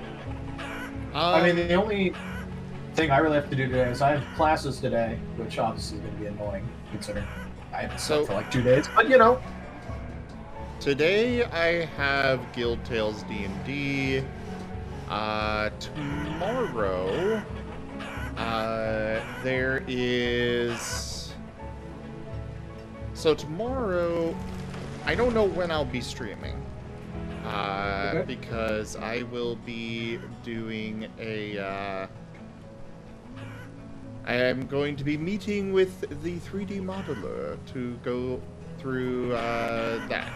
I mean, the only thing I really have to do today is I have classes today, which obviously is going to be annoying considering I haven't slept for like 2 days. But you know,
today I have Guild Tales D&D. Tomorrow, there is... So tomorrow, I don't know when I'll be streaming. Because I will be doing a. I am going to be meeting with the 3D modeler to go through that.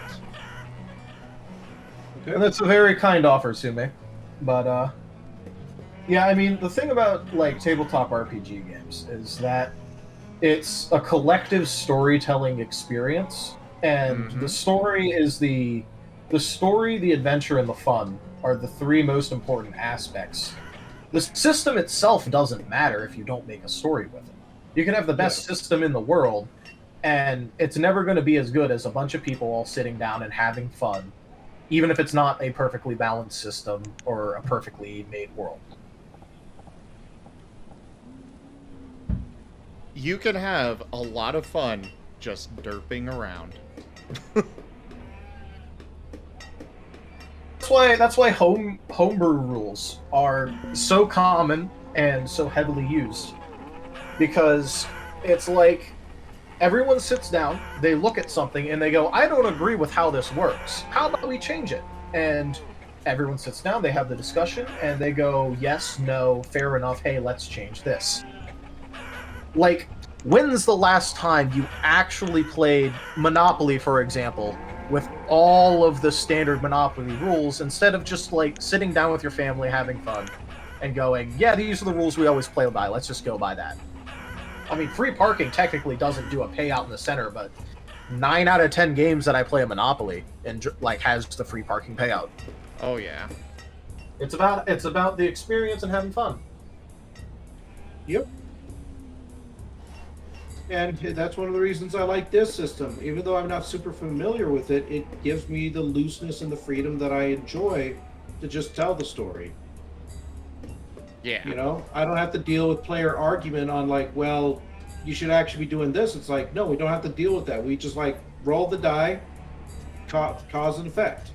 And that's a very kind offer, Sume. But, yeah, I mean, the thing about, like, tabletop RPG games is that it's a collective storytelling experience, and the story is the story, the adventure, and the fun are the three most important aspects. The system itself doesn't matter if you don't make a story with it. You can have the best system in the world, and it's never going to be as good as a bunch of people all sitting down and having fun, even if it's not a perfectly balanced system or a perfectly made world.
You can have a lot of fun just derping around.
That's why homebrew rules are so common and so heavily used. Because it's like everyone sits down, they look at something, and they go, I don't agree with how this works. How about we change it? And everyone sits down, they have the discussion, and they go, yes, no, fair enough, hey, let's change this. Like, when's the last time you actually played Monopoly, for example, with all of the standard Monopoly rules, instead of just, like, sitting down with your family, having fun, and going, yeah, these are the rules we always play by, let's just go by that. I mean, free parking technically doesn't do a payout in the center, but 9 out of 10 games that I play a Monopoly and like has the free parking payout.
Oh yeah.
It's about the experience and having fun.
Yep. And that's one of the reasons I like this system. Even though I'm not super familiar with it, it gives me the looseness and the freedom that I enjoy to just tell the story.
Yeah.
You know, I don't have to deal with player argument on like, well, you should actually be doing this. It's like, no, we don't have to deal with that. We just like roll the die, cause and effect.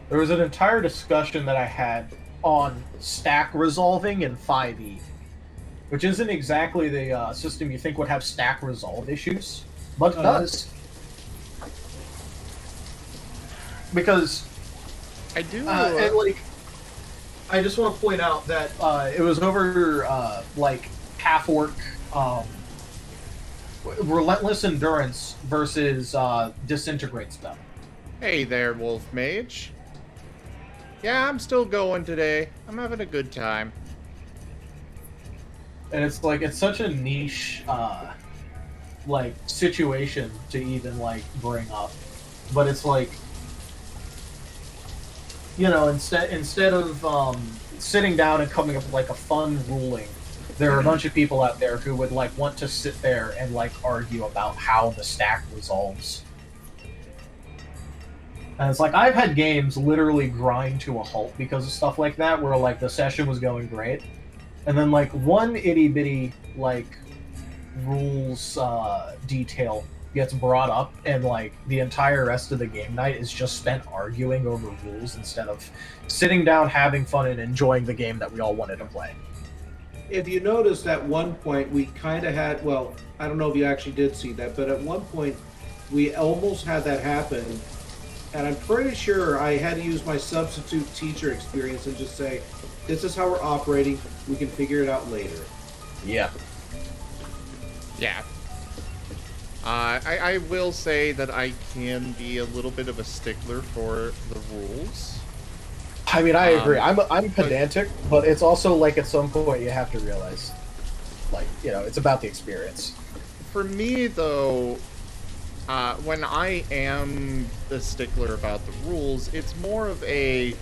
There was an entire discussion that I had on stack resolving in 5e, which isn't exactly the system you think would have stack resolve issues, but it does. Because
I do.
and like, I just want to point out that it was over like half-orc relentless endurance versus disintegrate spell.
Hey there, Wolf Mage. Yeah, I'm still going today. I'm having a good time.
And it's like, it's such a niche like situation to even like bring up, but it's like, you know, instead of sitting down and coming up with like a fun ruling, there are a bunch of people out there who would like want to sit there and like argue about how the stack resolves. And it's like, I've had games literally grind to a halt because of stuff like that, where like the session was going great, and then like one itty bitty like rules detail gets brought up, and like the entire rest of the game night is just spent arguing over rules instead of sitting down, having fun, and enjoying the game that we all wanted to play.
If you noticed, at one point we kind of had, well, I don't know if you actually did see that, but at one point we almost had that happen, and I'm pretty sure I had to use my substitute teacher experience and just say, this is how we're operating, we can figure it out later.
Yeah.
Yeah. I will say that I can be a little bit of a stickler for the rules.
I mean, I agree. I'm pedantic, but it's also like at some point you have to realize, like, you know, it's about the experience.
For me, though, when I am the stickler about the rules, it's more of a,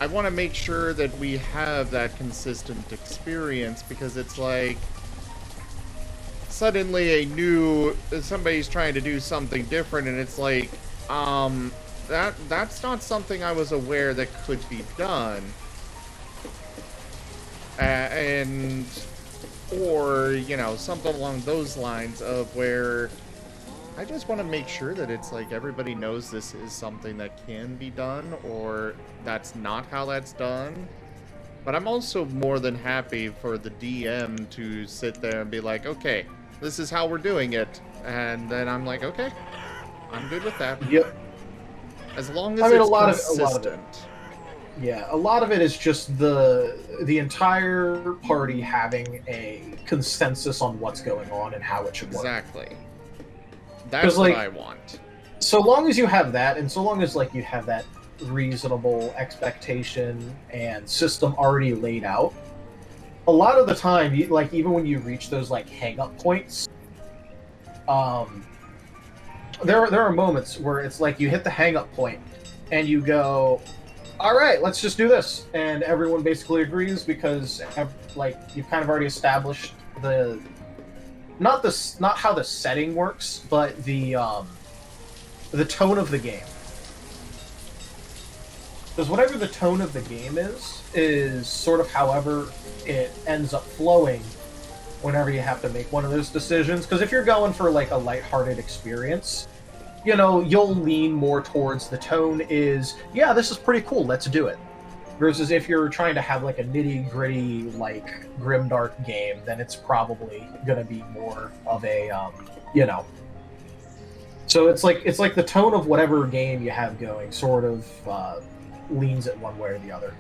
I want to make sure that we have that consistent experience, because it's like, suddenly somebody's trying to do something different, and it's like, that's not something I was aware that could be done. Or, you know, something along those lines of where I just want to make sure that it's like everybody knows this is something that can be done, or that's not how that's done. But I'm also more than happy for the DM to sit there and be like, okay, this is how we're doing it. And then I'm like, okay, I'm good with that.
Yep.
As long as
I mean,
it's
a lot
consistent.
of it. Yeah, a lot of it is just the entire party having a consensus on what's going on and how it should work.
Exactly. That's what I want.
So long as you have that, and so long as like you have that reasonable expectation and system already laid out, a lot of the time, like even when you reach those like hang-up points, there are moments where it's like you hit the hang-up point and you go, all right, let's just do this, and everyone basically agrees because like you've kind of already established not how the setting works, but the tone of the game. Because whatever the tone of the game is sort of however it ends up flowing whenever you have to make one of those decisions. Because if you're going for like a lighthearted experience, you know, you'll lean more towards the tone is, yeah, this is pretty cool, let's do it. Versus if you're trying to have like a nitty-gritty, like, grimdark game, then it's probably going to be more of a, you know. So it's like the tone of whatever game you have going sort of leans it one way or the other.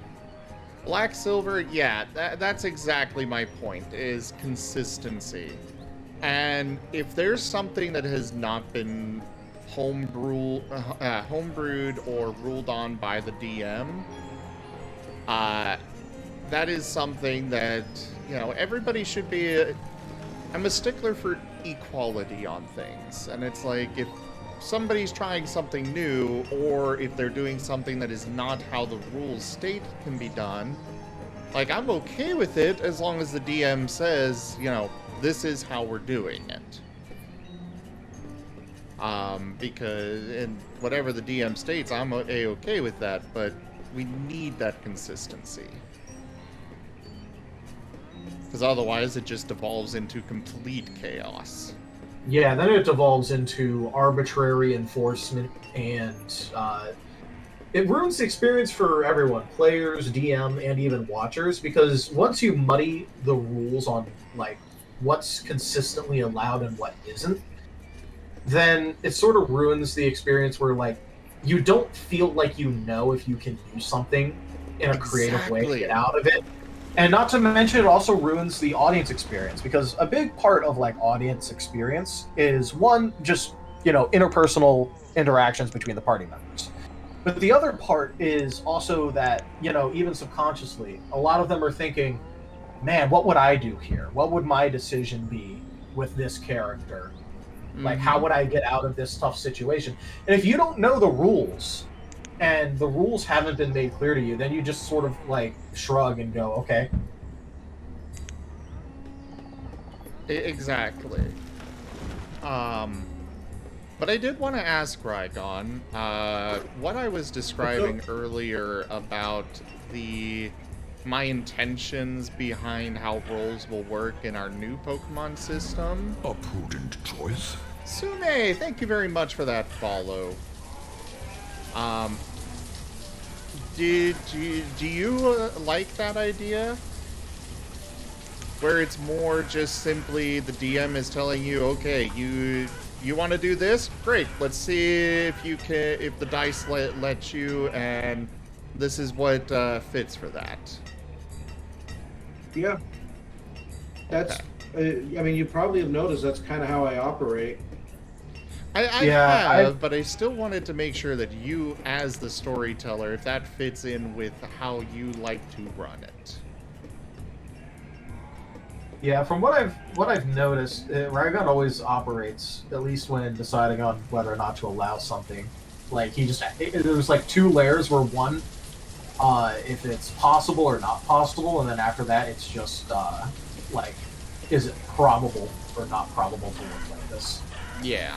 Black Silver, yeah, that's exactly my point, is consistency. And if there's something that has not been homebrewed or ruled on by the DM, that is something that, you know, everybody should be... I'm a stickler for equality on things. And it's like, if somebody's trying something new, or if they're doing something that is not how the rules state can be done, like, I'm okay with it as long as the DM says, you know, this is how we're doing it. Because, and whatever the DM states, I'm okay with that, but we need that consistency. Because otherwise it just devolves into complete chaos.
Yeah, then it devolves into arbitrary enforcement, and it ruins the experience for everyone, players, DM, and even watchers, because once you muddy the rules on like what's consistently allowed and what isn't, then it sort of ruins the experience where like you don't feel like you know if you can use something in a creative way to get out of it. And not to mention, it also ruins the audience experience, because a big part of like audience experience is one, just, you know, interpersonal interactions between the party members. But the other part is also that, you know, even subconsciously, a lot of them are thinking, man, what would I do here? What would my decision be with this character? Like, how would I get out of this tough situation? And if you don't know the rules, and the rules haven't been made clear to you, then you just sort of like shrug and go, okay.
Exactly. But I did want to ask Rygon, what I was describing earlier about my intentions behind how roles will work in our new Pokemon system.
A prudent choice.
Sume, thank you very much for that follow. Do you like that idea? Where it's more just simply the DM is telling you, okay, you want to do this? Great. Let's see if you can, if the dice let you, and this is what fits for that.
Yeah. That's. I mean, you probably have noticed that's kind of how I operate.
I have, but I still wanted to make sure that you, as the storyteller, if that fits in with how you like to run it.
Yeah, from what I've noticed, Rygon always operates, at least when deciding on whether or not to allow something. Like there's like two layers where one, if it's possible or not possible, and then after that it's just like, is it probable or not probable to work like this?
Yeah.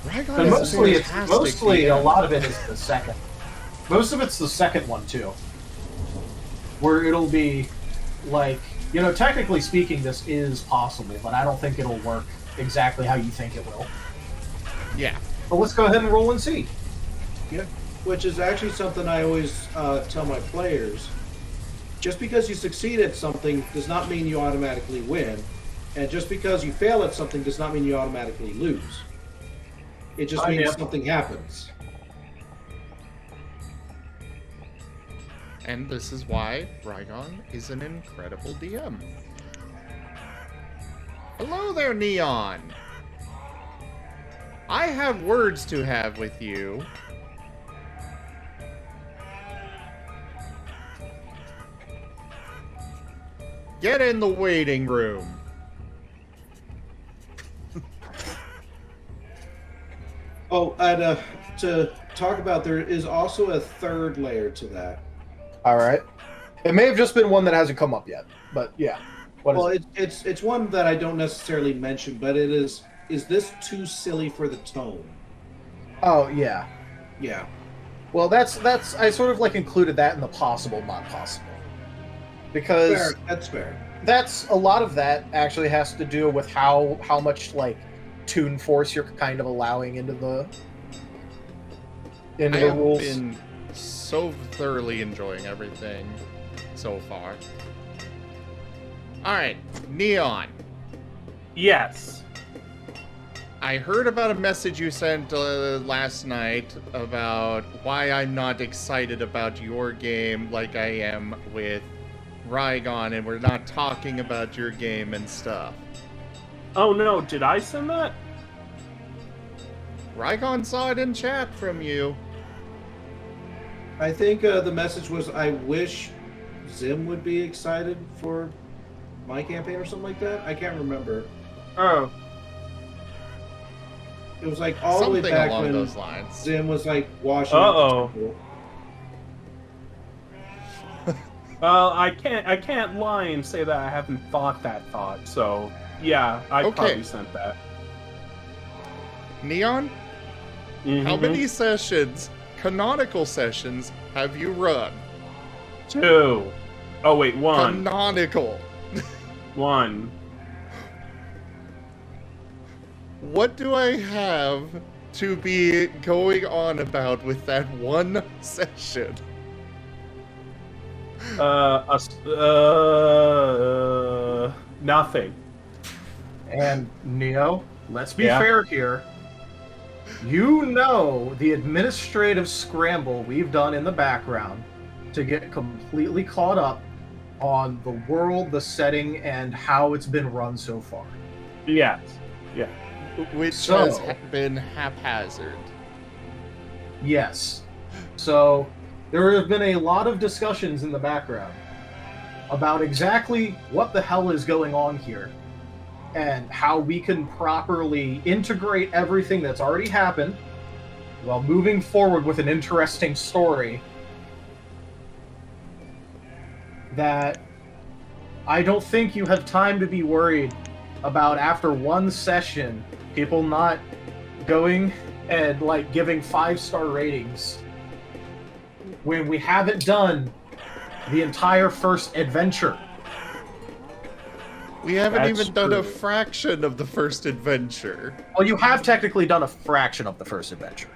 And mostly a lot of it is the second. Most of it's the second one too, where it'll be like, you know, technically speaking, this is possible, but I don't think it'll work exactly how you think it will.
Yeah.
But let's go ahead and roll and see.
Yeah, which is actually something I always tell my players. Just because you succeed at something does not mean you automatically win, and just because you fail at something does not mean you automatically lose. It just means something happens.
And this is why Rygon is an incredible DM. Hello there, Neon. I have words to have with you. Get in the waiting room.
Oh, and to talk about, there is also a third layer to that.
All right. It may have just been one that hasn't come up yet, but yeah.
Well, it's one that I don't necessarily mention, but it is. Is this too silly for the tone?
Oh yeah.
Yeah.
Well, that's I sort of like included that in the possible, not possible, because
Fair. That's fair.
That's a lot of that actually has to do with how much like toon force you're kind of allowing into the rules.
I have been so thoroughly enjoying everything so far. Alright, Neon.
Yes.
I heard about a message you sent last night about why I'm not excited about your game like I am with Rygon, and we're not talking about your game and stuff.
Oh no, did I send that?
Rygon saw it in chat from you.
I think the message was, I wish Zim would be excited for my campaign or something like that. I can't remember.
Oh.
It was like all the way
Something
back
along
when
those lines.
Zim was like washing.
Uh-oh. Well, I can't lie and say that I haven't thought that thought. So yeah, I probably sent that.
Neon, how many sessions, canonical sessions, have you run?
2. Oh wait, 1.
Canonical.
1.
What do I have to be going on about with that one session?
Nothing.
And Neo, let's be fair here. You know the administrative scramble we've done in the background to get completely caught up on the world, the setting, and how it's been run so far.
Yes. Yeah.
Which has been haphazard.
Yes. So there have been a lot of discussions in the background about exactly what the hell is going on here and how we can properly integrate everything that's already happened while moving forward with an interesting story that I don't think you have time to be worried about after one session, people not going and like giving 5-star ratings when we haven't done the entire first adventure.
We haven't even done a fraction of the first adventure.
Well, you have technically done a fraction of the first adventure.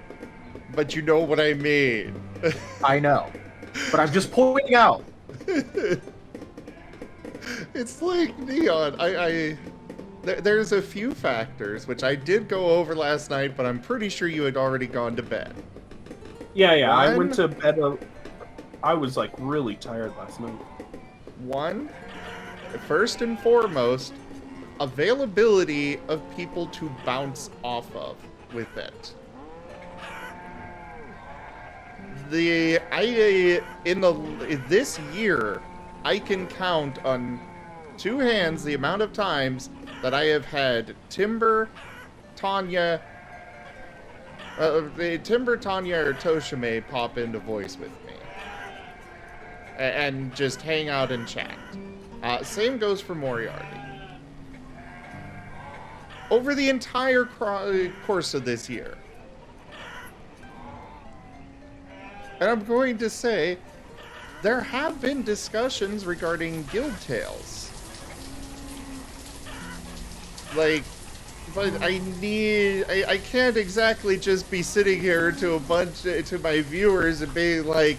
But you know what I mean.
I know. But I'm just pointing out.
It's like Neon. There's a few factors, which I did go over last night, but I'm pretty sure you had already gone to bed.
Yeah, I went to bed. I was like really tired last night.
One, first and foremost, availability of people to bounce off of with it. This year, I can count on 2 hands the amount of times that I have had Timber, Tanya, or Toshime pop into voice with me. And just hang out and chat. Same goes for Moriarty. Over the entire course of this year. And I'm going to say, there have been discussions regarding guild tales. Like, but I can't exactly just be sitting here to my viewers and being like,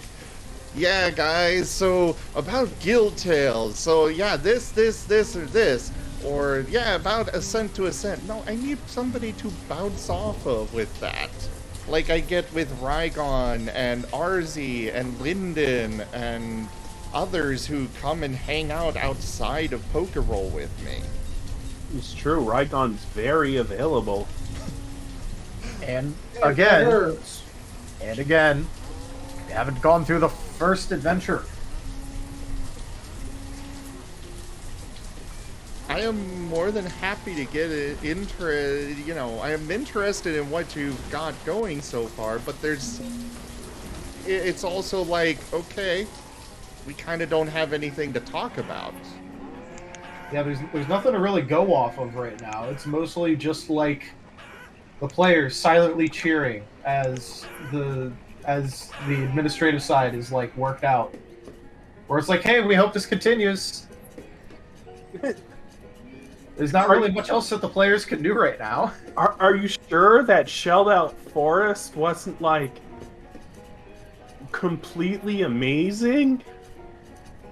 yeah, guys, so about guild tales, so yeah, this, or this. Or, yeah, about ascent to ascent. No, I need somebody to bounce off of with that. Like I get with Rygon and Arzi and Linden and others who come and hang out outside of Pokeroll with me.
It's true, Rygon's very available.
And again, we haven't gone through the first adventure.
I am more than happy to get I am interested in what you've got going so far, but it's also like, okay, we kind of don't have anything to talk about.
Yeah, there's nothing to really go off of right now. It's mostly just like the players silently cheering as the administrative side is like worked out. Where it's like, hey, we hope this continues. There's not really much else that the players can do right now.
Are you sure that Shelled Out Forest wasn't like completely amazing?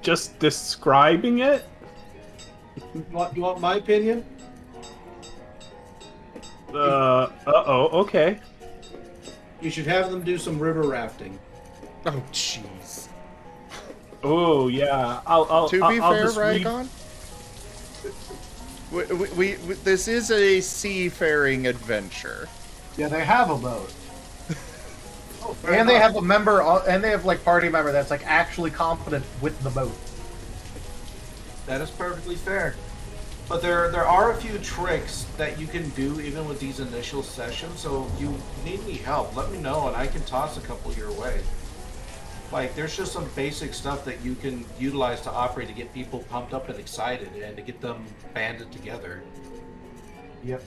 Just describing it?
You want my opinion?
Okay.
You should have them do some river rafting.
Oh, jeez.
Oh, yeah. I'll
to be fair, Rygon, we this is a seafaring adventure.
Yeah, they have a boat. And they have a member, and they have like party member that's like actually competent with the boat.
That is perfectly fair. But there are a few tricks that you can do even with these initial sessions, so if you need any help, let me know and I can toss a couple your way. Like, there's just some basic stuff that you can utilize to operate to get people pumped up and excited and to get them banded together.
Yep.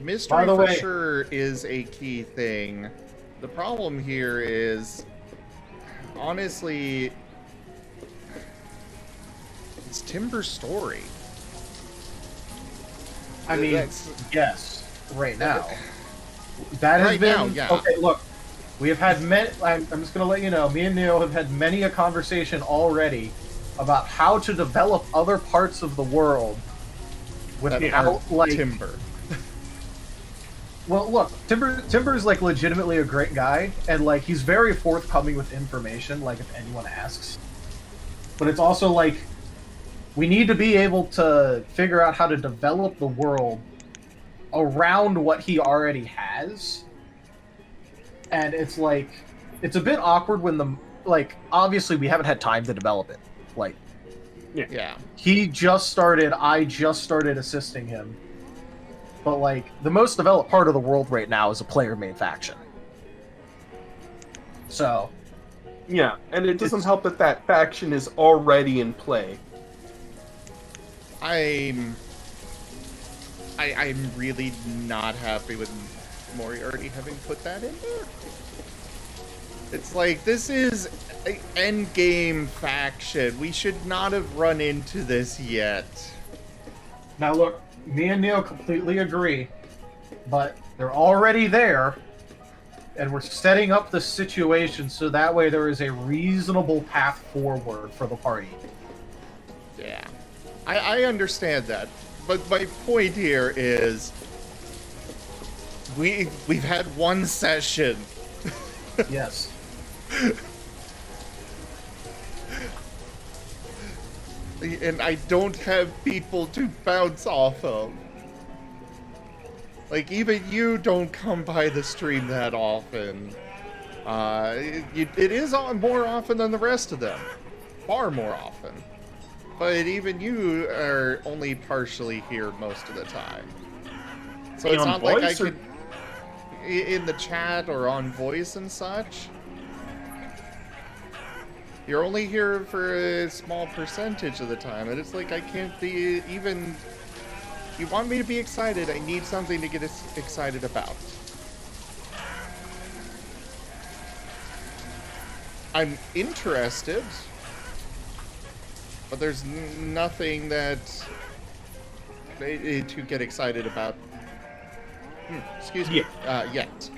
Mystery for sure is a key thing. The problem here is, honestly, it's Timber's story.
I mean, yes, right now. That has
right
been
now, yeah.
Okay. Look, we have had many. I'm just going to let you know. Me and Neo have had many a conversation already about how to develop other parts of the world without like
Timber.
Well, look, Timber is like legitimately a great guy, and like he's very forthcoming with information. Like if anyone asks, but it's also like we need to be able to figure out how to develop the world around what he already has. And it's like, it's a bit awkward when obviously we haven't had time to develop it. Like,
yeah.
He just started, I just started assisting him. But like, the most developed part of the world right now is a player-made faction. So.
Yeah, and it doesn't help that that faction is already in play.
I'm really not happy with Moriarty having put that in there. It's like, this is an endgame faction. We should not have run into this yet.
Now look, me and Neil completely agree, but they're already there, and we're setting up the situation so that way there is a reasonable path forward for the party.
Yeah. I understand that, but my point here is we've had one session.
Yes.
And I don't have people to bounce off of. Like, even you don't come by the stream that often. It is on more often than the rest of them. Far more often. But even you are only partially here most of the time. So it's not like I could... In the chat or on voice and such. You're only here for a small percentage of the time, and it's like I can't be even... You want me to be excited, I need something to get excited about. I'm interested, but there's nothing that to get excited about. Excuse me. Yet.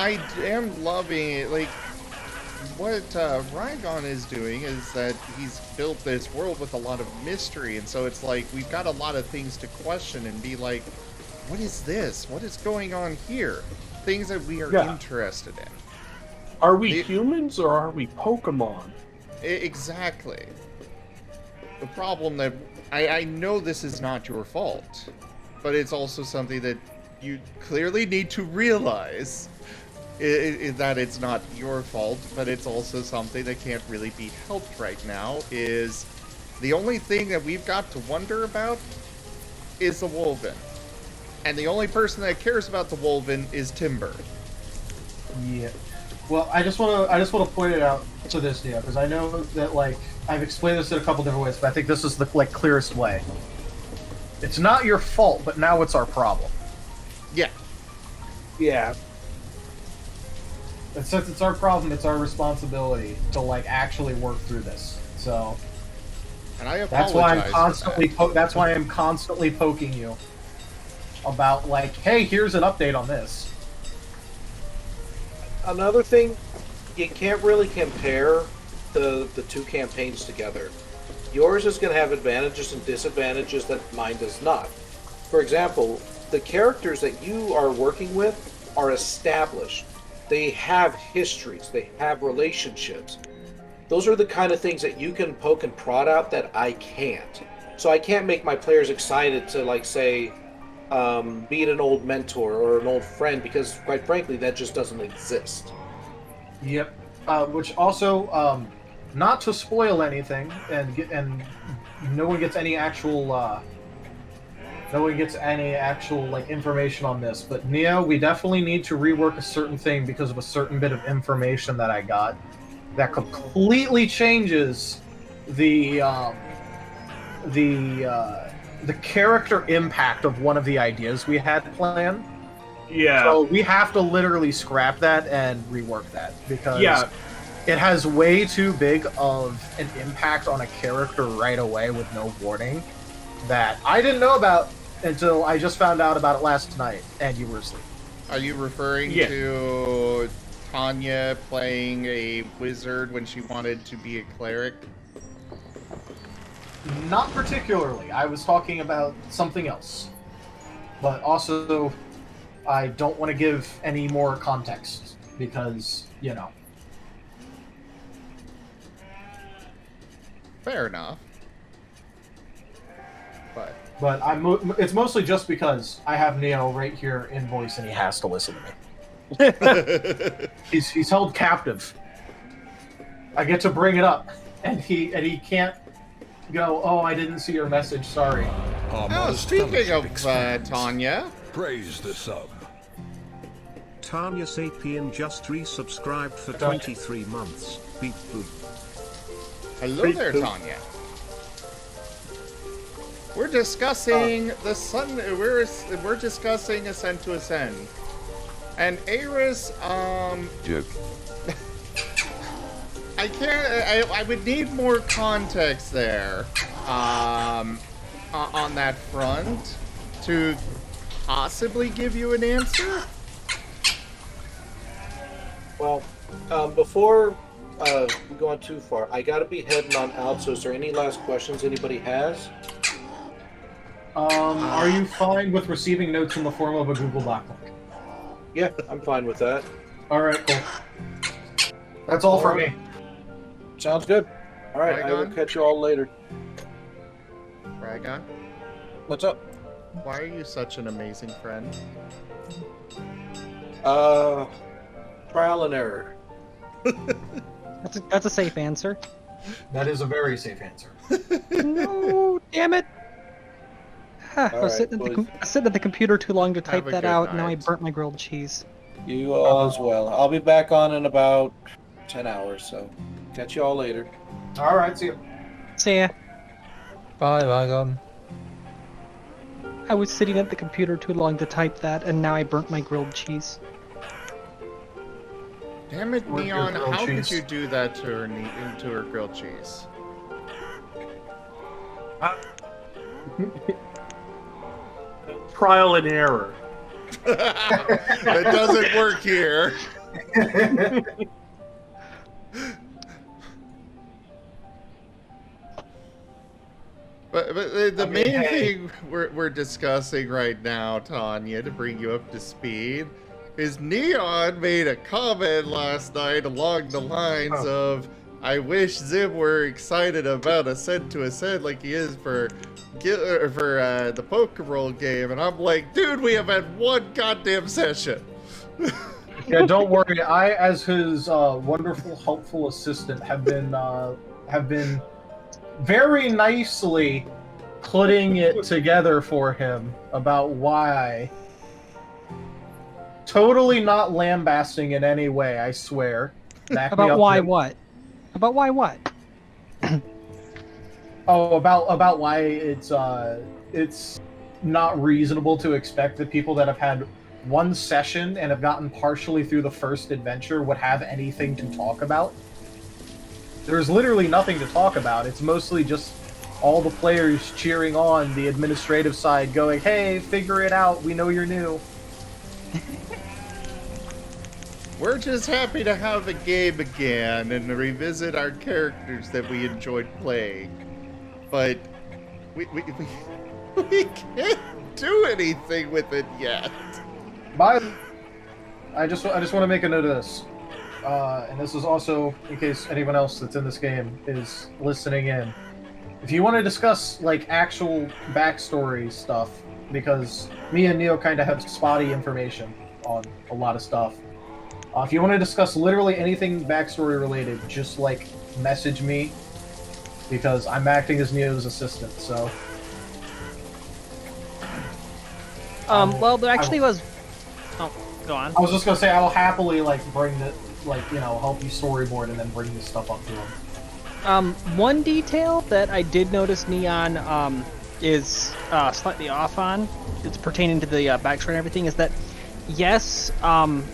I am loving it. Like, what Rygon is doing is that he's built this world with a lot of mystery, and so it's like we've got a lot of things to question and be like, what is this? What is going on here? Things that we are interested in.
Are we humans or are we Pokemon?
Exactly. The problem that I know this is not your fault, but it's also something that you clearly need to realize that it's not your fault, but it's also something that can't really be helped right now. Is the only thing that we've got to wonder about is the Wolven, and the only person that cares about the Wolven is Timber.
Yeah. Well, I just want to point it out to this, Neo, because I know that like I've explained this in a couple different ways, but I think this is the clearest way. It's not your fault, but now it's our problem.
Yeah.
Yeah. And since it's our problem, it's our responsibility to like actually work through this. So.
And I apologize.
That's why I'm constantly poking you about like, hey, here's an update on this.
Another thing, you can't really compare the two campaigns together. Yours is going to have advantages and disadvantages that mine does not. For example, the characters that you are working with are established. They have histories. They have relationships. Those are the kind of things that you can poke and prod out that I can't. So I can't make my players excited to, like, say, meet an old mentor or an old friend, because, quite frankly, that just doesn't exist.
Yep. Which also, not to spoil anything, and no one gets any actual, like information on this. But Neo, we definitely need to rework a certain thing because of a certain bit of information that I got that completely changes the character impact of one of the ideas we had planned.
Yeah.
So we have to literally scrap that and rework that because it has way too big of an impact on a character right away with no warning that I didn't know about until I just found out about it last night and you were asleep.
Are you referring to Tanya playing a wizard when she wanted to be a cleric?
Not particularly. I was talking about something else. But also, I don't want to give any more context because, you know.
Fair enough.
But it's mostly just because I have Neo right here in voice and he has to listen to me. He's held captive. I get to bring it up, and he can't go, oh, I didn't see your message, sorry.
Oh, speaking of Tanya.
Praise the sub.
Tanya Sapien just resubscribed for 23 months. Beep boop.
Hello there, Tanya. We're discussing the sun. We're discussing Ascent to Ascend, and Aris.
Joke.
I can't. I would need more context there, on that front, to possibly give you an answer.
Well, before we go on too far, I gotta be heading on out. So, is there any last questions anybody has?
Are you fine with receiving notes in the form of a Google Doc link?
Yeah, I'm fine with that.
Alright, cool. That's all for me.
Sounds good. Alright, I will catch you all later.
Ragon?
What's up?
Why are you such an amazing friend?
Trial and error.
That's a safe answer.
That is a very safe answer.
No, damn it! I was sitting at the computer too long to type that out, and now I burnt my grilled cheese.
You all as well. I'll be back on in about 10 hours, so catch you all later.
Alright, see ya.
See ya.
Bye, Rygon.
I was sitting at the computer too long to type that, and now I burnt my grilled cheese.
Damn it, Neon! How could you do that to her grilled cheese?
Trial and error.
It doesn't work here. But the main thing we're discussing right now, Tanya, to bring you up to speed, is Neon made a comment last night along the lines of, I wish Zim were excited about Ascent to Ascend like he is for the Pokeball game. And I'm like, dude, we have had one goddamn session.
Yeah, don't worry. I, as his wonderful, helpful assistant, have been very nicely putting it together for him about why. Totally not lambasting in any way, I swear.
About why what? About why what?
Oh, about why it's not reasonable to expect that people that have had one session and have gotten partially through the first adventure would have anything to talk about. There's literally nothing to talk about. It's mostly just all the players cheering on the administrative side, going, hey, figure it out, we know you're new.
We're just happy to have the game again and to revisit our characters that we enjoyed playing. But we can't do anything with it yet.
I just want to make a note of this. And this is also in case anyone else that's in this game is listening in. If you want to discuss like actual backstory stuff, because me and Neo kind of have spotty information on a lot of stuff. If you want to discuss literally anything backstory related, just like message me, because I'm acting as Neo's assistant. So.
Well, there actually was. Oh, go on.
I was just gonna say I will happily like bring the help you storyboard and then bring this stuff up to him.
One detail that I did notice Neon is slightly off on, it's pertaining to the backstory and everything, is that yes,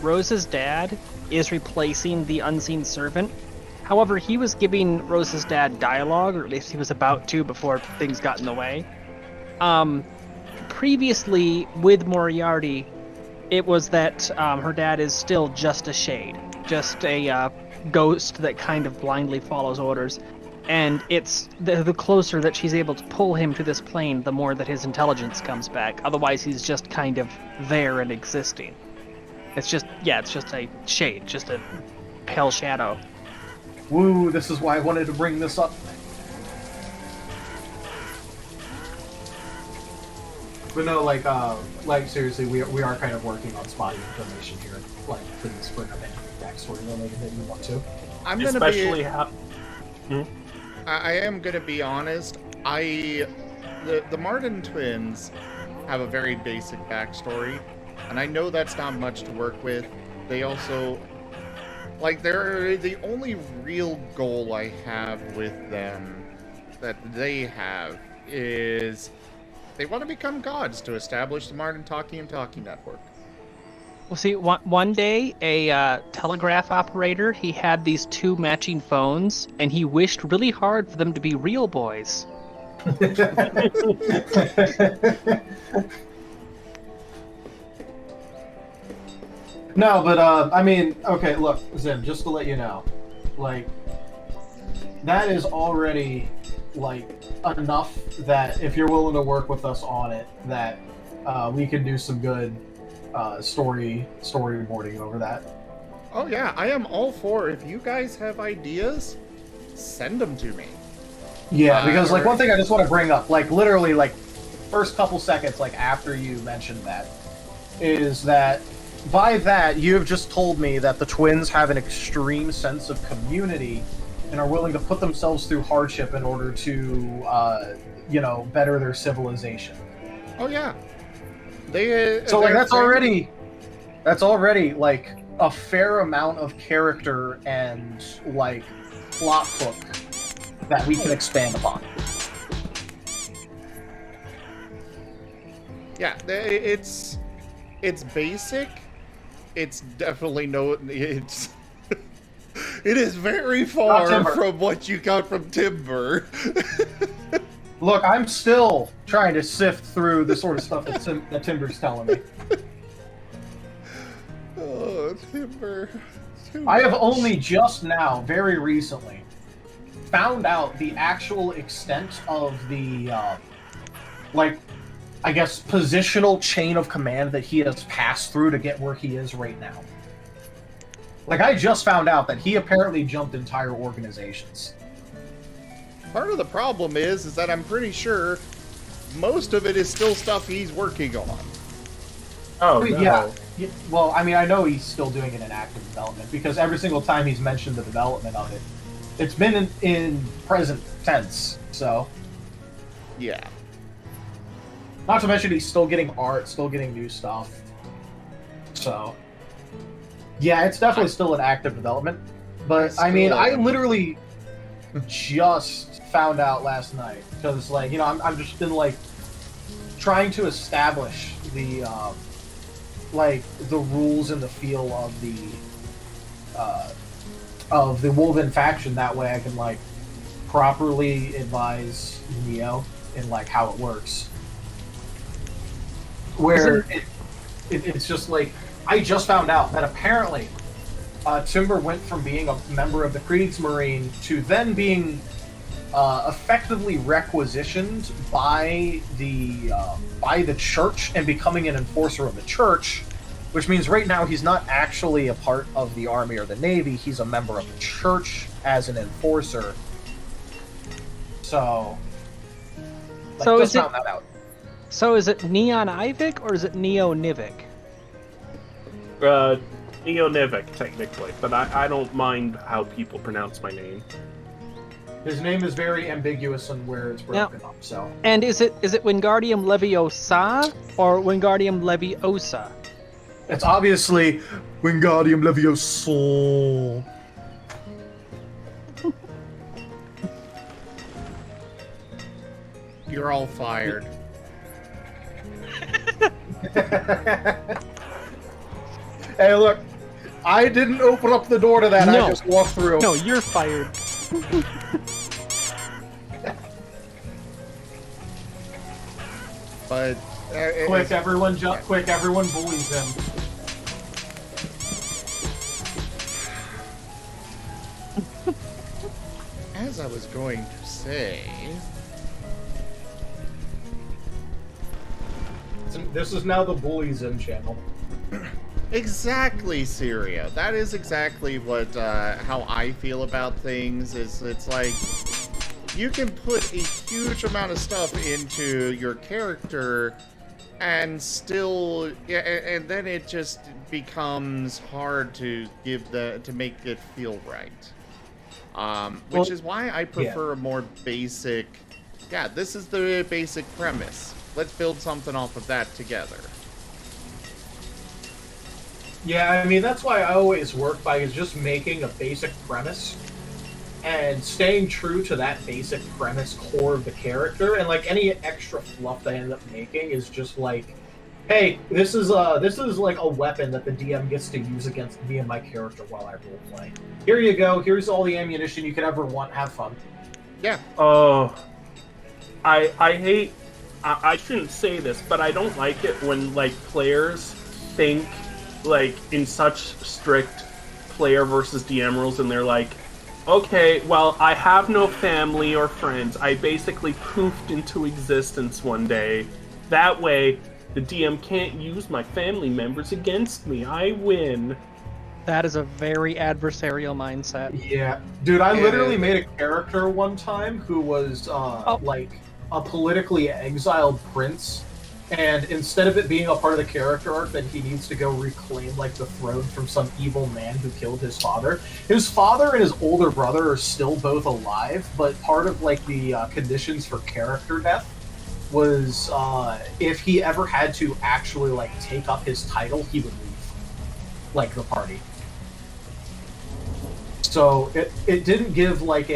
Rose's dad is replacing the unseen servant. However, he was giving Rose's dad dialogue, or at least he was about to before things got in the way. Previously, with Moriarty, it was that her dad is still just a shade, just a ghost that kind of blindly follows orders, and it's the closer that she's able to pull him to this plane, the more that his intelligence comes back. Otherwise, he's just kind of there and existing. It's just a shade, just a pale shadow.
Woo, this is why I wanted to bring this up. But no, like seriously, we are kind of working on spotty information here. Like, please bring up anything backstory related that you want to.
I'm gonna I am gonna be honest. The Marten twins have a very basic backstory, and I know that's not much to work with. They also, they're the only real goal I have with them that they have is they want to become gods to establish the Marten Talkie and Talkie network.
Well, see, one day, a telegraph operator, he had these two matching phones, and he wished really hard for them to be real boys.
No, but, I mean, okay, look, Zim, just to let you know, that is already, enough that if you're willing to work with us on it, that we can do some good storyboarding over that.
Oh yeah, I am all for, if you guys have ideas, send them to me.
Yeah, because one thing I just want to bring up, literally first couple seconds after you mentioned that, is that by that you have just told me that the twins have an extreme sense of community and are willing to put themselves through hardship in order to better their civilization.
Oh yeah.
So that's already a fair amount of character and plot hook that we can expand upon.
Yeah, it's basic. It's definitely it is very far from what you got from Timber.
Look, I'm still trying to sift through the sort of stuff that Timber's telling me.
Oh, Timber.
I have only just now, very recently, found out the actual extent of the, I guess, positional chain of command that he has passed through to get where he is right now. Like, I just found out that he apparently jumped entire organizations.
Part of the problem is that I'm pretty sure most of it is still stuff he's working on.
Oh, no.
Yeah. Well, I mean, I know he's still doing it in active development, because every single time he's mentioned the development of it, it's been in present tense, so...
Yeah.
Not to mention he's still getting art, still getting new stuff. So... Yeah, it's definitely still in active development. But, I mean, I literally just found out last night. Because, like, you know, I'm just been, like, trying to establish the, like, the rules and the feel of the Woven faction. That way I can, like, properly advise Neo in, like, how it works. Where it's just, like... I just found out that apparently Timber went from being a member of the Kriegsmarine to then being effectively requisitioned by the church and becoming an enforcer of the church, which means right now he's not actually a part of the army or the navy. He's a member of the church as an enforcer. So, like,
so
just found that out.
So is it Neon Ivic or is it Neo Nivik?
Neonivik, technically, but I don't mind how people pronounce my name.
His name is very ambiguous on where it's broken up, so...
And is it Wingardium Leviosa or Wingardium Leviosa?
It's obviously Wingardium Leviosa.
You're all fired.
Hey, look, I didn't open up the door to that.
No.
I just walked through.
No, you're fired.
But
quick, everyone jump! Quick, everyone bullies him.
As I was going to say,
This is now the bullies in channel.
exactly, Syria. That is exactly what how I feel about things. Is it's like you can put a huge amount of stuff into your character, and still, yeah, and then it just becomes hard to make it feel right. Which is why I prefer a more basic. Yeah, this is the basic premise. Let's build something off of that together.
Yeah, I mean, that's why I always work by is just making a basic premise and staying true to that basic premise core of the character, and like any extra fluff that I end up making is just like, hey, this is like a weapon that the DM gets to use against me and my character while I roleplay. Here you go, here's all the ammunition you could ever want, have fun.
Yeah.
Oh, I hate, I shouldn't say this, but I don't like it when, like, players think, like, in such strict player versus DM rules, and they're like, okay, well, I have no family or friends. I basically poofed into existence one day. That way, the DM can't use my family members against me. I win.
That is a very adversarial mindset.
Yeah. Dude, I literally made a character one time who was, like, a politically exiled prince, and instead of it being a part of the character arc that he needs to go reclaim, like, the throne from some evil man who killed his father and his older brother are still both alive, but part of, like, the conditions for character death was, if he ever had to actually, like, take up his title, he would leave, like, the party. So, it didn't give, like,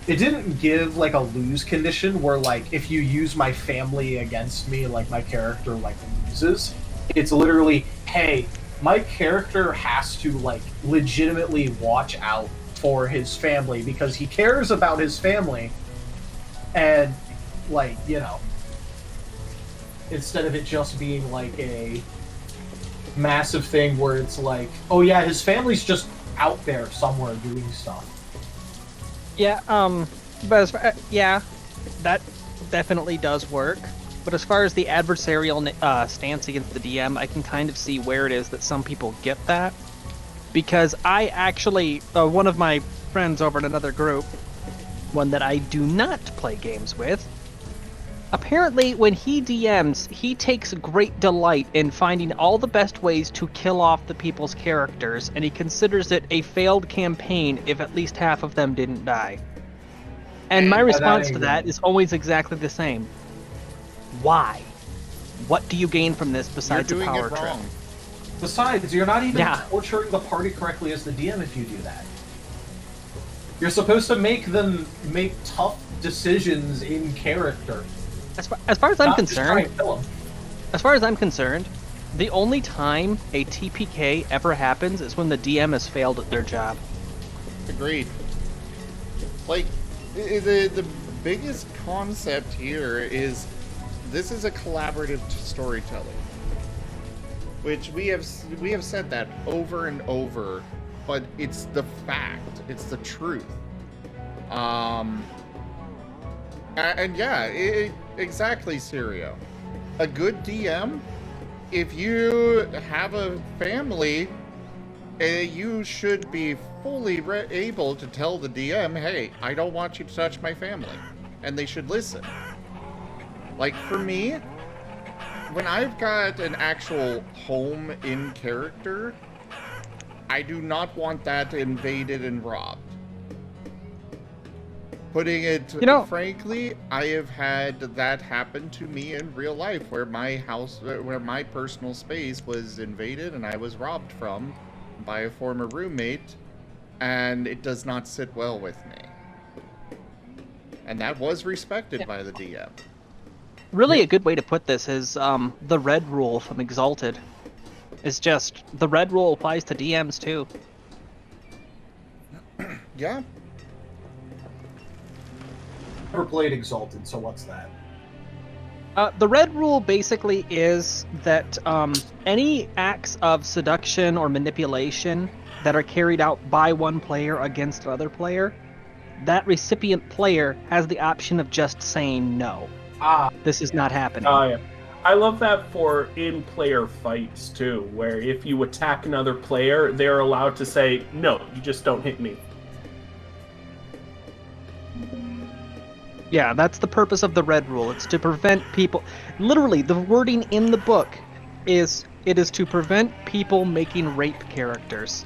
it didn't give, like, a lose condition where, like, if you use my family against me, like, my character, like, loses. It's literally, hey, my character has to, like, legitimately watch out for his family because he cares about his family. And, like, you know, instead of it just being, like, massive thing where it's like, oh yeah, his family's just out there somewhere doing stuff.
Yeah, but as far, yeah, that definitely does work. But as far as the adversarial stance against the DM, I can kind of see where it is that some people get that. Because I actually, one of my friends over in another group, one that I do not play games with, apparently when he DMs, he takes great delight in finding all the best ways to kill off the people's characters, and he considers it a failed campaign if at least half of them didn't die. And my response to that is always exactly the same. Why? What do you gain from this besides a power trip?
Besides, you're not even torturing the party correctly as the DM if you do that. You're supposed to make them make tough decisions in character.
As far as I'm concerned, the only time a TPK ever happens is when the DM has failed at their job.
Agreed. Like, the biggest concept here is this is a collaborative storytelling, which we have said that over and over, but it's the fact, it's the truth. And yeah, exactly, Sirio. A good DM, if you have a family, you should be fully able to tell the DM, hey, I don't want you to touch my family. And they should listen. Like, for me, when I've got an actual home in character, I do not want that invaded and robbed. Putting it frankly, I have had that happen to me in real life, where my house, where my personal space was invaded and I was robbed from by a former roommate, and it does not sit well with me. And that was respected by the DM.
Really, a good way to put this is the red rule from Exalted. It's just, the red rule applies to DMs too.
Yeah.
Never played Exalted, so what's that?
The red rule basically is that any acts of seduction or manipulation that are carried out by one player against another player, that recipient player has the option of just saying no. This is not happening.
Yeah. I love that for in-player fights too, where if you attack another player, they're allowed to say, no, you just don't hit me.
Yeah, that's the purpose of the red rule. It's to prevent people... Literally, the wording in the book is, it is to prevent people making rape characters.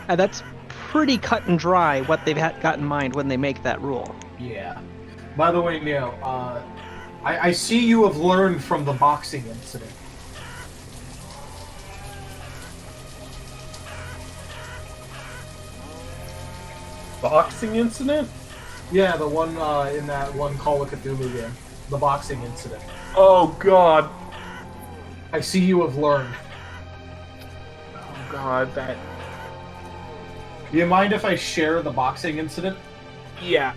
And that's pretty cut and dry what they've got in mind when they make that rule.
Yeah. By the way, Neo, I see you have learned from the boxing incident.
Boxing incident?
Yeah, the one in that one Call of Cthulhu game. The boxing incident.
Oh, God.
I see you have learned.
Oh, God, that...
Do you mind if I share the boxing incident?
Yeah.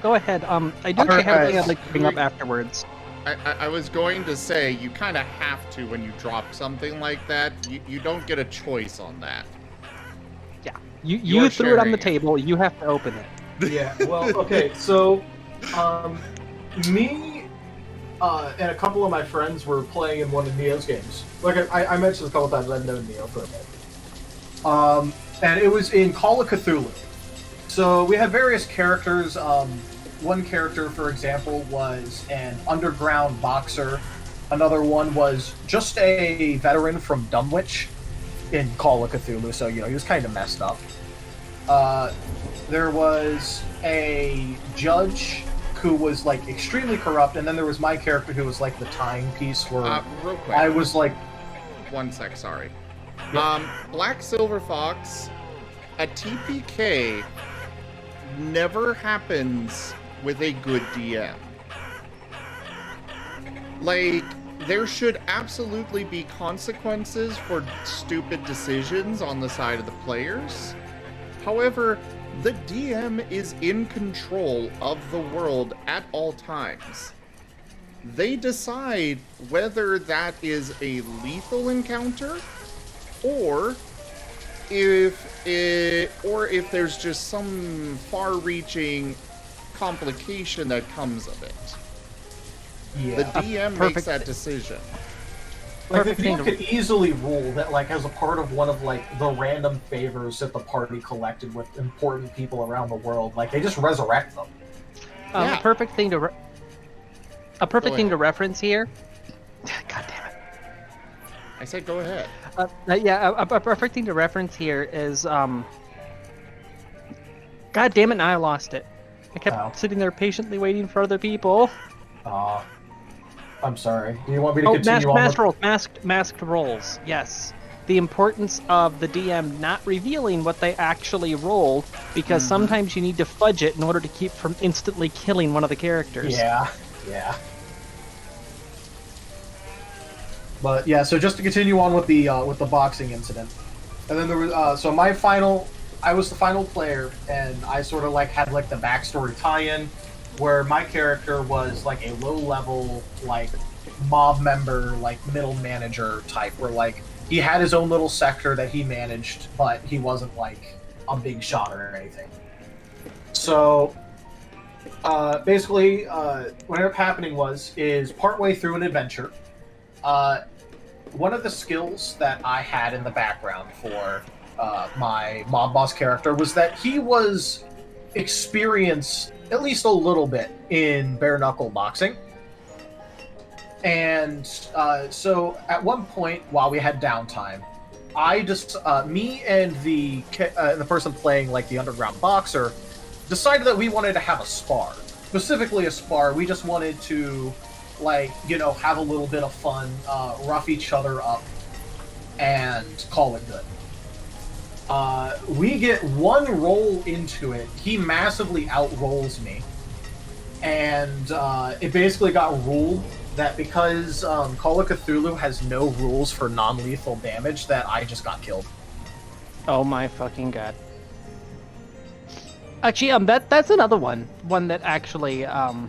Go ahead. I do actually have something I'd like to bring up afterwards.
I was going to say, you kind of have to when you drop something like that. You don't get a choice on that.
Yeah. You threw it on the table. You have to open it.
Yeah, well, okay, so, me and a couple of my friends were playing in one of Neo's games. Like, I mentioned a couple times I've known Neo for a bit. And it was in Call of Cthulhu. So, we had various characters. One character, for example, was an underground boxer. Another one was just a veteran from Dunwich in Call of Cthulhu, so, he was kind of messed up. There was a judge who was, like, extremely corrupt, and then there was my character who was, like, the timepiece where
real quick.
I was, like...
One sec, sorry.
Yep.
Black Silver Fox, a TPK never happens with a good DM. Like, there should absolutely be consequences for stupid decisions on the side of the players. However, the DM is in control of the world at all times. they decide whether that is a lethal encounter or if there's just some far-reaching complication that comes of it.
Yeah.
The DM makes that decision.
Like, the DM could easily rule that, like, as a part of one of, like, the random favors that the party collected with important people around the world, like, they just resurrect them.
A perfect thing to reference here. God damn it!
I said go ahead.
A perfect thing to reference here is God damn it! Now I lost it. I kept sitting there patiently waiting for other people.
I'm sorry. Do you want me to continue
masked rolls. Yes. The importance of the DM not revealing what they actually rolled, because sometimes you need to fudge it in order to keep from instantly killing one of the characters.
Yeah. But yeah, so just to continue on with the boxing incident, and then there was I was the final player, and I sort of like had like the backstory tie-in, where my character was like a low-level like mob member, like middle manager type, where like he had his own little sector that he managed, but he wasn't like a big shot or anything. So basically, what ended up happening is partway through an adventure, one of the skills that I had in the background for my mob boss character was that he was experienced at least a little bit in bare knuckle boxing. And so at one point, while we had downtime, me and the person playing like the underground boxer decided that we wanted to have a spar. Specifically a spar. We just wanted to, like, you know, have a little bit of fun, rough each other up, and call it good. We get one roll into it. He massively outrolls me. And it basically got ruled that because Call of Cthulhu has no rules for non-lethal damage, that I just got killed.
Oh my fucking god. Actually, that's another one that actually I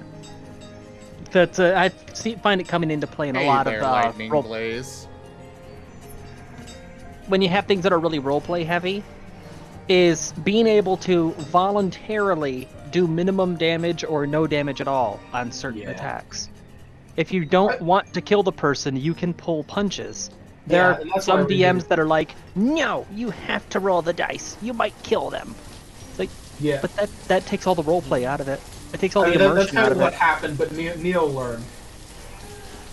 find it coming into play in a lot of
lightning blaze.
When you have things that are really roleplay heavy, is being able to voluntarily do minimum damage or no damage at all on certain attacks. If you don't want to kill the person, you can pull punches. There are some DMs that are like, no, you have to roll the dice. You might kill them. It's like, but that takes all the roleplay out of it. It takes all the immersion
that's kind
out
of
of
what
it.
happened, but Neo learned.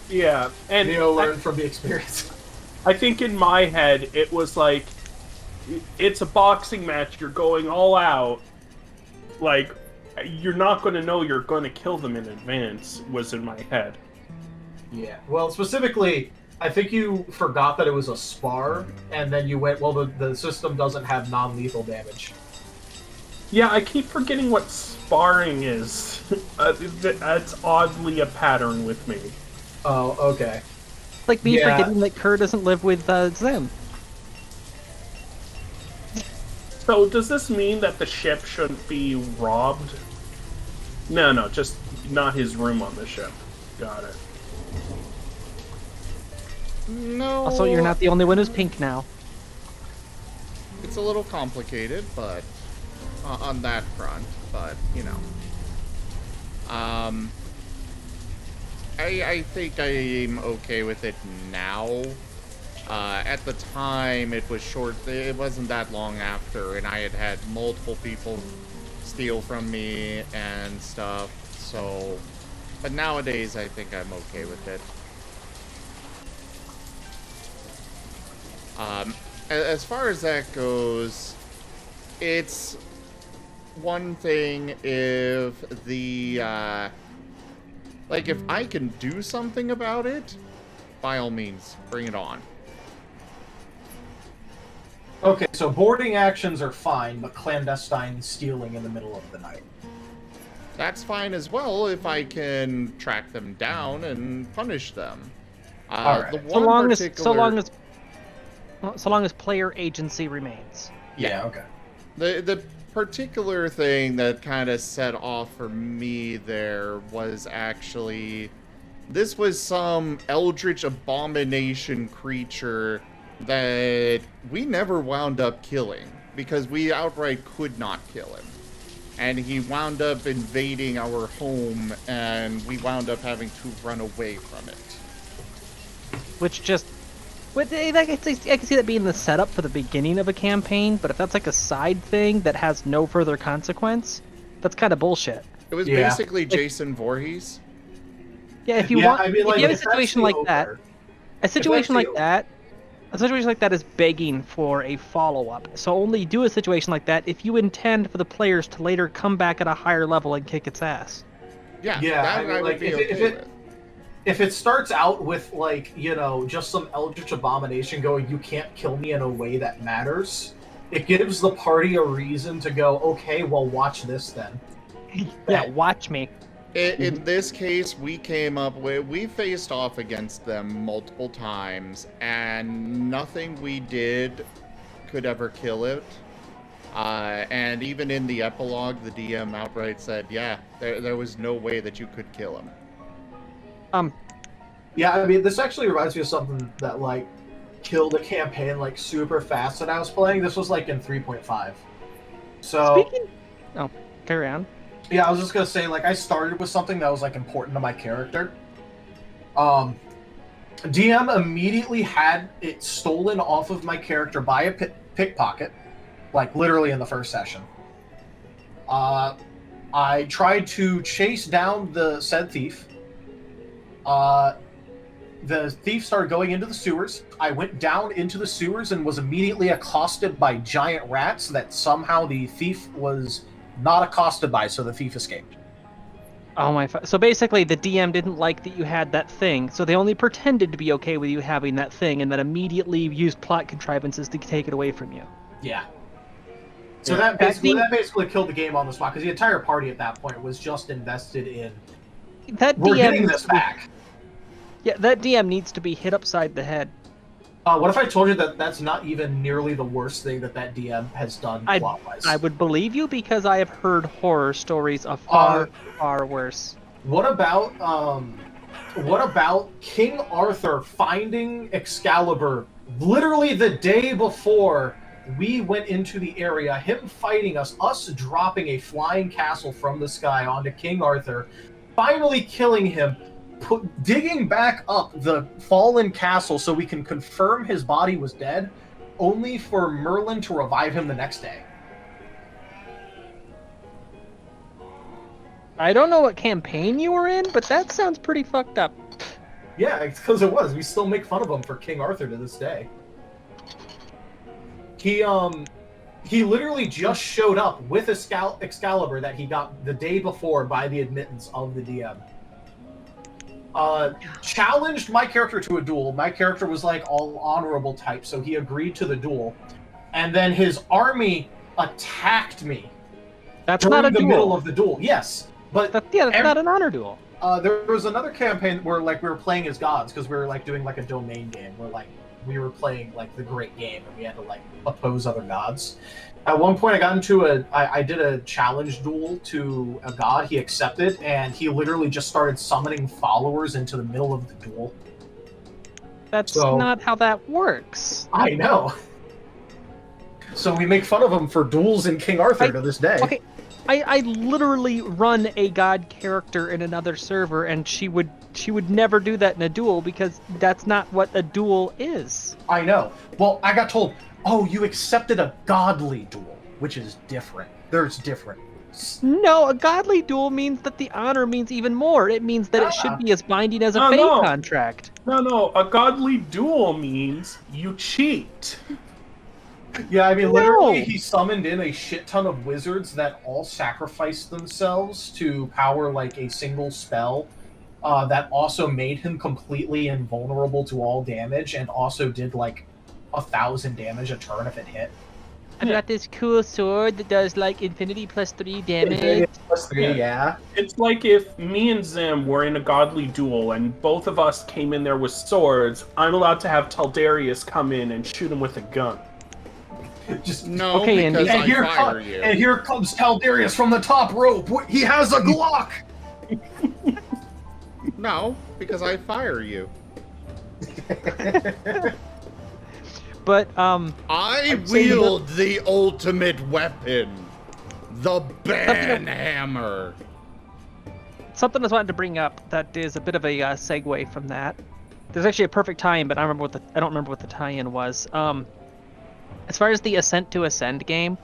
Yeah, and
Neo learned from the experience.
I think in my head, it was like, it's a boxing match, you're going all out. Like, you're not going to know you're going to kill them in advance, was in my head.
Yeah, well, specifically, I think you forgot that it was a spar, and then you went, well, the system doesn't have non-lethal damage.
Yeah, I keep forgetting what sparring is. That's oddly a pattern with me.
Oh, okay.
Like me forgetting that Kerr doesn't live with Zim.
So, does this mean that the ship shouldn't be robbed? No, just not his room on the ship. Got it.
No.
Also, you're not the only one who's pink now.
It's a little complicated, but on that front, but you know. I think I'm okay with it now. At the time, it was short. It wasn't that long after, and I had multiple people steal from me and stuff. So, but nowadays, I think I'm okay with it. As far as that goes, it's one thing if the like if I can do something about it, by all means, bring it on.
Okay, so boarding actions are fine, but clandestine stealing in the middle of the night.
That's fine as well if I can track them down and punish them.
All right.
So long as player agency remains.
Yeah, okay.
The particular thing that kind of set off for me there was actually This was some eldritch abomination creature that we never wound up killing because we outright could not kill him. And he wound up invading our home, and we wound up having to run away from it.
Which just... I can see that being the setup for the beginning of a campaign, but if that's like a side thing that has no further consequence, that's kind of bullshit.
It was basically Jason Voorhees.
Yeah, if you want, if you have a situation like that, a situation like that is begging for a follow-up. So only do a situation like that if you intend for the players to later come back at a higher level and kick its ass.
Yeah,
that I would be okay with. If it starts out with, like, you know, just some eldritch abomination going, you can't kill me in a way that matters, it gives the party a reason to go, okay, well, watch this then.
Yeah, watch me.
In this case, we faced off against them multiple times, and nothing we did could ever kill it. And even in the epilogue, the DM outright said, yeah, there was no way that you could kill him.
Yeah, I mean, this actually reminds me of something that, like, killed a campaign, like, super fast that I was playing. This was, like, in 3.5. So...
Oh, carry on.
Yeah, I was just gonna say, like, I started with something that was, like, important to my character. DM immediately had it stolen off of my character by a pickpocket, like, literally in the first session. I tried to chase down the said thief. The thief started going into the sewers. I went down into the sewers and was immediately accosted by giant rats that somehow the thief was not accosted by, so the thief escaped.
Oh my... So basically, the DM didn't like that you had that thing, so they only pretended to be okay with you having that thing, and then immediately used plot contrivances to take it away from you.
Yeah. So that basically killed the game on the spot, because the entire party at that point was just invested in... We're getting this back.
Yeah, that DM needs to be hit upside the head.
What if I told you that that's not even nearly the worst thing that DM has done plot-wise?
I would believe you because I have heard horror stories of far worse.
What about King Arthur finding Excalibur literally the day before we went into the area, him fighting us dropping a flying castle from the sky onto King Arthur, finally killing him, digging back up the fallen castle so we can confirm his body was dead, only for Merlin to revive him the next day.
I don't know what campaign you were in, but that sounds pretty fucked up.
Yeah, it's because it was. We still make fun of him for King Arthur to this day. He literally just showed up with Excalibur that he got the day before by the admittance of the DM. Challenged my character to a duel. My character was like all honorable type, so he agreed to the duel. And then his army attacked me.
That's not a duel.
During the middle of the duel. Yes, but
that's not an honor duel.
There was another campaign where like we were playing as gods because we were like doing like a domain game where like we were playing like the great game and we had to like oppose other gods. At one point, I got into I did a challenge duel to a god. He accepted, and he literally just started summoning followers into the middle of the duel.
That's not how that works.
I know. So we make fun of him for duels in King Arthur to this day.
Okay, I literally run a god character in another server, and she would never do that in a duel because that's not what a duel is.
I know. Well, I got told, oh, you accepted a godly duel, which is different. There's different.
No, a godly duel means that the honor means even more. It means that it should be as binding as a fate contract.
No, a godly duel means you cheat.
Yeah, I mean, literally, he summoned in a shit ton of wizards that all sacrificed themselves to power, like, a single spell that also made him completely invulnerable to all damage and also did, like, 1,000 damage a turn if it hit.
I got this cool sword that does like infinity +3 damage.
Infinity +3, yeah.
It's like if me and Zim were in a godly duel and both of us came in there with swords, I'm allowed to have Taldarius come in and shoot him with a gun.
Just
no,
okay,
because
and here comes Taldarius from the top rope. He has a Glock.
No, because I fire you.
But
I wield the ultimate weapon, the ban hammer.
Something I wanted to bring up that is a bit of a segue from that. There's actually a perfect tie-in, but I don't remember what the tie-in was. As far as the Ascent to Ascend game,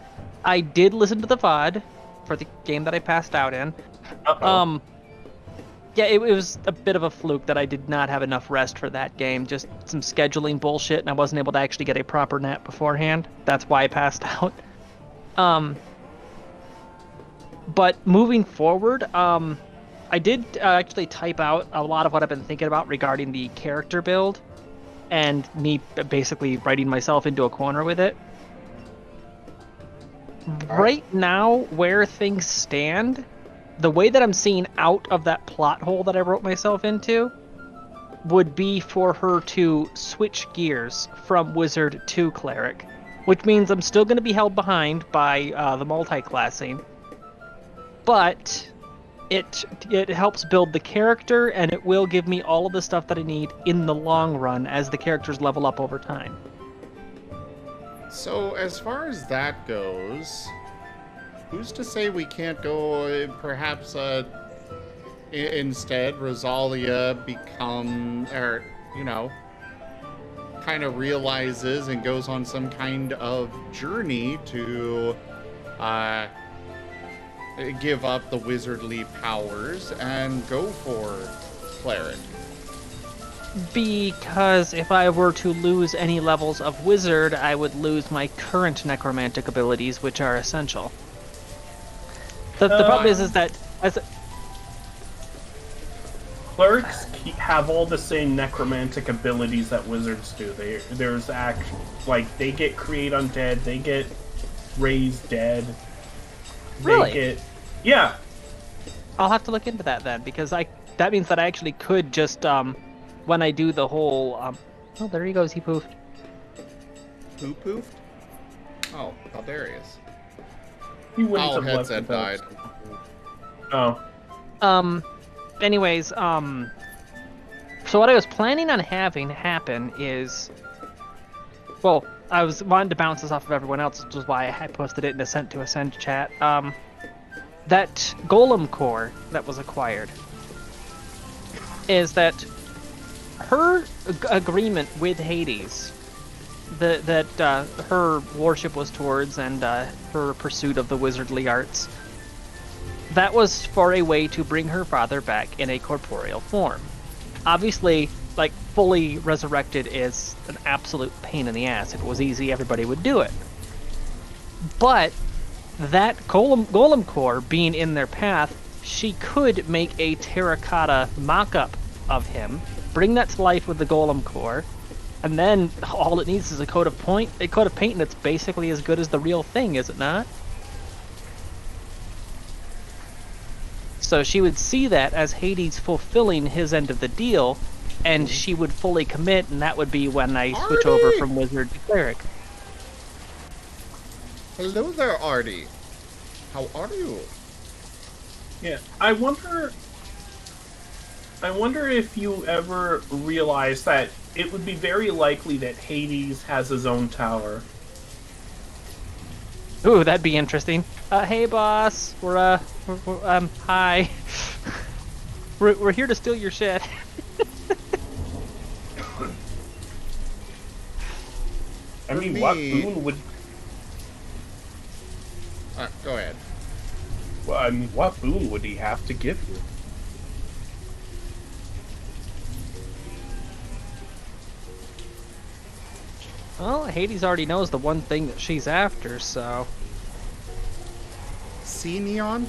I did listen to the VOD for the game that I passed out in. Yeah, it was a bit of a fluke that I did not have enough rest for that game. Just some scheduling bullshit, and I wasn't able to actually get a proper nap beforehand. That's why I passed out. But moving forward, I did actually type out a lot of what I've been thinking about regarding the character build, and me basically writing myself into a corner with it. Right now, where things stand, the way that I'm seeing out of that plot hole that I wrote myself into would be for her to switch gears from wizard to cleric, which means I'm still going to be held behind by the multi-classing, but it helps build the character, and it will give me all of the stuff that I need in the long run as the characters level up over time.
So, as far as that goes, who's to say we can't go, perhaps, instead, Rosalia kind of realizes and goes on some kind of journey to, give up the wizardly powers and go for cleric.
Because if I were to lose any levels of wizard, I would lose my current necromantic abilities, which are essential. The problem is that as
clerics have all the same necromantic abilities that wizards do. There's they get create undead, they get raise dead.
Really?
Yeah.
I'll have to look into that then, because that means that I actually could just when I do the whole oh, there he goes, he poofed.
Who poofed? Oh, Caldarius.
He wouldn't have left
headset died.
Oh.
Anyways, so what I was planning on having happen is, well, I was wanting to bounce this off of everyone else, which is why I posted it in Ascent to Ascend chat. That golem core that was acquired is that her agreement with Hades, that her worship was towards, and her pursuit of the wizardly arts, that was for a way to bring her father back in a corporeal form. Obviously, like, fully resurrected is an absolute pain in the ass. If it was easy, everybody would do it. But that golem core being in their path, she could make a terracotta mock-up of him, bring that to life with the golem core, and then all it needs is a coat of paint, and it's basically as good as the real thing, is it not? So she would see that as Hades fulfilling his end of the deal, and she would fully commit, and that would be when I switch over from wizard to cleric.
Hello there, Artie. How are you?
Yeah, I wonder if you ever realize that it would be very likely that Hades has his own tower.
Ooh, that'd be interesting. Hey, boss. We're hi. We're here to steal your shit.
I mean, what boon would...
Go ahead.
Well, I mean, what boon would he have to give you?
Well, Hades already knows the one thing that she's after, so...
See, Neon?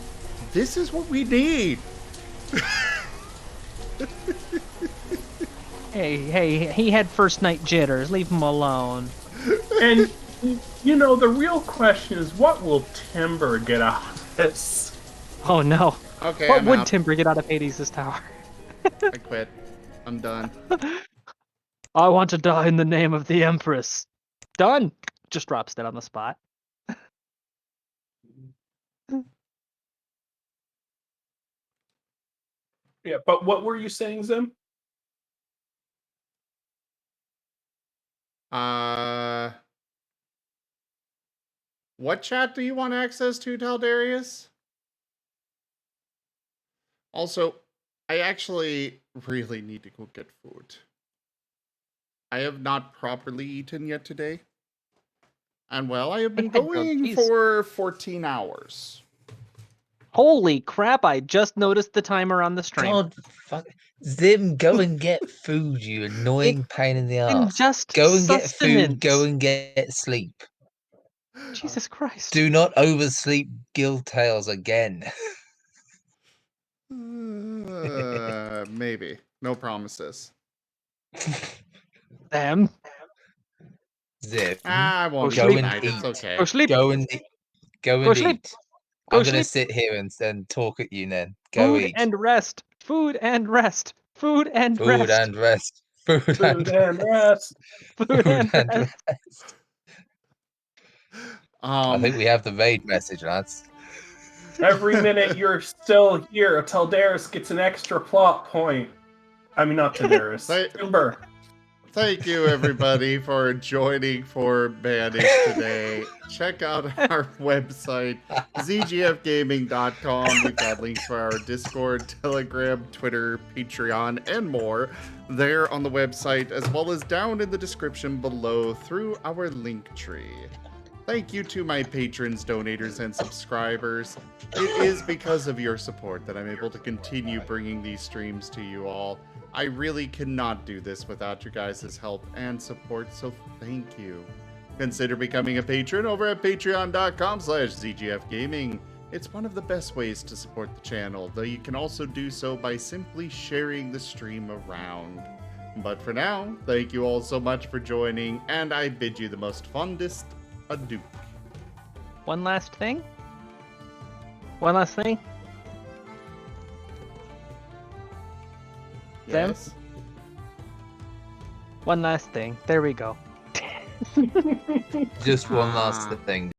This is what we need!
Hey, he had first night jitters. Leave him alone.
And, you know, the real question is, what will Timber get out of this?
Oh, no.
Okay,
what
I'm
would
out.
Timber get out of Hades' tower?
I quit. I'm done.
I want to die in the name of the Empress. Done. Just drops dead on the spot.
Yeah, but what were you saying, Zim?
What chat do you want access to, Taldarius? Also, I actually really need to go get food. I have not properly eaten yet today. And well, I have been going for 14 hours.
Holy crap, I just noticed the timer on the stream.
God, fuck. Zim, go and get food, you annoying pain in the ass.
Just
Go and get food, go
sustenance.
and get sleep.
Jesus Christ.
Do not oversleep Guild Tales again.
Maybe. No promises.
Them.
Zim,
I won't
go
eat
and
tonight.
eat.
It's okay.
Go sleep.
Go and eat. Go
Go
and
sleep.
eat.
Go
I'm gonna
sleep.
sit here and talk at you then. Go
Food
eat.
and rest. Food and rest. Food and
Food
rest.
and rest. Food and
rest.
Food and rest.
I think we have the raid message, lads.
Every minute you're still here, Teldaris gets an extra plot point. I mean, not Teldaris. Timber.
Thank you, everybody, for joining for Banished today. Check out our website, zgfgaming.com. We've got links for our Discord, Telegram, Twitter, Patreon, and more there on the website, as well as down in the description below through our link tree. Thank you to my patrons, donators, and subscribers. It is because of your support that I'm able to continue bringing these streams to you all. I really cannot do this without your guys' help and support, so thank you. Consider becoming a patron over at patreon.com/zgfgaming. It's one of the best ways to support the channel, though you can also do so by simply sharing the stream around. But for now, thank you all so much for joining, and I bid you the most fondest adieu.
One last thing. One last thing.
Yes.
Them? One last thing. There we go.
Just one last thing.